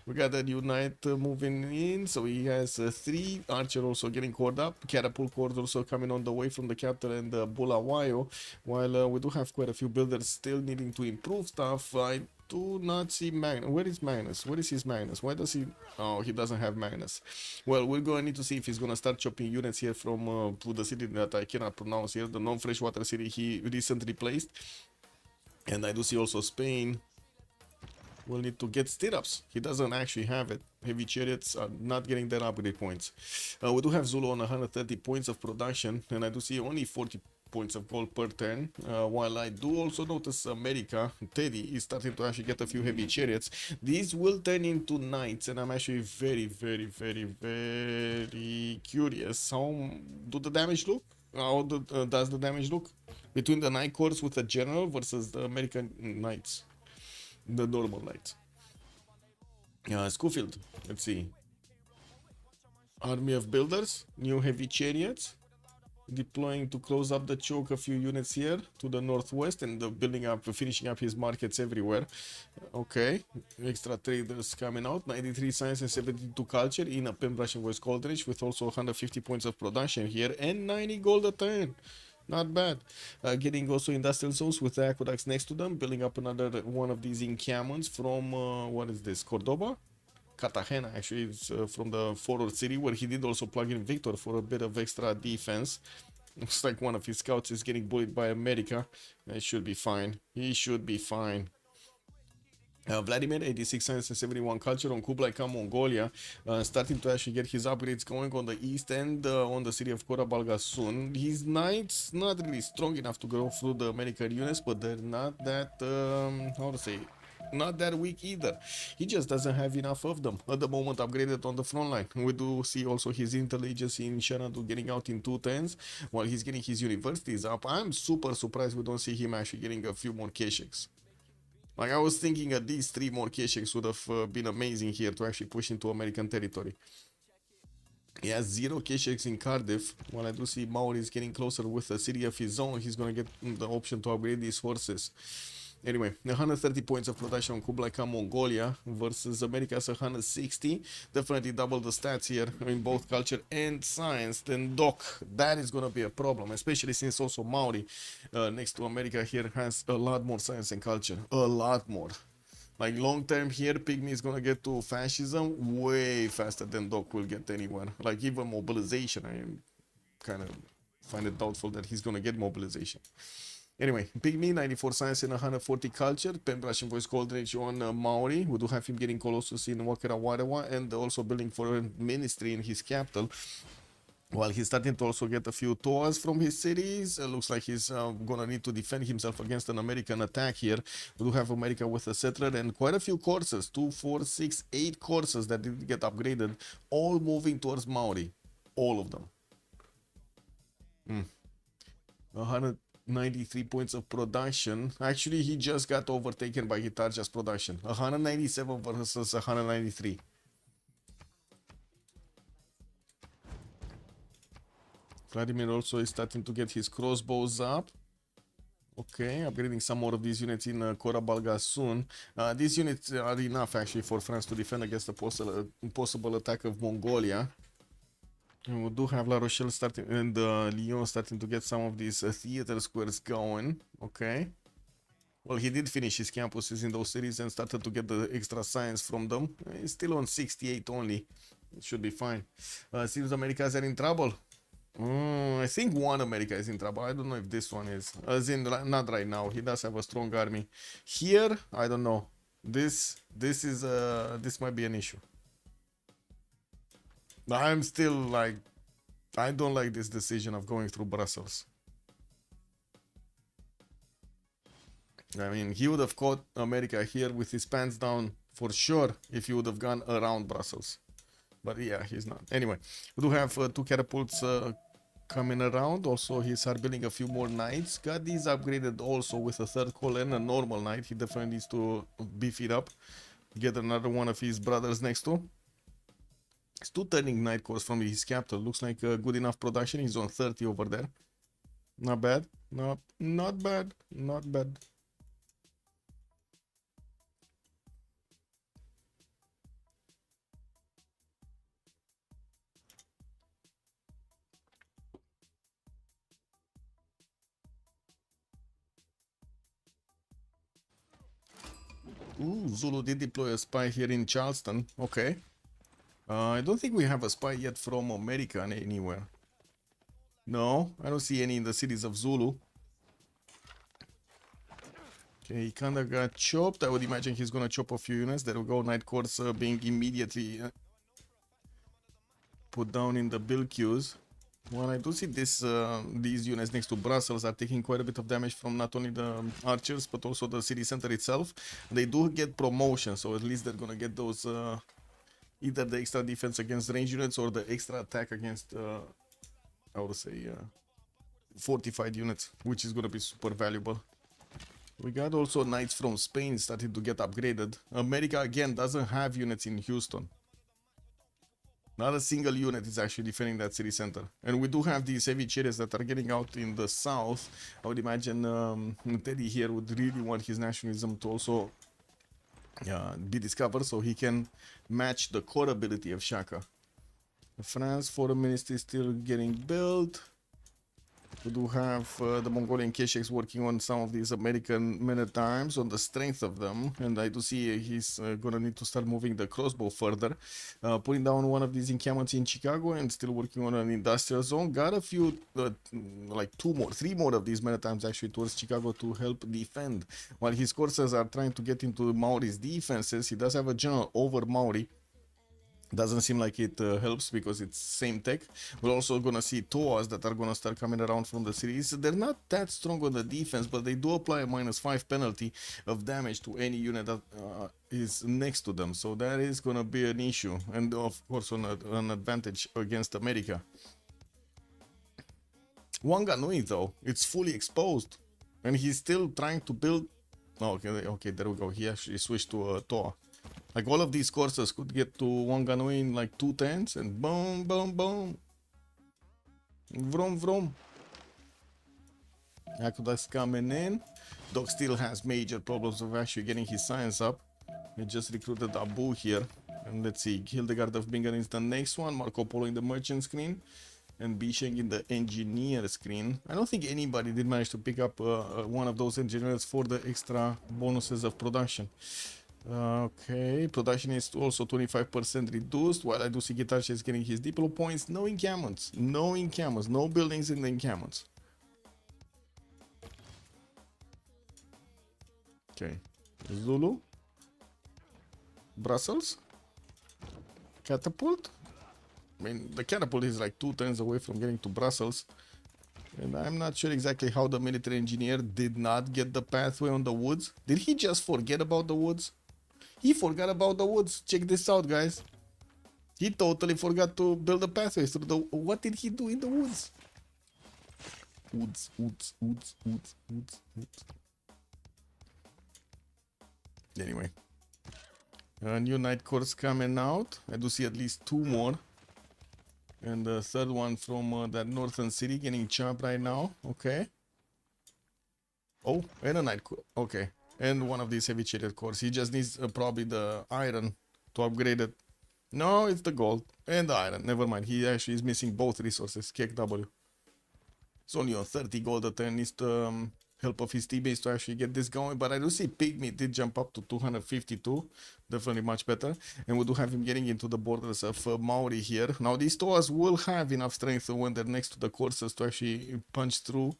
We got that unite moving in, so he has 3. Archer also getting caught up. Catapult corps also coming on the way from the capital and Bulawayo. While we do have quite a few builders still needing to improve stuff. I do not see Magnus. Where is Magnus? Where is his Magnus? Why does he... Oh, he doesn't have Magnus. Well, we're going to need to see if he's going to start chopping units here from to the city that I cannot pronounce here. The non-freshwater city he recently placed. And I do see also Spain will need to get stirrups. He doesn't actually have it. Heavy chariots are not getting that upgrade points. We do have Zulu on 130 points of production, and I do see only 40 points of gold per turn. While I do also notice America, Teddy is starting to actually get a few heavy chariots. These will turn into knights, and I'm actually very curious. How do the damage look? How does the damage look between the knight corps with a general versus the American knights, the normal knights? Schofield, let's see. Army of builders, new heavy chariots, deploying to close up the choke. A few units here to the northwest, and building up, finishing up his markets everywhere. Okay, extra traders coming out. 93 science and 72 culture in a Pen Russian voice golden age, with also 150 points of production here and 90 gold a turn. Not bad. Getting also industrial zones with the aqueducts next to them, building up another one of these encampments from what is this, Cordoba? Cartagena, actually. It's from the forward city, where he did also plug in Victor for a bit of extra defense. Looks like one of his scouts is getting bullied by America. It should be fine. He should be fine. Vladimir, 86 science and 71 culture on Kublai Khan, Mongolia, starting to actually get his upgrades going on the east end on the city of Korabalga soon. His knights not really strong enough to go through the American units, but they're not that, how to say, not that weak either. He just doesn't have enough of them at the moment upgraded on the front line. We do see also his intelligence in Shanadu getting out in 2 turns while he's getting his universities up. I'm super surprised we don't see him actually getting a few more Kesheks. Like, I was thinking at least 3 more Kesheks would have been amazing here to actually push into American territory. He has 0 Kesheks in Cardiff. While I do see Maori is getting closer with a city of his own, he's going to get the option to upgrade these horses. Anyway, 130 points of production on Kublai Khan Mongolia versus America's 160. Definitely double the stats here in both culture and science. Then Doc, that is going to be a problem, especially since also Maori next to America here has a lot more science and culture. A lot more. Like long term here, Pygmy is going to get to fascism way faster than Doc will get anywhere. Like even mobilization, I kind of find it doubtful that he's going to get mobilization. Anyway, Pygmy, 94 science and 140 culture. Pen Russian voice cold rage on Maori. We do have him getting Colossus in Wakera Wadawa and also building for a ministry in his capital. While he's starting to also get a few tours from his cities. Looks like he's gonna need to defend himself against an American attack here. We do have America with a settler and quite a few courses. 2, 4, 6, 8 courses that did get upgraded. All moving towards Maori. All of them. 193 points of production. Actually, he just got overtaken by Hitachi's production. 197 versus 193. Vladimir also is starting to get his crossbows up. Okay, upgrading some more of these units in Korabalga soon. These units are enough actually for France to defend against the possible attack of Mongolia. And we do have La Rochelle starting and Lyon starting to get some of these theater squares going. Okay. Well, he did finish his campuses in those cities and started to get the extra science from them. He's still on 68 only. It should be fine. Seems Americas are in trouble. I think one America is in trouble. I don't know if this one is. As in, not right now. He does have a strong army. Here, I don't know. This might be an issue. I'm still like, I don't like this decision of going through Brussels. I mean, he would have caught America here with his pants down for sure if he would have gone around Brussels. But yeah, he's not. Anyway, we do have 2 catapults coming around. Also, he's building a few more knights. Got these upgraded also with a 3rd call and a normal knight. He definitely needs to beef it up. Get another one of his brothers next to. It's 2 turning knight cores from his capital. Looks like a good enough production. He's on 30 over there. Not bad. No, not bad. Not bad. Ooh, Zulu did deploy a spy here in Charleston. Okay. I don't think we have a spy yet from America anywhere. No, I don't see any in the cities of Zulu. Okay, he kinda got chopped. I would imagine he's gonna chop a few units. There will go. Night course being immediately put down in the build queues. Well, I do see these units next to Brussels are taking quite a bit of damage from not only the archers but also the city center itself. They do get promotion, so at least they're gonna get those either the extra defense against range units or the extra attack against I would say fortified units, which is gonna be super valuable. We got also knights from Spain starting to get upgraded. America again doesn't have units in Houston. Not a single unit is actually defending that city center. And we do have these heavy chariots that are getting out in the south. I would imagine Teddy here would really want his nationalism to also be discovered so he can match the core ability of Shaka. The France Foreign Ministry is still getting built. We do have the Mongolian Kesheks working on some of these American men-at-arms, on the strength of them, and I do see he's gonna need to start moving the crossbow further. Putting down one of these encampments in Chicago and still working on an industrial zone. Got a few, like 3 more of these men-at-arms actually towards Chicago to help defend. While his courses are trying to get into Maori's defenses, he does have a general over Maori. Doesn't seem like it helps because it's same tech. We're also gonna see Toas that are gonna start coming around from the cities. They're not that strong on the defense, but they do apply a -5 penalty of damage to any unit that is next to them. So that is gonna be an issue, and of course an advantage against America. Wanganui though, it's fully exposed, and he's still trying to build. Oh, okay, there we go. He actually switched to Toa. Like all of these courses could get to Wanganui in like 2 turns and boom, boom, boom. Vroom, vroom. Aqueduct's coming in. Doc still has major problems of actually getting his science up. He just recruited Abu here. And let's see, Hildegard of Bingen is the next one. Marco Polo in the merchant screen. And Bisheng in the engineer screen. I don't think anybody did manage to pick up one of those engineers for the extra bonuses of production. Okay, production is also 25% reduced, while I do see Gitachi is getting his Diplo points. No encampments, no buildings in the encampments. Okay, Zulu, Brussels, catapult. I mean, the catapult is like 2 turns away from getting to Brussels. And I'm not sure exactly how the military engineer did not get the pathway on the woods. Did he just forget about the woods? He forgot about the woods. Check this out, guys. He totally forgot to build a pathway through the... What did he do in the woods? Woods. Anyway. A new night course coming out. I do see at least 2 more. And the third one from that northern city getting chopped right now. Okay. Oh, and a night course. Okay. And one of these heavy shaded cores. He just needs probably the iron to upgrade it. No, it's the gold and the iron. Never mind. He actually is missing both resources. KW. It's only on 30 gold a turn. Needs the help of his teammates to actually get this going. But I do see Pygmy did jump up to 252. Definitely much better. And we do have him getting into the borders of Maori here. Now these Toas will have enough strength when they're next to the courses to actually punch through.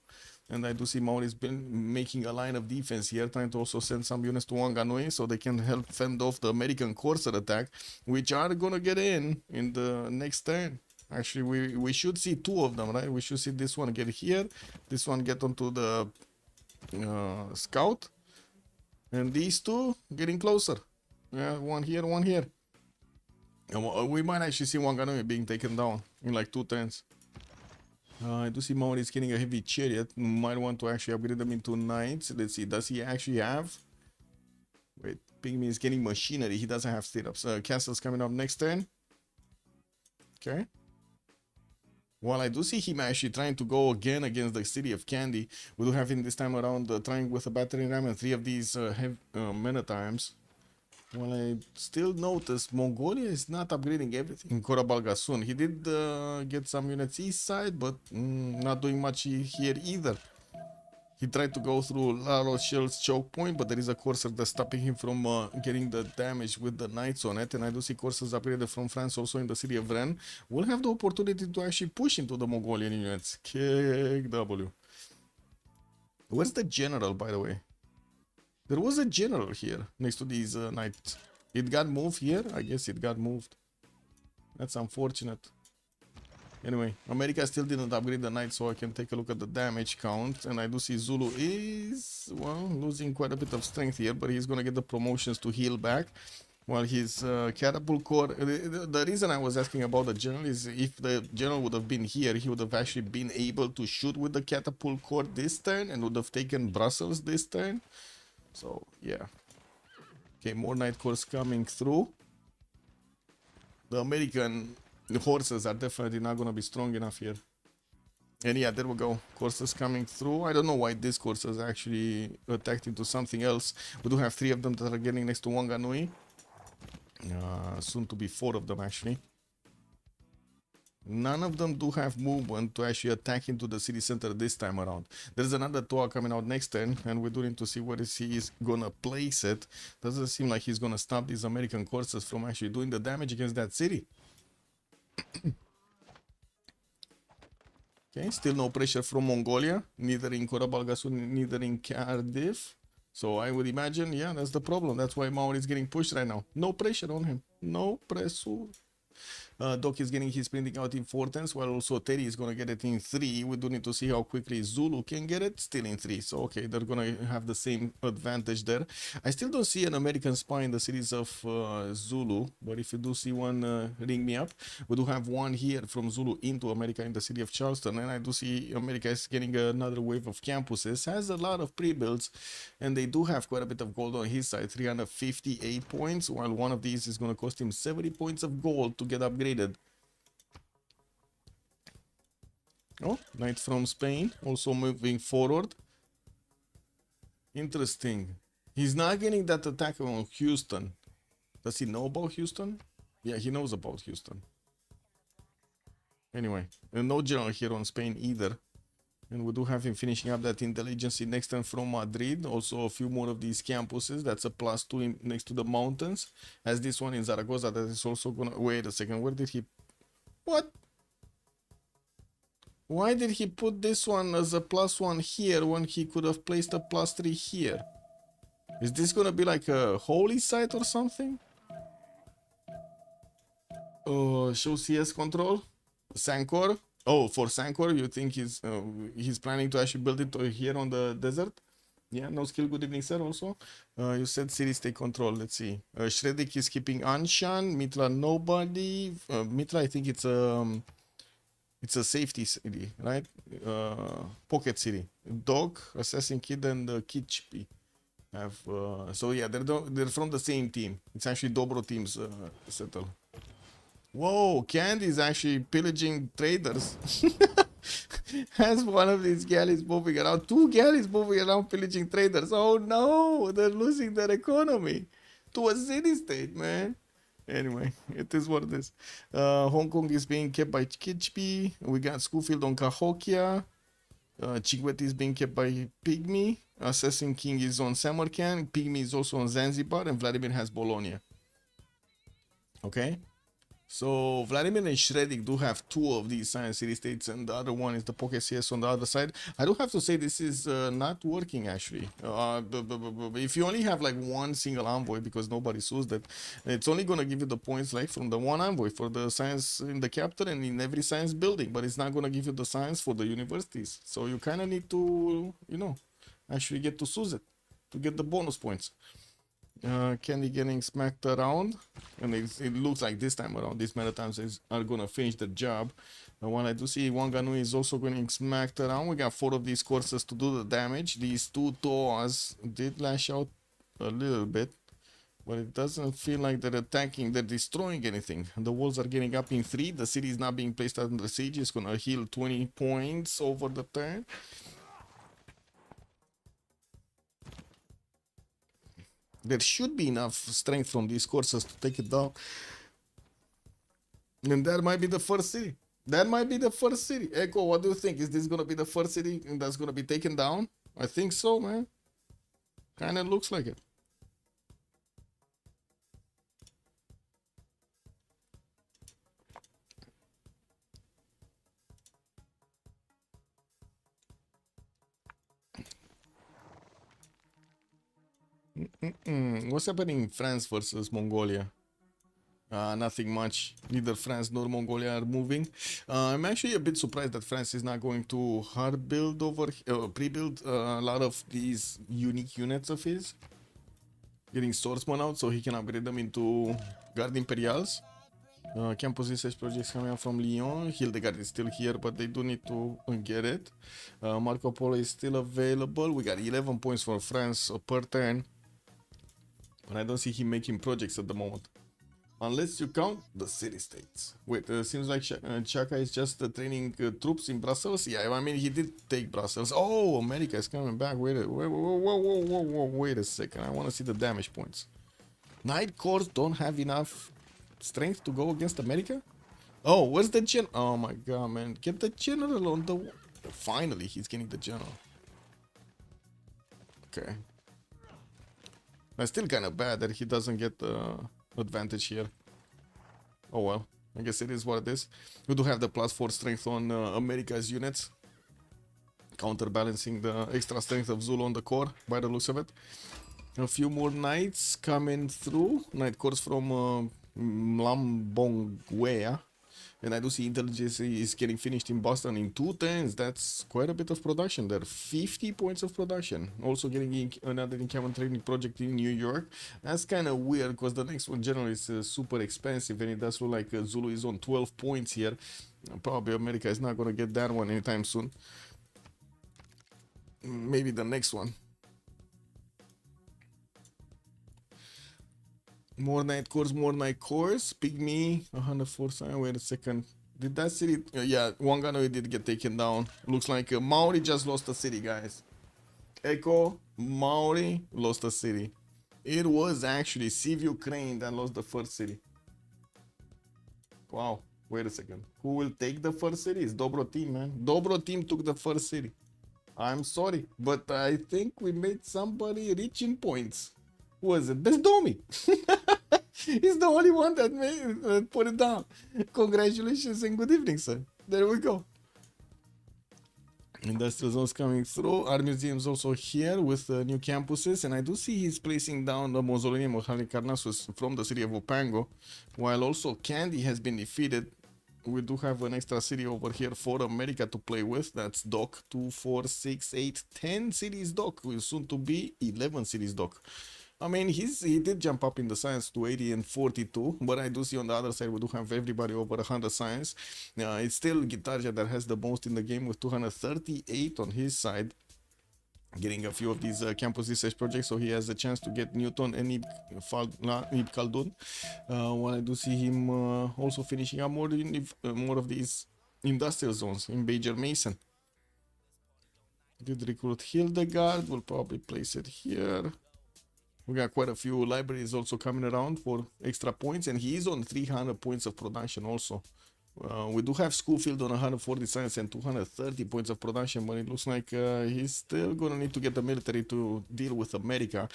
And I do see Maori's been making a line of defense here, trying to also send some units to Wanganui so they can help fend off the American Courser attack, which are gonna get in the next turn. Actually, we should see 2 of them, right? We should see this one get here, this one get onto the scout, and these 2 getting closer. Yeah, one here, one here. And we might actually see Wanganui being taken down in like 2 turns. I do see Maori is getting a heavy chariot. Might want to actually upgrade them into knights. Let's see, does he actually have? Wait, Pygmy is getting machinery. He doesn't have state-ups. Castle's coming up next turn. Okay. While I do see him actually trying to go again against the city of Candy, we do have him this time around trying with a battering ram and 3 of these men at arms. Well, I still notice Mongolia is not upgrading everything. Korabalgasun, he did get some units east side, but not doing much here either. He tried to go through Lalo Shell's choke point, but there is a courser that's stopping him from getting the damage with the knights on it. And I do see coursers upgraded from France also in the city of Rennes. We'll have the opportunity to actually push into the Mongolian units. KW. Where's the general, by the way? There was a general here next to these knights. It got moved here? I guess it got moved. That's unfortunate. Anyway, America still didn't upgrade the knight, so I can take a look at the damage count. And I do see Zulu is, well, losing quite a bit of strength here, but he's going to get the promotions to heal back. While his catapult core, the reason I was asking about the general is if the general would have been here, he would have actually been able to shoot with the catapult core this turn and would have taken Brussels this turn. So, yeah. Okay, more night cores coming through. The American horses are definitely not going to be strong enough here. And yeah, there we go. Courses coming through. I don't know why this course is actually attacked into something else. We do have 3 of them that are getting next to Wanganui. Soon to be 4 of them, actually. None of them do have movement to actually attack into the city center this time around. There's another Toa coming out next turn, and we're doing to see where he is gonna place it. Doesn't seem like he's gonna stop these American courses from actually doing the damage against that city. Okay, still no pressure from Mongolia, neither in Korabalgasun, neither in Cardiff. So I would imagine, yeah, that's the problem. That's why Maori is getting pushed right now. No pressure on him. No pressure. Doc is getting his printing out in 4 turns, while also Terry is going to get it in 3. We do need to see how quickly Zulu can get it, still in 3. So, okay, they're going to have the same advantage there. I still don't see an American spy in the cities of Zulu, but if you do see one, ring me up. We do have one here from Zulu into America in the city of Charleston, and I do see America is getting another wave of campuses, has a lot of pre-builds, and they do have quite a bit of gold on his side, 358 points, while one of these is going to cost him 70 points of gold to get upgraded. Oh, knight from Spain also moving forward. Interesting. He's not getting that attack on Houston. Does he know about Houston? Yeah, he knows about Houston. Anyway, no general here on Spain either. And we do have him finishing up that intelligence next turn from Madrid. Also a few more of these campuses. That's a +2 next to the mountains. As this one in Zaragoza that is also gonna... Wait a second, where did he... What? Why did he put this one as a +1 here when he could have placed a +3 here? Is this gonna be like a holy site or something? Show CS control. Sancor. Oh, for Sancor, you think he's planning to actually build it here on the desert? Yeah, no skill. Good evening, sir. Also, you said city state control. Let's see. Shredik is keeping Anshan. Mitra nobody. Mitra, I think it's a safety city, right? Pocket city. Dog, Assassin Kid, and Kitchpi have. So yeah, they're from the same team. It's actually Dobroteam's settle. Whoa, Candy's actually pillaging traders. Has one of these galleys moving around. 2 galleys moving around pillaging traders. Oh no, they're losing their economy to a city state, man. Anyway, it is what it is. Hong Kong is being kept by Kitchpi. We got Schofield on Cahokia. Chigwet is being kept by Pygmy. Assassin King is on Samarkand. Pygmy is also on Zanzibar. And Vladimir has Bologna. Okay. So Vladimir and Shredik do have 2 of these science city states, and the other one is the Pocket CS on the other side. I do have to say this is not working actually. If you only have like 1 single envoy, because nobody sues that, it's only gonna give you the points like from the 1 envoy for the science in the capital and in every science building, but it's not gonna give you the science for the universities. So you kind of need to, you know, actually get to sue it to get the bonus points. Candy getting smacked around, and it looks like this time around these Maritimes are gonna finish the job. One I do see Wanganui is also getting smacked around. We got 4 of these courses to do the damage. These 2 Toas did lash out a little bit, but it doesn't feel like they're attacking, they're destroying anything. The walls are getting up in 3. The city is not being placed under siege. It's gonna heal 20 points over the turn. There should be enough strength from these courses to take it down. And that might be the first city. That might be the first city. Echo, what do you think? Is this going to be the first city that's going to be taken down? I think so, man. Kind of looks like it. What's happening in France versus Mongolia? Nothing much. Neither France nor Mongolia are moving. I'm actually a bit surprised that France is not going to hard build over, pre-build a lot of these unique units of his. Getting swordsman out so he can upgrade them into Guard Imperials. Campus research projects coming out from Lyon. Hildegard is still here, but they do need to get it. Marco Polo is still available. We got 11 points for France per turn. But I don't see him making projects at the moment. Unless you count the city-states. Wait, seems like Chaka is just training troops in Brussels. Yeah, I mean, he did take Brussels. Oh, America is coming back. Wait a second. I want to see the damage points. Night Corps don't have enough strength to go against America? Oh, where's the gen? Oh my god, man. Get the general on the... Finally, he's getting the general. Okay. That's still kind of bad that he doesn't get the advantage here. Oh well, I guess it is what it is. We do have the +4 strength on America's units, counterbalancing the extra strength of Zulu on the core by the looks of it. A few more knights coming through. Knight Corps from Mlambongwea. And I do see intelligence is getting finished in Boston in 2 turns. That's quite a bit of production there. 50 points of production. Also getting another encampment training project in New York. That's kind of weird because the next one generally is super expensive. And it does look like Zulu is on 12 points here. Probably America is not going to get that one anytime soon. Maybe the next one. More night cores. Pygmy, 104 sign. Wait a second. Did that city? Yeah, Wangano did get taken down. Looks like Maori just lost a city, guys. Echo, Maori lost a city. It was actually CivUkraine that lost the first city. Wow, wait a second. Who will take the first city? It's Dobroteam, man. Dobroteam took the first city. I'm sorry, but I think we made somebody rich in points. Who was it? That's Domi. He's the only one that made put it down. Congratulations and good evening, sir. There we go. Industrial zones coming through. Art museums also here with new campuses, and I do see he's placing down the mausoleum of Halicarnassus from the city of Opango, while also Candy has been defeated. We do have an extra city over here for America to play with. That's Doc 2, 4, 6, 8, 10 cities Doc. Will soon to be 11 cities Doc. I mean, he did jump up in the science to 80 and 42, but I do see on the other side we do have everybody over 100 science. It's still Guitarja that has the most in the game with 238 on his side, getting a few of these campus research projects, so he has a chance to get Newton and Ibn Khaldun. While I do see him also finishing up more of these industrial zones in Bajer Mason. Did recruit Hildegard, we'll probably place it here. We got quite a few libraries also coming around for extra points, and he is on 300 points of production also. We do have Schofield on 140 science and 230 points of production, but it looks like he's still gonna need to get the military to deal with America.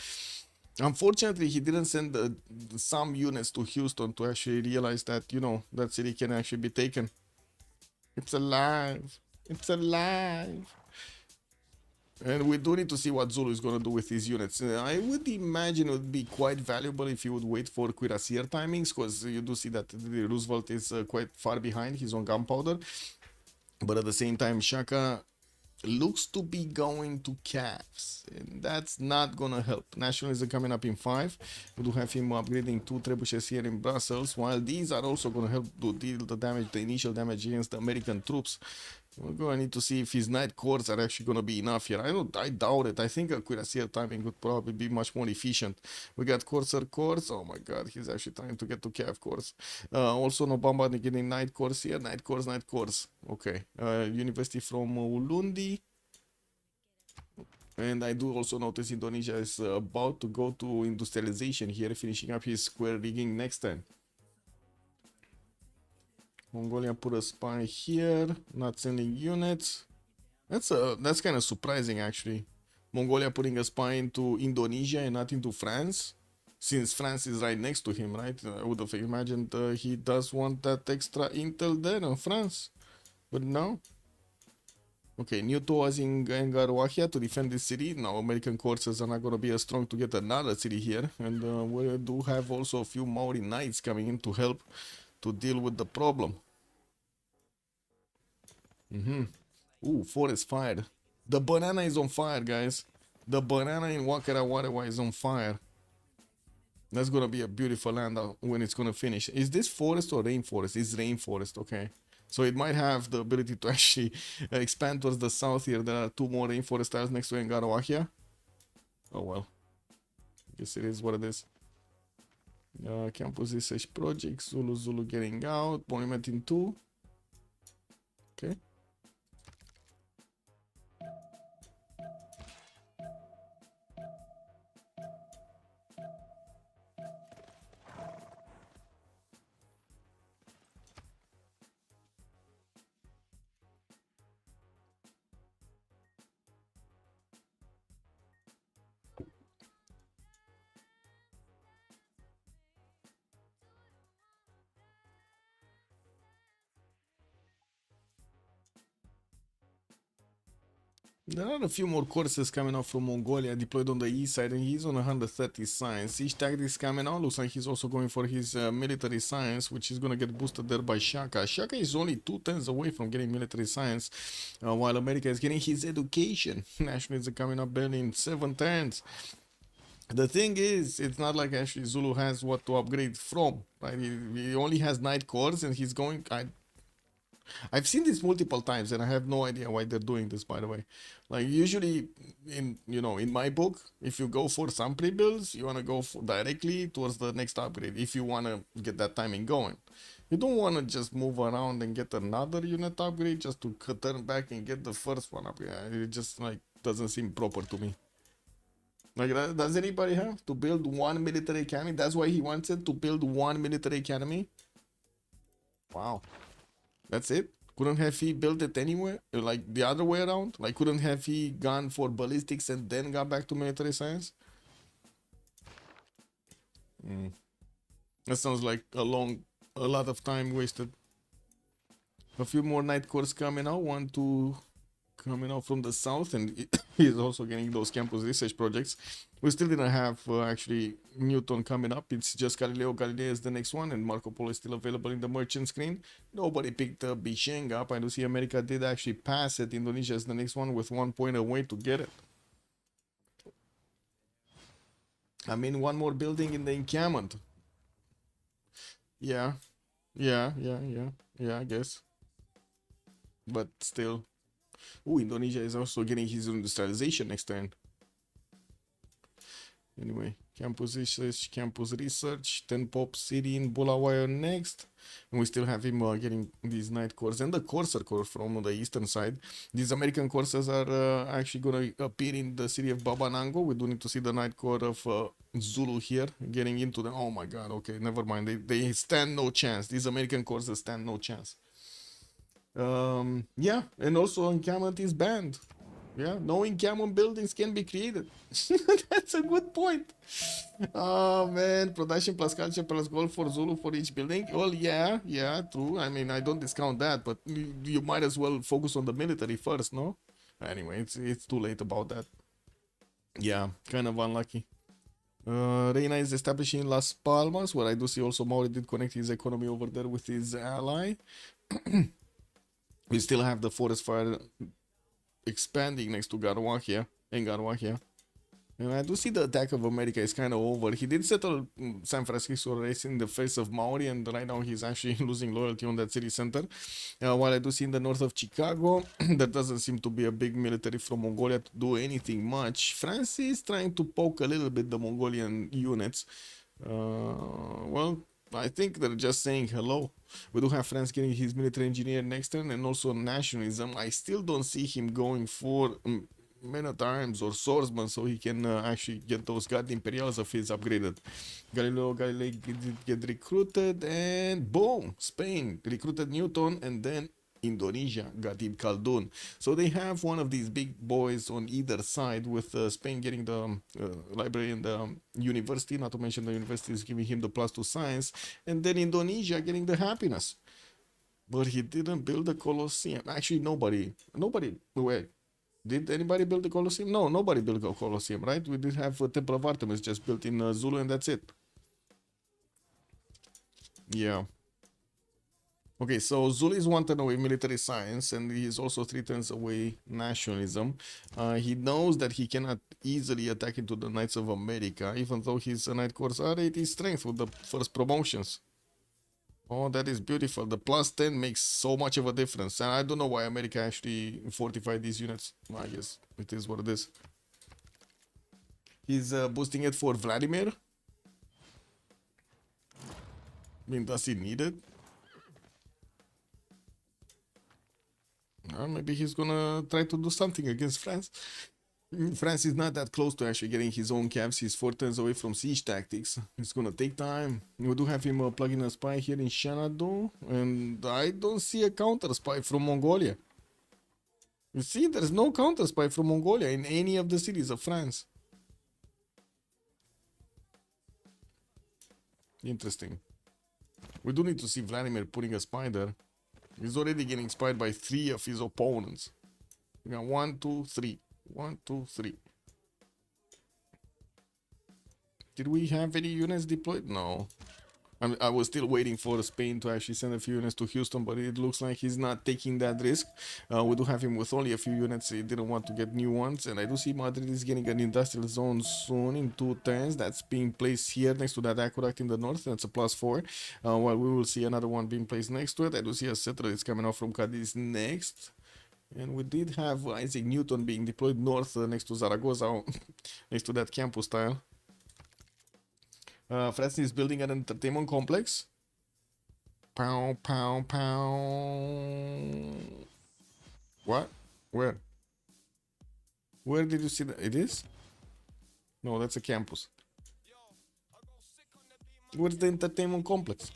Unfortunately, he didn't send some units to Houston to actually realize that, you know, that city can actually be taken. It's alive. It's alive. And we do need to see what Zulu is going to do with his units. I would imagine it would be quite valuable if you would wait for cuirassier timings, because you do see that Roosevelt is quite far behind. He's on gunpowder. But at the same time, Shaka looks to be going to Cavs, and that's not going to help. Nationalism coming up in 5. We do have him upgrading 2 trebuchets here in Brussels, while these are also going to help to deal the damage, the initial damage against the American troops. We're going to need to see if his night cores are actually going to be enough here. I doubt it. I think a cuirassier timing would probably be much more efficient. We got Corsair cores. Oh my god, he's actually trying to get to Cav cores. Also, no bombarding getting night cores here. Night cores, night cores. Okay. University from Ulundi. And I do also notice Indonesia is about to go to industrialization here, finishing up his square rigging next time. Mongolia put a spy here, not sending units. That's kind of surprising actually. Mongolia putting a spy into Indonesia and not into France, since France is right next to him, right? I would have imagined he does want that extra intel there in France, but no. Okay, Newton was in Ngaruahia to defend this city. Now American forces are not going to be as strong to get another city here, and we do have also a few Maori knights coming in to help to deal with the problem. Ooh, forest fire. The banana is on fire, guys. The banana in Wakarawarewa is on fire. That's gonna be a beautiful land when it's gonna finish. Is this forest or rainforest? It's rainforest, okay. So it might have the ability to actually expand towards the south here. There are 2 more rainforest tiles next to Ngaruahia. Oh well. Guess it is what it is. Campus research project. Zulu getting out. Monument in 2. Okay. There are a few more courses coming out from Mongolia deployed on the east side, and he's on 130 science. Siege tactics coming out. Looks like he's also going for his military science, which is going to get boosted there by Shaka. Shaka is only 2 turns away from getting military science, while America is getting his education. Nationalism coming up barely in 7 turns. The thing is, it's not like actually Zulu has what to upgrade from, right? He only has night cores, and he's going... I've seen this multiple times, and I have no idea why they're doing this, by the way. Like, usually, in my book, if you go for some pre-builds, you want to go directly towards the next upgrade, if you want to get that timing going. You don't want to just move around and get another unit upgrade just to turn back and get the first one upgrade. It just, like, doesn't seem proper to me. Like, does anybody have to build one military academy? That's why he wants it, to build one military academy. Wow, that's it. Couldn't have he built it anywhere, like the other way around? Like, couldn't have he gone for ballistics and then got back to military science? That sounds like a lot of time wasted. A few more night cores coming out. 1, 2 coming out from the south, and he's also getting those campus research projects. We still didn't have actually Newton coming up. It's just Galileo Galilei is the next one, and Marco Polo is still available in the merchant screen. Nobody picked Bisheng up. I do see America did actually pass it. Indonesia is the next one with 1 point away to get it. I mean, one more building in the encampment. Yeah, I guess. But still. Oh, Indonesia is also getting his industrialization next turn. Anyway, campus research, 10 pop city in Bulawayo next. And we still have him getting these night cores and the Corsair core from the eastern side. These American Corsairs are actually going to appear in the city of Babanango. We do need to see the night core of Zulu here getting into the... Oh my god, okay, never mind. They stand no chance. These American Corsairs stand no chance. Yeah, and also encampment is banned. Yeah, no encampment buildings can be created. That's a good point. Oh man, production plus culture plus gold for Zulu for each building. Well, yeah, true. I mean, I don't discount that, but you might as well focus on the military first, no? Anyway, it's too late about that. Yeah, kind of unlucky. Reina is establishing Las Palmas, where I do see also Mauri did connect his economy over there with his ally. We still have the forest fire expanding next to Garwahia and Garwahia. And I do see the attack of America is kind of over. He did settle San Francisco race in the face of Maori, and right now he's actually losing loyalty on that city center. While I do see in the north of Chicago, there doesn't seem to be a big military from Mongolia to do anything much. France is trying to poke a little bit the Mongolian units. Well, I think they're just saying hello. We do have France getting his military engineer next turn, and also nationalism. I still don't see him going for men-at-arms or swordsmen, so he can actually get those god imperials of his upgraded. Galileo Galilei get recruited, and boom, Spain recruited Newton, and then Indonesia got Ibn Khaldun. So they have one of these big boys on either side, with Spain getting the library and the university, not to mention the university is giving him the +2 science, and then Indonesia getting the happiness. But he didn't build the Colosseum. Actually, nobody, wait, did anybody build the Colosseum? No, nobody built the Colosseum, right? We did have Temple of Artemis just built in Zulu, and that's it. Yeah. Okay, so Zulu is 1 turn away military science, and he is also 3 turns away nationalism. He knows that he cannot easily attack into the Knights of America, even though his Knight Corps are 80 strength with the first promotions. Oh, that is beautiful. The +10 makes so much of a difference, and I don't know why America actually fortified these units. I guess it is what it is. He's boosting it for Vladimir. I mean, does he need it? Maybe he's gonna try to do something against France. France is not that close to actually getting his own caps. He's 4 turns away from siege tactics. It's gonna take time. We do have him plugging a spy here in Shanado, and I don't see a counter spy from Mongolia. You see, there's no counter spy from Mongolia in any of the cities of France. Interesting. We do need to see Vladimir putting a spy there. He's already getting spied by 3 of his opponents. We got 1, 2, 3. 1, 2, 3. Did we have any units deployed? No. I was still waiting for Spain to actually send a few units to Houston, but it looks like he's not taking that risk. We do have him with only a few units. He didn't want to get new ones, and I do see Madrid is getting an industrial zone soon in 2 turns. That's being placed here next to that aqueduct in the north. That's a +4. While we will see another one being placed next to it. I do see a settler is coming off from Cadiz next. And we did have Isaac Newton being deployed north next to Zaragoza, next to that campus tile. France is building an entertainment complex. Pow, pow, pow. What? Where? Where did you see that? It is? No, that's a campus. Where's the entertainment complex?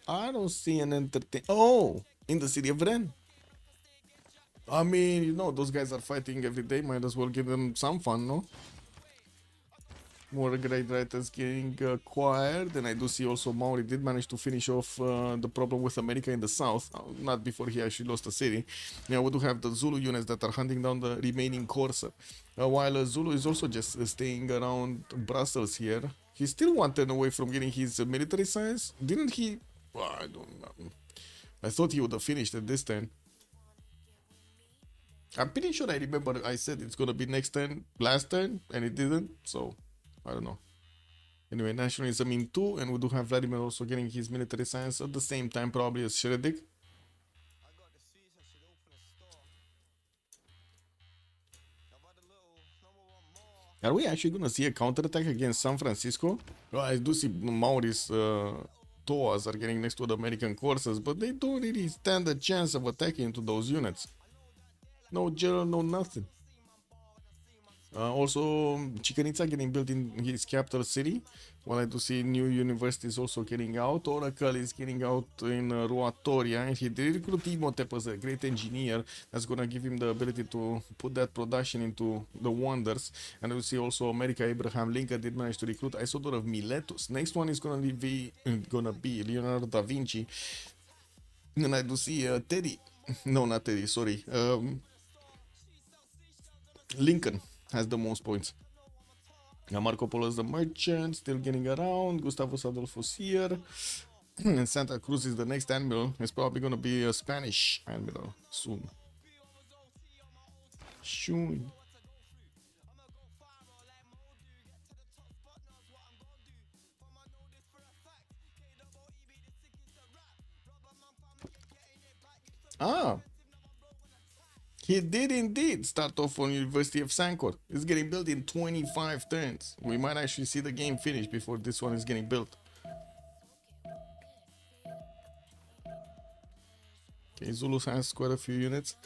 I don't see an entertain. Oh, in the city of Ren. I mean, you know, those guys are fighting every day. Might as well give them some fun, no? More great writers getting acquired, and I do see also Maori did manage to finish off the problem with America in the south, not before he actually lost the city. Now we do have the Zulu units that are hunting down the remaining Corsa, while Zulu is also just staying around Brussels here. He's still 1 turn away from getting his military science, didn't he? Well, I don't know. I thought he would have finished at this turn. I'm pretty sure I remember I said it's gonna be next turn, last turn, and it didn't, so I don't know. Anyway, nationalism in 2, and we do have Vladimir also getting his military science at the same time probably as Shredik. Are we actually gonna see a counterattack against San Francisco? Well, I do see Maori's Toas are getting next to the American courses, but they don't really stand a chance of attacking into those units. No general, no nothing. Also, Chicanitza getting built in his capital city. While I do see new universities also getting out. Oracle is getting out in Ruatoria, and he did recruit Imhotep as a great engineer. That's gonna give him the ability to put that production into the wonders. And we see also America Abraham Lincoln did manage to recruit Isidore of Miletus. Next one is gonna be Leonardo da Vinci. And I do see Teddy. No, not Teddy. Sorry. Lincoln has the most points. Now Marco Polo is the merchant, still getting around. Gustavus Adolphus here. And Santa Cruz is the next admiral. It's probably gonna be a Spanish admiral soon. Soon. Ah, he did indeed start off on University of Sancor. It's getting built in 25 turns. We might actually see the game finish before this one is getting built. Okay, Zulus has quite a few units.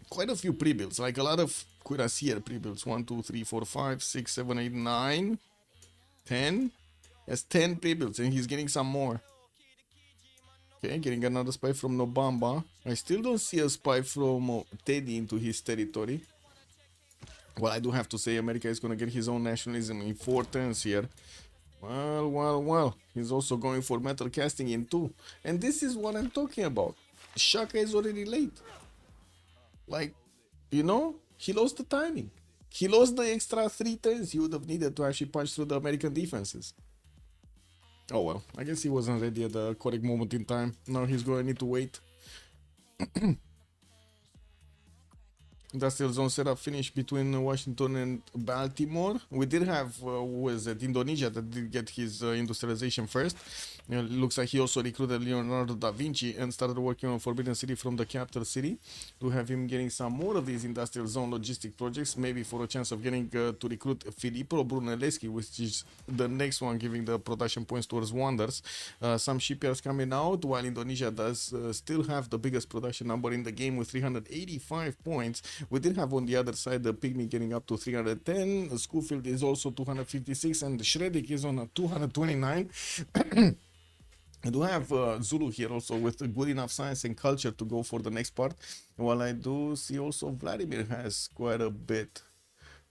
Quite a few pre-builds, like a lot of Cuirassier pre-builds. 1, 2, 3, 4, 5, 6, 7, 8, 9, 10. Has 10 pre-builds and he's getting some more. Okay, getting another spy from Nobamba. I still don't see a spy from Teddy into his territory. Well, I do have to say America is going to get his own nationalism in 4 turns here. Well. He's also going for metal casting in 2. And this is what I'm talking about. Shaka is already late. Like, you know, he lost the timing. He lost the extra 3 turns he would have needed to actually punch through the American defenses. Oh well, I guess he wasn't ready at the correct moment in time. Now he's going to need to wait. Industrial zone setup finished between Washington and Baltimore. We did have, was it Indonesia that did get his industrialization first. It looks like he also recruited Leonardo da Vinci and started working on Forbidden City from the capital city. To have him getting some more of these industrial zone logistic projects, maybe for a chance of getting to recruit Filippo Brunelleschi, which is the next one giving the production points towards wonders. Some shipyards coming out, while Indonesia does still have the biggest production number in the game with 385 points. We did have on the other side the Pygmy getting up to 310. Schofield is also 256, and Shredik is on a 229. I do have Zulu here also with good enough science and culture to go for the next part. While I do see also Vladimir has quite a bit,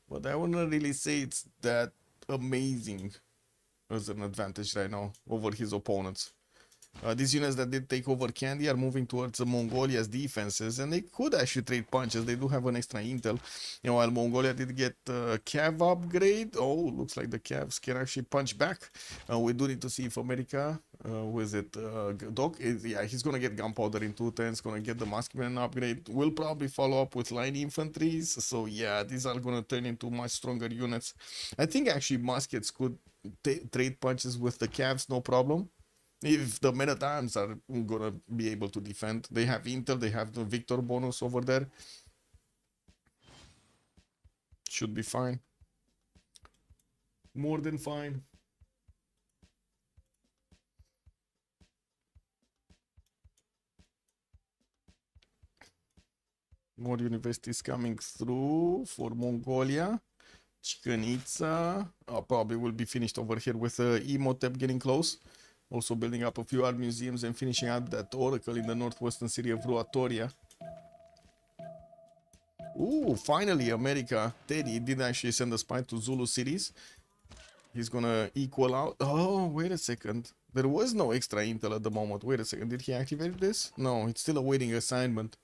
but I wouldn't really say it's that amazing as an advantage right now over his opponents. These units that did take over Kandy are moving towards Mongolia's defenses, and they could actually trade punches. They do have an extra intel. You know, while Mongolia did get Cav upgrade, oh, looks like the Cavs can actually punch back. We do need to see if America, who is it, Doc, yeah, he's gonna get gunpowder in 2 turns, gonna get the Muskeman upgrade. We'll probably follow up with line infantries. So yeah, these are gonna turn into much stronger units. I think actually muskets could trade punches with the Cavs, no problem. If the men at arms are gonna be able to defend, they have intel, they have the victor bonus over there. Should be fine. More than fine. More universities coming through for Mongolia. Chicanitsa probably will be finished over here with Imhotep getting close. Also building up a few art museums and finishing out that oracle in the northwestern city of Ruatoria. Ooh, finally America. Teddy did actually send a spy to Zulu cities. He's gonna equal out. Oh, wait a second. There was no extra intel at the moment. Wait a second. Did he activate this? No, it's still awaiting assignment.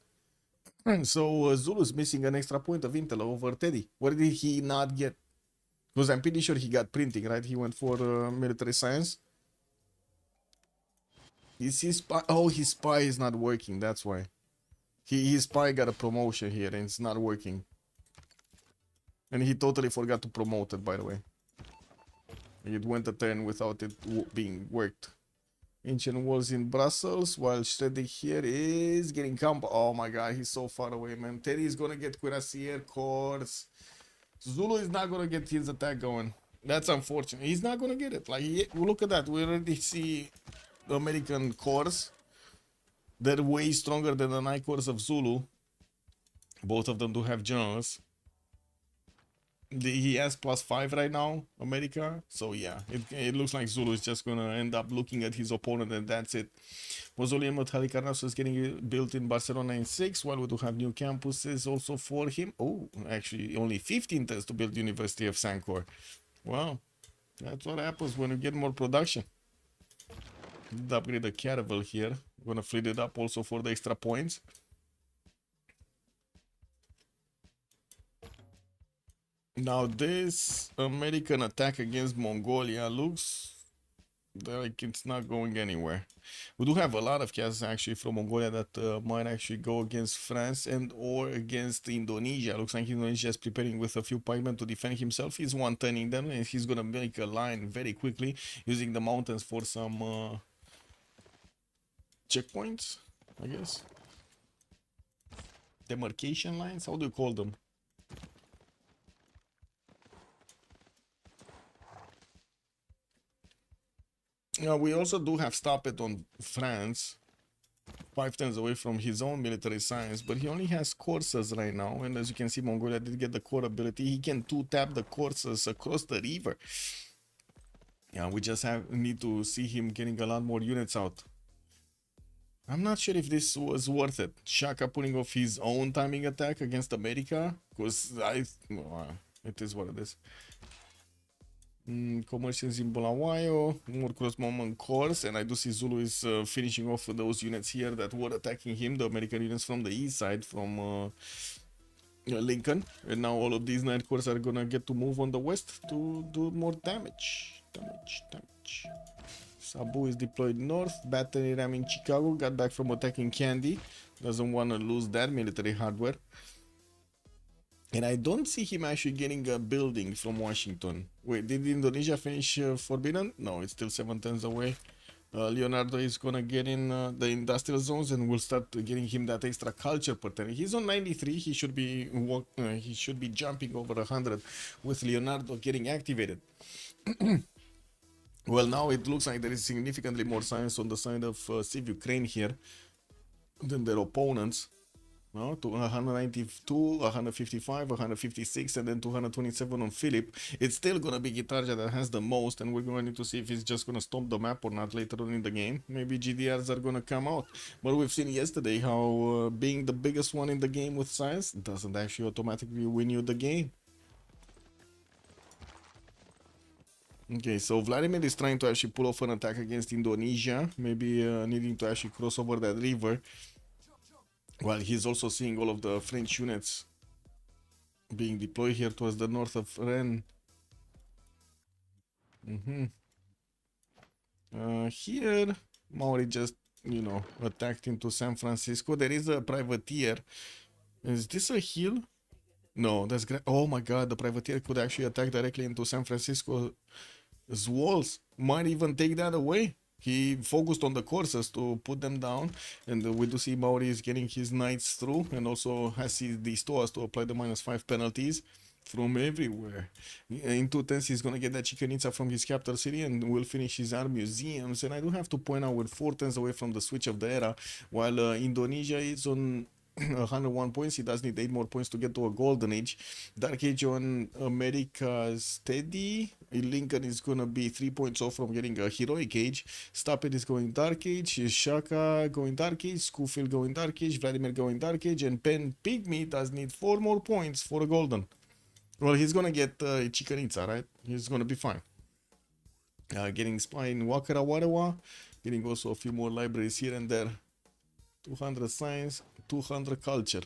So Zulu's missing an extra point of intel over Teddy. What did he not get? Because I'm pretty sure he got printing, right? He went for military science. Is his spy? Oh, his spy is not working. That's why. His spy got a promotion here and it's not working. And he totally forgot to promote it, by the way. It went a turn without it being worked. Ancient walls in Brussels, while Shreddy here is getting camp. Oh my god, he's so far away, man. Teddy is gonna get Cuirassier cores. Zulu is not gonna get his attack going. That's unfortunate. He's not gonna get it. Like, look at that. We already see the American cores. They're way stronger than the 9 cores of Zulu. Both of them do have generals. He has +5 right now, America. So yeah, it looks like Zulu is just gonna end up looking at his opponent and that's it. Mausoleum at Halicarnaso is getting built in Barcelona in 6, while we do have new campuses also for him. Oh, actually only 15 tends to build University of Sancor. Wow, that's what happens when you get more production. Upgrade the caravel here. I'm gonna fleet it up also for the extra points. Now this American attack against Mongolia looks like it's not going anywhere. We do have a lot of castles actually from Mongolia that might actually go against France and or against Indonesia. Looks like Indonesia is preparing with a few pikemen to defend himself. He's one-turning them and he's gonna make a line very quickly using the mountains for some checkpoints, I guess. Demarcation lines, how do you call them? We also do have Stop It on France, 5 turns away from his own military science, but he only has courses right now, and as you can see, Mongolia did get the core ability. He can 2-tap the courses across the river. Yeah, we just need to see him getting a lot more units out. I'm not sure if this was worth it. Shaka putting off his own timing attack against America, because it is what it is. Commercials in Bulawayo, more cross-moment cores, and I do see Zulu is finishing off those units here that were attacking him, the American units from the east side, from Lincoln, and now all of these 9 cores are gonna get to move on the west to do more damage. Sabu is deployed north, battery ram in Chicago, got back from attacking Candy, doesn't want to lose that military hardware. And I don't see him actually getting a building from Washington. Wait, did Indonesia finish Forbidden? No, it's still 7 turns away. Leonardo is gonna get in the industrial zones and we'll start getting him that extra culture pattern. He's on 93. He should be jumping over 100 with Leonardo getting activated. Well, now it looks like there is significantly more science on the side of CivUkraine here than their opponents. No, to 192, 155, 156, and then 227 on Philip. It's still gonna be Gitarja that has the most, and we're going to see if he's just gonna stomp the map or not later on in the game. Maybe GDRs are gonna come out. But we've seen yesterday how being the biggest one in the game with science doesn't actually automatically win you the game. Okay, so Vladimir is trying to actually pull off an attack against Indonesia, maybe needing to actually cross over that river. While he's also seeing all of the French units being deployed here towards the north of Rennes. Here, Maori just, attacked into San Francisco. There is a privateer. Is this a hill? No, that's great. Oh my god, the privateer could actually attack directly into San Francisco's walls. Might even take that away. He focused on the courses to put them down, and we do see Maori is getting his knights through, and also has the stores to apply the -5 penalties from everywhere. In 2 turns, he's gonna get that Chichen from his capital city, and will finish his art museums. And I do have to point out, we're 4 turns away from the switch of the era, while Indonesia is on 101 points. He does need 8 more points to get to a golden age. Dark age on America's steady. Lincoln is gonna be 3 points off from getting a heroic age. Stop It is going dark age. Shaka going dark age. Schofield going dark age. Vladimir going dark age. And Pen Pygmy does need 4 more points for a golden. Well, he's gonna get Chicanitza, right? He's gonna be fine. Getting Spy in Wakara Warawa. Getting also a few more libraries here and there. 200 science, 200 culture.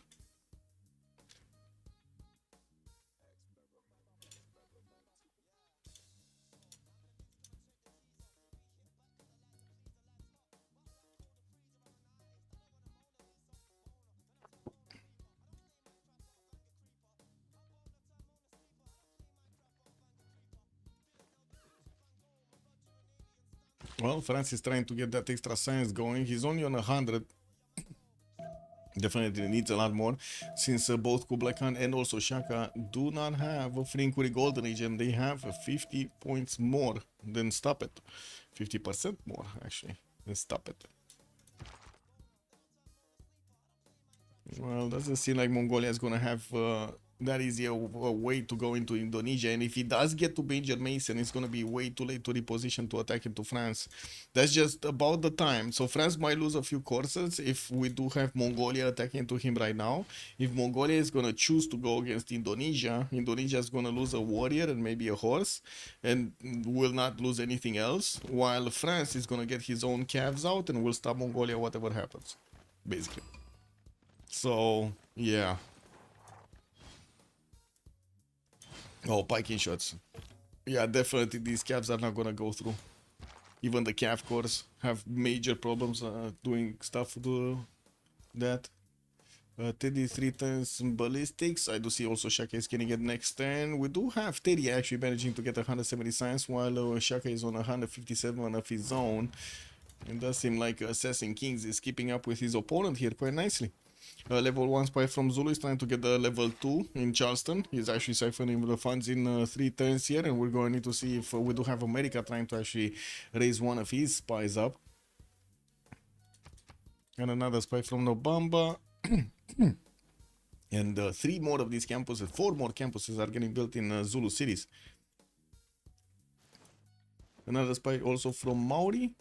Well, France is trying to get that extra science going. He's only on 100. Definitely needs a lot more, since both Kublai Khan and also Shaka do not have a Frinkuri Golden Age, and they have 50 points more than Stop It. 50% more, actually, than Stop It. Well, doesn't seem like Mongolia is gonna have that easy a way to go into Indonesia, and if he does get to Major Mason, it's gonna be way too late to reposition to attack into France. That's just about the time. So France might lose a few courses if we do have Mongolia attacking to him right now. If Mongolia is gonna choose to go against Indonesia, Indonesia is gonna lose a warrior and maybe a horse, and will not lose anything else, while France is gonna get his own calves out and will stop Mongolia whatever happens, basically. So yeah. Oh, piking shots. Yeah, definitely these calves are not gonna go through. Even the calf cores have major problems doing stuff to that. Teddy 3 times ballistics. I do see also Shaka is getting it next turn. We do have Teddy actually managing to get 170 science, while Shaka is on 157 of his own. It does seem like Assassin Kings is keeping up with his opponent here quite nicely. Level 1 spy from Zulu is trying to get the level 2 in Charleston. He's actually siphoning the funds in 3 turns here, and we're going to need to see if we do have America trying to actually raise one of his spies up. And another spy from Nobamba. And 3 more of these campuses, 4 more campuses are getting built in Zulu cities. Another spy also from Maori.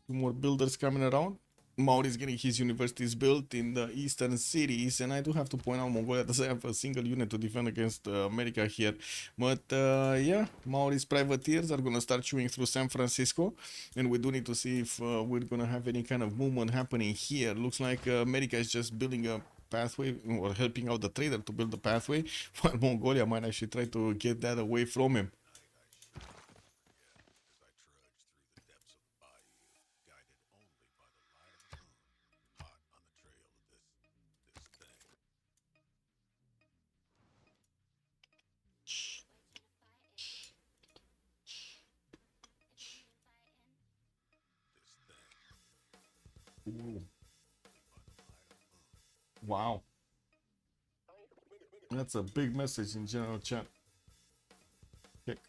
2 more builders coming around. Maori is getting his universities built in the eastern cities, and I do have to point out Mongolia doesn't have a single unit to defend against America here. But yeah, Maori's privateers are gonna start chewing through San Francisco, and we do need to see if we're gonna have any kind of movement happening here. Looks like America is just building a pathway, or helping out the trader to build the pathway, while Mongolia might actually try to get that away from him. Ooh. Wow. That's a big message in general chat. Okay.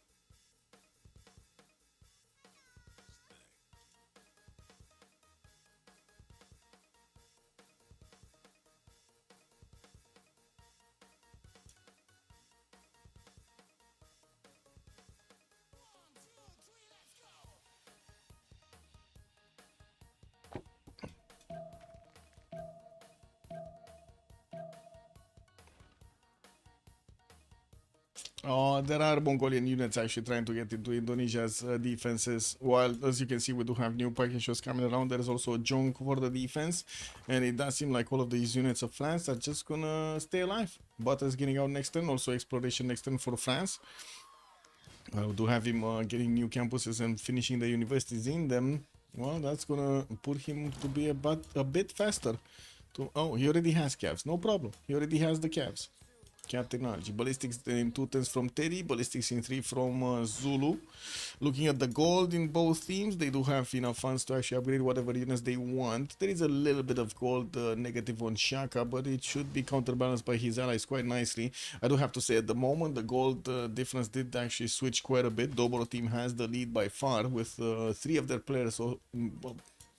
There are Mongolian units actually trying to get into Indonesia's defenses. While, as you can see, we do have new package shows coming around. There is also a junk for the defense, and it does seem like all of these units of France are just gonna stay alive. Butter is getting out next turn, also exploration next turn for France. We do have him getting new campuses and finishing the universities in them. Well, that's gonna put him to be a bit faster. Oh, he already has calves, no problem. He already has the calves. Cat technology. Ballistics in 2 turns from Teddy, ballistics in 3 from Zulu. Looking at the gold in both teams, they do have enough funds to actually upgrade whatever units they want. There is a little bit of gold negative on Shaka, but it should be counterbalanced by his allies quite nicely. I do have to say, at the moment, the gold difference did actually switch quite a bit. Dobroteam has the lead by far, with 3 of their players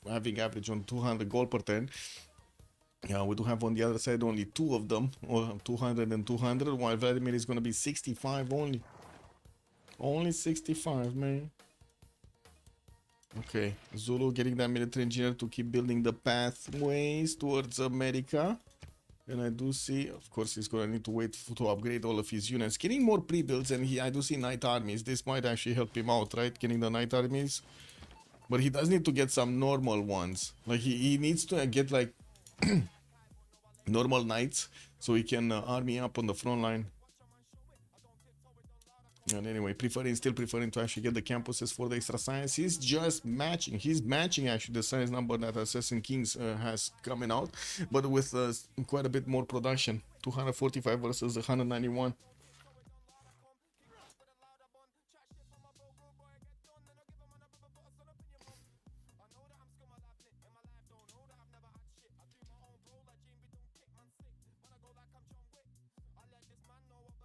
having average on 200 gold per turn. Yeah, we do have on the other side only 2 of them, or 200 and 200, while Vladimir is gonna be 65 only. Only 65, man. Okay, Zulu getting that military engineer to keep building the pathways towards America. And I do see, of course, he's gonna need to wait to upgrade all of his units. Getting more pre-builds, and I do see night armies. This might actually help him out, right? Getting the night armies. But he does need to get some normal ones. Like, he needs to get, like, normal knights, so he can army up on the front line. And anyway, still preferring to actually get the campuses for the extra science. He's just matching. He's matching actually the science number that Assassin Kings has coming out, but with quite a bit more production. 245 versus 191.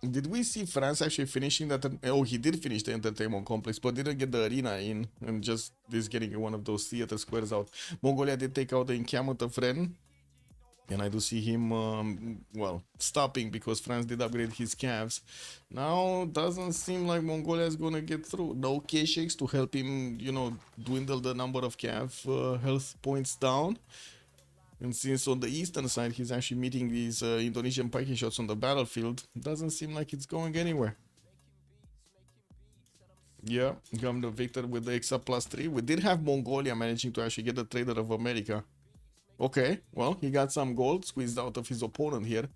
Did we see France actually finishing that? Oh, he did finish the entertainment complex, but didn't get the arena in, and just is getting one of those theater squares out. Mongolia did take out the encampment of Rennes, and I do see him, well, stopping because France did upgrade his calves. Now, doesn't seem like Mongolia is gonna get through. No K-Shakes to help him, you know, dwindle the number of calf health points down. And since on the eastern side he's actually meeting these Indonesian Pikey shots on the battlefield, doesn't seem like it's going anywhere. Yeah, come the victor with the extra +3. We did have Mongolia managing to actually get the Trader of America. Okay, well, he got some gold squeezed out of his opponent here.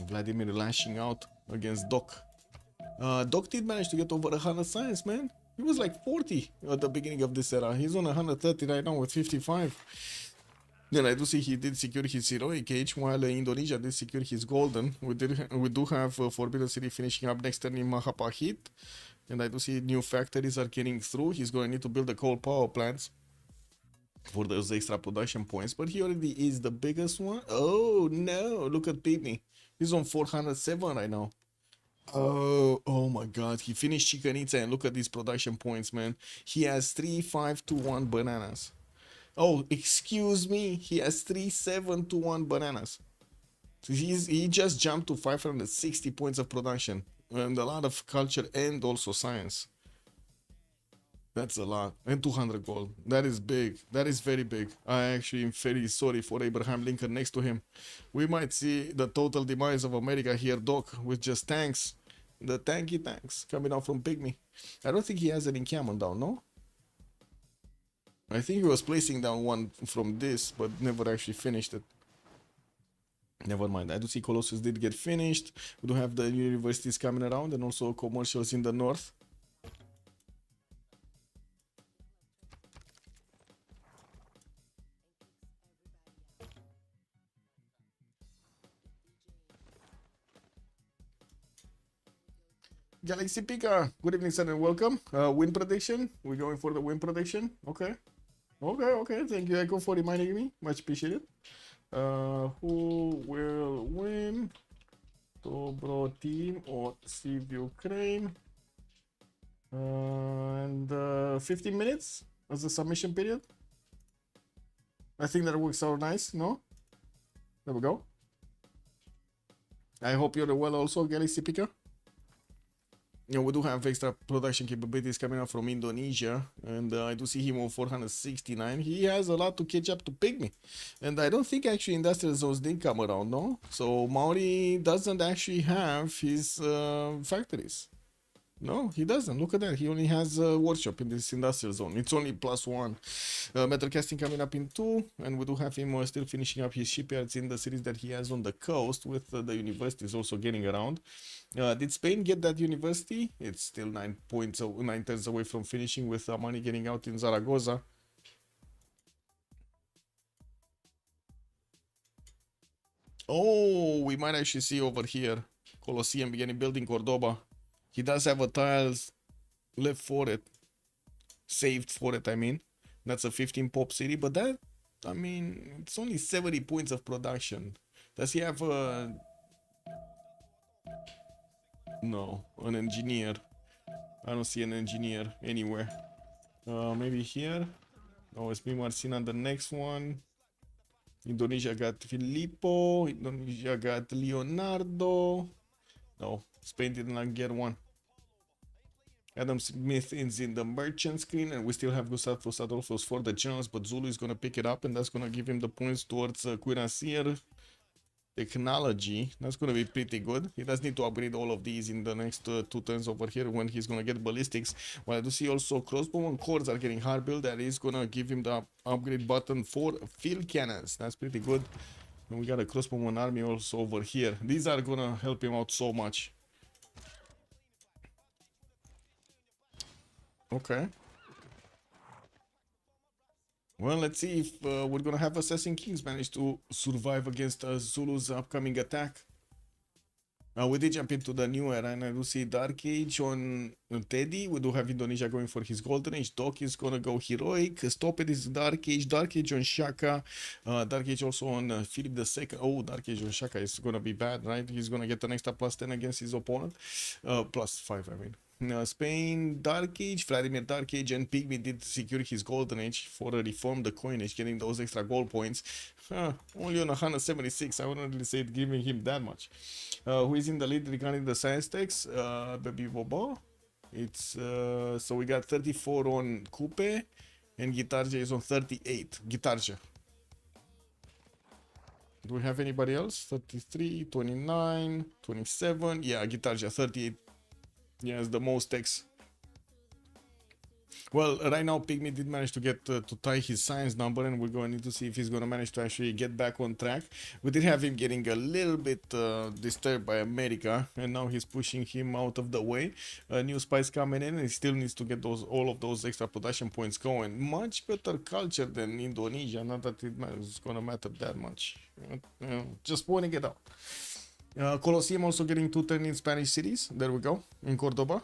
Vladimir lashing out against Doc. Doc did manage to get over 100 science, man. He was like 40 at the beginning of this era. He's on 130 right now with 55. Then I do see he did secure his heroic age, while Indonesia did secure his golden. We do have Forbidden City finishing up next turn in Mahapahit, and I do see new factories are getting through. He's going to need to build the coal power plants for those extra production points, but he already is the biggest one. Oh no, look at Pygmy. He's on 407 right now. Oh my god, he finished Chichen Itza, and look at these production points, man. He has 3,521 bananas. Oh, excuse me, he has 3,721 bananas. So he just jumped to 560 points of production, and a lot of culture and also science. That's a lot. And 200 gold. That is big. That is very big. I actually am very sorry for Abraham Lincoln next to him. We might see the total demise of America here, Doc, with just tanks. The tanky tanks coming out from Pygmy. I don't think he has an encampment down, no? I think he was placing down one from this, but never actually finished it. Never mind. I do see Colossus did get finished. We do have the universities coming around and also commercials in the north. Galaxy Pika, good evening, sir, and welcome. Win prediction. We're going for the win prediction. Okay. Okay. Thank you, Echo, for reminding me. Much appreciated. Who will win? Dobroteam or CivUkraine? And 15 minutes as the submission period. I think that works out nice, no? There we go. I hope you're well also, Galaxy Pika. You know, we do have extra production capabilities coming out from Indonesia, and I do see him on 469. He has a lot to catch up to Pygmy, and I don't think actually industrial zones did come around, no? So Maori doesn't actually have his factories. No, he doesn't. Look at that. He only has a workshop in this industrial zone. It's only +1. Metal casting coming up in 2, and we do have him still finishing up his shipyards in the cities that he has on the coast, with the universities also getting around. Did Spain get that university? It's still 9 turns away from finishing, with money getting out in Zaragoza. Oh, we might actually see over here Colosseum beginning building Cordoba. He does have a tiles left for it, saved for it, I mean. That's a 15 pop city, but that, I mean, it's only 70 points of production. Does he have a... No, an engineer. I don't see an engineer anywhere. Maybe here. Oh, it's me, Marcin, on the next one. Indonesia got Filippo. Indonesia got Leonardo. No, Spain did not get one. Adam Smith is in the merchant screen, and we still have Gustavus Adolphus for the generals, but Zulu is going to pick it up, and that's going to give him the points towards Cuirassier technology. That's going to be pretty good. He does need to upgrade all of these in the next 2 turns over here when he's going to get ballistics. Well, I do see also crossbow cords are getting hard build. That is going to give him the upgrade button for field cannons. That's pretty good. And we got a crossbowman army also over here. These are going to help him out so much. Okay. Well, let's see if we're gonna have Assassin Kings manage to survive against Zulu's upcoming attack. We did jump into the new era, and I do see Dark Age on Teddy. We do have Indonesia going for his Golden Age. Doc is gonna go Heroic. Stop is Dark Age on Shaka. Dark Age also on Philip II. Oh, Dark Age on Shaka is gonna be bad, right? He's gonna get an extra +10 against his opponent. +5, I mean. Spain, Dark Age, Vladimir Dark Age, and Pygmy did secure his Golden Age for a reform the coinage, getting those extra gold points. Only on 176, I wouldn't really say it giving him that much. Who is in the lead regarding the science text? Baby Bobo. It's so we got 34 on Coupe, and Guitarja is on 38. Guitarja. Do we have anybody else? 33, 29, 27. Yeah, Guitarja, 38. Yes, the most X. Well, right now Pygmy did manage to get to tie his science number, and we're going to need to see if he's going to manage to actually get back on track. We did have him getting a little bit disturbed by America, and now he's pushing him out of the way. New spies coming in, and he still needs to get all of those extra production points going. Much better culture than Indonesia, not that it's going to matter that much. Just pointing it out. Colosseum also getting 2 turn in Spanish cities. There we go. In Cordoba.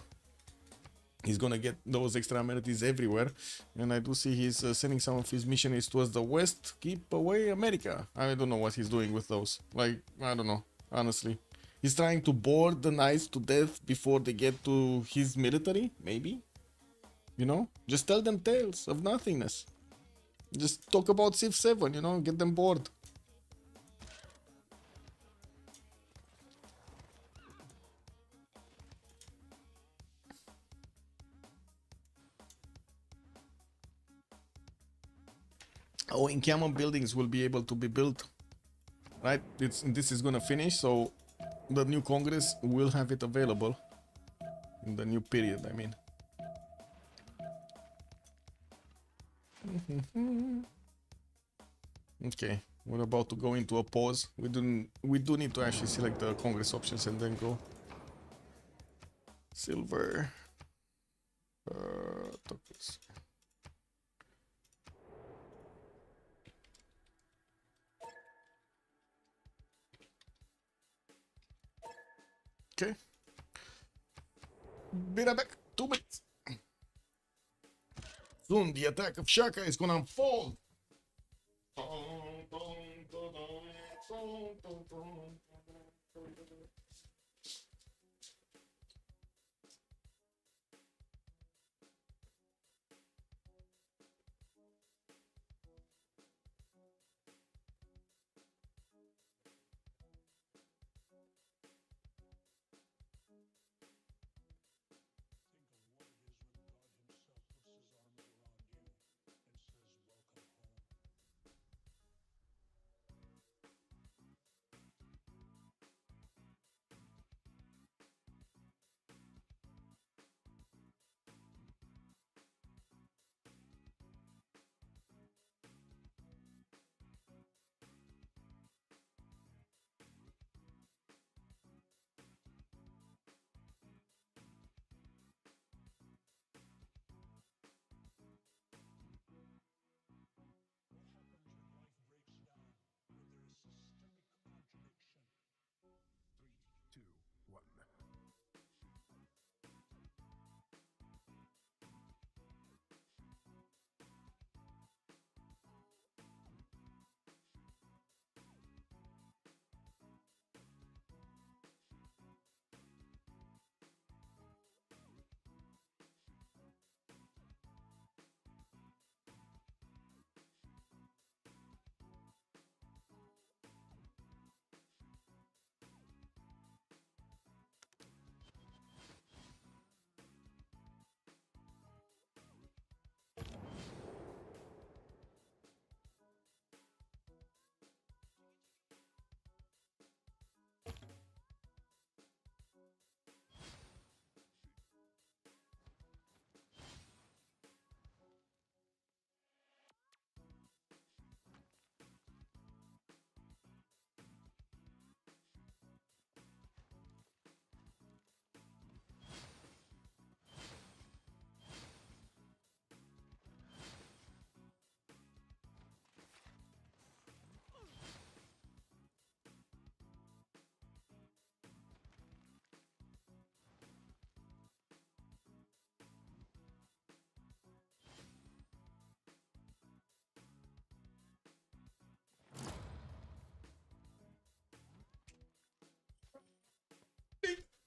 He's gonna get those extra amenities everywhere. And I do see he's sending some of his missionaries towards the west. Keep away America. I don't know what he's doing with those. Like, I don't know. Honestly. He's trying to bore the knights to death before they get to his military. Maybe. You know? Just tell them tales of nothingness. Just talk about Civ7, you know? Get them bored. Oh, encampment buildings will be able to be built, right? This is gonna finish, so the new Congress will have it available in the new period, I mean. Okay, we're about to go into a pause. We do need to actually select the Congress options and then go. Silver. Tokens. Okay. Be right back. 2 minutes. Soon the attack of Shaka is gonna unfold. Think of what it is when God Himself puts His arms around you and says, "Welcome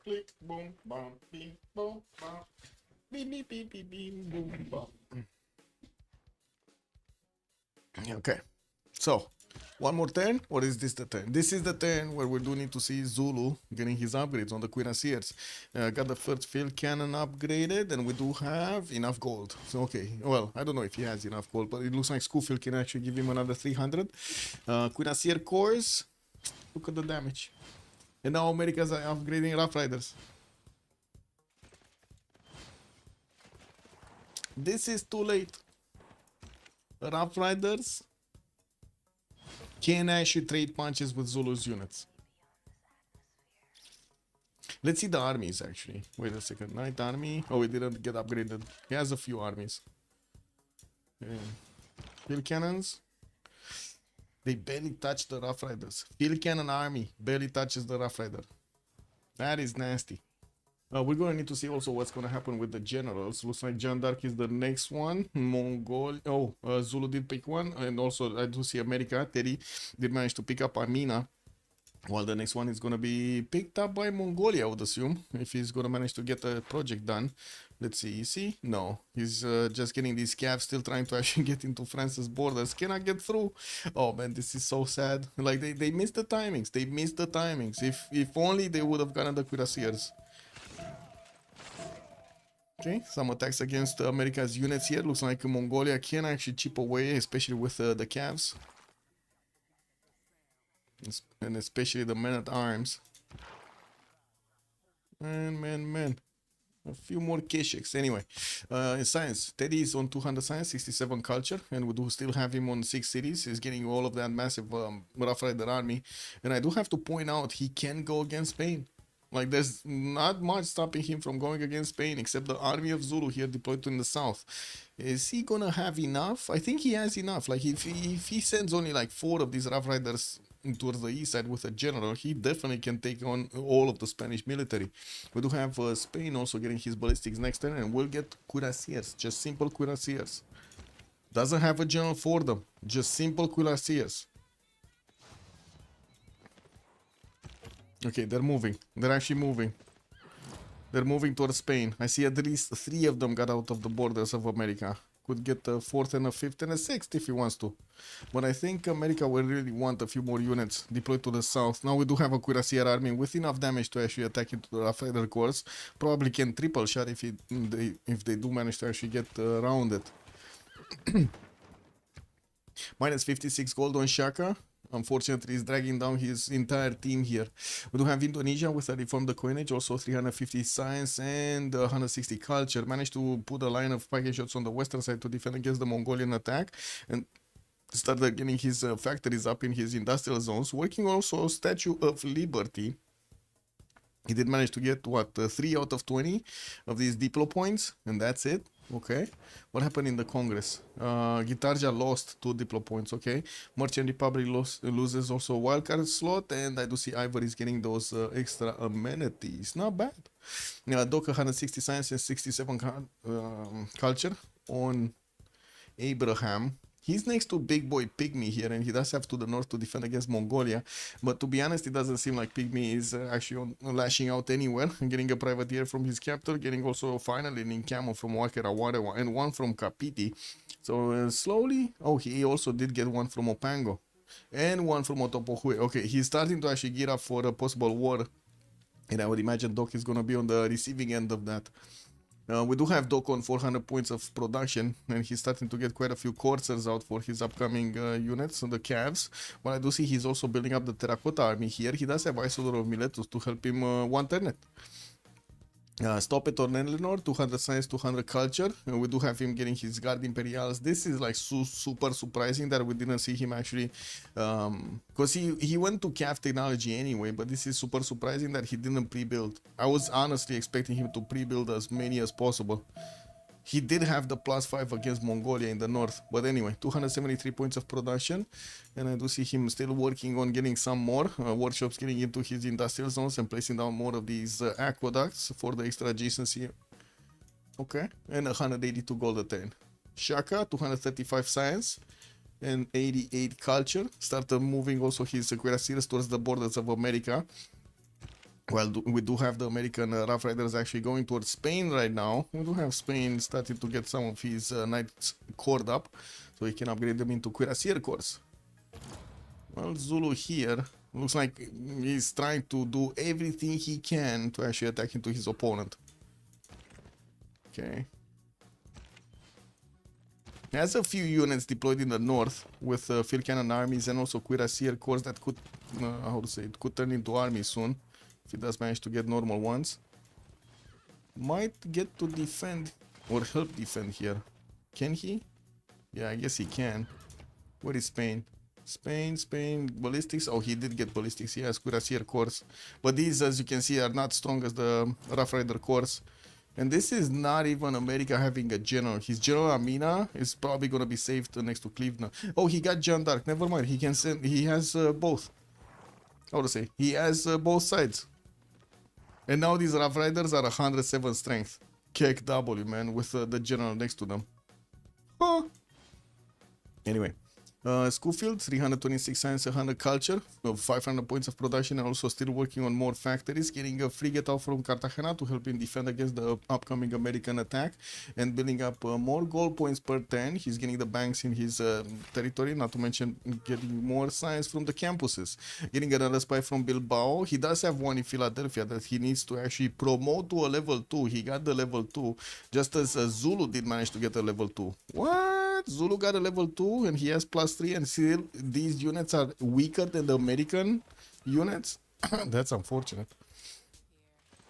click, boom, bam, bing, boom, bam. Beep, beep, beep, beep, beep, boom, bam. Okay, so one more turn, or is this the turn? This is the turn where we do need to see Zulu getting his upgrades on the Cuirassiers. Got the first field cannon upgraded, and we do have enough gold. So okay, well, I don't know if he has enough gold, but it looks like Schofield can actually give him another 300. Cuirassier cores, look at the damage. And now America's upgrading Rough Riders. This is too late. Rough Riders can actually trade punches with Zulu's units. Let's see the armies actually. Wait a second. Night army. Oh, it didn't get upgraded. He has a few armies. Field cannons. They barely touch the Rough Riders. Field cannon army barely touches the Rough Rider. That is nasty. We're going to need to see also what's going to happen with the generals. Looks like Jeanne d'Arc is the next one. Mongol. Oh, Zulu did pick one. And also I do see America. Teddy did manage to pick up Amina. While the next one is going to be picked up by Mongolia, I would assume. If he's going to manage to get a project done. Let's see. Is he? No. He's just getting these calves, still trying to actually get into France's borders. Cannot get through. Oh man, this is so sad. Like they missed the timings. They missed the timings. If only they would have gotten the Cuirassiers. Okay, some attacks against America's units here. Looks like Mongolia can actually chip away, especially with the calves. And especially the men-at-arms. Man. A few more Kesheks. Anyway, in science, Teddy is on 200 science, 67 culture, and we do still have him on 6 cities. He's getting all of that massive Rough Rider army. And I do have to point out, he can go against Spain. Like, there's not much stopping him from going against Spain, except the army of Zulu here deployed in the south. Is he gonna have enough? I think he has enough. Like, if he sends only like 4 of these Rough Riders towards the east side with a general, he definitely can take on all of the Spanish military. We do have Spain also getting his ballistics next turn, and we'll get Cuirassiers, just simple Cuirassiers. Doesn't have a general for them, just simple Cuirassiers. Okay, they're moving. They're actually moving. They're moving towards Spain. I see at least 3 of them got out of the borders of America. Could get a 4th and a 5th and a 6th if he wants to. But I think America will really want a few more units deployed to the south. Now we do have a Cuirassier army with enough damage to actually attack into the Rough Rider corps. Probably can triple shot if they do manage to actually get around it. Minus 56 gold on Shaka. Unfortunately, he's dragging down his entire team here. We do have Indonesia with a reformed coinage, also 350 science and 160 culture. Managed to put a line of package shots on the western side to defend against the Mongolian attack, and started getting his factories up in his industrial zones. Working also Statue of Liberty. He did manage to get, what, 3 out of 20 of these diplo points, and that's it. Okay, what happened in the Congress? Gitarja lost 2 diplo points. Okay, Merchant Republic loses also a wildcard slot, and I do see Ivory is getting those extra amenities. Not bad. Doka 160 science and 67 culture on Abraham. He's next to Big Boy Pygmy here, and he does have to the north to defend against Mongolia. But to be honest, it doesn't seem like Pygmy is actually lashing out anywhere. Getting a privateer from his captor, getting also finally an camo from Wakera Warewa, and 1 from Kapiti. So slowly, oh, he also did get 1 from Opango, and 1 from Otopohue. Okay, he's starting to actually gear up for a possible war, and I would imagine Doc is going to be on the receiving end of that. We do have Doc on 400 points of production, and he's starting to get quite a few coursers out for his upcoming units on the calves. But I do see he's also building up the Terracotta army here. He does have Isidore of Miletus to help him one turn it. Stop it on Eleanor, 200 science, 200 culture. And we do have him getting his Guard Imperials. This is like super surprising that we didn't see him actually, because he went to CAF technology anyway, but this is super surprising that he didn't pre-build. I was honestly expecting him to pre-build as many as possible. He did have the +5 against Mongolia in the north, but anyway, 273 points of production, and I do see him still working on getting some more workshops, getting into his industrial zones and placing down more of these aqueducts for the extra adjacency. Okay, and 182 gold a turn. Shaka, 235 science and 88 culture. Started moving also his cuirassiers towards the borders of America. Well, we do have the American Rough Riders actually going towards Spain right now. We do have Spain starting to get some of his knights cored up, so he can upgrade them into cuirassier cores. Well, Zulu here looks like he's trying to do everything he can to actually attack into his opponent. Okay. He has a few units deployed in the north with field cannon armies and also cuirassier corps that could, how to say it, could turn into armies soon. If he does manage to get normal ones. Might get to defend or help defend here. Can he? Yeah, I guess he can. Where is Spain? Spain, ballistics. Oh, he did get ballistics. He has cuirassier corps. But these, as you can see, are not strong as the Rough Rider corps. And this is not even America having a general. His general Amina is probably going to be saved next to Cleveland. Oh, he got Jeanne d'Arc. Never mind. He can send. He has both. How to say? He has both sides. And now these Rough Riders are 107 strength. Kick W, man, with the general next to them. Huh. Anyway. Schofield, 326 science, 100 culture, 500 points of production, and also still working on more factories, getting a frigate out from Cartagena to help him defend against the upcoming American attack, and building up more gold points per turn. He's getting the banks in his territory, not to mention getting more science from the campuses. Getting another spy from Bilbao. He does have one in Philadelphia that he needs to actually promote to a level 2. He got the level 2, just as Zulu did manage to get a level 2. What? Zulu got a level 2 and he has +3, and still these units are weaker than the American units. That's unfortunate.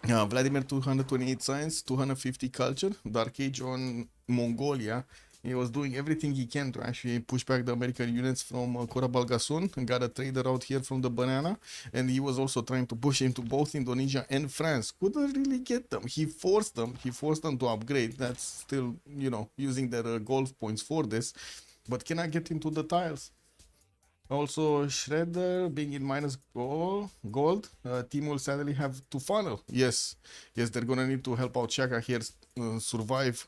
Vladimir, 228 science, 250 culture, Dark Age on Mongolia. He was doing everything he can to actually push back the American units from Korabalgasun, and got a trader out here from the banana, and he was also trying to push into both Indonesia and France. Couldn't really get them. He forced them to upgrade. That's still, you know, using their gold points for this, but cannot get into the tiles. Also, Shredder being in minus gold, team will sadly have to funnel. Yes, they're gonna need to help out Shaka here survive.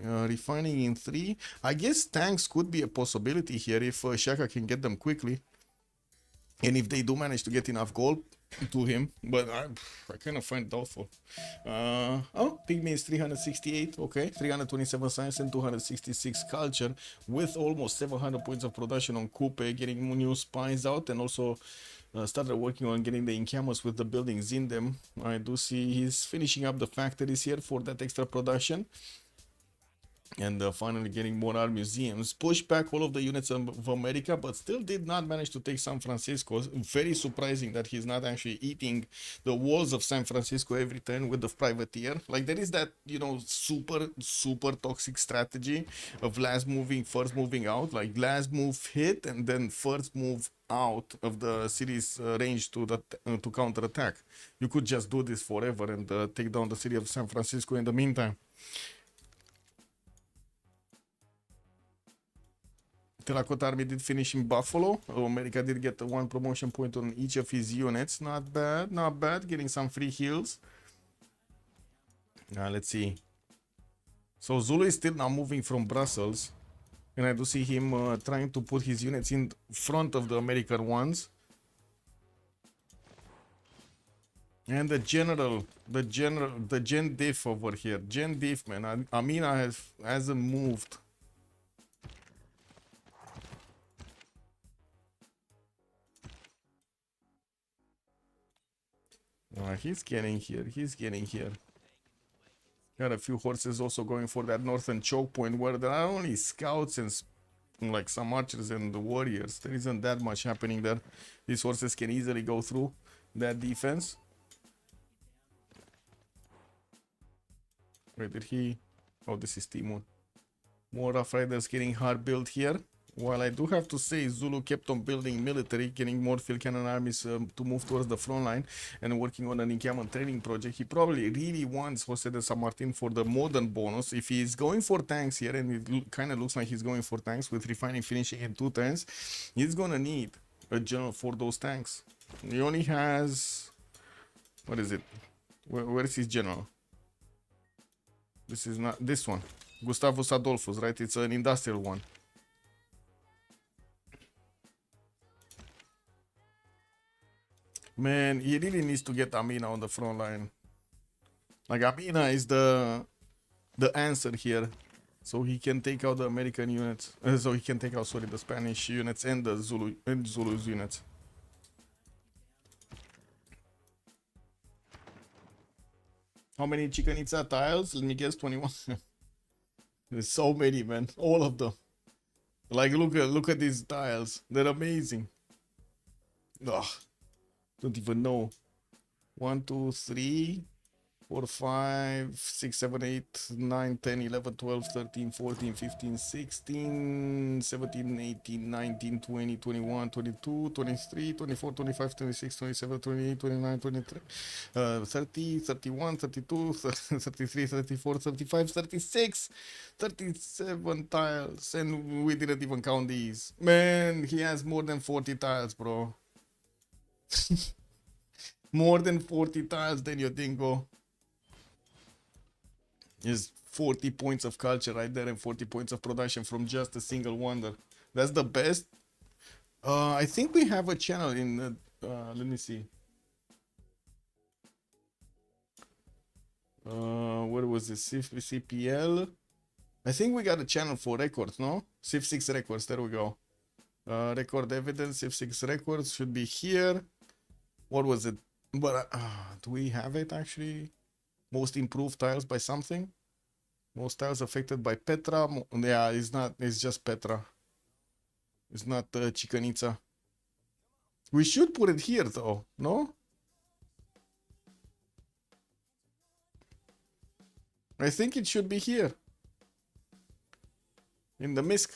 Refining in 3. I guess tanks could be a possibility here if Shaka can get them quickly. And if they do manage to get enough gold to him. But I kind of find it doubtful. Oh, Pygmy is 368. Okay, 327 science and 266 culture. With almost 700 points of production on Coupe. Getting new spies out. And also started working on getting the encampments with the buildings in them. I do see he's finishing up the factories here for that extra production. And finally getting more art museums. Pushed back all of the units of America, but still did not manage to take San Francisco. Very surprising that he's not actually eating the walls of San Francisco every turn with the privateer. Like, there is that, you know, super toxic strategy of last moving, first moving out. Like, last move hit and then first move out of the city's range to counter attack. You could just do this forever and take down the city of San Francisco in the meantime. Terracotta Army did finish in Buffalo. America did get 1 promotion point on each of his units. Not bad. Getting some free heals. Let's see. So Zulu is still now moving from Brussels. And I do see him trying to put his units in front of the American ones. And the Gen Diff over here. Gen Diff, man. Amina hasn't moved. He's getting here. Got a few horses also going for that northern choke point where there are only scouts and like some archers and the warriors. There isn't that much happening there. These horses can easily go through that defense. Wait, did he? Oh, this is Timon. More Rough Riders getting hard built here. While I do have to say, Zulu kept on building military, getting more field cannon armies to move towards the front line and working on an encampment training project. He probably really wants Jose de San Martin for the modern bonus. If he's going for tanks here, and it kind of looks like he's going for tanks with refining finishing in 2 turns, he's gonna need a general for those tanks. He only has... What is it? Where is his general? This is not... This one. Gustavus Adolphus, right? It's an industrial one. Man, he really needs to get Amina on the front line. Like, Amina is the answer here. So he can take out the American units. So he can take out, sorry, the Spanish units and the Zulu's units. How many Chichen Itza tiles? Let me guess, 21. There's so many, man. All of them. Like, look at these tiles. They're amazing. Ugh. Don't even know. 1, 2, 3, 4, 5, 6, 7, 8, 9, 10, 11, 12, 13, 14, 15, 16, 17, 18, 19, 20, 21, 22, 23, 24, 25, 26, 27, 28, 29, 23, 30, 31, 32, 33, 34, 35, 36, 37 tiles. And we didn't even count these. Man, he has more than 40 tiles, bro. More than 40 tiles, then you think, oh. Is 40 points of culture right there and 40 points of production from just a single wonder. That's the best. I think we have a channel in let me see. Where was this? CPL. I think we got a channel for records, no? Civ6 records, there we go. Record evidence, Civ6 records should be here. What was it? But do we have it actually? Most improved tiles by something? Most tiles affected by Petra. Yeah, it's not. It's just Petra. It's not Chichen Itza. We should put it here though, no? I think it should be here. In the MISC.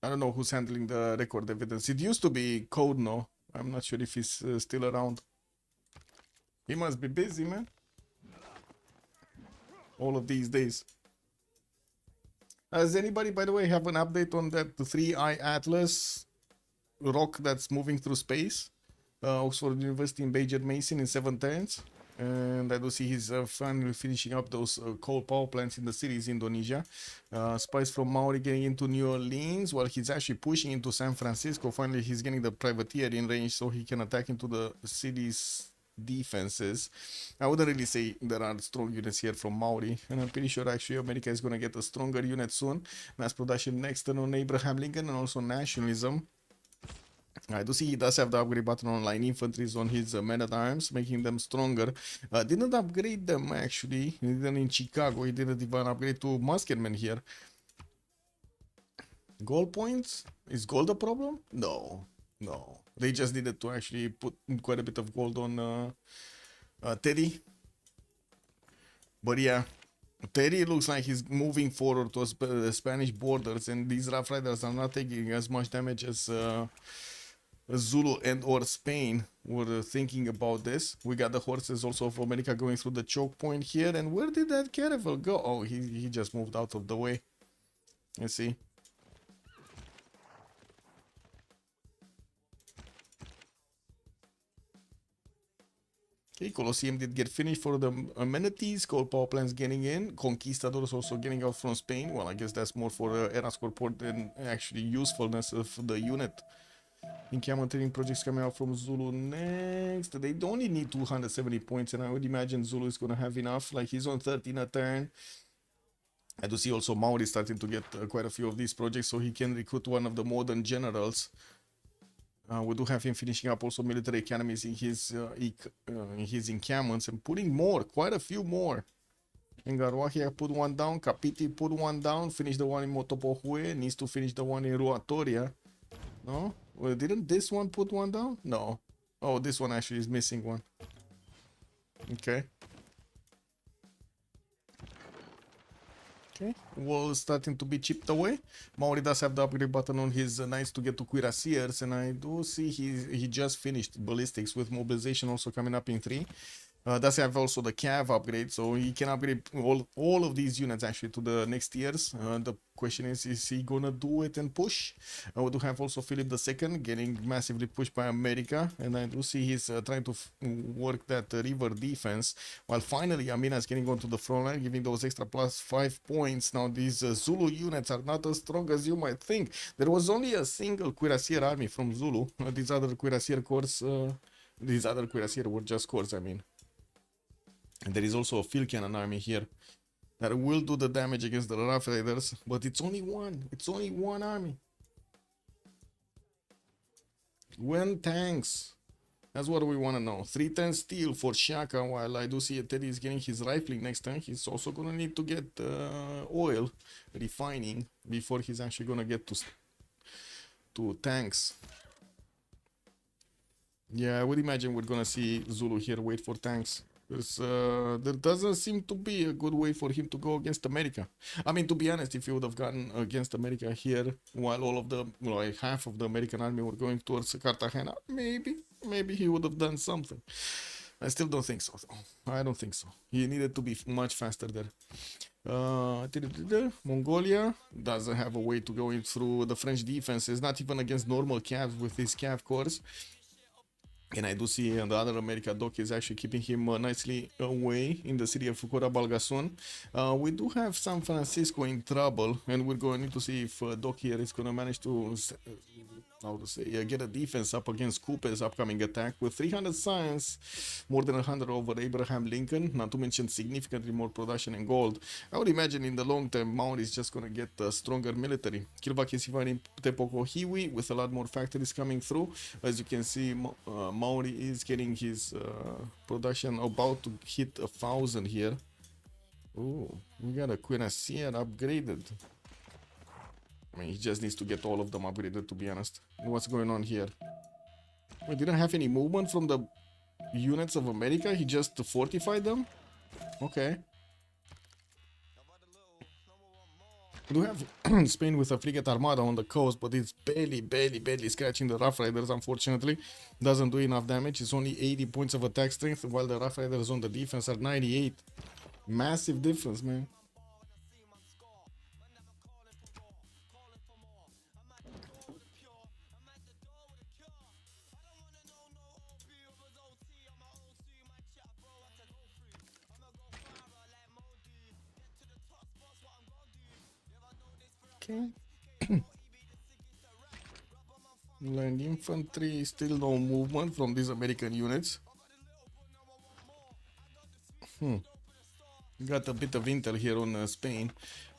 I don't know who's handling the record evidence. It used to be Code, no? I'm not sure if he's still around. He must be busy, man. All of these days. Does anybody, by the way, have an update on that 3i Atlas rock that's moving through space? Oxford University in Beijing Mason in 7 turns. And I do see he's finally finishing up those coal power plants in the cities, Indonesia. Spies from Maori getting into New Orleans while he's actually pushing into San Francisco. Finally, he's getting the privateer in range so he can attack into the city's defenses. I wouldn't really say there are strong units here from Maori, and I'm pretty sure actually America is going to get a stronger unit soon. Mass production next turn on Abraham Lincoln and also nationalism. I do see he does have the upgrade button on line infantries on his men-at-arms, making them stronger. Didn't upgrade them actually. He didn't in Chicago. He didn't even upgrade to musketmen here. Gold points? Is gold a problem? No. No. They just needed to actually put quite a bit of gold on Teddy. But yeah, Teddy looks like he's moving forward towards the Spanish borders, and these Rough Riders are not taking as much damage as Zulu and or Spain were thinking about this. We got the horses also of America going through the choke point here. And where did that caravel go? Oh, he just moved out of the way. Let's see. Okay, Colosseum did get finished for the amenities. Coal power plants getting in. Conquistadors also getting out from Spain. Well, I guess that's more for Erascore port than actually usefulness of the unit. Encampment training projects coming out from Zulu next. They only need 270 points, and I would imagine Zulu is going to have enough. Like, he's on 13 a turn. I do see also Maori starting to get quite a few of these projects, so he can recruit one of the modern generals. We do have him finishing up also military academies in his encampments and putting more, quite a few more. Ngaruahia put one down, Kapiti put one down, finish the one in Motopohue, needs to finish the one in Ruatoria. No? Well, didn't this one put one down? No. Oh, this one actually is missing one. Okay. Okay, wall starting to be chipped away. Maori does have the upgrade button on his knights to get to cuirassiers, and I do see he just finished ballistics with mobilization also coming up in 3. Does have also the cav upgrade, so he can upgrade all of these units actually to the next tiers. The question is he gonna do it and push? We do have also Philip II getting massively pushed by America, and I do see he's trying to work that river defense, while finally Amina is getting onto the front line, giving those extra +5 points. Now these Zulu units are not as strong as you might think. There was only a single cuirassier army from Zulu. These other cuirassier corps, these other cuirassier were just corps, I mean. And there is also a field cannon army here that will do the damage against the Rough Riders, but it's only one. It's only one army. When tanks? That's what we want to know. 310 steel for Shaka, while I do see Teddy is getting his rifling next time. He's also going to need to get oil refining before he's actually going to get to tanks. Yeah, I would imagine we're going to see Zulu here wait for tanks. There doesn't seem to be a good way for him to go against America. I mean, to be honest, if he would have gotten against America here, while all of the, like half of the American army were going towards Cartagena, maybe he would have done something. I still don't think so. I don't think so. He needed to be much faster there. Mongolia doesn't have a way to go in through the French defenses, not even against normal Cavs with his Cav corps. And I do see the other America dock is actually keeping him nicely away in the city of Fucura Balgason. We do have San Francisco in trouble, and we're going to see if Doc here is going to manage to, how to say, get a defense up against Cooper's upcoming attack with 300 science, more than 100 over Abraham Lincoln, not to mention significantly more production in gold. I would imagine in the long term, Maori is just going to get a stronger military. Kilvaki Sivani Tepoko Hiwi with a lot more factories coming through. As you can see, Maori is getting his production about to hit 1,000 here. Oh, we got a Cuirassier upgraded. I mean, he just needs to get all of them upgraded, to be honest. What's going on here? We didn't have any movement from the units of America. He just fortified them? Okay. We do have Spain with a frigate armada on the coast, but it's barely scratching the Rough Riders, unfortunately. Doesn't do enough damage. It's only 80 points of attack strength, while the Rough Riders on the defense are 98. Massive difference, man. Okay. Land infantry, still no movement from these American units. Got a bit of intel here on Spain.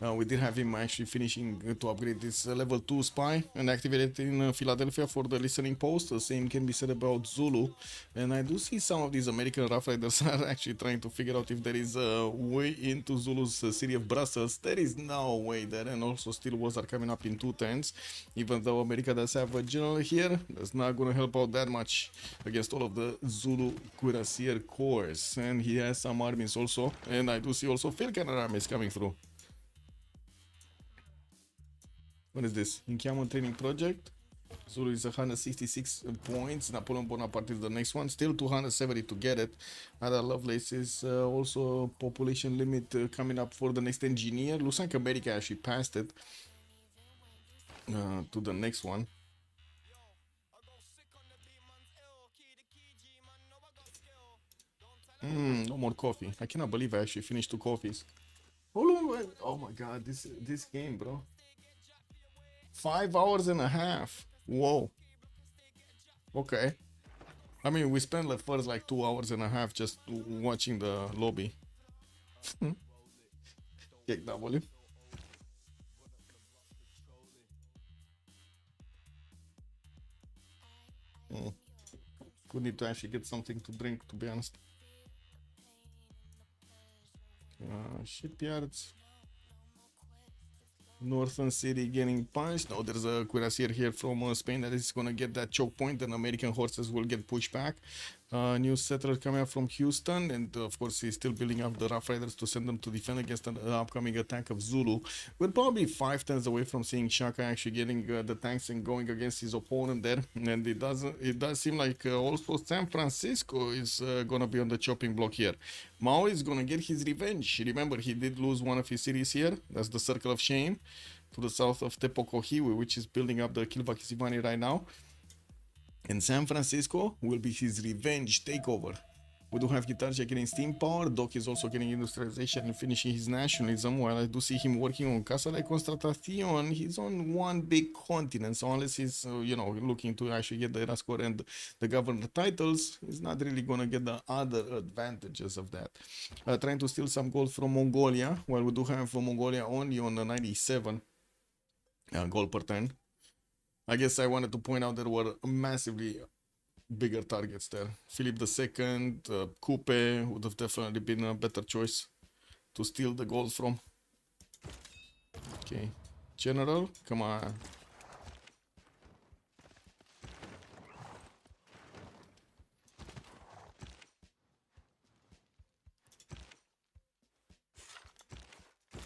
We did have him actually finishing to upgrade this level 2 spy and activate it in Philadelphia for the listening post. The same can be said about Zulu. And I do see some of these American Rough Riders are actually trying to figure out if there is a way into Zulu's city of Brussels. There is no way there, and also steel wars are coming up in 2 turns. Even though America does have a general here, that's not going to help out that much against all of the Zulu Cuirassier corps. And he has some armies also, and I do see also field cannon armies coming through. What is this? Inchiamon training project. Zulu is 166 points. Napoleon Bonaparte is the next one. Still 270 to get it. Other Lovelace is also population limit coming up for the next engineer. Looks like America actually passed it to the next one. No more coffee. I cannot believe I actually finished 2 coffees. Oh my god, this game, bro. 5 hours and a half. Whoa. Okay. I mean, we spent the first like 2 hours and a half just watching the lobby. Kick W. We need to actually get something to drink, to be honest. Shipyards. Northern City getting punched. No, there's a cuirassier here from Spain that is gonna get that choke point, and American horses will get pushed back. New settler coming up from Houston, and of course he's still building up the Rough Riders to send them to defend against an upcoming attack of Zulu. We're probably 5 turns away from seeing Shaka actually getting the tanks and going against his opponent there, and it does seem like also San Francisco is gonna be on the chopping block here. Mao is gonna get his revenge. Remember, he did lose one of his cities here. That's the Circle of Shame to the south of Tepokohiwi, which is building up the Kilvakisivani right now. And San Francisco will be his revenge takeover. We do have Gitarja getting steam power. Doc is also getting industrialization and finishing his nationalism, while I do see him working on Casa de Constatacion. He's on one big continent, so unless he's, looking to actually get the Erascor and the governor titles, he's not really going to get the other advantages of that. Trying to steal some gold from Mongolia, while we do have Mongolia only on the 97 gold per turn. I guess I wanted to point out there were massively bigger targets there. Philip II, Coupe would have definitely been a better choice to steal the gold from. Okay, General, come on.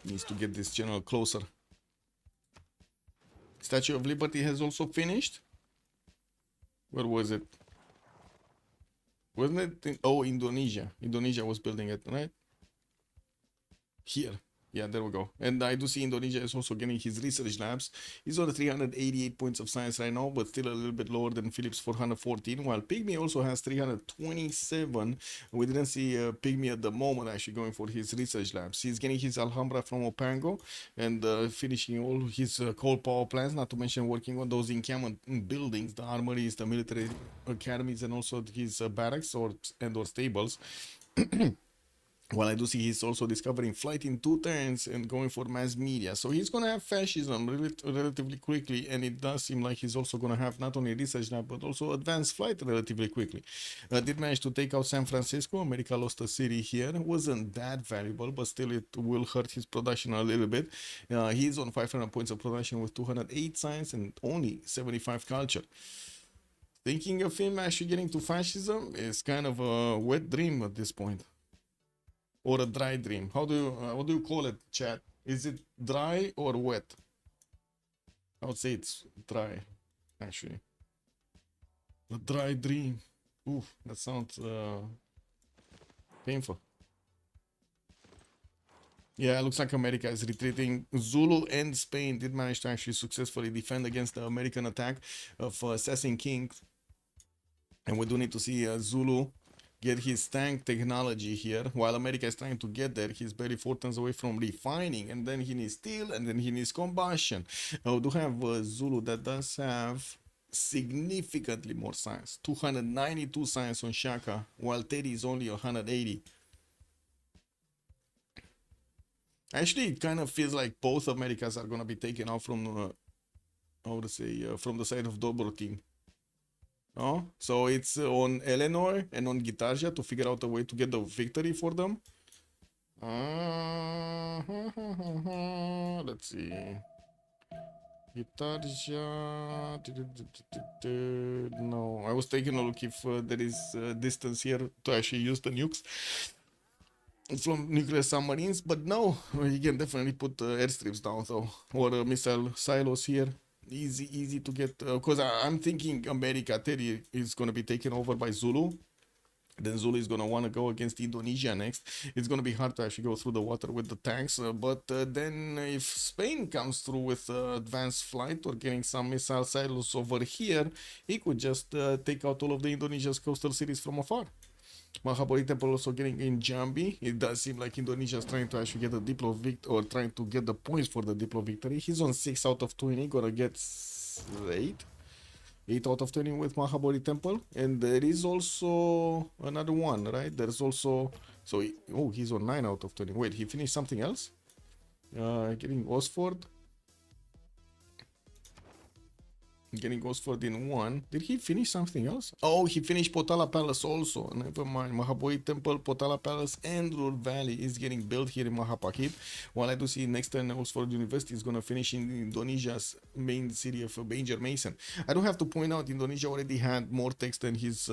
Needs to get this general closer. Statue of Liberty has also finished. Where was it? Wasn't it? Oh, Indonesia. Indonesia was building it, right? Here. Yeah, there we go. And I do see Indonesia is also getting his research labs. He's on 388 points of science right now, but still a little bit lower than Philip's 414, while Pygmy also has 327. We didn't see Pygmy at the moment actually going for his research labs. He's getting his Alhambra from Opango and finishing all his coal power plants, not to mention working on those encampment buildings, the armories, the military academies, and also his barracks or stables. Well, I do see he's also discovering flight in 2 turns and going for mass media. So he's going to have fascism relatively quickly. And it does seem like he's also going to have not only research lab, but also advanced flight relatively quickly. Did manage to take out San Francisco. America lost a city here. It wasn't that valuable, but still it will hurt his production a little bit. He's on 500 points of production with 208 science and only 75 culture. Thinking of him actually getting to fascism is kind of a wet dream at this point. Or a dry dream. What do you call it, chat? Is it dry or wet? I would say it's dry, actually. A dry dream. Oof, that sounds painful. Yeah, it looks like America is retreating. Zulu and Spain did manage to actually successfully defend against the American attack of Assassin King. And we do need to see Zulu get his tank technology here. While America is trying to get there, he's barely 4 turns away from refining, and then he needs steel, and then he needs combustion. We do have Zulu that does have significantly more science. 292 science on Shaka, while Teddy is only 180. Actually, it kind of feels like both Americas are going to be taken out from, from the side of Dobroteam. Oh, so it's on Eleanor and on Gitarja to figure out a way to get the victory for them. Let's see. Gitarja. No, I was taking a look if there is distance here to actually use the nukes from nuclear submarines, but no, you can definitely put airstrips down though, or missile silos here. Easy to get, because I'm thinking America Teddy is going to be taken over by Zulu. Then Zulu is going to want to go against Indonesia next. It's going to be hard to actually go through the water with the tanks, but then if Spain comes through with advanced flight or getting some missile silos over here, he could just take out all of the Indonesia's coastal cities from afar. Mahabali Temple also getting in Jambi. It does seem like Indonesia is trying to actually get a Diplo victory, or trying to get the points for the Diplo victory. He's on 6 out of 20, gonna get 8 out of 20 with Mahabali Temple. And there is also another one, right? There's also, so he's on 9 out of 20. Wait, he finished something else? Getting Osford. Getting Gosford in 1. Did he finish something else? Oh, he finished Potala Palace also. Never mind. Mahaboi Temple, Potala Palace, and Ruhr Valley is getting built here in Mahapakit. While I do see next turn Oxford University is going to finish in Indonesia's main city of Banjarmasin. I do have to point out Indonesia already had more text than his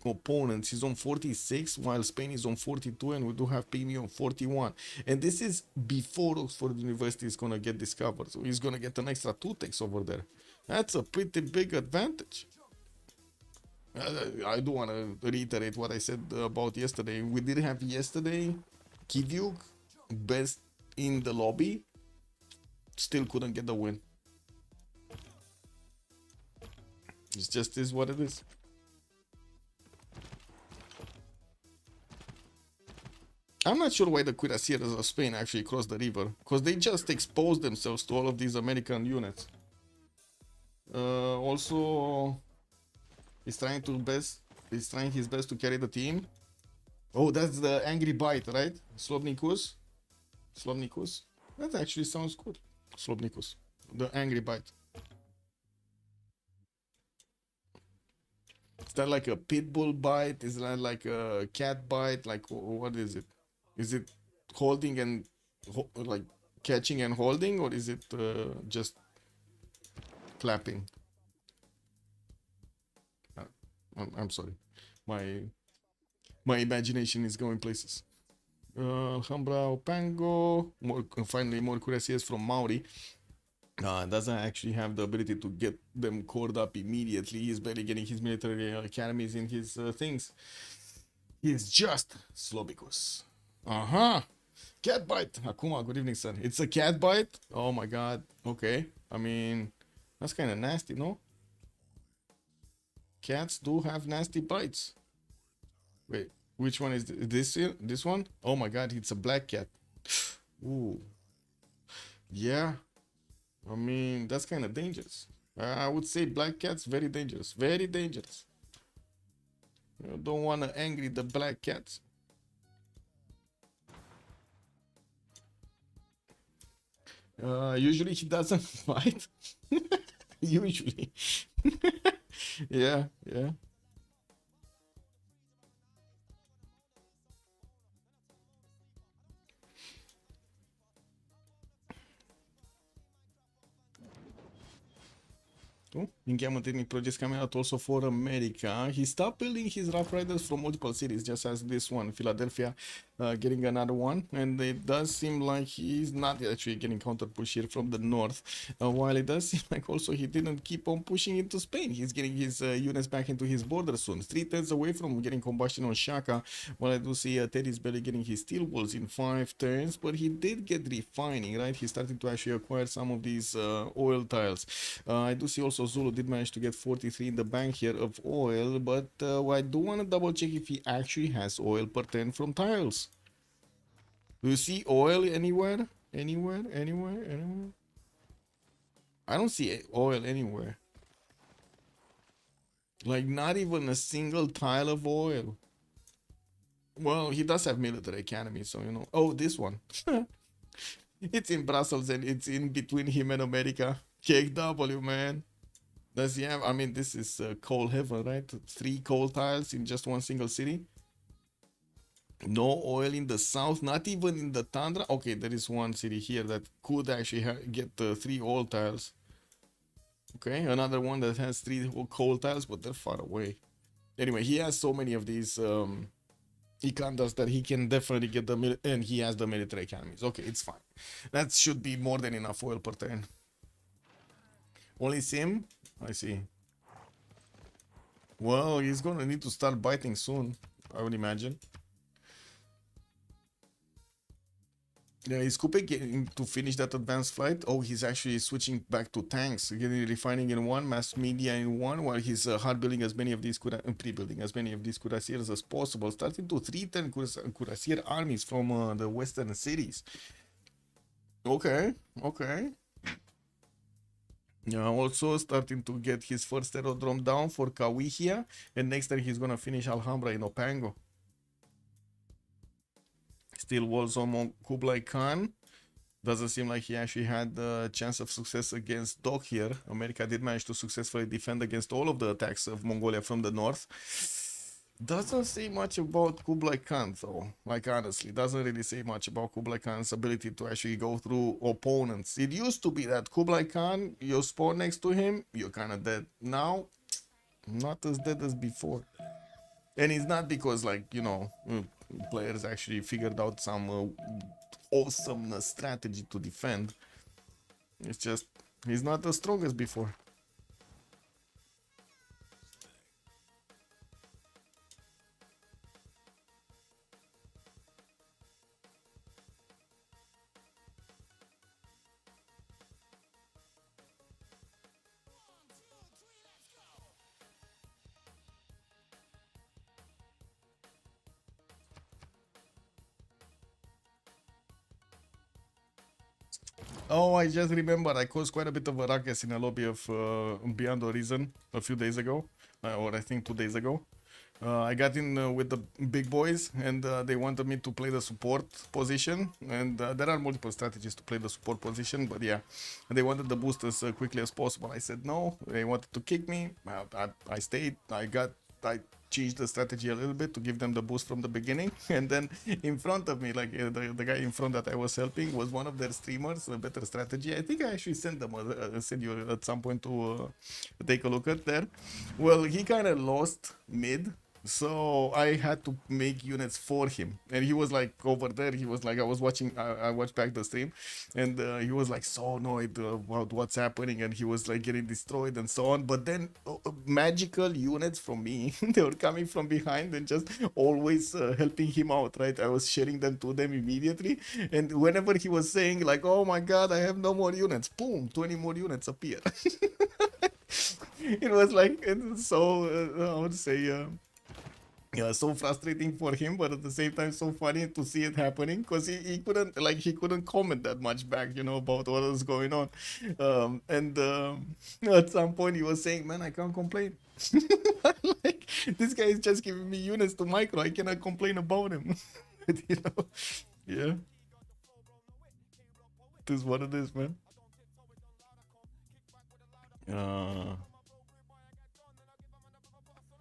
opponents. He's on 46 while Spain is on 42, and we do have PME on 41, and this is before Oxford University is gonna get discovered, so he's gonna get an extra 2 takes over there. That's a pretty big advantage. I do want to reiterate what I said about yesterday. We did have yesterday Civ6 best in the lobby, still couldn't get the win. It just is what it is. I'm not sure why the cuirassiers of Spain actually crossed the river, because they just exposed themselves to all of these American units. Also, he's trying his best to carry the team. Oh, that's the angry bite, right? Slobnikus. That actually sounds good. Slobnikus, the angry bite. Is that like a pit bull bite? Is that like a cat bite? Like, what is it? Is it holding and like catching and holding, or is it just clapping? I'm sorry, my imagination is going places. Alhambra, Opango, finally more cuirassiers from Maori. Doesn't actually have the ability to get them called up immediately. He's barely getting his military academies in his things. He's just Slobicus. Cat bite. Akuma, good evening, sir. It's a cat bite? Oh my god. Okay. I mean, that's kind of nasty, no? Cats do have nasty bites. Wait, which one is this? This one? Oh my god, it's a black cat. Ooh. Yeah. I mean, that's kind of dangerous. I would say black cat's very dangerous. Very dangerous. You don't want to angry the black cats. Usually he doesn't fight. Usually. Yeah. In Game Technic projects coming out also for America. He stopped building his Rough Riders from multiple cities, just as this one, Philadelphia, getting another one. And it does seem like he's not actually getting counter push here from the north. While it does seem like also he didn't keep on pushing into Spain. He's getting his units back into his border soon. 3 turns away from getting combustion on Shaka. While I do see Teddy's barely getting his steel walls in 5 turns, but he did get refining, right? He's starting to actually acquire some of these oil tiles. I do see also Zulu did manage to get 43 in the bank here of oil, but I do want to double check if he actually has oil per 10 from tiles. Do you see oil anywhere? Anywhere? I don't see oil anywhere. Like, not even a single tile of oil. Well, he does have military academy, so you know. Oh, this one. It's in Brussels and it's in between him and America. KW, man. Does he have? I mean, this is coal heaven, right? 3 coal tiles in just one single city. No oil in the south, not even in the tundra. Okay, there is one city here that could actually get 3 oil tiles. Okay, another one that has 3 coal tiles, but they're far away. Anyway, he has so many of these Ikandas that he can definitely get the and he has the military academies. Okay, it's fine. That should be more than enough oil per turn. Only Sim? I see. Well, he's gonna need to start biting soon, I would imagine. Yeah, is Coupe getting to finish that advanced flight? Oh, he's actually switching back to tanks, getting refining in 1, mass media in 1, while he's hard building as many of these pre-building as many of these cuirassiers as possible, starting to 3-10 cuirassier armies from the western cities. Okay. Also starting to get his first aerodrome down for Kawihia, and next time he's gonna finish Alhambra in Opango. Still walls on Kublai Khan. Doesn't seem like he actually had a chance of success against Dog here. America did manage to successfully defend against all of the attacks of Mongolia from the north. Doesn't say much about Kublai Khan though, like honestly, doesn't really say much about Kublai Khan's ability to actually go through opponents. It used to be that Kublai Khan, you spawn next to him, you're kind of dead. Now, not as dead as before. And it's not because, like, you know, players actually figured out some awesome strategy to defend. It's just, he's not as strong as before. Oh, I just remember I caused quite a bit of a ruckus in a lobby of Beyond Horizon a few days ago, or I think 2 days ago. I got in with the big boys and they wanted me to play the support position, and there are multiple strategies to play the support position, but yeah, they wanted the boost as quickly as possible. I said no. They wanted to kick me. I stayed. I changed the strategy a little bit to give them the boost from the beginning, and then in front of me, like the guy in front that I was helping was one of their streamers. A better strategy. I think I actually sent them sent you at some point to take a look at there. Well, he kind of lost mid, so I had to make units for him, and he was like over there. He was like, I was watching, I watched back the stream, and he was like so annoyed about what's happening, and he was like getting destroyed and so on. But then magical units from me, they were coming from behind and just always helping him out, right? I was sharing them to them immediately, and whenever he was saying like, oh my god, I have no more units, boom, 20 more units appear. It was like, it's so I would say yeah, so frustrating for him, but at the same time so funny to see it happening, because he couldn't comment that much back, you know, about what was going on. And at some point he was saying, man, I can't complain. Like, this guy is just giving me units to micro, I cannot complain about him. You know, yeah, it is what it is, man.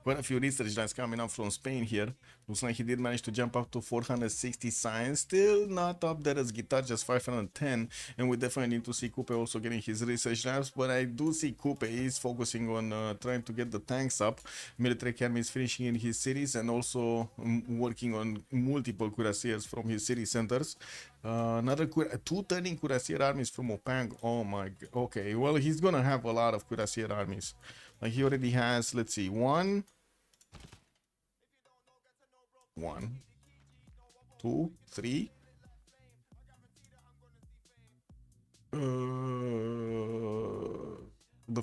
Quite a few research that's coming up from Spain here. Looks like he did manage to jump up to 460 science. Still not up there as Guitar, just 510. And we definitely need to see Coupe also getting his research labs. But I do see Coupe is focusing on trying to get the tanks up. Military Academy is finishing in his cities and also working on multiple cuirassiers from his city centers. Another two turning cuirassier armies from Opang. Oh my god. Okay, well, he's gonna have a lot of cuirassier armies. Like, he already has, let's see, one, two, three. The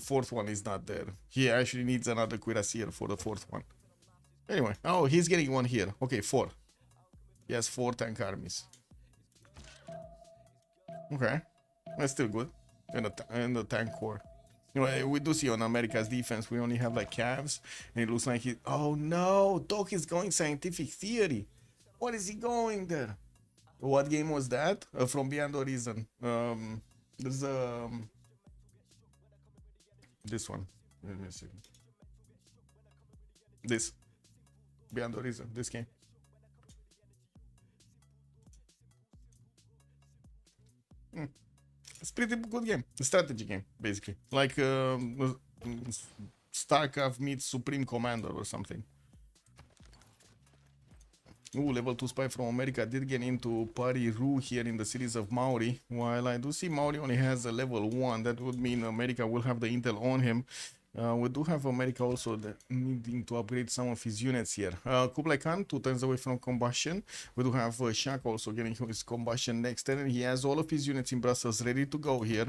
fourth one is not there. He actually needs another cuirassier for the fourth one. Anyway, oh, he's getting one here. Okay, 4. He has 4 tank armies. Okay, that's still good. And the tank core. Anyway, we do see on America's defense, we only have like calves, and it looks like he. Oh no, Doc is going scientific theory. What is he going there? What game was that? From Beyond Horizon. There's this one. Let me see. This Beyond Horizon. This game. It's pretty good game. A strategy game, basically. Like StarCraft meets Supreme Commander or something. Ooh, level 2 spy from America did get into Pariru here in the series of Maori. While I do see Maori only has a level 1, that would mean America will have the intel on him. We do have America also needing to upgrade some of his units here. Kublai Khan, 2 turns away from combustion. We do have Shaka also getting his combustion next turn, and he has all of his units in Brussels ready to go here.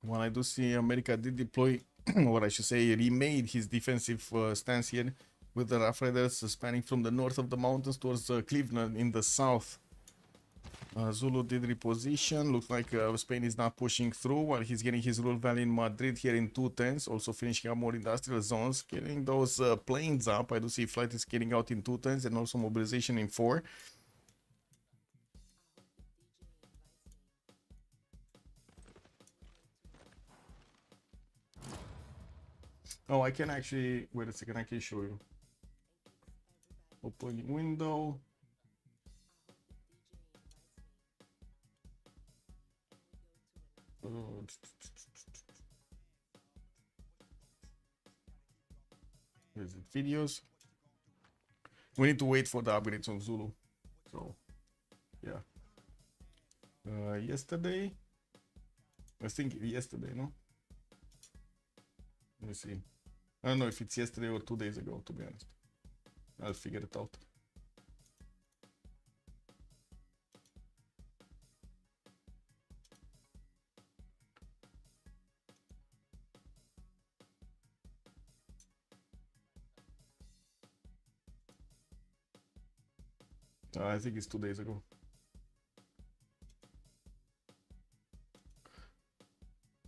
While I do see America did deploy, or I should say remade his defensive stance here with the Rough Riders spanning from the north of the mountains towards Cleveland in the south. Zulu did reposition. Looks like Spain is not pushing through while he's getting his rule value in Madrid here in 2 turns. Also finishing up more industrial zones, getting those planes up. I do see flight is getting out in 2 turns and also mobilization in 4. Oh, I can actually, wait a second, I can show you. Open window. Visit videos. We need to wait for the upgrades on Zulu. So, yeah. Yesterday. I think yesterday, no? Let me see. I don't know if it's yesterday or 2 days ago, to be honest. I'll figure it out. I think it's 2 days ago.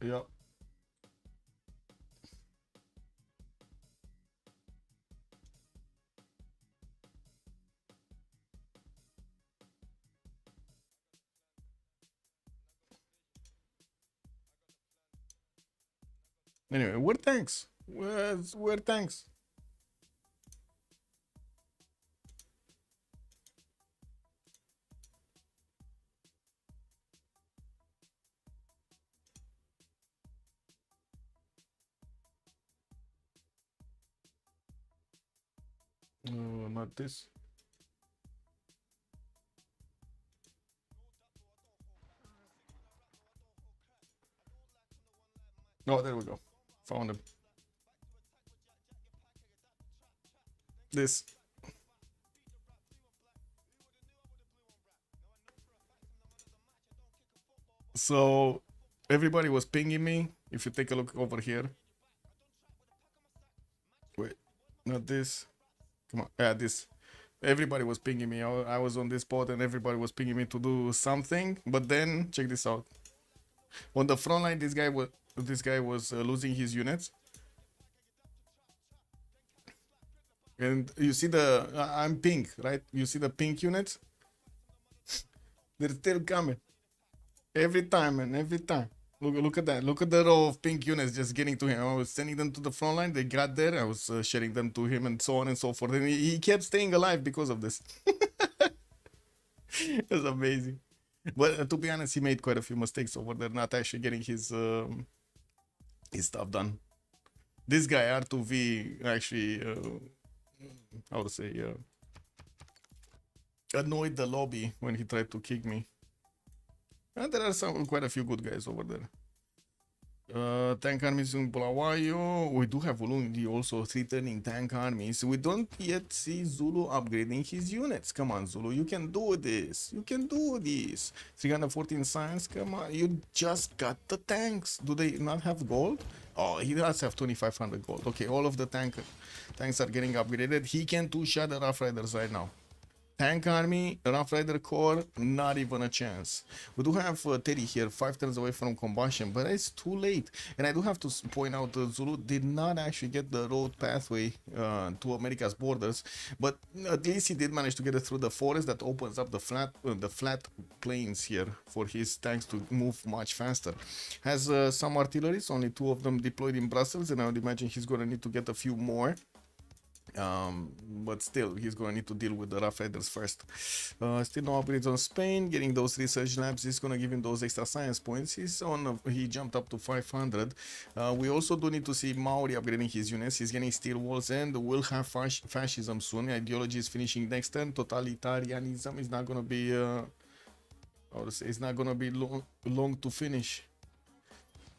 Yeah. Anyway, where tanks? Where tanks? Not this. Oh, there we go. Found him. This. So everybody was pinging me. If you take a look over here. Wait, not this. Come on. Yeah, this. Everybody was pinging me. I was on this spot and everybody was pinging me to do something. But then check this out. On the front line, this guy was losing his units. And you see the I'm pink, right? You see the pink units? They're still coming. Every time, man, every time. Look at that. Look at the row of pink units just getting to him. I was sending them to the front line. They got there. I was sharing them to him and so on and so forth. And he kept staying alive because of this. It was amazing. But to be honest, he made quite a few mistakes over there, not actually getting his stuff done. This guy, R2V, actually, how to say, annoyed the lobby when he tried to kick me. And there are quite a few good guys over there. Tank armies in Bulawayo. We do have Ulundi also returning tank armies. We don't yet see Zulu upgrading his units. Come on, Zulu, you can do this. You can do this. 314 science. Come on, you just got the tanks. Do they not have gold? Oh, he does have 2500 gold. Okay, all of the tanks are getting upgraded. He can two-shot the Rough Riders right now. Tank army, Rough Rider core, not even a chance. We do have Teddy here, 5 turns away from combustion, but it's too late. And I do have to point out that Zulu did not actually get the road pathway to America's borders, but at least he did manage to get it through the forest that opens up the flat plains here for his tanks to move much faster. Has some artilleries, only 2 of them deployed in Brussels, and I would imagine he's going to need to get a few more. But still, he's going to need to deal with the Rough Riders first. Still no upgrades on Spain. Getting those research labs is going to give him those extra science points. He jumped up to 500. We also do need to see Maori upgrading his units. He's getting steel walls and we'll have fascism soon. Ideology is finishing next turn. Totalitarianism is not going to be how to say, it's not going to be long to finish.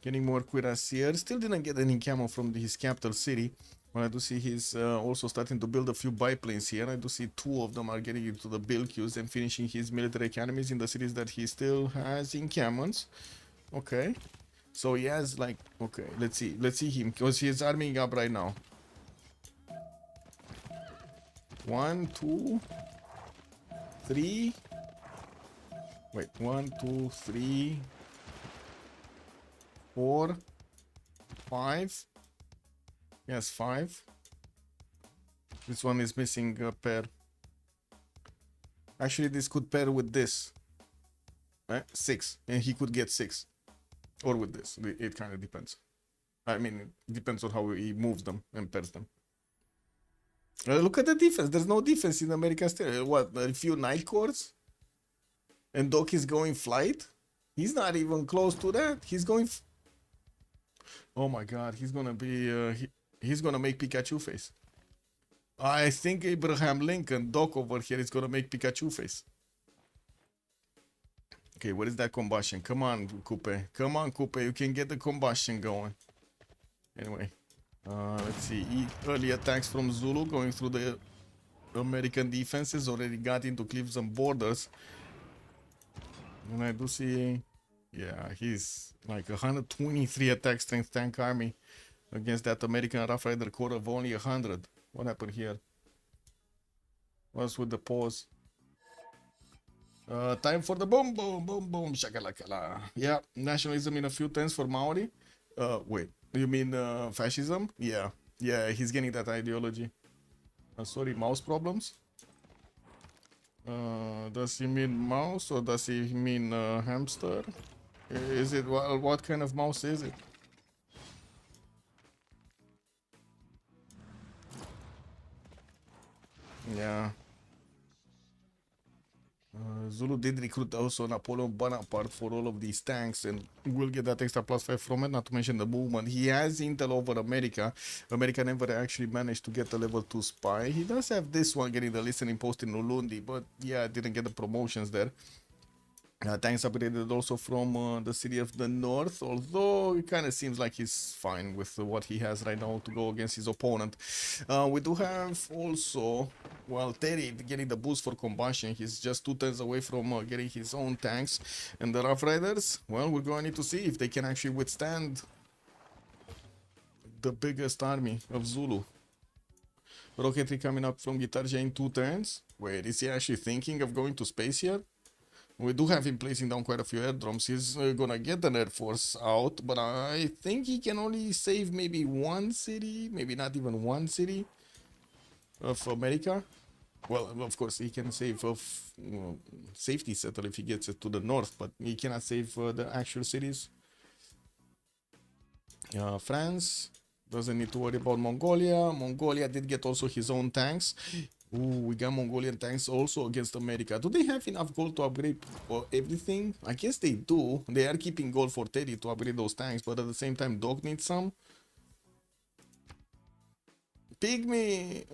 Getting more cuirassiers. Still didn't get any camo from his capital city. Well, I do see he's also starting to build a few biplanes here. I do see 2 of them are getting into the build queues and finishing his military academies in the cities that he still has encampments. Okay. So he has like, okay, let's see him, because he's arming up right now. 1, 2, 3. Wait, 1, 2, 3, 4, 5. Yes, 5. This one is missing a pair. Actually, this could pair with this. 6. And he could get 6. Or with this. It kind of depends. I mean, it depends on how he moves them and pairs them. Look at the defense. There's no defense in America still. What, a few night cores? And Doc is going flight? He's not even close to that. He's going... Oh my god, he's gonna be... he's gonna make Pikachu face. I think Abraham Lincoln, Doc over here, is gonna make Pikachu face. Okay, what is that combustion? Come on, Coupe. Come on, Coupe. You can get the combustion going. Anyway, let's see. Early attacks from Zulu going through the American defenses already got into cliffs and borders. And I do see, yeah, he's like 123 attack strength tank army against that American Rough Rider core of only 100. What happened here? What's with the pause? Time for the boom, boom, boom, boom, shakalakala. Yeah, nationalism in a few turns for Maori. Wait, you mean fascism? Yeah, yeah, he's getting that ideology. Sorry, mouse problems? Does he mean mouse or does he mean hamster? Is it, what kind of mouse is it? Yeah. Zulu did recruit also Napoleon Bonaparte for all of these tanks and will get that extra +5 from it, not to mention the movement. He has intel over America. America never actually managed to get a level 2 spy. He does have this one getting the listening post in Ulundi, but yeah, didn't get the promotions there. Tanks upgraded also from the city of the north, although it kind of seems like he's fine with what he has right now to go against his opponent. We do have also, well, Terry getting the boost for combustion. He's just 2 turns away from getting his own tanks. And the Rough Riders, well, we're going to need to see if they can actually withstand the biggest army of Zulu. Rocketry coming up from Gitarja in 2 turns. Wait, is he actually thinking of going to space here? We do have him placing down quite a few airdromes. He's gonna get an Air Force out, but I think he can only save maybe 1 city, maybe not even 1 city of America. Well, of course, he can save of safety settle if he gets it to the north, but he cannot save the actual cities. France doesn't need to worry about Mongolia. Mongolia did get also his own tanks. Ooh, we got Mongolian tanks also against America. Do they have enough gold to upgrade everything? I guess they do. They are keeping gold for Teddy to upgrade those tanks, but at the same time, Dog needs some. Pygmy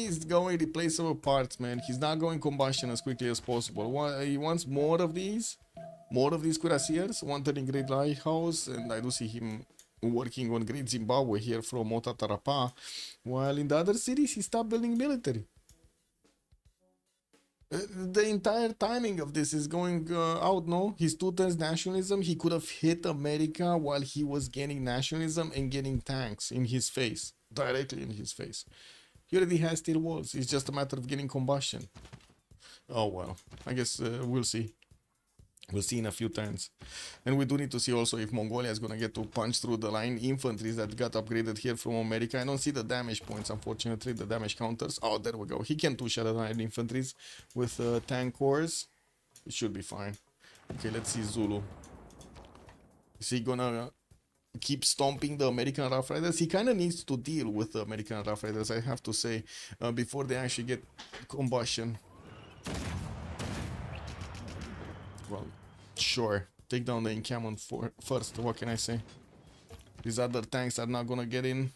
is going replaceable parts, man. He's not going combustion as quickly as possible. He wants more of these cuirassiers. One turning Great Lighthouse, and I do see him working on Great Zimbabwe here from Otatarapa, while in the other cities he stopped building military. The entire timing of this is going out, no? His 2 turns nationalism, he could have hit America while he was getting nationalism and getting tanks in his face, directly in his face. He already has steel walls, it's just a matter of getting combustion. Oh well, I guess we'll see. We'll see in a few turns. And we do need to see also if Mongolia is going to get to punch through the line. Infantry that got upgraded here from America. I don't see the damage points, unfortunately, the damage counters. Oh, there we go. He can 2-shot at 9 infantries with tank cores. It should be fine. Okay, let's see Zulu. Is he going to keep stomping the American Rough Riders? He kind of needs to deal with the American Rough Riders, I have to say, before they actually get combustion. Well, sure. Take down the encampment first. What can I say? These other tanks are not gonna get in.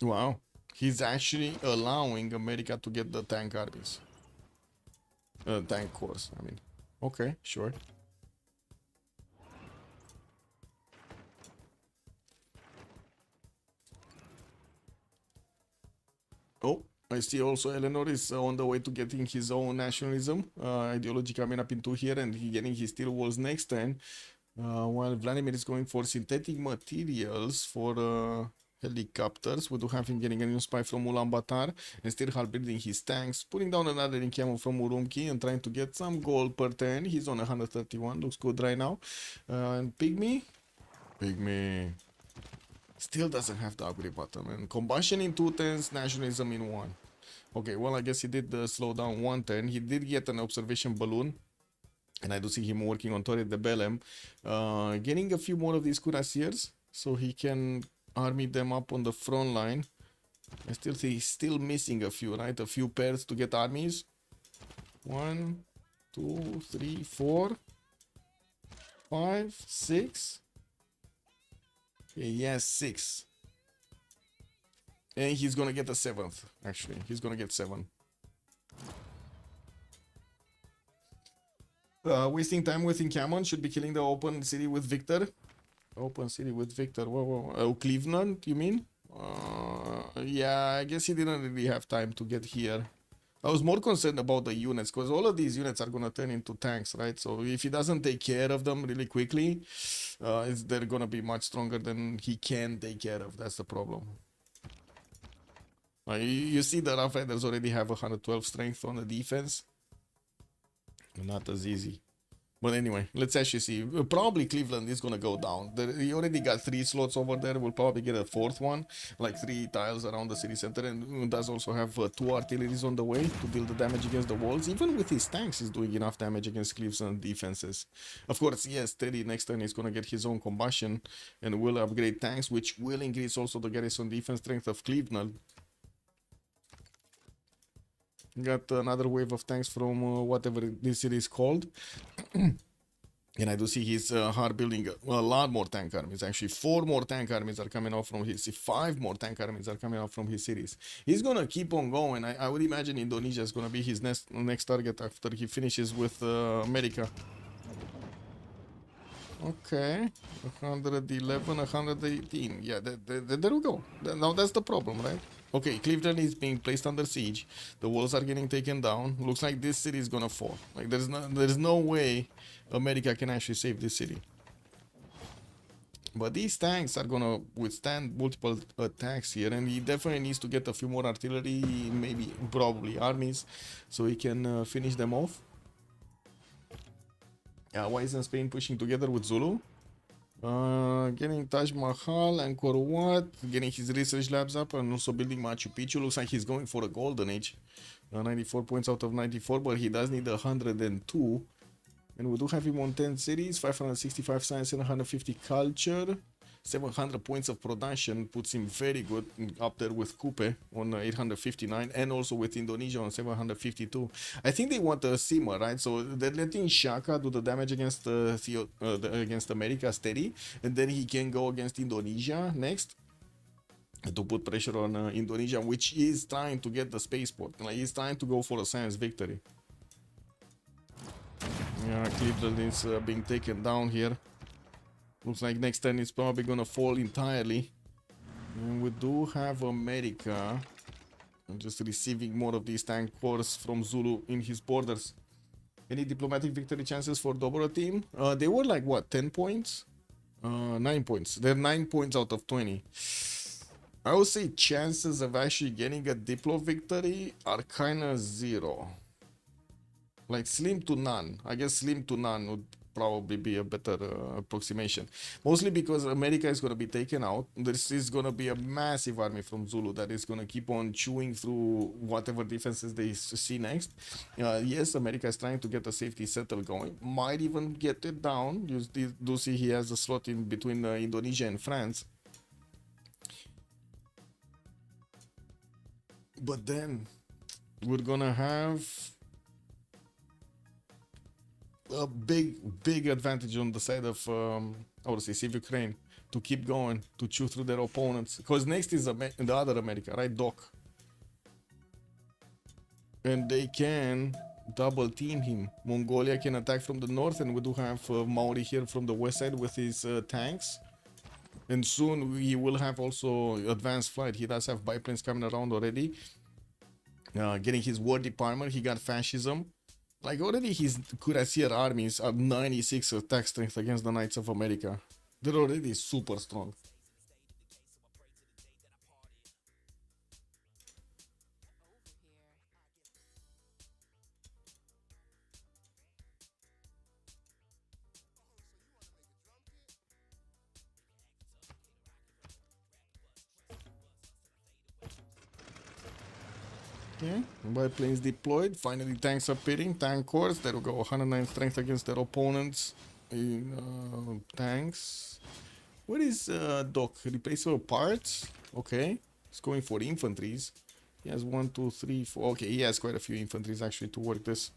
Wow. He's actually allowing America to get the tank armies. Tank cores, I mean. Okay, sure. Oh. I see also Eleanor is on the way to getting his own nationalism ideology coming up into here, and he getting his steel walls next turn, while Vladimir is going for synthetic materials for helicopters. We do have him getting a new spy from Ulaanbaatar and still building his tanks, putting down another encampment from Urumqi and trying to get some gold per turn. He's on 131, looks good right now. And Pygmy still doesn't have the upgrade button, and combustion in 2 turns, nationalism in 1. Okay, well, I guess he did slow down 1 turn. He did get an observation balloon And I do see him working on Torre de Belém, getting a few more of these cuirassiers so he can army them up on the front line. I still see he's still missing a few, right? A few pairs to get armies. 1, 2, 3, 4, 5, 6. Okay, he has 6. And he's gonna get a 7th, actually. He's gonna get 7. Wasting time with Incammon, should be killing the open city with Victor. Open city with Victor. Whoa. Oh, Cleveland, you mean? Yeah, I guess he didn't really have time to get here. I was more concerned about the units, because all of these units are gonna turn into tanks, right? So if he doesn't take care of them really quickly, they're gonna be much stronger than he can take care of. That's the problem. You see the Rough Riders already have 112 strength on the defense. Not as easy. But anyway, let's actually see. Probably Cleveland is gonna go down. He already got 3 slots over there. We'll probably get a 4th one, like 3 tiles around the city center, and does also have 2 artilleries on the way to deal the damage against the walls. Even with his tanks, he's doing enough damage against Cleveland defenses. Of course, yes, Teddy next turn is gonna get his own combustion and will upgrade tanks, which will increase also the garrison defense strength of Cleveland. Got another wave of tanks from whatever this city is called. And I do see he's hard building a lot more tank armies. Actually, 4 more tank armies are coming out from his... 5 more tank armies are coming out from his cities. He's gonna keep on going. I would imagine Indonesia is gonna be his next target after he finishes with America. Okay, 111, 118. Yeah, there we go. Now that's the problem, right? Okay, Cleveland is being placed under siege. The walls are getting taken down. Looks like this city is gonna fall. Like there's no way America can actually save this city. But these tanks are gonna withstand multiple attacks here, and he definitely needs to get a few more artillery, maybe probably armies, so he can finish them off. Yeah, why isn't Spain pushing together with Zulu? Getting Taj Mahal, Angkor Wat, getting his research labs up, and also building Machu Picchu. Looks like he's going for a golden age. 94 points out of 94, but he does need 102. And we do have him on 10 cities, 565 science and 150 culture. 700 points of production puts him very good up there with Kupe on 859, and also with Indonesia on 752. I think they want a simmer, right? So they're letting Shaka do the damage against against America steady, and then he can go against Indonesia next to put pressure on Indonesia, which is trying to get the spaceport. Like, he's trying to go for a science victory. Yeah, Cleveland is being taken down here. Looks like next turn is probably gonna fall entirely. And we do have America just receiving more of these tank cores from Zulu in his borders. Any diplomatic victory chances for Dobroteam? They were like what, 10 points? 9 points. They're 9 points out of 20. I would say chances of actually getting a Diplo victory are kinda 0. Like slim to none. I guess slim to none would probably be a better approximation. Mostly because America is going to be taken out. This is going to be a massive army from Zulu that is going to keep on chewing through whatever defenses they see next. Yes, America is trying to get a safety settle going. Might even get it down. You do see he has a slot in between Indonesia and France. But then we're going to have a big advantage on the side of I would say CivUkraine to keep going, to chew through their opponents, because next is the other America, right? Doc, and they can double team him. Mongolia can attack from the north, and we do have Maori here from the west side with his tanks, and soon he will have also advanced flight. He does have biplanes coming around already. Getting his war department, he got fascism. Like, already his cuirassier armies are 96 attack strength against the Knights of America. They're already super strong. Okay, biplanes deployed. Finally, tanks appearing. Tank cores. There we go. 109 strength against their opponents in tanks. What is Doc? Replaceable parts? Okay. He's going for infantries. He has 1, 2, 3, 4. Okay, he has quite a few infantries actually to work this.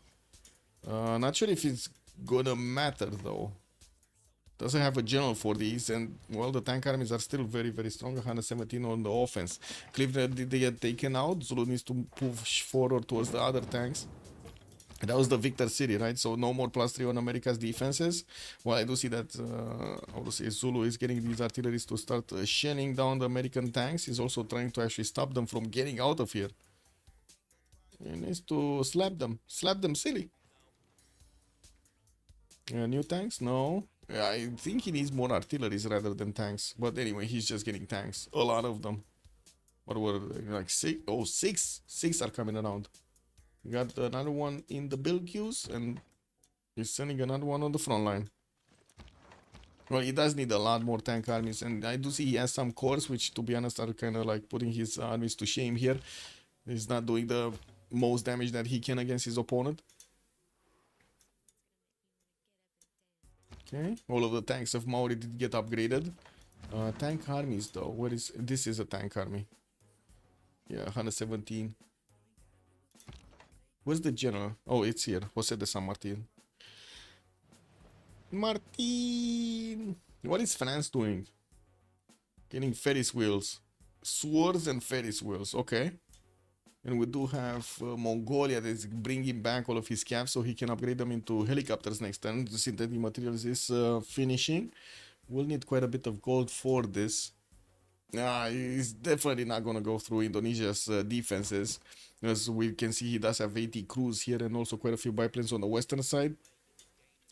Not sure if it's gonna matter though. Doesn't have a general for these, and well, the tank armies are still very, very strong. 117 on the offense. Cleveland did they get taken out? Zulu needs to push forward towards the other tanks. That was the Victor City, right? So no more +3 on America's defenses. Well, I do see that obviously Zulu is getting these artilleries to start shelling down the American tanks. He's also trying to actually stop them from getting out of here. He needs to slap them silly. New tanks? No. I think he needs more artilleries rather than tanks. But anyway, he's just getting tanks. A lot of them. What were they? Like 6? Oh, 6. 6 are coming around. We got another one in the build queues, and he's sending another one on the front line. Well, he does need a lot more tank armies, and I do see he has some cores, which to be honest are kind of like putting his armies to shame here. He's not doing the most damage that he can against his opponent. Okay, all of the tanks of Maori did get upgraded. Tank armies though, what is this? Is a tank army. Yeah, 117. Where's the general? Oh, it's here. Jose de San Martin. Martin! What is France doing? Getting Ferris wheels. Swords and Ferris wheels. Okay. And we do have Mongolia that is bringing back all of his caps so he can upgrade them into helicopters next turn. The synthetic materials is finishing. We'll need quite a bit of gold for this. He's definitely not going to go through Indonesia's defenses. As we can see, he does have 80 crews here and also quite a few biplanes on the western side.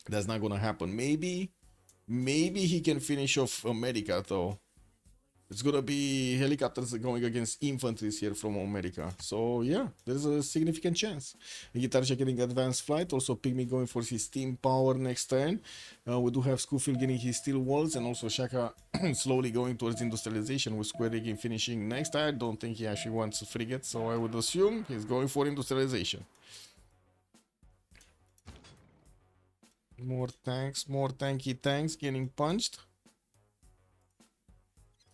That's not going to happen. Maybe he can finish off America though. It's gonna be helicopters going against infantry here from America. So yeah, there's a significant chance. Guitarja getting advanced flight. Also Pygmy going for his steam power next turn. We do have Schofield getting his steel walls, and also Shaka slowly going towards industrialization with Square Rigging finishing next. I don't think he actually wants a frigate, so I would assume he's going for industrialization. More tanks, more tanky tanks getting punched.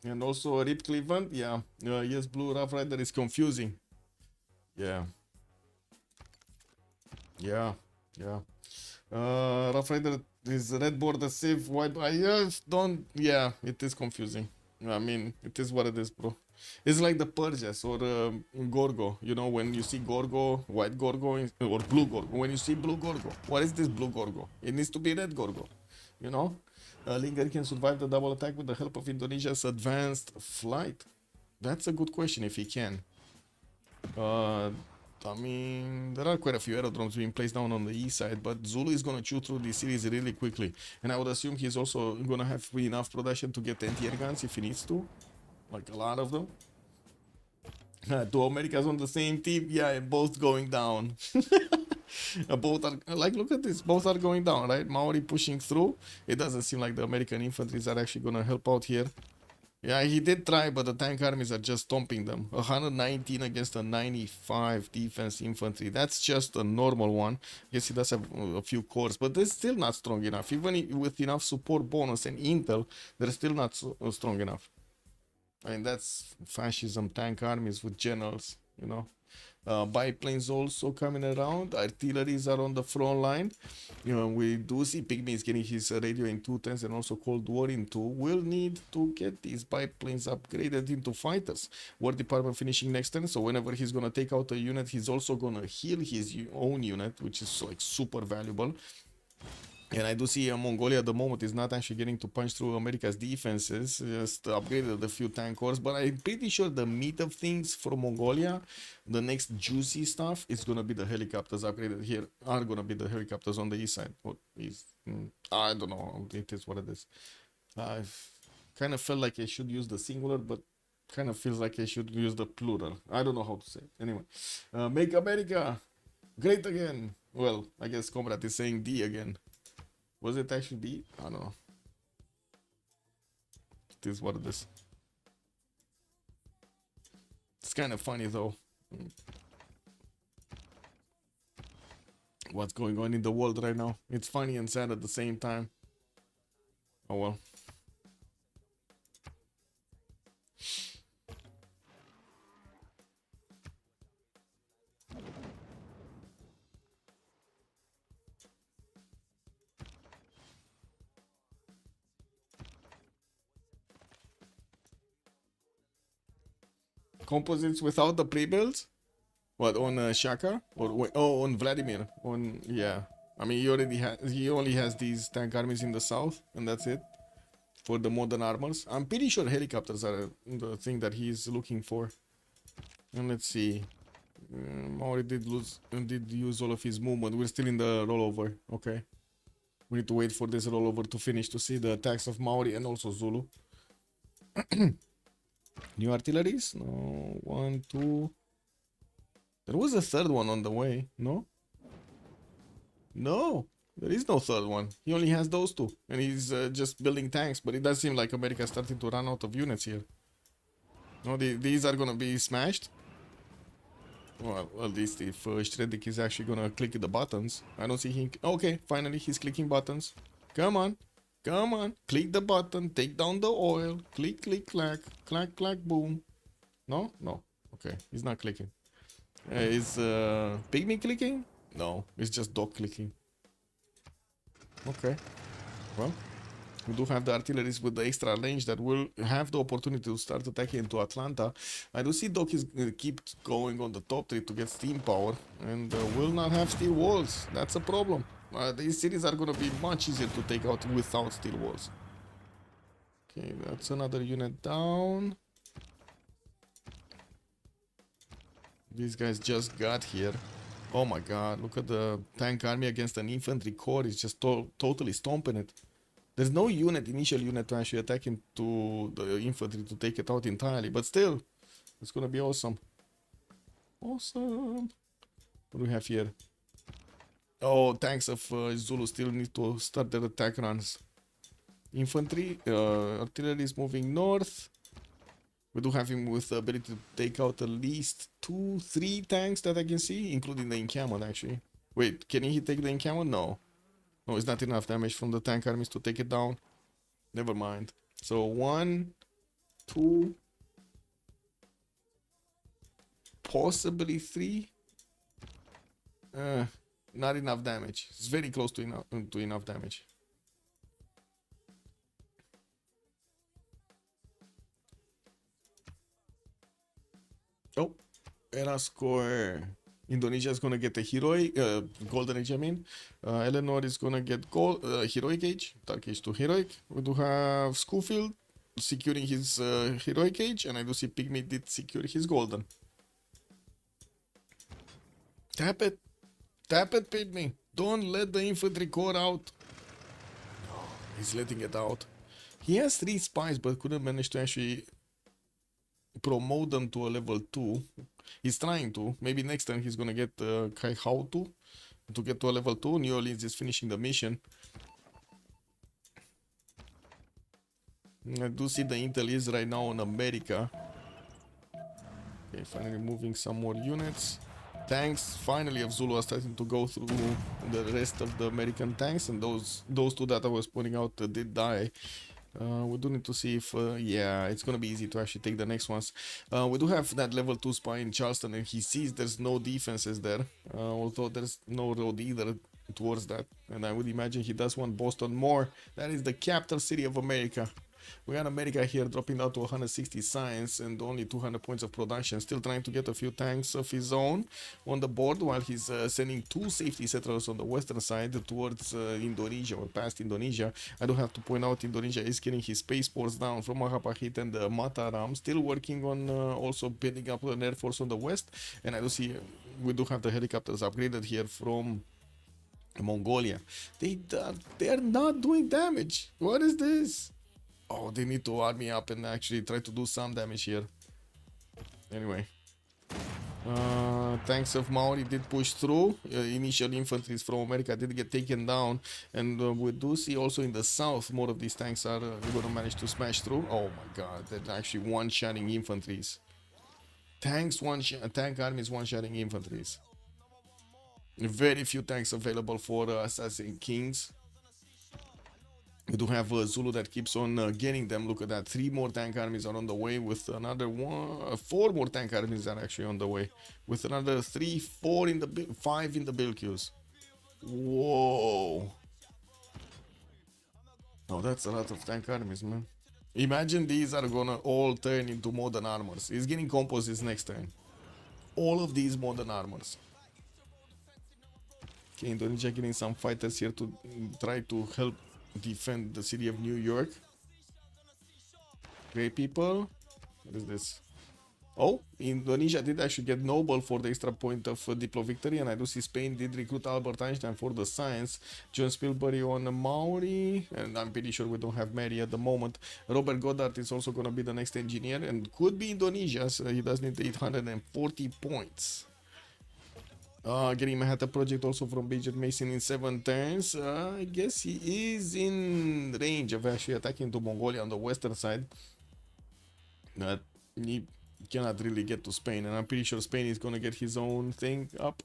And also Rip Cleveland, yeah. Yes, Blue Rough Rider is confusing. Yeah. Rough Rider is red border Civ, white. Yeah, it is confusing. I mean, it is what it is, bro. It's like the Purges or Gorgo. You know, when you see Gorgo, white Gorgo, or blue Gorgo. When you see blue Gorgo, what is this blue Gorgo? It needs to be red Gorgo, you know? Linger can survive the double attack with the help of Indonesia's advanced flight. That's a good question if he can. I mean, there are quite a few aerodromes being placed down on the east side, but Zulu is going to chew through this series really quickly. And I would assume he's also going to have enough production to get anti-air guns if he needs to. Like a lot of them. Two Americas on the same team. Yeah, both going down. Both are, like, look at this. Both are going down, right? Maori pushing through. It doesn't seem like the American infantries are actually going to help out here. Yeah, he did try, but the tank armies are just stomping them. 119 against a 95 defense infantry. That's just a normal one. Yes, he does have a few cores, but they're still not strong enough. Even with enough support bonus and intel, they're still not strong enough. I mean, that's fascism tank armies with generals, you know. Biplanes also coming around. Artilleries are on the front line. You know, we do see Pygmy is getting his radio in 210s and also Cold War in 2. We'll need to get these biplanes upgraded into fighters. War Department finishing next turn, so whenever he's gonna take out a unit, he's also gonna heal his own unit, which is like super valuable. And I do see Mongolia at the moment is not actually getting to punch through America's defenses, just upgraded a few tank cores, but I'm pretty sure the meat of things for Mongolia, the next juicy stuff, is going to be the helicopters upgraded here, are going to be the helicopters on the east side. I don't know, it is what it is. I kind of felt like I should use the singular, but kind of feels like I should use the plural. I don't know how to say it. Anyway, make America great again. Well, I guess Comrade is saying D again. Was it actually D? I don't know. It is what it is. It's kind of funny though. what's going on in the world right now. It's funny and sad at the same time. Oh well. Composites without the pre-builds? What, on Shaka? Or oh, on Vladimir? On, yeah. I mean, he only has these tank armies in the south, and that's it for the modern armors. I'm pretty sure helicopters are the thing that he's looking for. And let's see. Maori did use all of his movement. We're still in the rollover. Okay. We need to wait for this rollover to finish to see the attacks of Maori and also Zulu. New artilleries? No. 1, 2. There was a third one on the way, no? No, there is no third one. He only has those two, and he's just building tanks. But it does seem like America is starting to run out of units here. No, these are gonna be smashed. Well, at least if Shredik is actually gonna click the buttons. I don't see him. Okay, finally he's clicking buttons. Come on, come on, click the button, take down the oil. Click, click, clack, clack, clack, boom. No, no. Okay, he's not clicking. Is Pygmy clicking? No, it's just dog clicking. Okay. Well, we do have the artilleries with the extra range that will have the opportunity to start attacking into Atlanta. I do see Doc is keep going on the top 3 to get steam power and will not have steel walls. That's a problem. These cities are going to be much easier to take out without steel walls. Okay, that's another unit down. These guys just got here. Oh my god, look at the tank army against an infantry corps. It's just totally stomping it. There's no initial unit to actually attack into the infantry to take it out entirely. But still, it's gonna be awesome. Awesome. What do we have here? Oh, tanks of Zulu still need to start their attack runs. Infantry, artillery is moving north. We do have him with the ability to take out at least 2, 3 tanks that I can see, including the encampment actually. Wait, can he take the encampment? No. No, it's not enough damage from the tank armies to take it down. Never mind. So 1, 2, possibly 3. Not enough damage. It's very close to enough damage. Oh, era score. Indonesia is gonna get a heroic, golden age. I mean, Eleanor is gonna get gold, heroic age, dark age to heroic. We do have Schofield securing his heroic age, and I do see Pygmy did secure his golden. Tap it, Pygmy. Don't let the infantry corps out. No, he's letting it out. He has 3 spies, but couldn't manage to actually promote them to a level 2. He's trying to. Maybe next time he's gonna get Kai Hao to get to a level 2. New Orleans is finishing the mission. I do see the intel is right now on America. Okay, finally moving some more units. Tanks finally of Zulu are starting to go through the rest of the American tanks, and those 2 that I was pointing out did die. We do need to see if, yeah, it's gonna be easy to actually take the next ones. We do have that level 2 spy in Charleston, and he sees there's no defenses there, although there's no road either towards that. And I would imagine he does want Boston more. That is the capital city of America. We got America here dropping down to 160 science and only 200 points of production. Still trying to get a few tanks of his own on the board, while he's sending 2 safety settlers on the western side towards Indonesia or past Indonesia. I do have to point out Indonesia is getting his spaceports down from Mahapahit and Mataram. Still working on also building up an air force on the west. And I do see we do have the helicopters upgraded here from Mongolia. They're not doing damage. What is this? Oh, they need to army up and actually try to do some damage here. Anyway. Tanks of Maori did push through. Initial infantry from America did get taken down. And we do see also in the south more of these tanks are going to manage to smash through. Oh my god, they're actually one-shotting infantries. Tank armies one-shotting infantries. Very few tanks available for Assassin Kings. We do have Zulu that keeps on getting them. Look at that. 3 more tank armies are on the way with another 4 more tank armies are actually on the way. With another 3, 4 in the 5 in the build queues. Whoa. Oh, that's a lot of tank armies, man. Imagine these are gonna all turn into modern armors. He's getting composites next turn. All of these modern armors. Okay, Indonesia getting some fighters here to try to help defend the city of New York. Great people. What is this? Oh, Indonesia did actually get Nobel for the extra point of Diplo victory, and I do see Spain did recruit Albert Einstein for the science. John Spielberg on Maori, and I'm pretty sure we don't have Mary at the moment. Robert Goddard is also going to be the next engineer, and could be Indonesia, so he does need 840 points. Getting Manhattan Project also from Major Mason in 7 turns. I guess he is in range of actually attacking to Mongolia on the western side. He cannot really get to Spain, and I'm pretty sure Spain is gonna get his own thing up.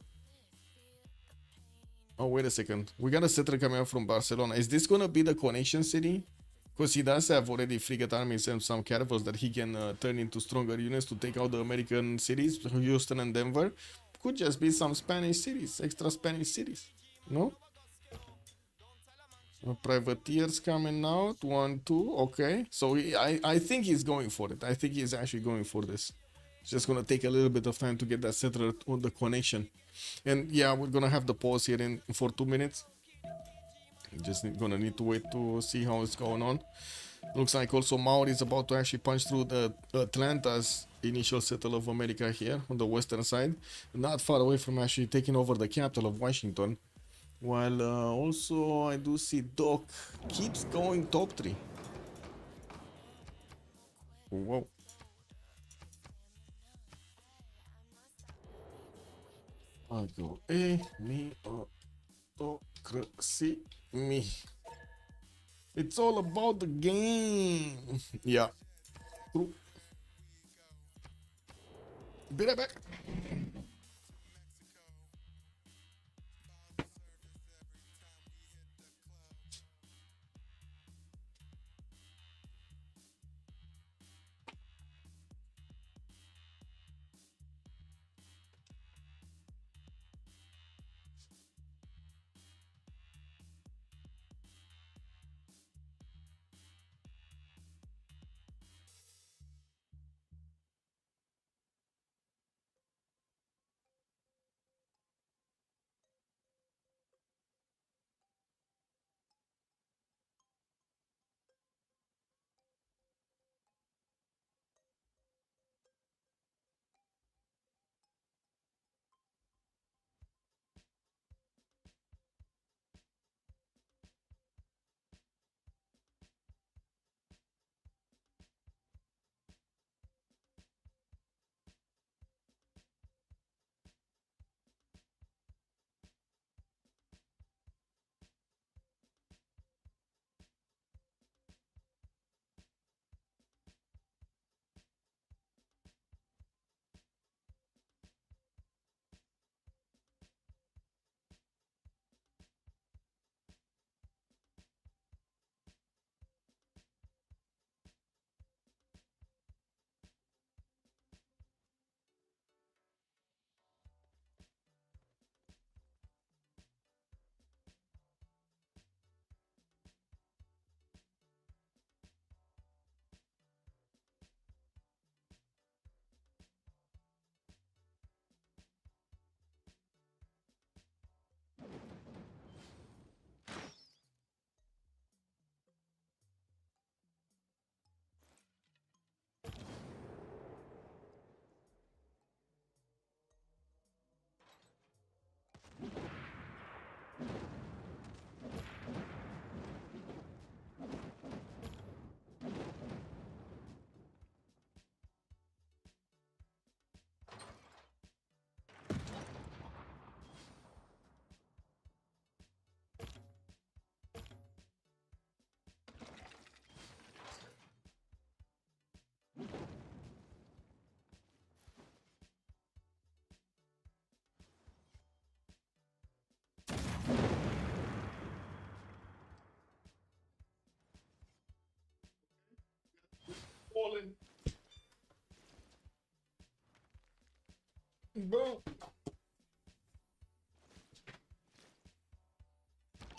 Oh, wait a second. We got a settler coming up from Barcelona. Is this gonna be the connection city? Because he does have already frigate armies and some caravels that he can turn into stronger units to take out the American cities, Houston and Denver. Could just be some Spanish cities, extra Spanish cities, no? Privateers coming out, 1, 2, okay. So I think he's going for it. I think he's actually going for this. It's just gonna take a little bit of time to get that settler on the connection. And yeah, we're gonna have the pause here for 2 minutes. Gonna need to wait to see how it's going on. Looks like also Maori is about to actually punch through the Atlanta's initial settle of America here on the western side. Not far away from actually taking over the capital of Washington. While also I do see Doc keeps going top 3. Whoa. I go autocracy me. It's all about the game. Yeah. True. Be right back.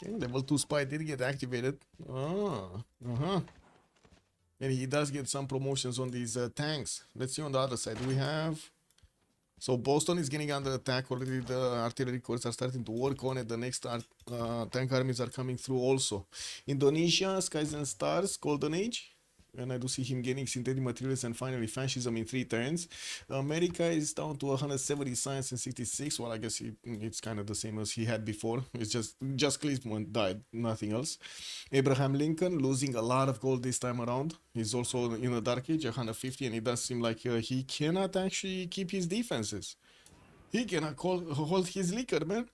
Okay, level 2 spy did get activated. And he does get some promotions on these tanks. Let's see on the other side. We have... So Boston is getting under attack already. The artillery corps are starting to work on it. The next tank armies are coming through also. Indonesia, Skies and Stars, Golden Age. And I do see him getting synthetic materials and finally fascism in 3 turns. America is down to 170 science and 66. Well, I guess it's kind of the same as he had before. It's just Cleveland died, nothing else. Abraham Lincoln losing a lot of gold this time around. He's also in the Dark Age, 150, and it does seem like he cannot actually keep his defenses. He cannot hold his liquor, man.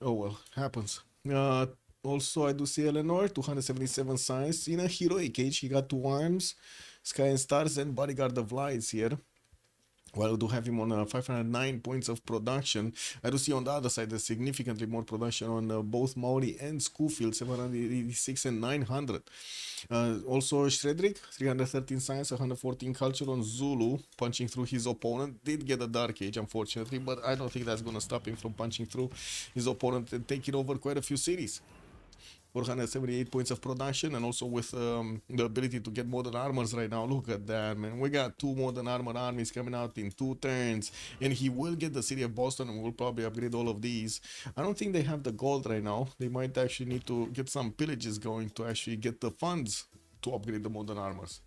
Oh well, happens. Also, I do see Eleanor, 277 science. In a heroic age, he got 2 arms, Sky and Stars, and Bodyguard of Lights here. While I do have him on 509 points of production. I do see on the other side there's significantly more production on both Maori and Schofield, 786 and 900. Also, Shredrick, 313 science, 114 culture on Zulu, punching through his opponent. Did get a Dark Age, unfortunately, but I don't think that's going to stop him from punching through his opponent and taking over quite a few cities. 478 points of production, and also with the ability to get modern armors right now. Look at that, man. We got 2 modern armor armies coming out in 2 turns, and he will get the city of Boston, and we'll probably upgrade all of these. I don't think they have the gold right now. They might actually need to get some pillages going to actually get the funds to upgrade the modern armors.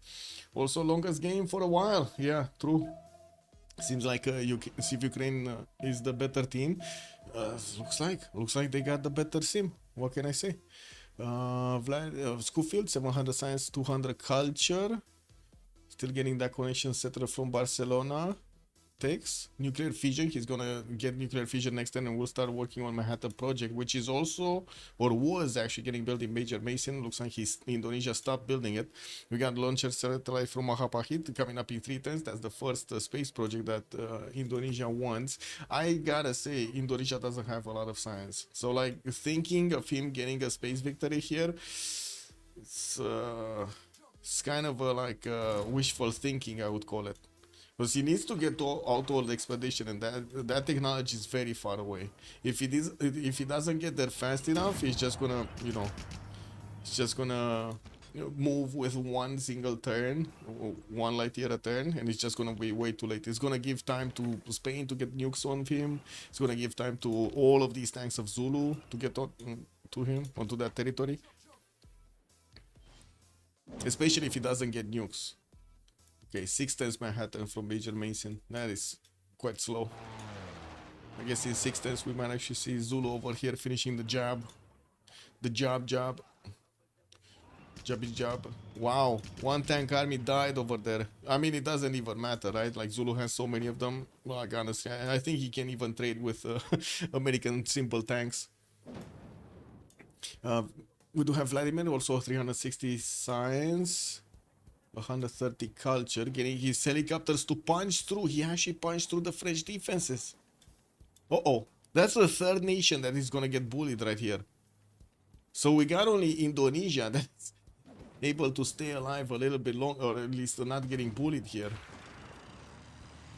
Also, longest game for a while. Yeah, true. Seems like CivUkraine is the better team. Looks like they got the better sim. What can I say? Schofield, 700 science, 200 culture. Still getting that connection setter from Barcelona. Takes nuclear fission. He's gonna get nuclear fission next time, and we'll start working on Manhattan project, which is also, or was actually getting built in Major Mason. Looks like Indonesia stopped building it. We got launcher satellite from Mahapahit coming up in 3 turns. That's the first space project that Indonesia wants. I gotta say, Indonesia doesn't have a lot of science, so like thinking of him getting a space victory here, it's kind of like wishful thinking, I would call it. Because he needs to get out all the expedition, and that technology is very far away. If he doesn't get there fast enough, he's just gonna, move with 1 single turn, 1 light year a turn, and it's just gonna be way too late. It's gonna give time to Spain to get nukes on him. It's gonna give time to all of these tanks of Zulu to get to him, onto that territory. Especially if he doesn't get nukes. Okay, 6 turns Manhattan from Major Mason. That is quite slow. I guess in 6 turns we might actually see Zulu over here finishing the job. The job. Jobby job. Wow, 1 tank army died over there. I mean, it doesn't even matter, right? Like, Zulu has so many of them. Well, honestly, I think he can even trade with American simple tanks. We do have Vladimir, also 360 science. 130 culture, getting his helicopters to punch through. He actually punched through the French defenses. That's the 3rd nation that is gonna get bullied right here. So we got only Indonesia that's able to stay alive a little bit longer, or at least not getting bullied here.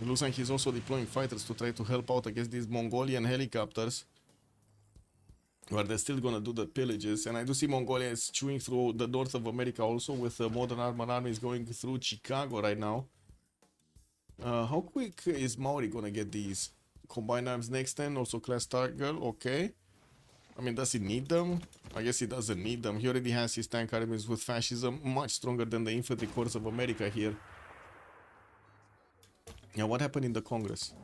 It looks like he's also deploying fighters to try to help out against these Mongolian helicopters. But they're still gonna do the pillages, and I do see Mongolia is chewing through the north of America also, with modern armor armies going through Chicago right now. How quick is Maori gonna get these combined arms next turn? Also class Stargirl, okay. I mean, does he need them? I guess he doesn't need them. He already has his tank armies with fascism, much stronger than the infantry corps of America here. Now, what happened in the Congress?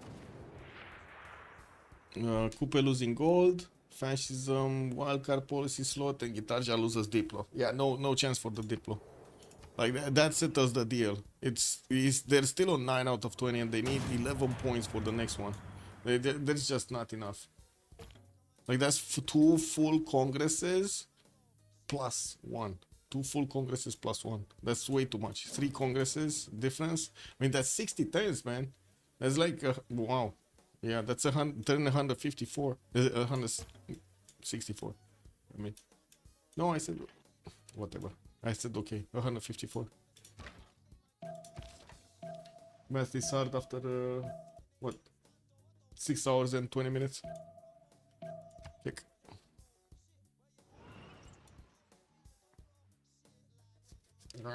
Coupe losing gold. Fascism, wildcard policy slot, and Guitarja loses Diplo. Yeah, no chance for the Diplo. Like, that settles the deal. They're still on 9 out of 20, and they need 11 points for the next one. There's just not enough. Like, that's 2 full congresses plus 1. 2 full congresses plus 1. That's way too much. 3 congresses difference. I mean, that's 60 turns, man. That's like, wow. Yeah, that's 154. 164. I mean, no, I said whatever. I said okay. 154. Math is hard after what? 6 hours and 20 minutes. Click. My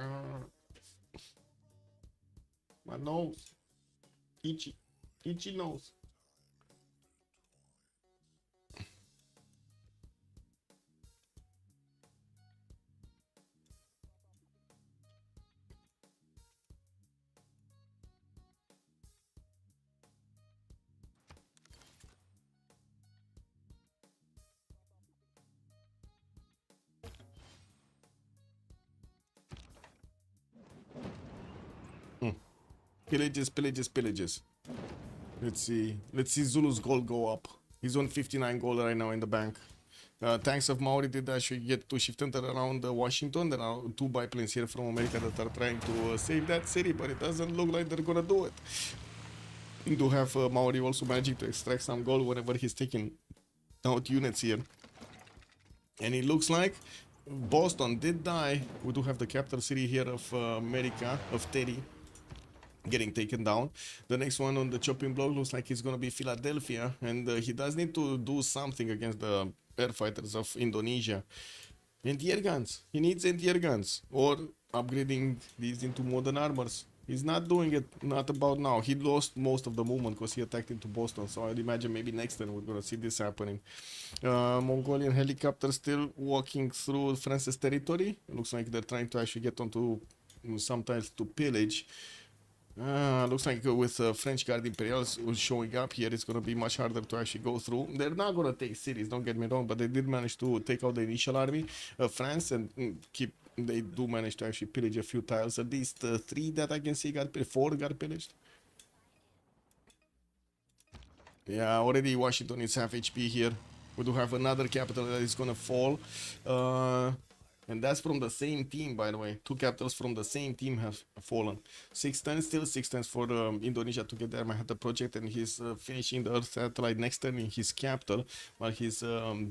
nose. Itchy. Itchy nose. Pillages, pillages, pillages. Let's see. Let's see Zulu's gold go up. He's on 59 gold right now in the bank. Tanks of Maori did actually get to shift enter around Washington. There are two biplanes here from America that are trying to save that city, but it doesn't look like they're gonna do it. We do have Maori also managing to extract some gold whenever he's taking out units here. And it looks like Boston did die. We do have the capital city here of America, of Teddy, getting taken down. The next one on the chopping block looks like it's gonna be Philadelphia, and he does need to do something against the air fighters of Indonesia. Anti-air guns. He needs anti-air guns or upgrading these into modern armors. He's not doing it, not about now. He lost most of the movement because he attacked into Boston, so I'd imagine maybe next time we're gonna see this happening. Mongolian helicopter still walking through France's territory. It looks like they're trying to actually get onto sometimes to pillage. Looks like with French Guard Imperials showing up here, it's going to be much harder to actually go through. They're not going to take cities, don't get me wrong, but they did manage to take out the initial army of France and they do manage to actually pillage a few tiles. At least 3 that I can see got pillaged, 4 got pillaged. Yeah, already Washington is half HP here. We do have another capital that is going to fall. And that's from the same team, by the way. 2 capitals from the same team have fallen. 6 turns, still 6 turns for Indonesia to get their Manhattan project, and he's finishing the Earth satellite next turn in his capital, while he's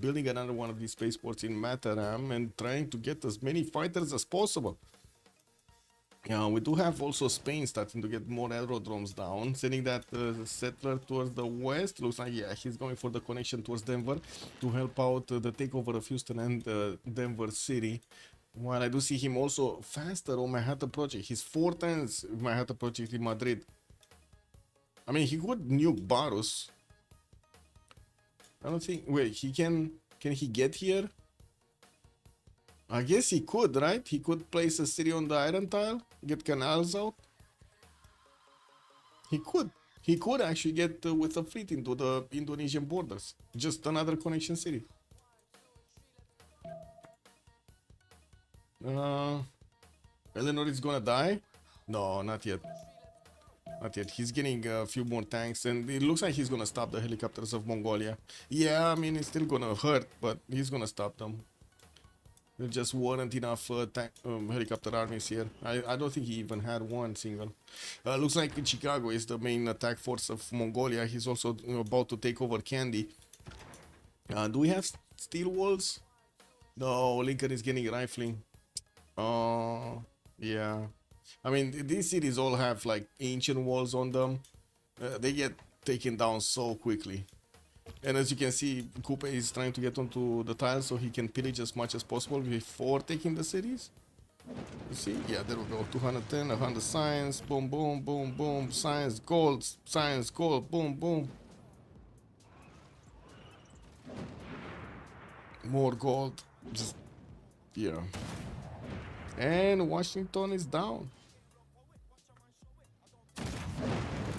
building another one of these spaceports in Mataram and trying to get as many fighters as possible. We do have also Spain starting to get more aerodromes down, sending that settler towards the west. Looks like, yeah, he's going for the connection towards Denver to help out the takeover of Houston and Denver City. While I do see him also faster on Manhattan Project. He's 4 times Manhattan Project in Madrid. I mean, he could nuke Barus. I don't think, wait, he can he get here? I guess he could, right? He could place a city on the iron tile, get canals out. He could. He could actually get with a fleet into the Indonesian borders. Just another connection city. Eleanor is gonna die? No, not yet. Not yet. He's getting a few more tanks, and it looks like he's gonna stop the helicopters of Mongolia. Yeah, I mean, it's still gonna hurt, but he's gonna stop them. There just weren't enough helicopter armies here. I don't think he even had one single. Looks like Chicago is the main attack force of Mongolia. He's also about to take over Kandy. Do we have steel walls? No, Lincoln is getting rifling. Oh, yeah. I mean, these cities all have like ancient walls on them. They get taken down so quickly. And as you can see, Coupe is trying to get onto the tiles so he can pillage as much as possible before taking the cities. You see? Yeah, there we go. 210, 100 science, boom, boom, boom, boom, science, gold, boom, boom. More gold. Just, yeah. And Washington is down.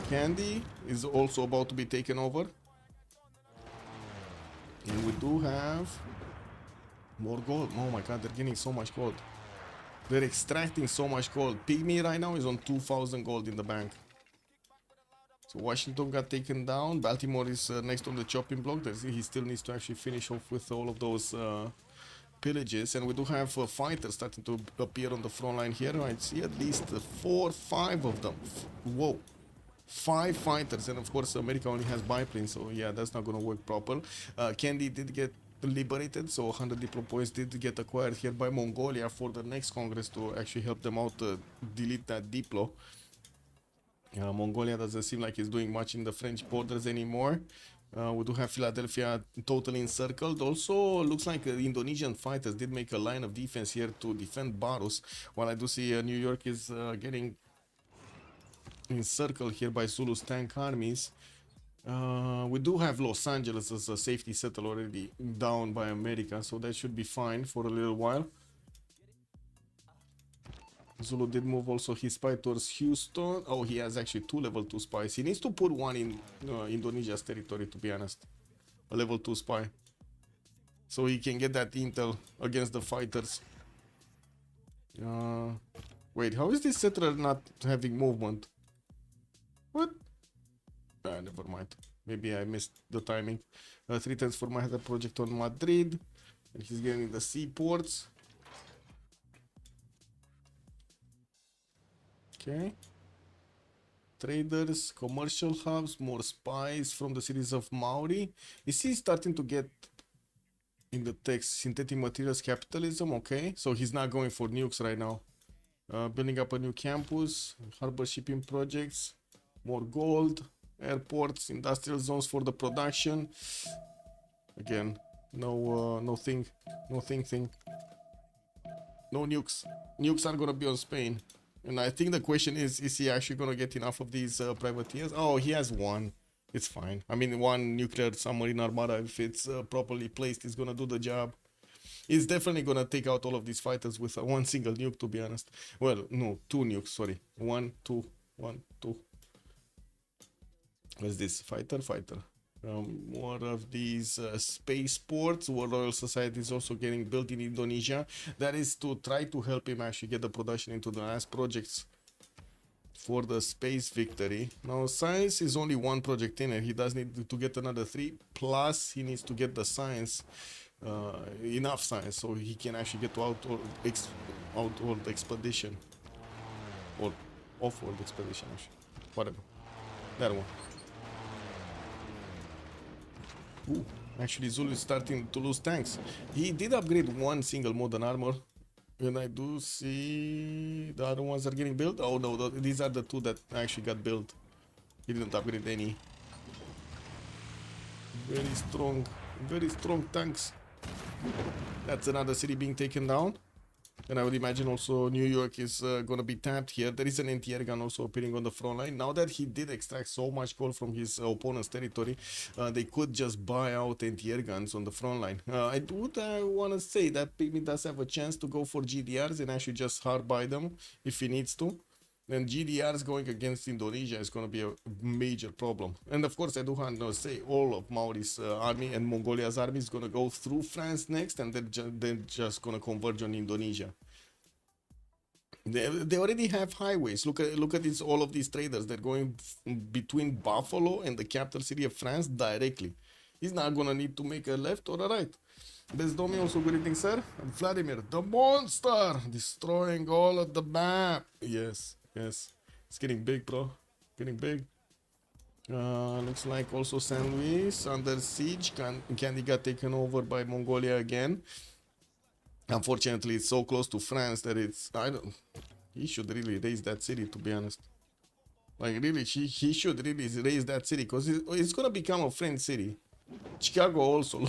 Kandy is also about to be taken over. And we do have more gold. Oh my god, they're getting so much gold. They're extracting so much gold. Pygmy right now is on 2,000 gold in the bank. So Washington got taken down. Baltimore is next on the chopping block. He still needs to actually finish off with all of those pillages. And we do have fighters starting to appear on the front line here. I see at least 4 or 5 of them. Whoa. 5 fighters, and of course America only has biplanes, so yeah, that's not gonna work proper. Kandy did get liberated, so 100 diplo points did get acquired here by Mongolia for the next Congress to actually help them out delete that diplo. Mongolia doesn't seem like it's doing much in the French borders anymore. We do have Philadelphia totally encircled. Also, looks like the Indonesian fighters did make a line of defense here to defend Barus, while I do see New York is getting encircled here by Zulu's tank armies. We do have Los Angeles as a safety settle already down by America, so that should be fine for a little while. Zulu did move also his spy towards Houston. Oh, he has actually 2 level 2 spies. He needs to put one in Indonesia's territory, to be honest. A level 2 spy. So he can get that intel against the fighters. Wait, how is this settler not having movement? What? Never mind. Maybe I missed the timing. 3 times for my project on Madrid. And he's getting the seaports. Okay. Traders, commercial hubs, more spies from the cities of Maori. Is he starting to get in the text synthetic materials capitalism? Okay, so he's not going for nukes right now. Building up a new campus, harbor shipping projects, more gold, airports, industrial zones for the production. Again, no thing. No nukes. Nukes are gonna be on Spain. And I think the question is he actually gonna get enough of these privateers? Oh, he has one. It's fine. I mean, one nuclear submarine armada, if it's properly placed, is gonna do the job. It's definitely gonna take out all of these fighters with one single nuke, to be honest. Well, no, 2 nukes, sorry. 1, 2, 1, 2. What's this? Fighter. More of these spaceports. World Royal Society is also getting built in Indonesia. That is to try to help him actually get the production into the last projects for the space victory. Now, science is only 1 project in, and he does need to get another 3. Plus, he needs to get the science, enough science, so he can actually get to outworld expedition. Or off-world expedition, actually. Whatever. That one. Ooh, actually Zulu is starting to lose tanks. He did upgrade 1 single modern armor. And I do see the other ones are getting built. Oh no, these are the 2 that actually got built. He didn't upgrade any. Very strong tanks. That's another city being taken down. And I would imagine also New York is gonna be tapped here. There is an anti-air gun also appearing on the front line. Now that he did extract so much gold from his opponent's territory, they could just buy out anti-air guns on the front line. I would want to say that Pygmy does have a chance to go for GDRs and actually just hard buy them if he needs to. And GDRs going against Indonesia is going to be a major problem. And of course, I do want to say all of Maori's army and Mongolia's army is going to go through France next, and they're just going to converge on Indonesia. They already have highways. Look at this, all of these traders. They're going between Buffalo and the capital city of France directly. He's not going to need to make a left or a right. Bezdomi, also good evening, sir. And Vladimir, the monster, destroying all of the map. Yes. It's getting big, bro. Getting big. Looks like also San Luis under siege. Candy got taken over by Mongolia again. Unfortunately, it's so close to France that he should really raise that city, to be honest. Like, really, he should really raise that city, because it's gonna become a French city. Chicago also.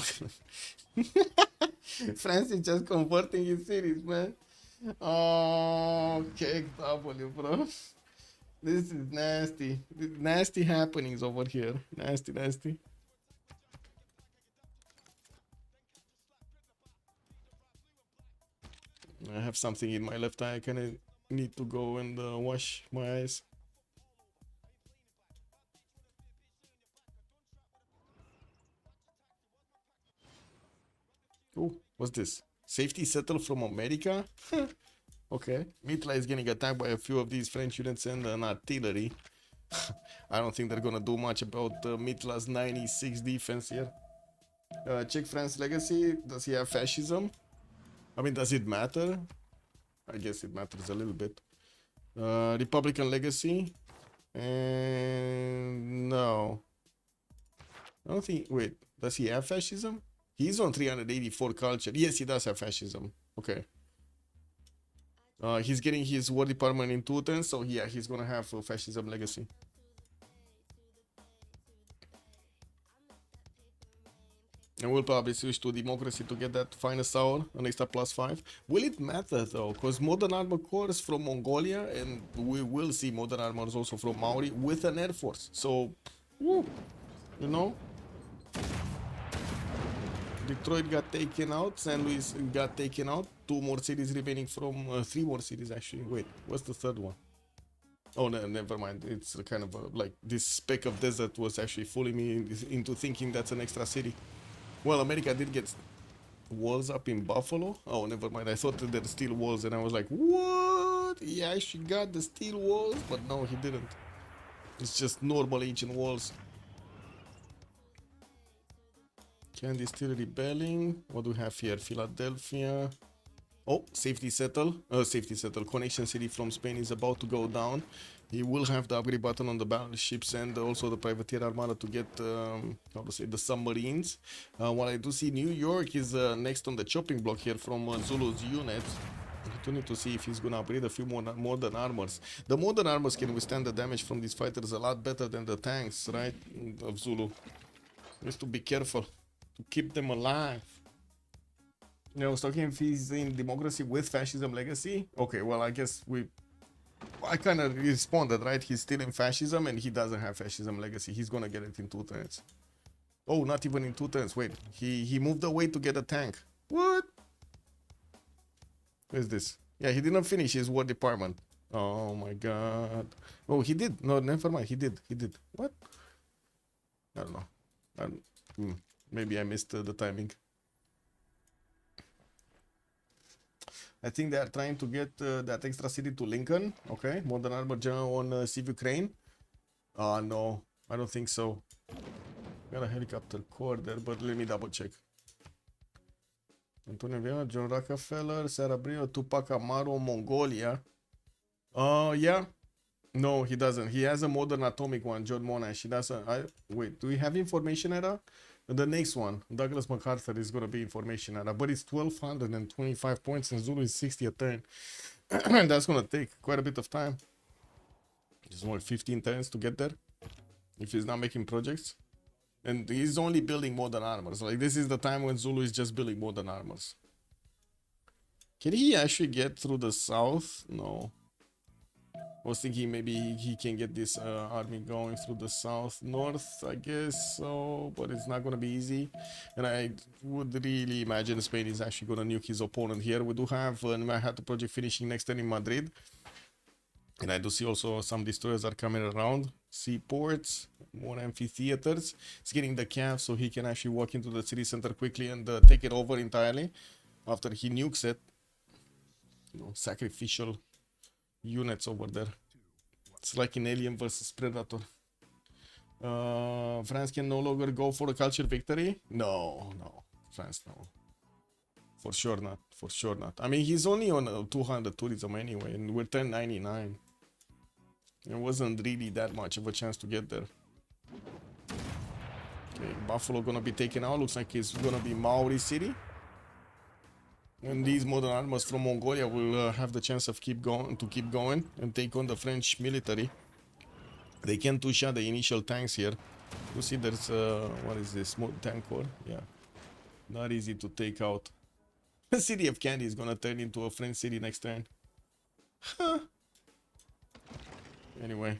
France is just converting its cities, man. Oh, KW, bro. This is nasty. Nasty happenings over here. Nasty. I have something in my left eye. I kind of need to go and wash my eyes. Oh, what's this? Safety settle from America? Okay. Mitla is getting attacked by a few of these French units and an artillery. I don't think they're gonna do much about Mitla's 96 defense here. Check France legacy. Does he have fascism? I mean, does it matter? I guess it matters a little bit. Republican legacy. And no. I don't think. Wait, does he have fascism? He's on 384 culture. Yes, he does have fascism. Okay. He's getting his war department in 210, so yeah, he's gonna have a fascism legacy. And we'll probably switch to Democracy to get that finest hour, an extra +5. Will it matter though? Because Modern Armor Corps from Mongolia, and we will see Modern Armors also from Maori with an Air Force. So, woo, you know? Detroit got taken out, San Luis got taken out. 2 more cities remaining from 3 more cities actually. Wait, what's the third one? Oh no, never mind. It's kind of like this speck of desert was actually fooling me into thinking that's an extra city. Well, America did get walls up in Buffalo. Oh, never mind. I thought that there were steel walls, and I was like, what? He actually got the steel walls, but no, he didn't. It's just normal ancient walls. Candy still rebelling. What do we have here? Philadelphia. Oh, safety settle. Connection city from Spain is about to go down. He will have the upgrade button on the battleships and also the privateer armada to get, how to say, the submarines. What I do see, New York is next on the chopping block here from Zulu's units. We do need to see if he's gonna upgrade a few more modern armors. The modern armors can withstand the damage from these fighters a lot better than the tanks, right? Of Zulu. Just to be careful to keep them alive. I was talking if he's in Democracy with Fascism Legacy. Okay, well, I guess I kind of responded, right? He's still in Fascism and he doesn't have Fascism Legacy. He's gonna get it in 2 turns. Oh, not even in 2 turns. Wait, he moved away to get a tank. What? Where's this? Yeah, he didn't finish his War Department. Oh my god. Oh, he did. No, never mind. He did. What? I don't know. Maybe I missed the timing. I think they are trying to get that extra city to Lincoln. Okay, Modern Armor General on CivUkraine. No, I don't think so. Got a helicopter core there, but let me double check. Antonio Vieira, John Rockefeller, Sarah Brio, Tupac Amaru, Mongolia. Yeah. No, he doesn't. He has a modern atomic one, John Monash. He doesn't. Wait, do we have information era? The next one, Douglas MacArthur, is going to be information era, but it's 1225 points and Zulu is 60 a turn. That's going to take quite a bit of time. Just more 15 turns to get there if he's not making projects. And he's only building modern armors. Like, this is the time when Zulu is just building modern armors. Can he actually get through the south? No. I was thinking maybe he can get this army going through the south north, I guess so, but it's not going to be easy. And I would really imagine Spain is actually going to nuke his opponent here. We do have a Manhattan project finishing next turn in Madrid. And I do see also some destroyers are coming around. Seaports, more amphitheaters. He's getting the calf so he can actually walk into the city center quickly and take it over entirely after he nukes it. You know, sacrificial units over there. It's like in Alien versus Predator. France can no longer go for a culture victory. No, France no. For sure not. I mean, he's only on 200 tourism anyway, and we're 1099. It wasn't really that much of a chance to get there. Okay, Buffalo gonna be taken out. Looks like it's gonna be Maori City. And these modern armors from Mongolia will have the chance of keep going and take on the French military. They can two-shot the initial tanks here. You see there's what is this? Tank core? Yeah. Not easy to take out. The city of Candy is gonna turn into a French city next turn. Huh. Anyway.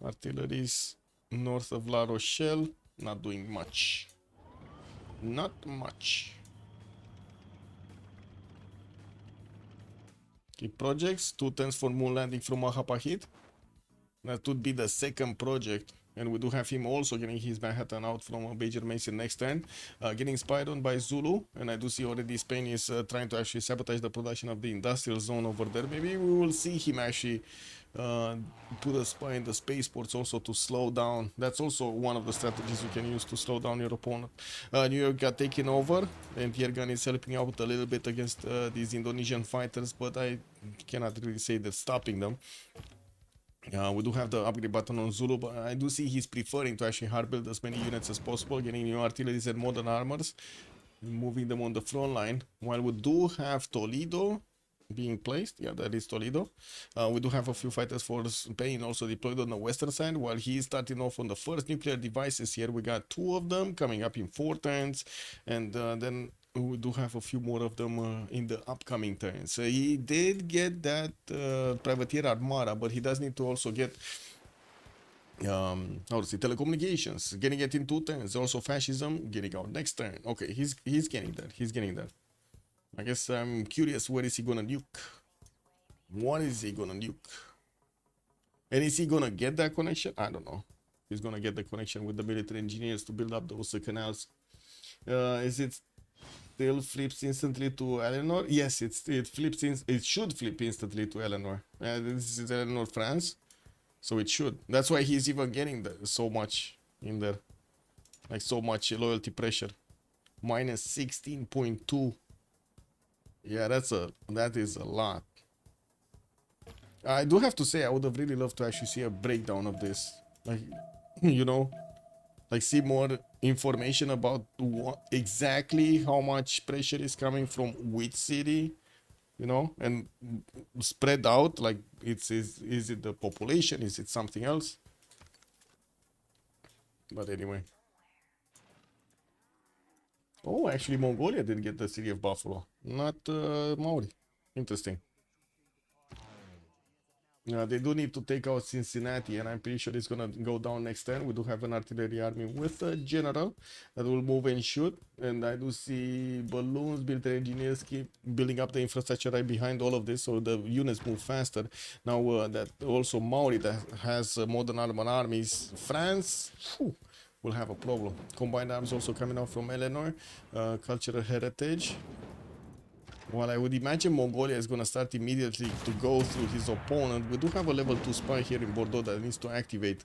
Artillery's north of La Rochelle. Not doing much. Not much. Okay, projects. 2 turns for moon landing from Mahapahit. That would be the second project. And we do have him also getting his Manhattan out from Bajor Mason next turn. Getting spied on by Zulu. And I do see already Spain is trying to actually sabotage the production of the industrial zone over there. Maybe we will see him actually put a spy in the spaceports also to slow down. That's also one of the strategies you can use to slow down your opponent. New York got taken over. And Piergan is helping out a little bit against these Indonesian fighters. But I cannot really say that stopping them. We do have the upgrade button on Zulu, but I do see he's preferring to actually hard build as many units as possible, getting new artilleries and modern armors, moving them on the front line. While we do have Toledo, being placed. Yeah, that is Toledo. We do have a few fighters for Spain also deployed on the western side, while he is starting off on the first nuclear devices here. We got 2 of them coming up in 4 turns, and then we do have a few more of them in the upcoming turns. So he did get that privateer Armada, but he does need to also get how to say, telecommunications, getting it in 2 turns. Also fascism, getting out next turn. Okay, he's getting that. He's getting that. I guess I'm curious, where is he gonna nuke? What is he gonna nuke? And is he gonna get that connection? I don't know. He's gonna get the connection with the military engineers to build up those canals. Is it still flips instantly to Eleanor? Yes, it flips in. It should flip instantly to Eleanor. This is Eleanor, France, so it should. That's why he's even getting so much in there, like so much loyalty pressure. Minus 16.2. Yeah, that is a lot. I do have to say, I would have really loved to actually see a breakdown of this, like, you know, like see more information about what exactly how much pressure is coming from which city, you know, and spread out. Like, is it the population? Is it something else? But anyway. Oh, actually, Mongolia did get the city of Buffalo, not Maori. Interesting. They do need to take out Cincinnati, and I'm pretty sure it's gonna go down next turn. We do have an artillery army with a general that will move and shoot, and I do see balloons, military engineers keep building up the infrastructure right behind all of this, so the units move faster. Now that also Maori that has modern armored armies, France, will have a problem. Combined arms also coming out from Eleanor, cultural heritage. While I would imagine Mongolia is going to start immediately to go through his opponent, we do have a level 2 spy here in Bordeaux that needs to activate.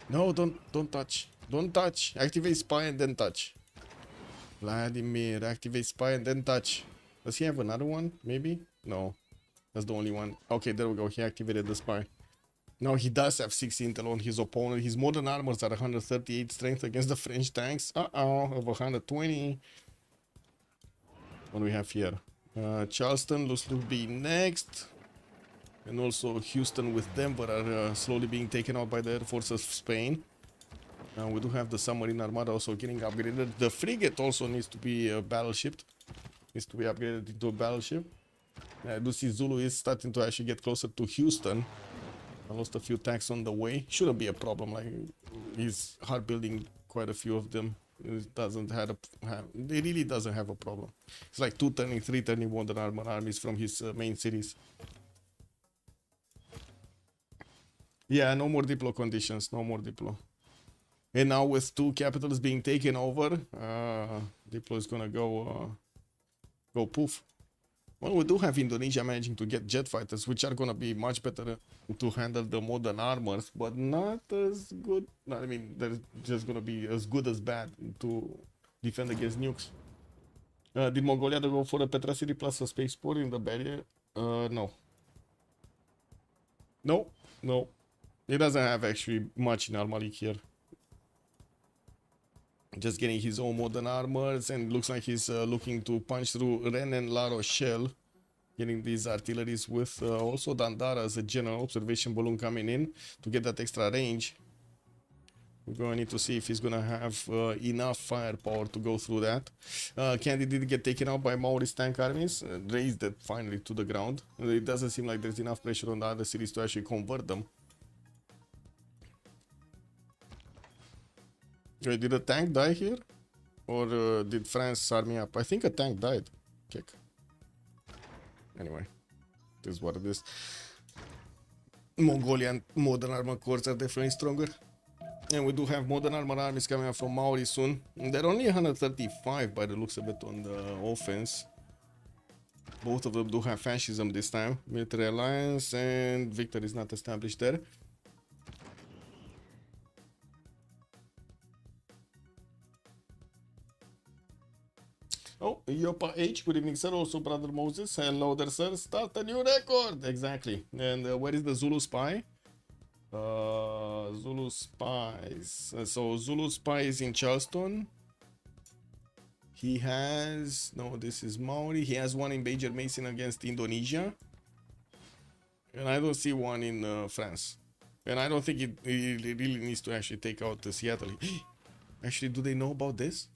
No, don't touch. Don't touch. Activate spy and then touch. Vladimir, activate spy and then touch. Does he have another one? Maybe? No. That's the only one. Okay, there we go. He activated the spy. Now he does have 6 intel on his opponent. His modern armors are 138 strength against the French tanks. Of 120. What do we have here? Charleston looks to be next. And also Houston with Denver are slowly being taken out by the air force of Spain. We do have the submarine armada also getting upgraded. The frigate also needs to be a battleship. Needs to be upgraded into a battleship. I do see Zulu is starting to actually get closer to Houston. I lost a few tanks on the way. Shouldn't be a problem. Like, he's hard building quite a few of them. It doesn't have it really doesn't have a problem. It's like 2 turning, 3 turning modern armor armies from his main cities. Yeah, no more Diplo conditions. No more Diplo. And now with 2 capitals being taken over, Diplo is gonna go poof. Well, we do have Indonesia managing to get jet fighters, which are gonna be much better to handle the modern armors, but not as good. I mean, they're just gonna be as good as bad to defend against nukes. Did Mongolia go for a Petra City plus a spaceport in the barrier? No. No. He doesn't have actually much in Armalik here. Just getting his own modern armors, and looks like he's looking to punch through Rennes and La Rochelle, getting these artilleries with also Dandara as a general observation balloon coming in to get that extra range. We're going to need to see if he's going to have enough firepower to go through that. Candy did get taken out by Maori's tank armies, raised it finally to the ground. It doesn't seem like there's enough pressure on the other cities to actually convert them. Wait, did a tank die here? Or did France army up? I think a tank died. Kick. Anyway, this is what it is. Mongolian modern armor corps are definitely stronger. And we do have modern armor armies coming up from Maori soon. They're only 135 by the looks of it on the offense. Both of them do have fascism this time. Military alliance, and victory is not established there. Oh, Yopa H, good evening, sir. Also, Brother Moses. Hello there, sir. Start a new record. Exactly. And where is the Zulu spy? Zulu spies. So Zulu spy is in Charleston. He has, no, this is Maori. He has one in Major Mason against Indonesia. And I don't see one in France. And I don't think it really needs to actually take out Seattle. Actually, do they know about this?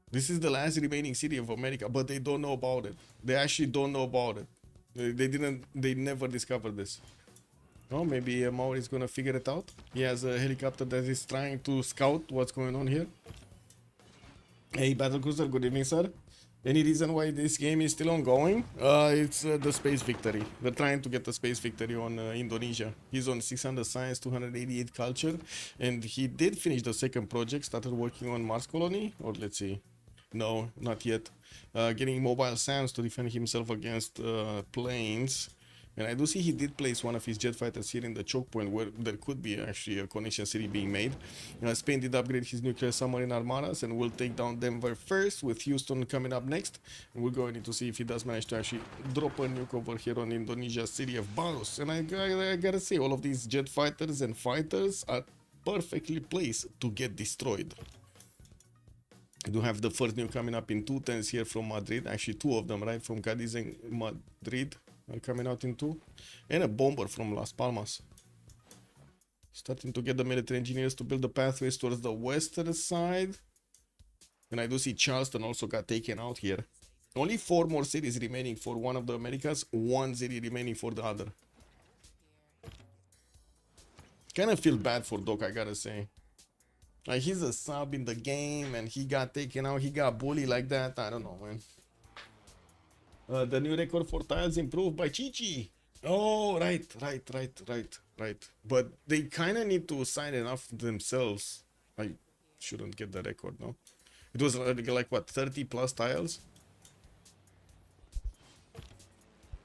This is the last remaining city of America, but they don't know about it. They actually don't know about it. They never discovered this. Oh, maybe Maori is gonna figure it out. He has a helicopter that is trying to scout what's going on here. Hey, Battlecruiser, good evening, sir. Any reason why this game is still ongoing? It's the space victory. They're trying to get the space victory on Indonesia. He's on 600 science, 288 culture, and he did finish the second project, started working on Mars colony, or let's see. No, not yet. Getting mobile SAMs to defend himself against planes. And I do see he did place one of his jet fighters here in the choke point where there could be actually a connection city being made. Spain did upgrade his nuclear submarine armadas and will take down Denver first, with Houston coming up next. And we're going to see if he does manage to actually drop a nuke over here on Indonesia's city of Barros. And I gotta say, all of these jet fighters and fighters are perfectly placed to get destroyed. I do have the first nuke coming up in 210s here from Madrid. Actually, two of them, right? From Cadiz and Madrid are coming out in two. And a bomber from Las Palmas. Starting to get the military engineers to build the pathways towards the western side. And I do see Charleston also got taken out here. Only 4 more cities remaining for one of the Americas. 1 city remaining for the other. Kind of feel bad for Doc, I gotta say. Like, he's a sub in the game and he got taken out, he got bullied like that. I don't know, man. The new record for tiles improved by Chichi. Oh, right. But they kind of need to sign enough themselves. I shouldn't get the record, no? It was like what, 30 plus tiles?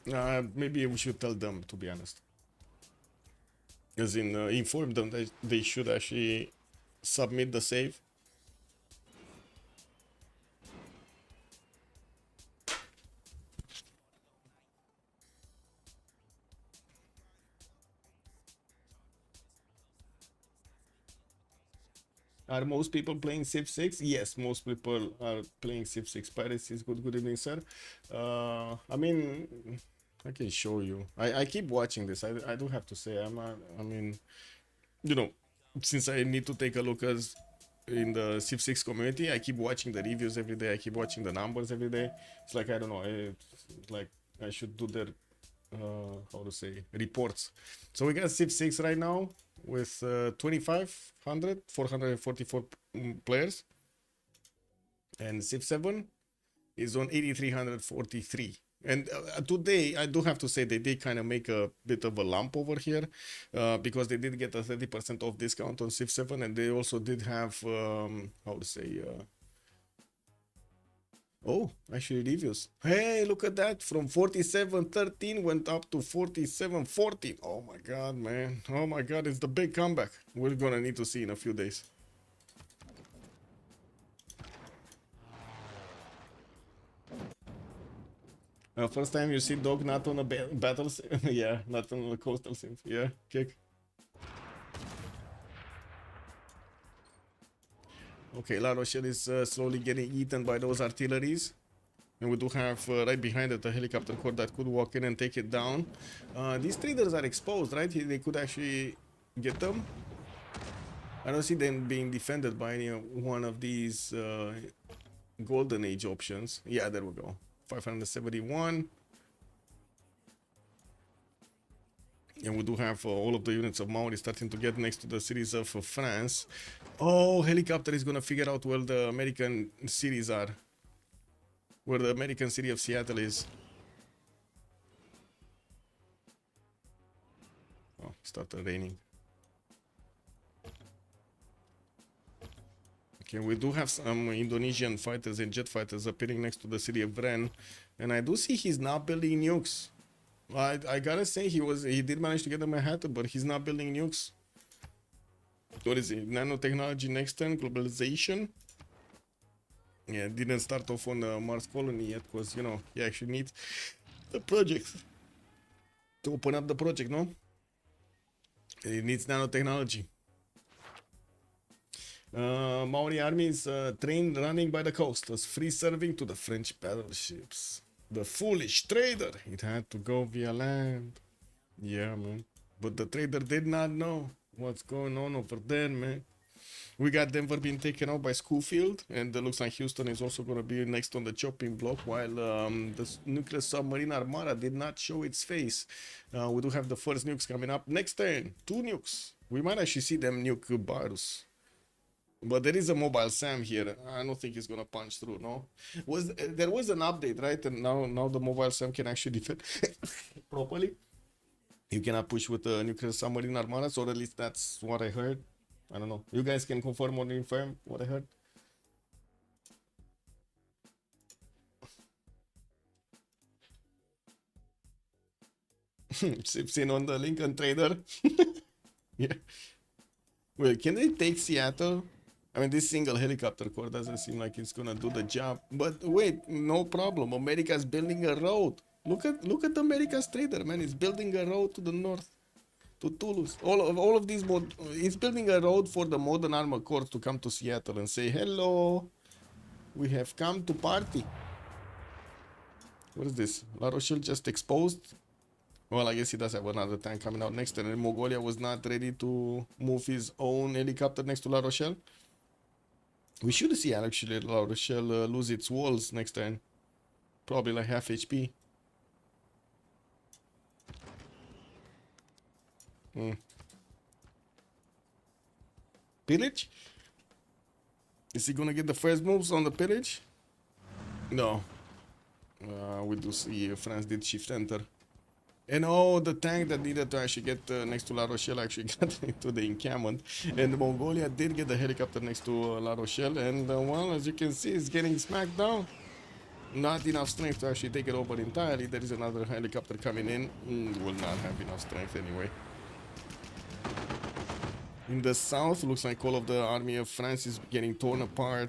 Maybe we should tell them, to be honest. As in, inform them that they should actually submit the save. Are most people playing Civ6? Yes, most people are playing Civ6. Paris is good. Good evening, sir. I mean, I can show you. I keep watching this. I do have to say, I mean, you know, since I need to take a look as in the Civ6 community, I keep watching the reviews every day. I keep watching the numbers every day. It's like, I don't know, it's like I should do their how to say, reports. So we got Civ6 right now with 444 players, and Civ7 is on 8,343. And today, I do have to say they did kind of make a bit of a lump over here because they did get a 30% off discount on Civ7, and they also did have, how to say, oh, actually reviews. Hey, look at that. From 47.13 went up to 47.14. Oh my god, man. Oh my god, it's the big comeback. We're gonna need to see in a few days. First time you see Dog not on a battle sim. Yeah, not on a coastal sim. Yeah, kick. Okay, La Rochelle is slowly getting eaten by those artilleries. And we do have right behind it a helicopter corps that could walk in and take it down. These traders are exposed, right? They could actually get them. I don't see them being defended by any one of these golden age options. Yeah, there we go. 571. And we do have all of the units of Maori starting to get next to the cities of France. Oh, helicopter is gonna figure out where the American cities are. Where the American city of Seattle is. Oh, started raining. Okay, we do have some Indonesian fighters and jet fighters appearing next to the city of Ren. And I do see he's not building nukes. I gotta say he did manage to get them a hat, but he's not building nukes. What is it? Nanotechnology next turn, globalization. Yeah, didn't start off on the Mars colony yet, because you know he actually needs the project to open up the project, no? It needs nanotechnology. Maori armies trained running by the coast was free serving to the French battleships. The foolish trader, it had to go via land. Yeah, man. But the trader did not know what's going on over there, man. We got Denver being taken out by Schofield, and it looks like Houston is also going to be next on the chopping block, while the nuclear submarine armada did not show its face. We do have the first nukes coming up. Next turn, 2 nukes. We might actually see them nuke Barus. But there is a mobile Sam here. I don't think he's going to punch through, no? There was an update, right? And now the mobile Sam can actually defend properly. You cannot push with the nuclear submarine armada, or at least that's what I heard. I don't know. You guys can confirm or confirm what I heard. Civ6 on the Lincoln Trader. Yeah. Wait, can they take Seattle? I mean, this single helicopter core doesn't seem like it's gonna do the job. But wait, no problem. America's building a road. Look at America's trader, man. It's building a road to the north. To Toulouse. All of these it's building a road for the modern armor corps to come to Seattle and say, hello, we have come to party. What is this? La Rochelle just exposed? Well, I guess he does have another tank coming out next turn. And Mongolia was not ready to move his own helicopter next to La Rochelle. We should see actually La Rochelle lose its walls next turn. Probably like half HP. Pillage? Is he gonna get the first moves on the pillage? No. We do see France did shift enter. And oh, the tank that needed to actually get next to La Rochelle actually got into the encampment. And Mongolia did get the helicopter next to La Rochelle. And well, as you can see, it's getting smacked down. Not enough strength to actually take it over entirely. There is another helicopter coming in. Will not have enough strength anyway. In the south, looks like all of the army of France is getting torn apart.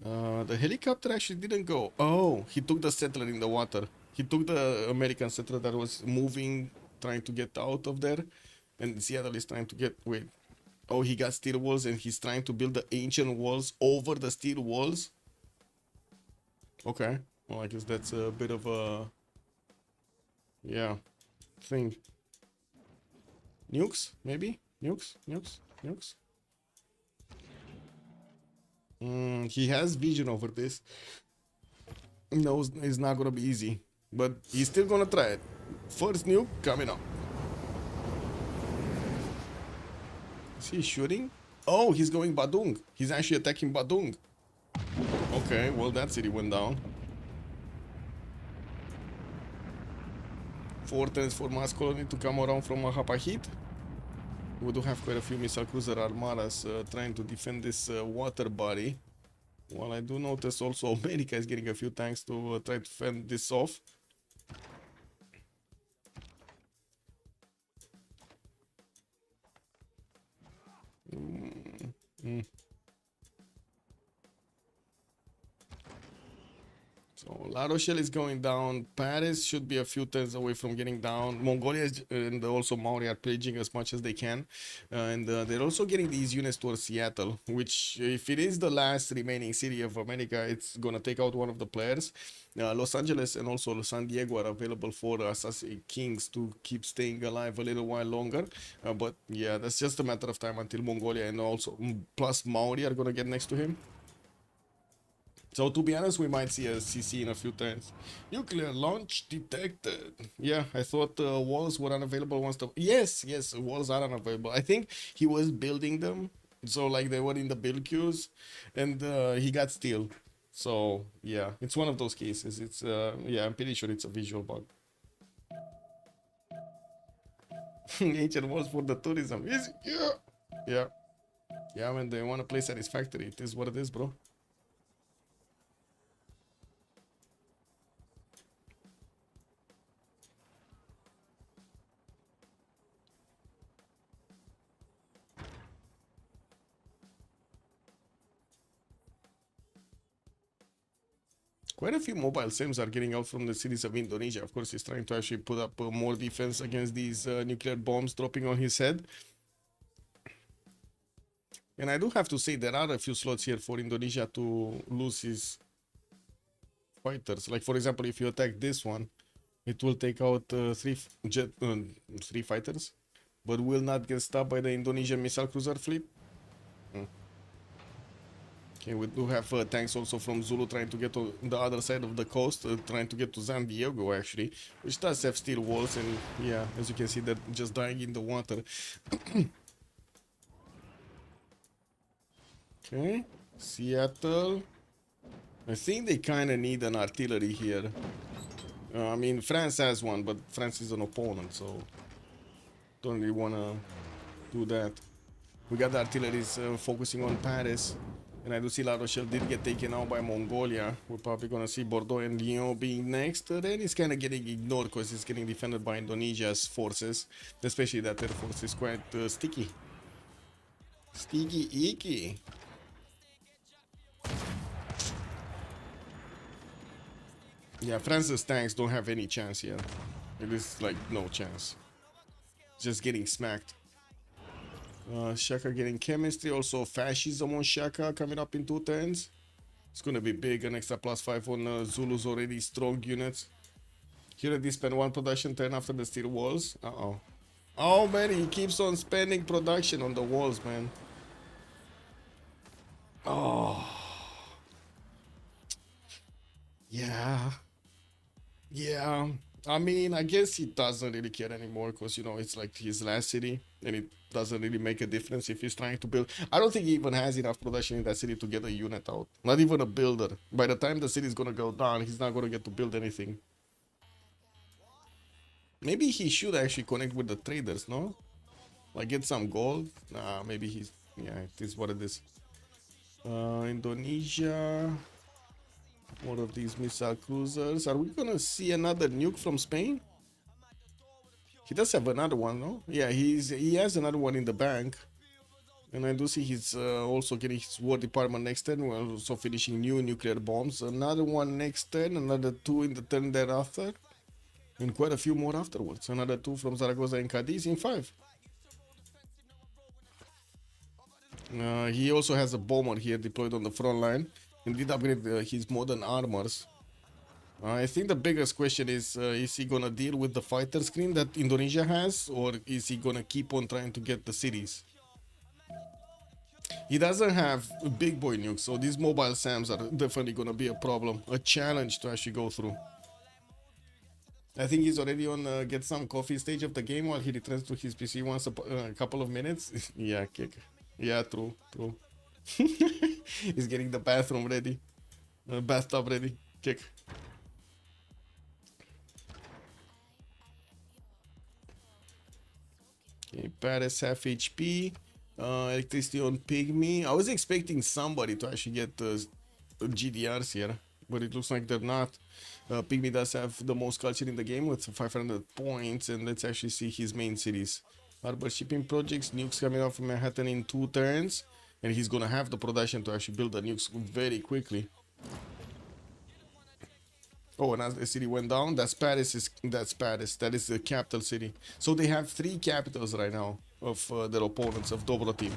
The helicopter actually didn't go. Oh, he took the settler in the water. He took the American settler that was moving, trying to get out of there. And Seattle is trying to get... Wait. Oh, he got steel walls and he's trying to build the ancient walls over the steel walls. Okay. Well, I guess that's a bit of a... Yeah. Thing. Nukes, maybe? Nukes. He has vision over this. Knows it's not gonna be easy, but he's still gonna try it. First nuke coming up. Is he shooting? Oh, he's going Badung. He's actually attacking Badung. Okay, well that city went down. 4 turns for mass colony to come around from Hapahit. We do have quite a few missile cruiser armadas trying to defend this water body. Well, I do notice also America is getting a few tanks to try to fend this off. So La Rochelle is going down. Paris should be a few turns away from getting down. Mongolia and also Maori are pillaging as much as they can. And they're also getting these units towards Seattle, which if it is the last remaining city of America, it's going to take out one of the players. Los Angeles and also San Diego are available for Assassin Kings to keep staying alive a little while longer. But yeah, that's just a matter of time until Mongolia and also plus Maori are going to get next to him. So to be honest, we might see a CC in a few turns. Nuclear launch detected. Yeah, I thought walls were unavailable once the... Yes, walls are unavailable. I think he was building them. So like they were in the build queues and he got steel. So yeah, it's one of those cases. It's yeah, I'm pretty sure it's a visual bug. Ancient walls for the tourism. Yeah, man, they want to play Satisfactory. It is what it is, bro. Quite a few mobile sims are getting out from the cities of Indonesia. Of course, he's trying to actually put up more defense against these nuclear bombs dropping on his head. And I do have to say there are a few slots here for Indonesia to lose his fighters. Like for example, if you attack this one, it will take out three fighters, but will not get stopped by the Indonesian missile cruiser fleet. Okay, we do have tanks also from Zulu trying to get to the other side of the coast, trying to get to San Diego actually, which does have steel walls, and yeah, as you can see, they're just dying in the water. Okay, Seattle. I think they kind of need an artillery here. I mean, France has one, but France is an opponent, so don't really want to do that. We got the artilleries focusing on Paris, and I do see La Rochelle did get taken out by Mongolia. We're probably going to see Bordeaux and Lyon being next. Then it's kind of getting ignored because it's getting defended by Indonesia's forces, especially that their force is quite sticky. Sticky icky. Yeah, France's tanks don't have any chance here. It is like no chance. Just getting smacked. Shaka getting chemistry, also fascism on Shaka coming up in 2 turns. It's gonna be big, an extra +5 on Zulu's already strong units. Here they spend 1 production turn after the steel walls. Uh-oh. Oh man, he keeps on spending production on the walls, man. Oh. Yeah. Yeah. I mean, I guess he doesn't really care anymore because, you know, it's like his last city and it doesn't really make a difference if he's trying to build. I don't think he even has enough production in that city to get a unit out. Not even a builder. By the time the city is going to go down, he's not going to get to build anything. Maybe he should actually connect with the traders, no? Like get some gold? Nah, maybe he's... Yeah, it is what it is. Indonesia... More of these missile cruisers. Are we gonna see another nuke from Spain? He does have another one, no? Yeah, he has another one in the bank. And I do see he's also getting his War Department next turn. We're also finishing new nuclear bombs. Another one next turn, another 2 in the turn thereafter. And quite a few more afterwards. Another 2 from Zaragoza and Cadiz in 5. He also has a bomber here deployed on the front line. And did upgrade his modern armors. I think the biggest question is he gonna deal with the fighter screen that Indonesia has, or is he gonna keep on trying to get the cities? He doesn't have big boy nukes, so these mobile SAMs are definitely gonna be a problem, a challenge to actually go through. I think he's already on get some coffee stage of the game while he returns to his PC once a couple of minutes. Yeah, kick. Yeah, true. He's getting the bathroom ready. Bathtub ready. Check. Okay, Paris half HP. Electricity on Pygmy. I was expecting somebody to actually get GDRs here, but it looks like they're not. Pygmy does have the most culture in the game with 500 points, and let's actually see his main cities. Harbor shipping projects, nukes coming out from Manhattan in 2 turns. And he's gonna have the production to actually build the nukes very quickly. Oh, and as the city went down, that's Paris. That is the capital city. So they have 3 capitals right now of their opponents of Dobroteam.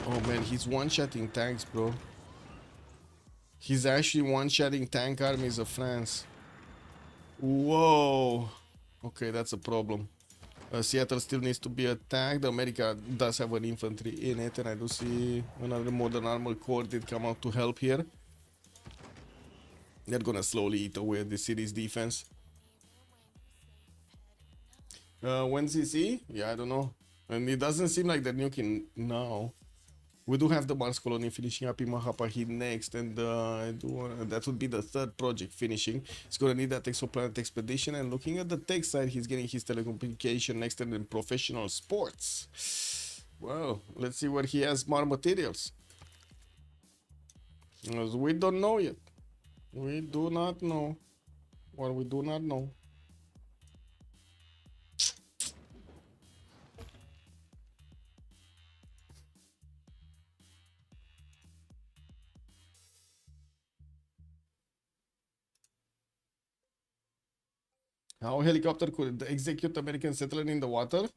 Oh man, he's one-shotting tanks, bro. He's actually one-shotting tank armies of France. Whoa. Okay, that's a problem. Seattle still needs to be attacked. America does have an infantry in it, and I do see another modern armor corps did come out to help here. They're gonna slowly eat away at the city's defense. When's CC? Yeah, I don't know. And it doesn't seem like they're nuking now. We do have the Mars colony finishing up in Mahapahit next, and that would be the 3rd project finishing. He's gonna need that exoplanet expedition, and looking at the tech side, he's getting his telecommunication next and then professional sports. Well, let's see where he has more materials. We don't know yet. We do not know. Well, we do not know. How a helicopter could execute American settler in the water?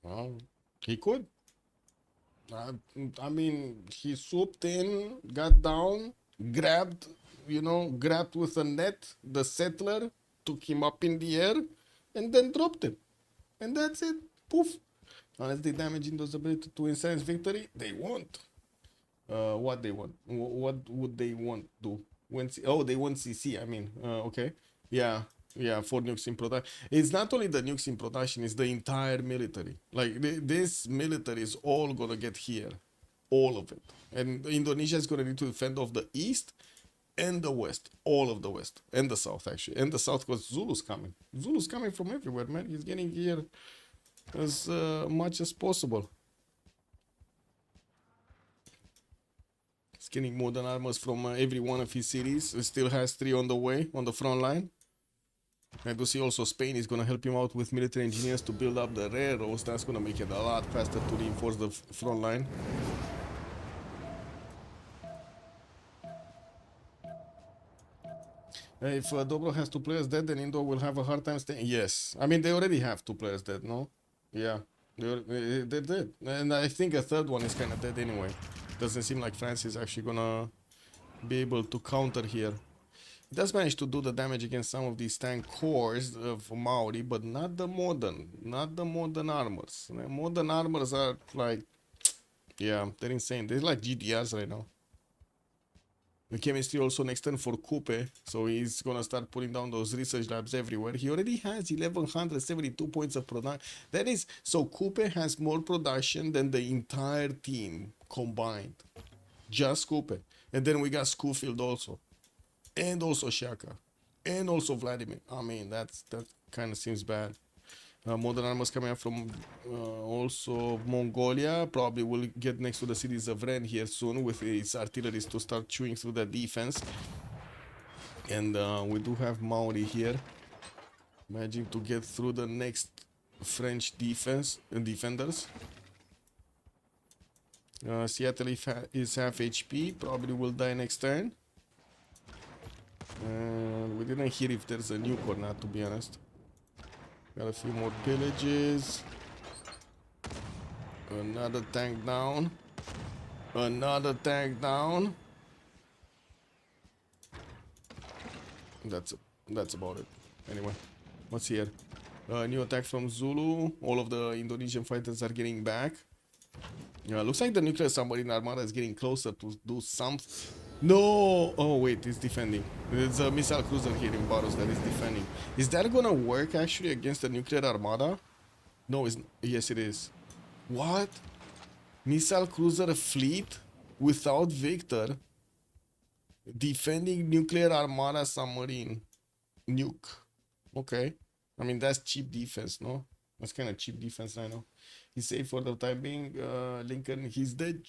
Well, he could. Uh, I mean, he swooped in, got down, grabbed, grabbed with a net the settler, took him up in the air, and then dropped him. And that's it. Poof. Unless they damage Indo's ability to enhance victory, they won't. What they want? What would they want to do? Oh, they want CC. I mean, okay, yeah, yeah. 4 nukes in production. It's not only the nukes in production; it's the entire military. Like this military is all gonna get here, all of it. And Indonesia is gonna need to defend off the east and the west, all of the west and the south actually, and the south because Zulu's coming. Zulu's coming from everywhere, man. He's getting here as much as possible. He's getting modern armors from every one of his cities. He still has 3 on the way, on the front line. I do see also Spain is going to help him out with military engineers to build up the railroads. That's going to make it a lot faster to reinforce the front line. If Dobro has 2 players dead, then Indo will have a hard time staying. Yes. I mean, they already have 2 players dead, no? Yeah. They're dead. And I think a third one is kind of dead anyway. Doesn't seem like France is actually gonna be able to counter here. He does manage to do the damage against some of these tank cores of Maori, but not the modern armors. The modern armors are like, yeah, they're insane. They're like GDRs right now. The chemistry also next turn for Coupe, so he's gonna start putting down those research labs everywhere. He already has 1172 points of production. That is, so Coupe has more production than the entire team combined. Just Coupe. And then we got Schofield also. And also Shaka. And also Vladimir. I mean, that kind of seems bad. Modern armors coming up from also Mongolia. Probably will get next to the cities of Ren here soon with its artillery to start chewing through the defense. And we do have Maori here, managing to get through the next French defenders. Seattle is half HP, probably will die next turn. We didn't hear if there's a nuke or not, to be honest. Got a few more pillages. Another tank down. Another tank down. That's about it. Anyway, what's here? New attack from Zulu. All of the Indonesian fighters are getting back. Looks like the nuclear submarine armada is getting closer to do something. No! Oh wait, it's defending. There's a missile cruiser here in Baros that is defending. Is that gonna work actually against the nuclear armada? No, yes it is. What? Missile cruiser fleet without Victor defending nuclear armada submarine nuke. Okay. I mean, that's cheap defense, no? That's kind of cheap defense, I know. He's safe for the time being. Lincoln, he's dead.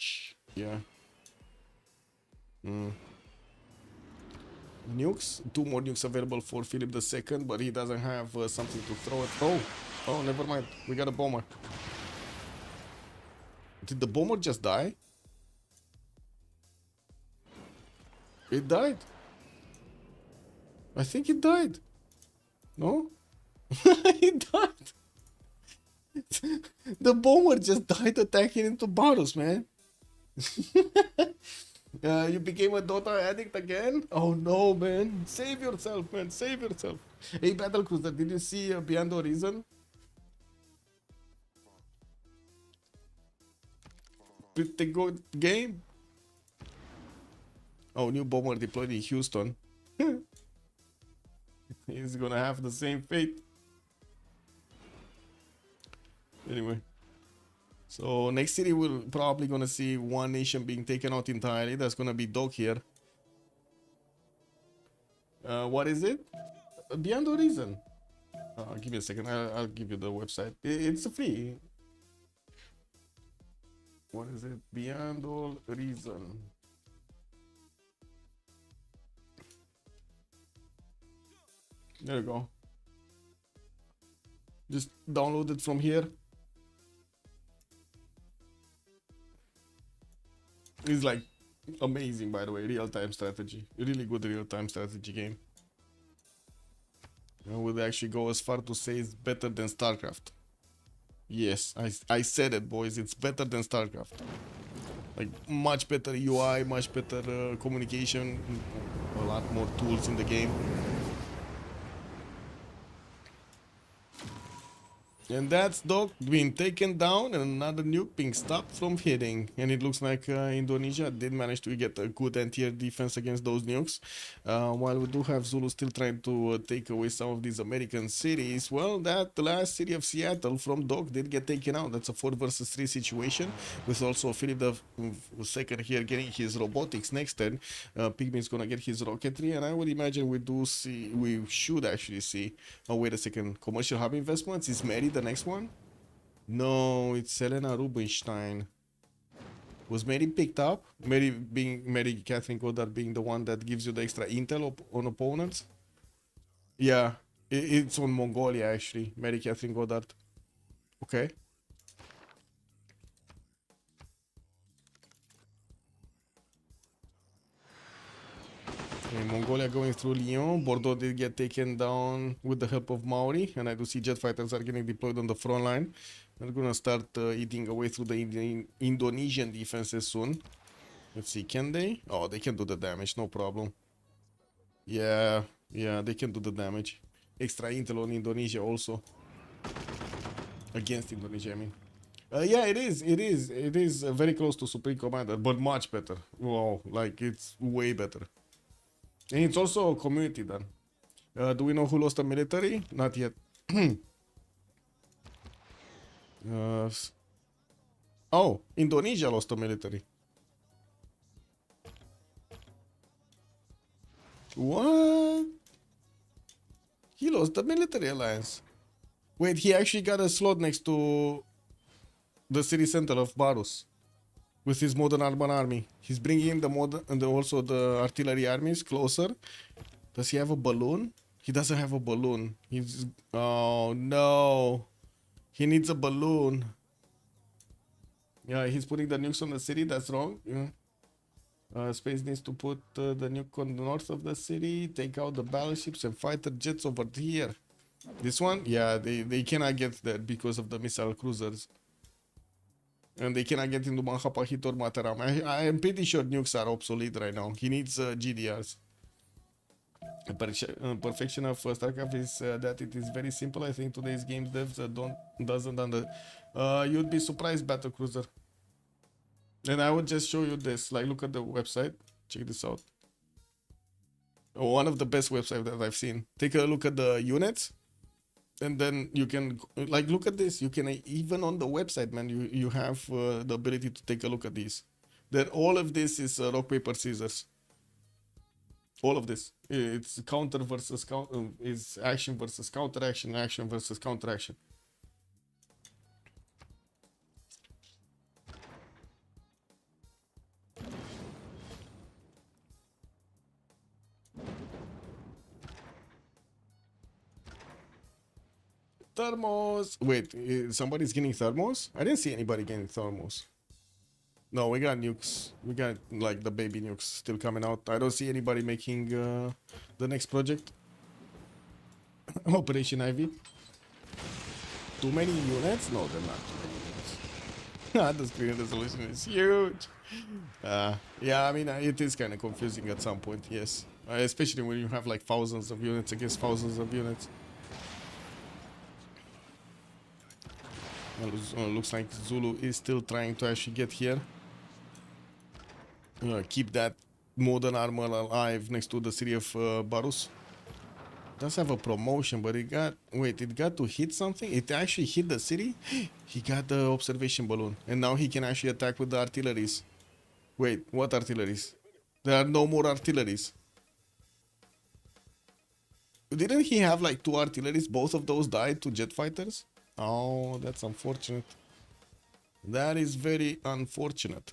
Yeah. Nukes, 2 more nukes available for Philip II, but he doesn't have something to throw at. Oh, never mind. We got a bomber. Did the bomber just die? It died. I think it died. No? It died. The bomber just died attacking into Baros, man. You became a Dota addict again? Oh no, man. Save yourself, man. Save yourself. Hey, Battlecruiser, did you see Beyond Horizon? Pretty good game. Oh, new bomber deployed in Houston. He's gonna have the same fate. Anyway. So next city we're probably gonna see one nation being taken out entirely. That's gonna be Dog here. What is it? Beyond Horizon. Give me a second. I'll give you the website. It's free. What is it? Beyond All Reason. There you go. Just download it from here. It's like amazing, by the way. Real-time strategy. Really good real-time strategy game. I would actually go as far to say it's better than StarCraft. Yes, I said it, boys. It's better than StarCraft. Like, much better UI, much better communication, a lot more tools in the game. And that's Doc being taken down and another nuke being stopped from hitting. And it looks like Indonesia did manage to get a good anti-air defense against those nukes. While we do have Zulu still trying to take away some of these American cities, well, that last city of Seattle from Doc did get taken out. That's a 4 versus 3 situation, with also Philip the second here getting his robotics next turn. Pygmy's gonna get his rocketry, and I would imagine we should actually see. Oh, wait a second. Commercial hub investments. Is Mary the next one? No, it's Helena Rubinstein. Was Mary picked up? Mary Catherine Goddard being the one that gives you the extra intel on opponents? Yeah, it's on Mongolia actually. Mary Catherine Goddard. Okay. Okay, Mongolia going through Lyon. Bordeaux did get taken down with the help of Maori, and I do see jet fighters are getting deployed on the front line. They're gonna start eating away through the Indonesian defenses soon. Let's see, can they? Oh, they can do the damage, no problem. Yeah, they can do the damage. Extra intel on Indonesia also. Against Indonesia, I mean. Yeah, it is very close to Supreme Commander, but much better. Wow, like it's way better. And it's also a community then. Do we know who lost the military? Not yet. Oh, Indonesia lost the military. What? He lost the military alliance. Wait, he actually got a slot next to the city center of Barus with his modern urban army. He's bringing in the modern and also the artillery armies closer. Does he have a balloon? He doesn't have a balloon. He's oh no. He needs a balloon. Yeah, he's putting the nukes on the city. That's wrong. Yeah. Space needs to put the nuke on the north of the city, take out the battleships and fighter jets over here. This one? Yeah, they cannot get there because of the missile cruisers. And they cannot get into Manhapahit or Mataram. I am pretty sure nukes are obsolete right now. He needs GDRs. Perfection of StarCraft is that it is very simple. I think today's game devs doesn't under. You'd be surprised, Battlecruiser. And I would just show you this. Like, look at the website. Check this out. One of the best websites that I've seen. Take a look at the units. And then you can, like, look at this. You can, even on the website, man, you have the ability to take a look at these. That all of this is rock, paper, scissors. All of this. It's counter versus counter, is action versus counter action, action versus counter action. Thermos. Wait, somebody's getting thermos? I didn't see anybody getting thermos. No, we got nukes. We got like the baby nukes still coming out. I don't see anybody making the next project. Operation Ivy. Too many units? No, they're not too many units. The screen resolution is huge. Yeah, I mean, it is kind of confusing at some point, yes. Especially when you have like thousands of units against thousands of units. Looks like Zulu is still trying to actually get here. Keep that modern armor alive next to the city of Barus. Does have a promotion, but it got to hit something. It actually hit the city. He got the observation balloon, and now he can actually attack with the artilleries. Wait, what artilleries? There are no more artilleries. Didn't he have like 2 artilleries? Both of those died to jet fighters. Oh, that's unfortunate. That is very unfortunate.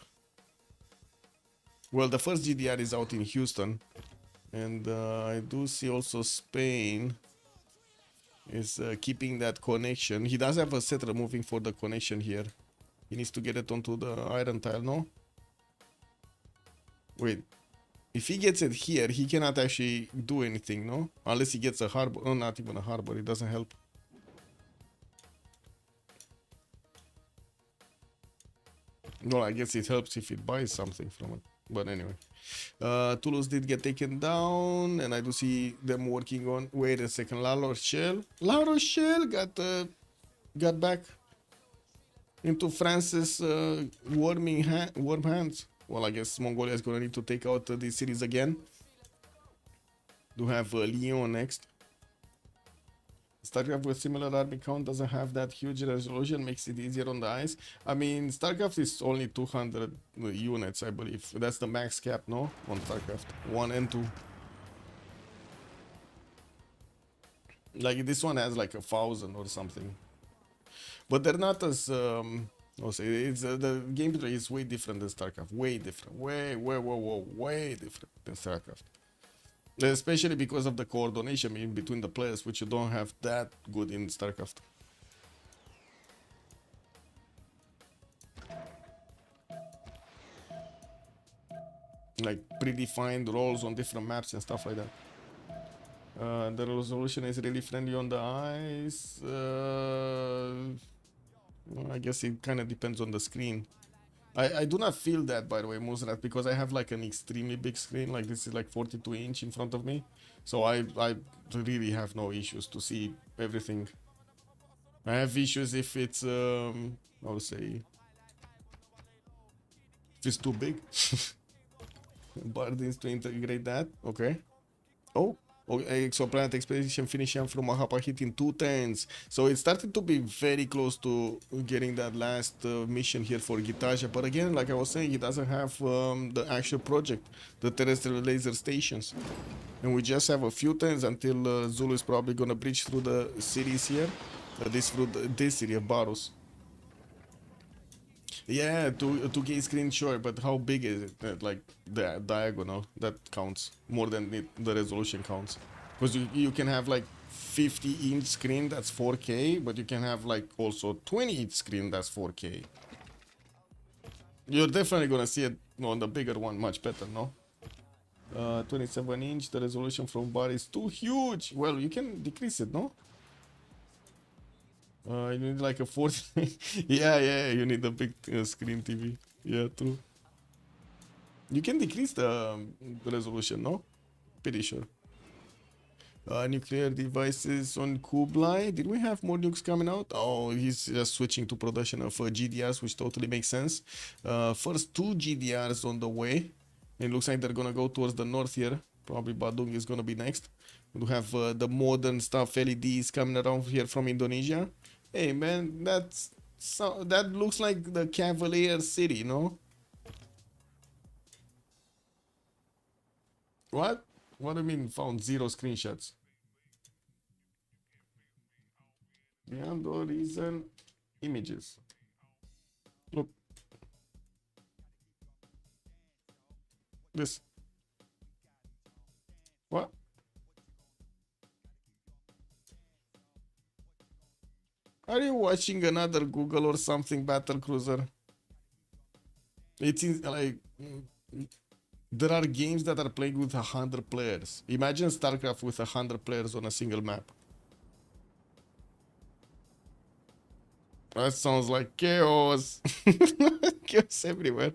Well, the first GDR is out in Houston. And I do see also Spain is keeping that connection. He does have a settler moving for the connection here. He needs to get it onto the iron tile, no? Wait. If he gets it here, he cannot actually do anything, no? Unless he gets a harbor. Oh, not even a harbor. It doesn't help. Well, I guess it helps if it buys something from it. But anyway. Toulouse did get taken down, and I do see them working on. Wait a second, La Rochelle. La Rochelle got back into France's warm hands. Well, I guess Mongolia is gonna need to take out these cities again. Do have Lyon next. StarCraft with similar army count doesn't have that huge resolution, makes it easier on the eyes. I mean, StarCraft is only 200 units, I believe. That's the max cap, no? On StarCraft 1 and 2. Like, this one has like 1,000 or something. But they're not as, I'll say, it's, the gameplay is way different than StarCraft. Way different. Way different than StarCraft. Especially because of the coordination in between the players, which you don't have that good in StarCraft. Like predefined roles on different maps and stuff like that. The resolution is really friendly on the eyes. Well, I guess it kind of depends on the screen. I do not feel that, by the way, Muzrat, because I have like an extremely big screen. Like this is like 42-inch in front of me, so I really have no issues to see everything. I have issues if it's I would say if it's too big. But needs to integrate that. Okay. Oh. Okay, Exoplanet Expedition finishing from Mahapa hitting 2 turns. So it started to be very close to getting that last mission here for Gitaja. But again, like I was saying, he doesn't have the actual project, the terrestrial laser stations. And we just have a few turns until Zulu is probably going to breach through the cities here. This city of Barus. Yeah, 2K screen, sure, but how big is it? Like the diagonal, that counts more than the resolution counts. Because you can have like 50-inch screen that's 4K, but you can have like also 20-inch screen that's 4K. You're definitely gonna see it on the bigger one much better, no? 27-inch, the resolution from bar is too huge. Well, you can decrease it, no? You need like a 40. yeah, you need a big screen TV. Yeah, true. You can decrease the resolution, no? Pretty sure. Nuclear devices on Kublai. Did we have more nukes coming out? Oh, he's just switching to production of GDRs, which totally makes sense. First 2 GDRs on the way. It looks like they're gonna go towards the north here. Probably Badung is gonna be next. We have the modern stuff, LEDs coming around here from Indonesia. Hey man, that looks like the Cavalier City, no? What? What do you mean found 0 screenshots? Beyond all reason, images. Look. This. What? Are you watching another Google or something battle cruiser? It seems like there are games that are played with 100 players. Imagine StarCraft with 100 players on a single map. That sounds like chaos. Chaos everywhere.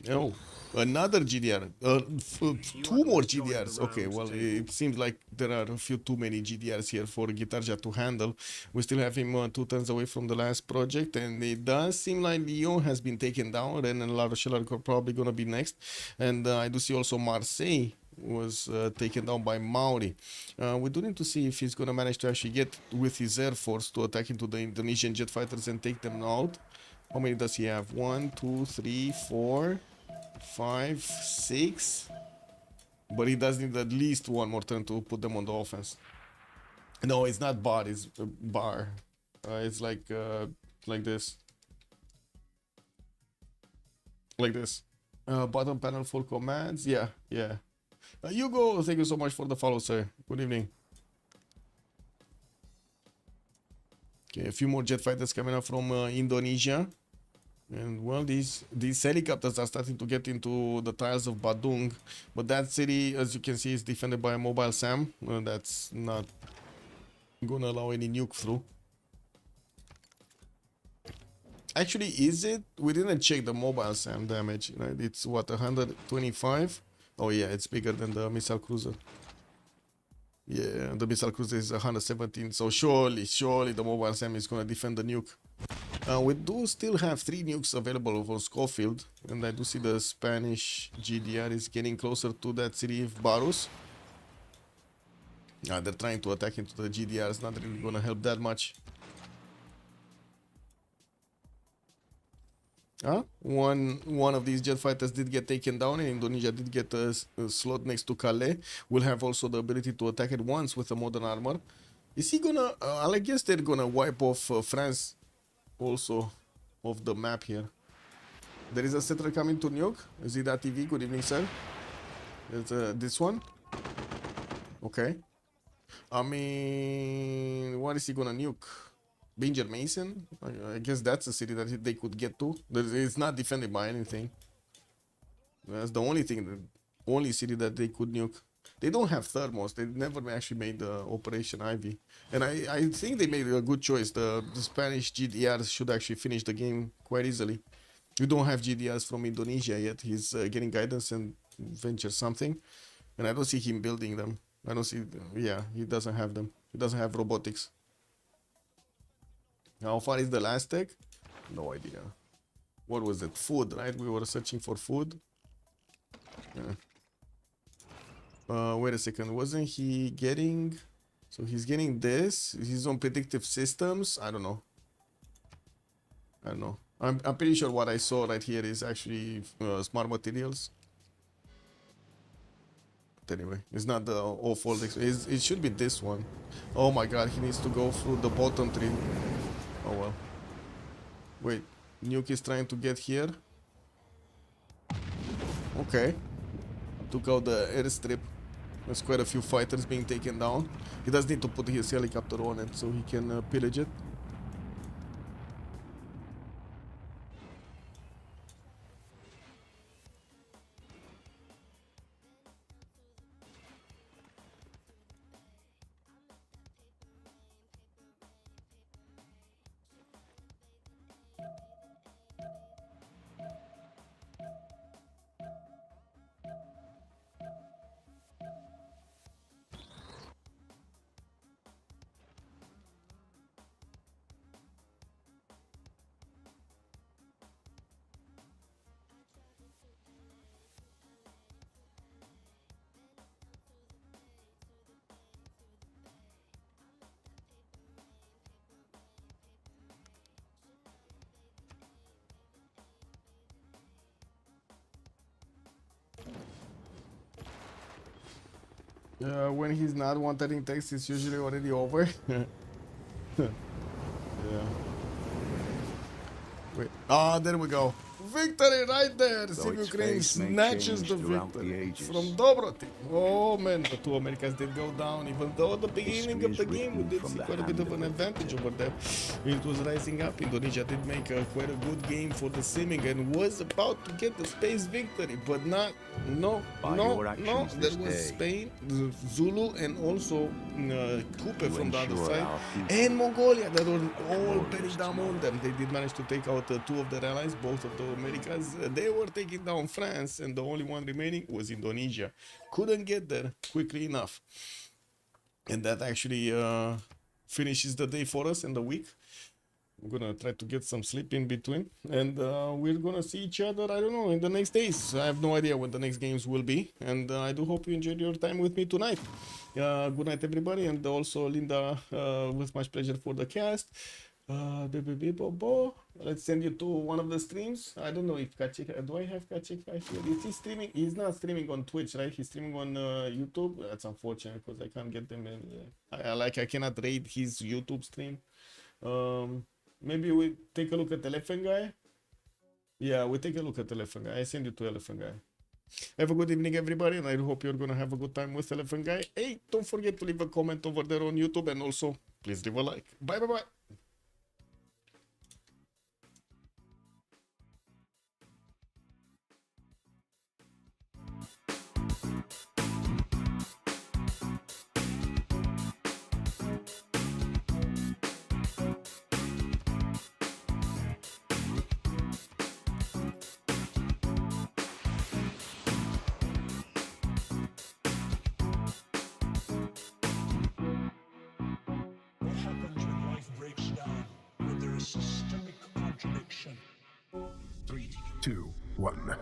Oh, another GDR. 2 more GDRs. Okay, well, it seems like there are a few too many GDRs here for Gitarja to handle. We still have him 2 turns away from the last project, and it does seem like Lyon has been taken down. Rennes and La Rochelle are probably going to be next. And I do see also Marseille was taken down by Maori. We do need to see if he's going to manage to actually get with his air force to attack into the Indonesian jet fighters and take them out. How many does he have? 1, 2, 3, 4, 5, 6. But he does need at least 1 more turn to put them on the offense. No, it's not bar, it's bar. It's like this. Like this. Bottom panel for commands. Yeah. Hugo, thank you so much for the follow, sir. Good evening. Okay, a few more jet fighters coming up from Indonesia. And well, these helicopters are starting to get into the tiles of Badung. But that city, as you can see, is defended by a mobile SAM. That's not gonna allow any nuke through. Actually, is it? We didn't check the mobile SAM damage. Right? It's what, 125? Oh yeah, it's bigger than the missile cruiser. Yeah, the missile cruiser is 117. So surely the mobile SAM is gonna defend the nuke. We do still have 3 nukes available for Schofield, and I do see the Spanish GDR is getting closer to that city of Barus. They're trying to attack into the GDR. It's not really gonna help that much. One of these jet fighters did get taken down, and Indonesia did get a slot next to Calais. Will have also the ability to attack it once with the modern armor. Is he gonna? I guess they're gonna wipe off France also off the map here. There is a settler coming to nuke. Is it that TV? Good evening, sir. It's this one. Okay. I mean, what is he gonna nuke? Binger Mason? I guess that's a city that they could get to. It's not defended by anything. That's the only thing, the only city that they could nuke. They don't have thermos. They never actually made the Operation Ivy. And I think they made a good choice. The Spanish GDRs should actually finish the game quite easily. We don't have GDRs from Indonesia yet. He's getting guidance and venture something. And I don't see him building them. I don't see, yeah, he doesn't have them. He doesn't have robotics. How far is the last tech? No idea. What was it? Food, right? We were searching for food. Yeah. Wait a second. Wasn't he getting... So he's getting this. He's on predictive systems. I don't know. I'm pretty sure what I saw right here is actually smart materials. But anyway, it's not the awful. It should be this one. Oh my god, he needs to go through the bottom tree. Oh well. Wait, nuke is trying to get here. Okay. Took out the airstrip. There's quite a few fighters being taken down. He does need to put his helicopter on it so he can pillage it. When he's not wanting text, it's usually already over. Yeah. Wait. Ah, there we go. Victory right there. CivUkraine snatches the victory from Dobroteam. Oh man, the 2 Americans did go down, even though at the beginning of the game we did see quite a bit of an advantage over there. It was rising up. Indonesia did make quite a good game for the simming and was about to get the space victory, but not. No. There was Spain, Zulu, and also Kupe from the other side, and Mongolia that were all bearing down on them. They did manage to take out 2 of their allies, both of the Americas. They were taking down France, and the only one remaining was Indonesia. Couldn't get there quickly enough, and that actually finishes the day for us and the week. I'm gonna try to get some sleep in between, and we're gonna see each other, I don't know, in the next days. I have no idea when the next games will be, and I do hope you enjoyed your time with me tonight. Good night, everybody, and also Linda, with much pleasure for the cast. Let's send you to one of the streams. I don't know if Kachika, do I have Kachika here? Is he streaming? He's not streaming on Twitch, right? He's streaming on YouTube. That's unfortunate because I can't get them in. I cannot raid his YouTube stream. Maybe we take a look at Elephant Guy. Yeah, we take a look at Elephant Guy. I send you to Elephant Guy. Have a good evening, everybody, and I hope you're gonna have a good time with Elephant Guy. Hey, don't forget to leave a comment over there on YouTube, and also please leave a like. Bye. action. 3, 2, 1.